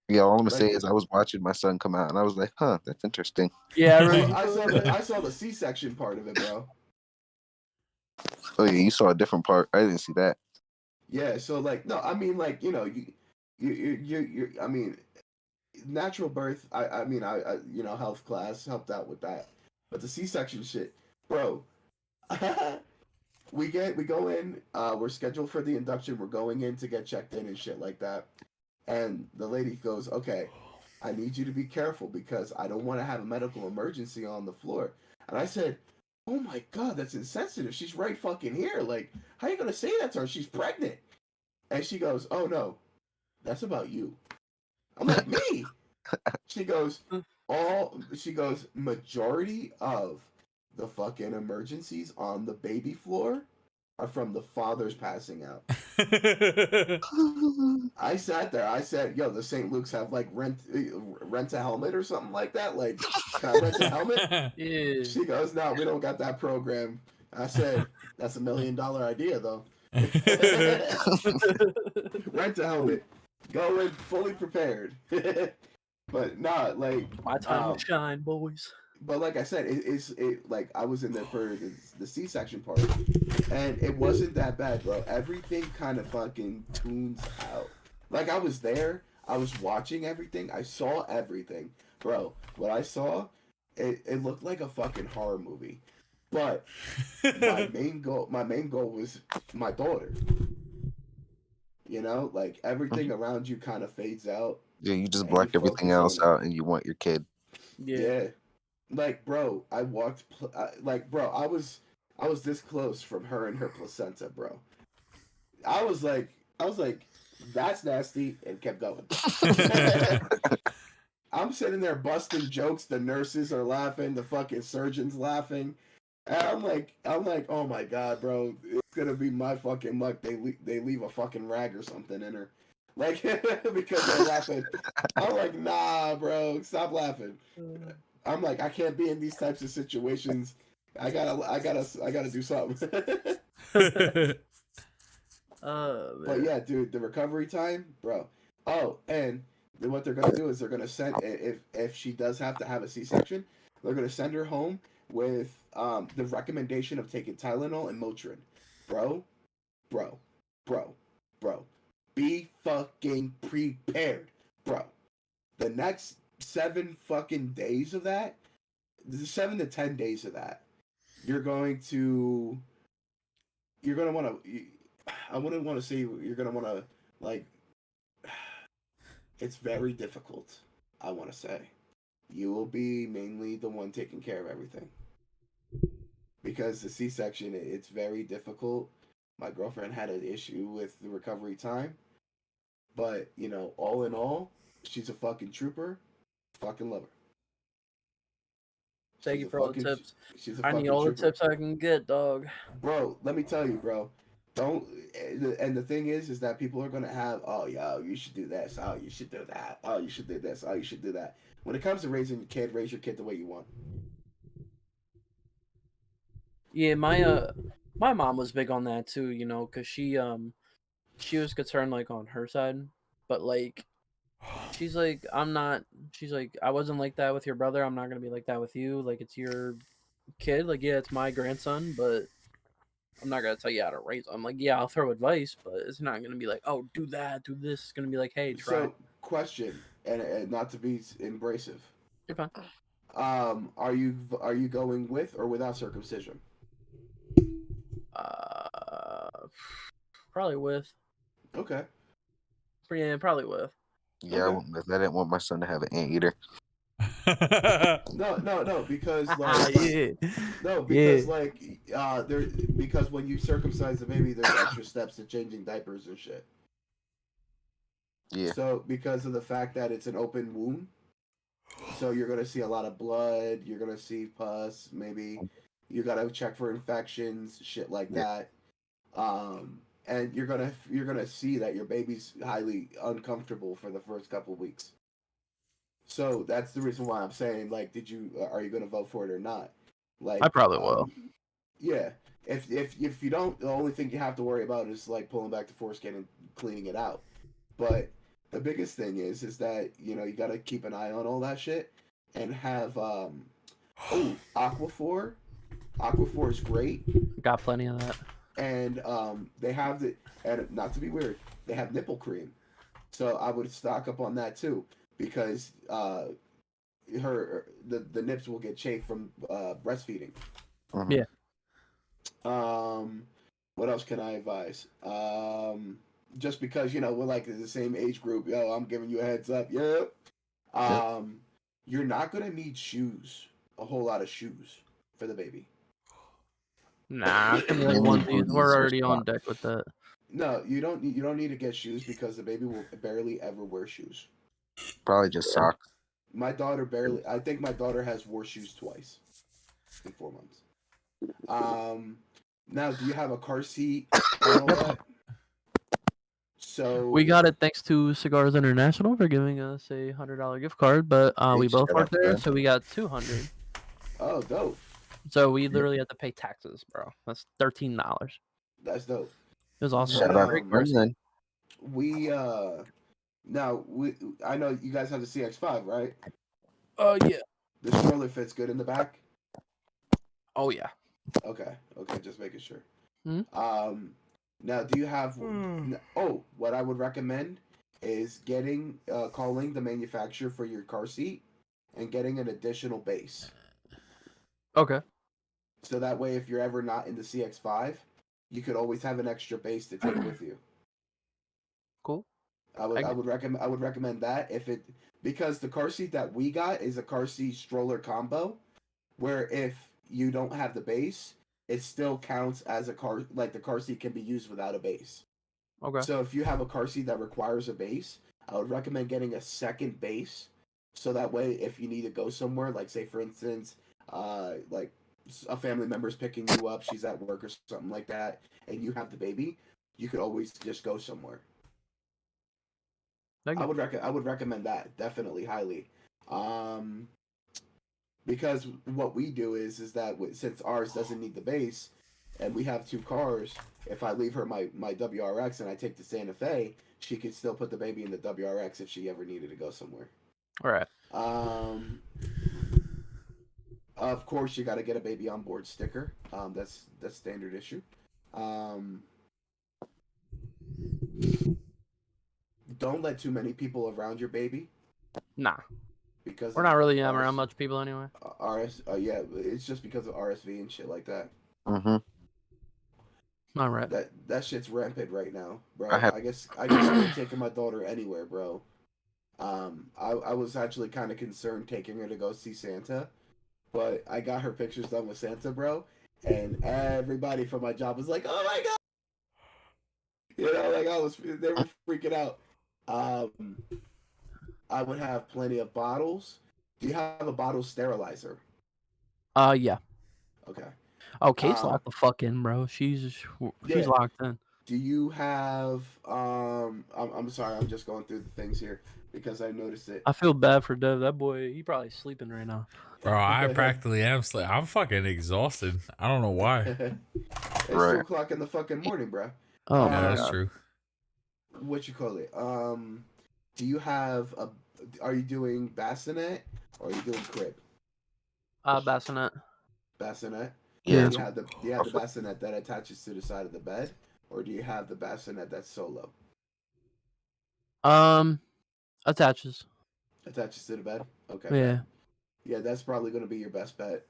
Yeah, all I'm gonna Like, say is I was watching my son come out, and I was like, "Huh, that's interesting." Yeah, I Well, really. I saw the C-section part of it, bro. Oh yeah, you saw a different part. I didn't see that. Yeah, so like no, I mean like you know you I mean natural birth. I mean I you know health class helped out with that, but the C-section shit, bro. we go in. We're scheduled for the induction. We're going in to get checked in and shit like that. And the lady goes, "Okay, I need you to be careful because I don't want to have a medical emergency on the floor." And I said, "Oh my god, that's insensitive. She's right fucking here. Like, how you gonna say that to her? She's pregnant." And she goes, "Oh no, that's about you." I'm like, "Me?" She goes, majority of the fucking emergencies on the baby floor are from the fathers passing out. I sat there. I said, "Yo, the St. Luke's have like rent a helmet or something like that. Like, can I rent a helmet?" Yeah. She goes, "No, we don't got that program." I said, "That's $1 million idea, though." Rent a helmet. Go in fully prepared. But nah, like My time to shine, boys. but like I said, like I was in there for the C-section part, and it wasn't that bad, bro. Everything kind of fucking tunes out. Like I was there, I was watching everything, I saw everything, bro. What I saw, it looked like a fucking horror movie. But my main goal was my daughter. You know, like everything around you kind of fades out. Yeah, you just And black you everything focus else on- out, and you want your kid. Yeah. Like, bro, I walked. Like, bro, I was this close from her and her placenta, bro. I was like, that's nasty, and kept going. I'm sitting there busting jokes. The nurses are laughing. The fucking surgeons laughing. And I'm like, oh my god, bro, it's gonna be my fucking luck. They leave a fucking rag or something in her, like because they're laughing. I'm like, nah, bro, stop laughing. I'm like, I can't be in these types of situations. I gotta do something. But yeah, dude, the recovery time, bro. Oh, and then what they're gonna do is they're gonna send if she does have to have a C-section, they're gonna send her home with the recommendation of taking Tylenol and Motrin, bro. Be fucking prepared, bro. The next 7 fucking days of that, 7 to 10 days of that, you're gonna want to. I wouldn't want to say you're gonna want to like. It's very difficult. I want to say, you will be mainly the one taking care of everything. Because the C-section, it's very difficult. My girlfriend had an issue with the recovery time, but you know, all in all, she's a fucking trooper. Fucking love her. Thank She's you a for all the fucking- tips. She's a I fucking need all the trooper. tips I can get, dog. Bro, let me tell you, bro. Don't. And the thing is that people are gonna have, oh, yo, you should do this. Oh, you should do that. Oh, you should do this. Oh, you should do that. When it comes to raising your kid, raise your kid the way you want. Yeah, my mom was big on that too, you know, cause she was concerned like on her side, but like she's like I wasn't like that with your brother. I'm not gonna be like that with you. Like it's your kid. Like yeah, it's my grandson, but I'm not gonna tell you how to raise him. I'm like yeah, I'll throw advice, but it's not gonna be like oh do that, do this. It's gonna be like hey try. So, question, and not to be abrasive. You're fine. Are you going with or without circumcision? Probably with. Okay. Yeah, probably with. Yeah, Okay. because I didn't want my son to have an anteater. No, because Ah, like yeah. no, Yeah. because like there because when you circumcise the baby, there's extra steps to changing diapers and shit. Yeah. So because of the fact that it's an open wound, so you're gonna see a lot of blood. You're gonna see pus. Maybe you gotta check for infections, shit like Yeah. that. And you're gonna see that your baby's highly uncomfortable for the first couple weeks. So that's the reason why I'm saying, like, are you gonna vote for it or not? Like, I probably will. Yeah. If you don't, the only thing you have to worry about is like pulling back the foreskin and cleaning it out. But the biggest thing is that you gotta keep an eye on all that shit and have Aquaphor. Aquaphor is great, Got plenty of that. and they have and not to be weird, they have nipple cream. So I would stock up on that too because the nips will get chafed from breastfeeding. Mhm. Yeah. What else can I advise? Just because we're like the same age group, yo, I'm giving you a heads up. Yep. You're not gonna need shoes, a whole lot of shoes for the baby. Nah, it's gonna be like Maybe onesies. booties We're or already on socks. deck with that. No, you don't. You don't need to get shoes because the baby will barely ever wear shoes. Probably just socks. My daughter barely. I think my daughter has wore shoes twice in 4 months. Now, do you have a car seat and all that? So We got it thanks to Cigars International for giving us a $100 gift card, but we Hey, both shout work out to there, them. so we got 200. Oh, dope. So we literally had to pay taxes, bro. That's $13. That's dope. It was awesome. Shout out Great to car them seat. then. We I know you guys have the CX-5, right? Oh yeah. The stroller fits good in the back. Oh yeah. Okay, just making sure. Hmm? Now, do you have? Oh, what I would recommend is calling the manufacturer for your car seat and getting an additional base. Okay. So that way, if you're ever not in the CX-5, you could always have an extra base to take with you. Cool. I would recommend that because the car seat that we got is a car seat stroller combo, where if you don't have the base, it still counts as a car. Like the car seat can be used without a base. Okay. So if you have a car seat that requires a base, I would recommend getting a second base, so that way if you need to go somewhere, like say for instance, like a family member's picking you up, she's at work or something like that, and you have the baby, you could always just go somewhere. I would recommend that definitely highly, because what we do is that since ours doesn't need the base, and we have 2 cars, if I leave her my WRX and I take the Santa Fe, she could still put the baby in the WRX if she ever needed to go somewhere. All right. Of course, you got to get a baby on board sticker. That's standard issue. Don't let too many people around your baby. Nah. Because we're not really around much people anyway. Yeah, it's just because of RSV and shit like that. Mm-hmm. All right. That shit's rampant right now, bro. I just started taking my daughter anywhere, bro. I was actually kind of concerned taking her to go see Santa, but I got her pictures done with Santa, bro, and everybody from my job was like, "Oh my god!" They were freaking out. I would have plenty of bottles. Do you have a bottle sterilizer? Yeah. Okay. Oh, Kate's locked the fuck in, bro. She's locked in. Do you have I'm sorry, I'm just going through the things here because I noticed it. I feel bad for Dev. That boy, he probably sleeping right now. Bro, I practically am I'm fucking exhausted. I don't know why. It's Right. 2:00 in the fucking morning, bro. Oh Yeah, my that's god. true. What you call it? Do you have are you doing bassinet or are you doing crib? Bassinet. Bassinet? Yeah. Do you have the bassinet that attaches to the side of the bed, or do you have the bassinet that's solo? Attaches. Attaches to the bed? Okay. Yeah. Yeah, that's probably gonna be your best bet.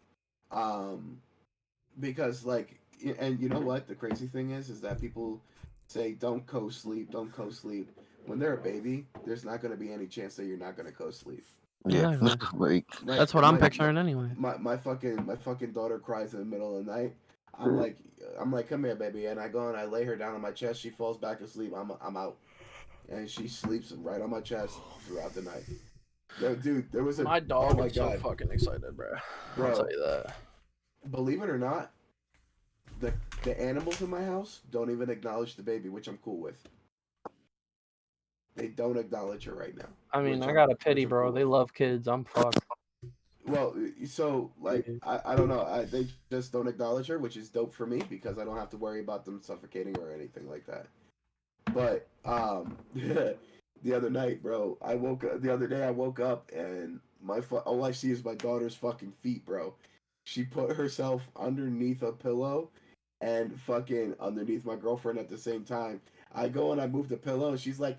Because and you know what? The crazy thing is that people say don't co-sleep, don't co-sleep. When they're a baby, there's not gonna be any chance that you're not gonna co-sleep. Yeah, Exactly. like That's what I'm picturing anyway. My fucking daughter cries in the middle of the night. I'm like, come here, baby, and I go and I lay her down on my chest. She falls back asleep. I'm out, and she sleeps right on my chest throughout the night. Yo, dude, there was a My dog oh my is so God. fucking excited, bro. Bro. I'll tell you that. Believe it or not, the animals in my house don't even acknowledge the baby, which I'm cool with. They don't acknowledge her right now. I mean, which I I'm- got a pity, which I'm bro. cool They with. love kids. I'm fucked. Well, so like Mhm. I don't know. They just don't acknowledge her, which is dope for me because I don't have to worry about them suffocating or anything like that. But the other night, bro, the other day I woke up and all I see is my daughter's fucking feet, bro. She put herself underneath a pillow and fucking underneath my girlfriend at the same time. I go and I move the pillow and she's like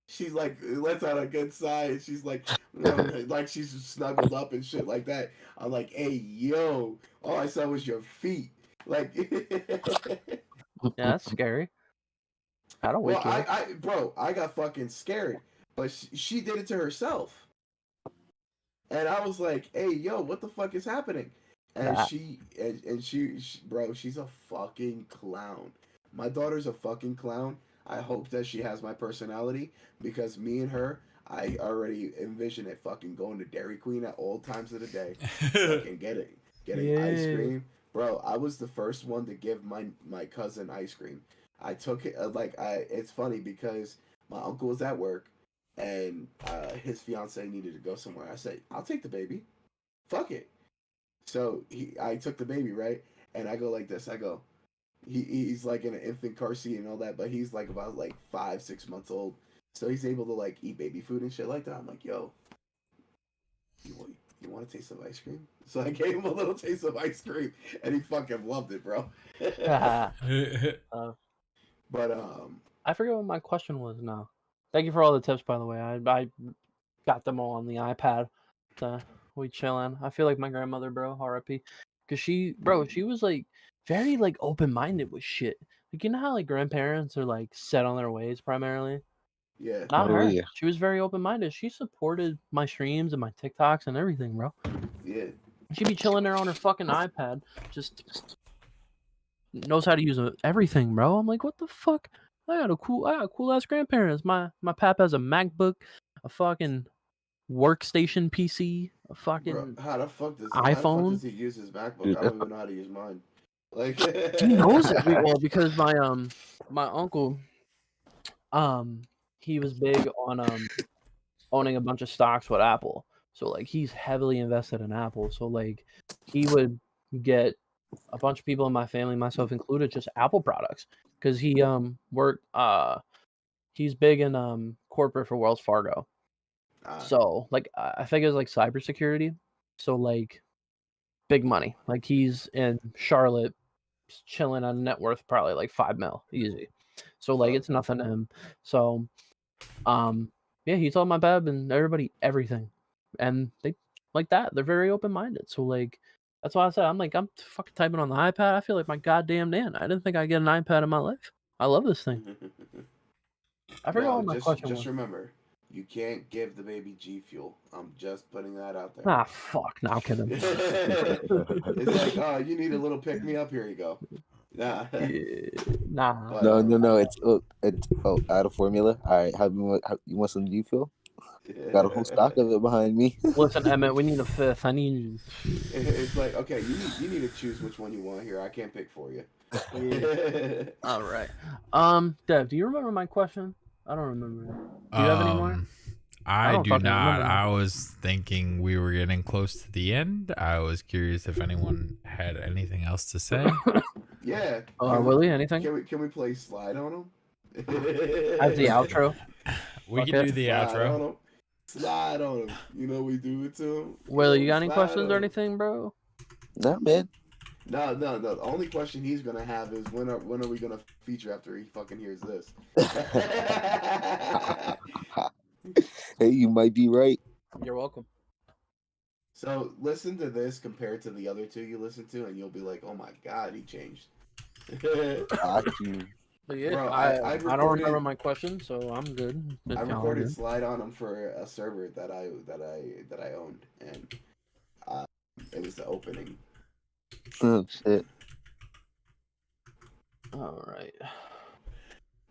she's like lets out a good sigh and she's like like she's snuggled up and shit like that. I'm like, hey yo, all I saw was your feet. Like Yeah, that's scary. I don't wake well, you up. bro, I got fucking scared, but she did it to herself, and I was like, "Hey, yo, what the fuck is happening?" And Nah. she, bro, she's a fucking clown. My daughter's a fucking clown. I hope that she has my personality because me and her, I already envision it fucking going to Dairy Queen at all times of the day, fucking getting ice Yeah. cream, bro. I was the first one to give my cousin ice cream. I took it it's funny because my uncle was at work and his fiance needed to go somewhere. I said, I'll take the baby. Fuck it. So I took the baby, right? And I go like this. I go, he's like in an infant car seat and all that, but he's like about like 5-6 months old. So he's able to like eat baby food and shit like that. I'm like, yo, you want a taste of ice cream? So I gave him a little taste of ice cream and he fucking loved it, bro. But I forget what my question was now. Thank you for all the tips, by the way. I got them all on the iPad. We chilling. I feel like my grandmother, bro, RIP. Cause she was like very like open minded with shit. Like you know how like grandparents are like set on their ways primarily. yeah. Not Oh, her. yeah. She was very open minded. She supported my streams and my TikToks and everything, bro. Yeah. She'd be chilling there on her fucking iPad, just knows how to use everything, bro. I'm like, what the fuck? I got cool ass grandparents. My pap has a MacBook, a fucking workstation PC, a fucking Bro, how the fuck does iPhone. he use his MacBook? Dude, I don't even know how to use mine. Like He knows it. Well, because my uncle, he was big on owning a bunch of stocks with Apple. So like he's heavily invested in Apple. So like he would get a bunch of people in my family, myself included, just Apple products because he worked he's big in corporate for Wells Fargo. So like I think it was like cybersecurity. So like big money. Like he's in Charlotte chilling on net worth probably like 5 mil easy. So like it's nothing to him. So yeah, he told my bab and everybody everything. And they like that. They're very open minded. So like that's why I said I'm fucking typing on the iPad. I feel like my goddamn Dan. I didn't think I'd get an iPad in my life. I love this thing. I forgot what my question was. Just remember, you can't give the baby G Fuel. I'm just putting that out there. Ah, fuck. Now I'm kidding. It's like, oh, you need a little pick me up. Here you go. Nah. Nah. But, No. It's out of formula. All right, how you want some G Fuel? Got a whole stock of it behind me. Listen, Emmett, we need a fifth. I need. It's like, okay, you need to choose which one you want here. I can't pick for you. All right. Dev, do you remember my question? I don't remember. Do you have any more? I don't do fucking not. remember. I was thinking we were getting close to the end. I was curious if anyone had anything else to say. Yeah. Willie, anything? Can we play slide on him? As the outro. We Okay. can do the Slide outro. on him. Slide on him. You know we do it to him. Willie, you got any Slide questions on or him. anything, bro? Nah, man. No. The only question he's gonna have is when are we gonna feature after he fucking hears this? Hey, you might be right. You're welcome. So listen to this compared to the other two you listened to, and you'll be like, "Oh my god, he changed." Got you. But yeah, Bro, I don't recorded- remember my question, so I'm good. If I y'all recorded good. Slide on them for a server that I owned, and it was the opening. Oh shit. All right.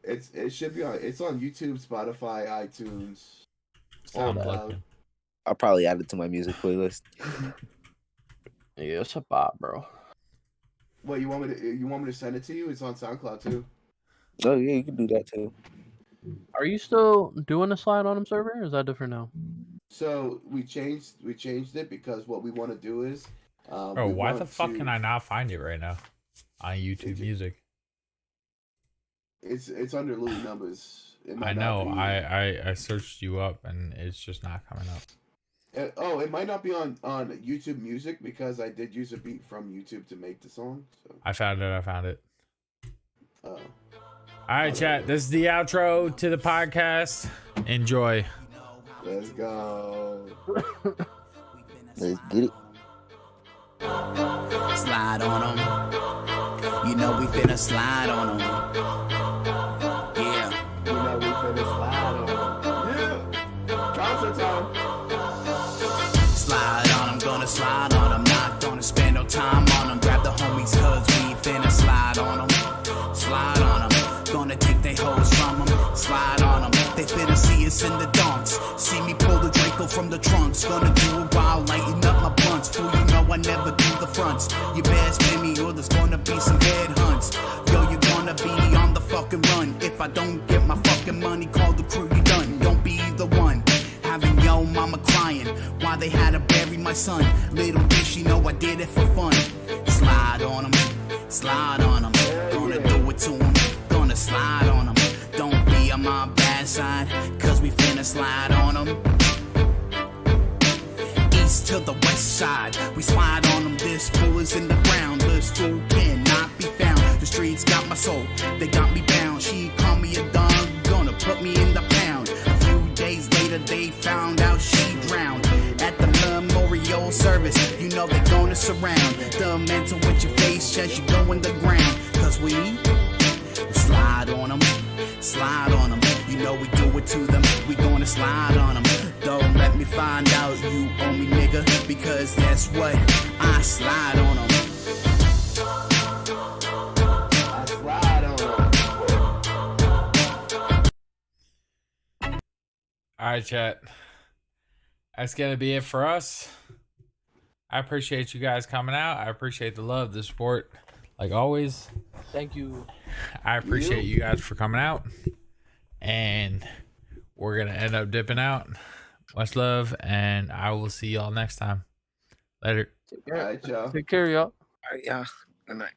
It should be on. It's on YouTube, Spotify, iTunes, I'm SoundCloud. looking. I'll probably add it to my music playlist. Yeah, it's a bot, bro. What you want me to send it to you? It's on SoundCloud too. Oh yeah, you can do that too. Are you still doing a slide on him server? Or is that different now? So we changed it because what we want to do is. Bro, we why the want fuck to- can I not find it right now on YouTube Music? It's under Louis numbers. It I might not know. be- I searched you up and it's just not coming up. it might not be on YouTube Music because I did use a beat from YouTube to make the song. So, I found it. uh, All right, chat. This is the outro to the podcast. Enjoy. let's go. Let's get it. Slide on them. You know we finna slide on them. Yeah. You know we finna slide on. Yeah. Concert time. Slide on them, gonna slide on them. Not gonna spend no time on them. Grab the homies, cause we finna slide on them. Slide on them. Gonna take they hoes from them. Slide on them. They finna see us in the donks. See me pull the Draco from the trunks. Gonna do it while lighting up my blunts. Fool, you know I never do the fronts. You best pay me or there's gonna be some head hunts. Yo, you're gonna be on the fucking run. If I don't get my fucking money, call the crew, you done. Don't be the one having yo mama crying why they had to bury my son. Little did she know I did it for fun. Slide on them, slide on them. Gonna do it to them, gonna slide on them. Don't be on my bad side, cause we finna slide on them. East to the west side, we slide on them. This fool is in the ground, this fool cannot be found. The streets got my soul, they got me bound. She called me a dog, gonna put me in the pound. A few days later they found out she drowned at the memorial service. You know they gonna surround the mantle with your face as you go in the ground. Cause we slide on them, slide on them. You know we do it to them, we gonna slide on them. Don't let me find out you owe me, nigga, because that's what I slide on them. I slide on. All right, chat. That's gonna be it for us. I appreciate you guys coming out. I appreciate the love, the support, like always. Thank you. I appreciate you guys for coming out, and we're gonna end up dipping out. Much love, and I will see y'all next time. Later. Take All care, right, y'all. Take care, y'all. All right, yeah. Good night.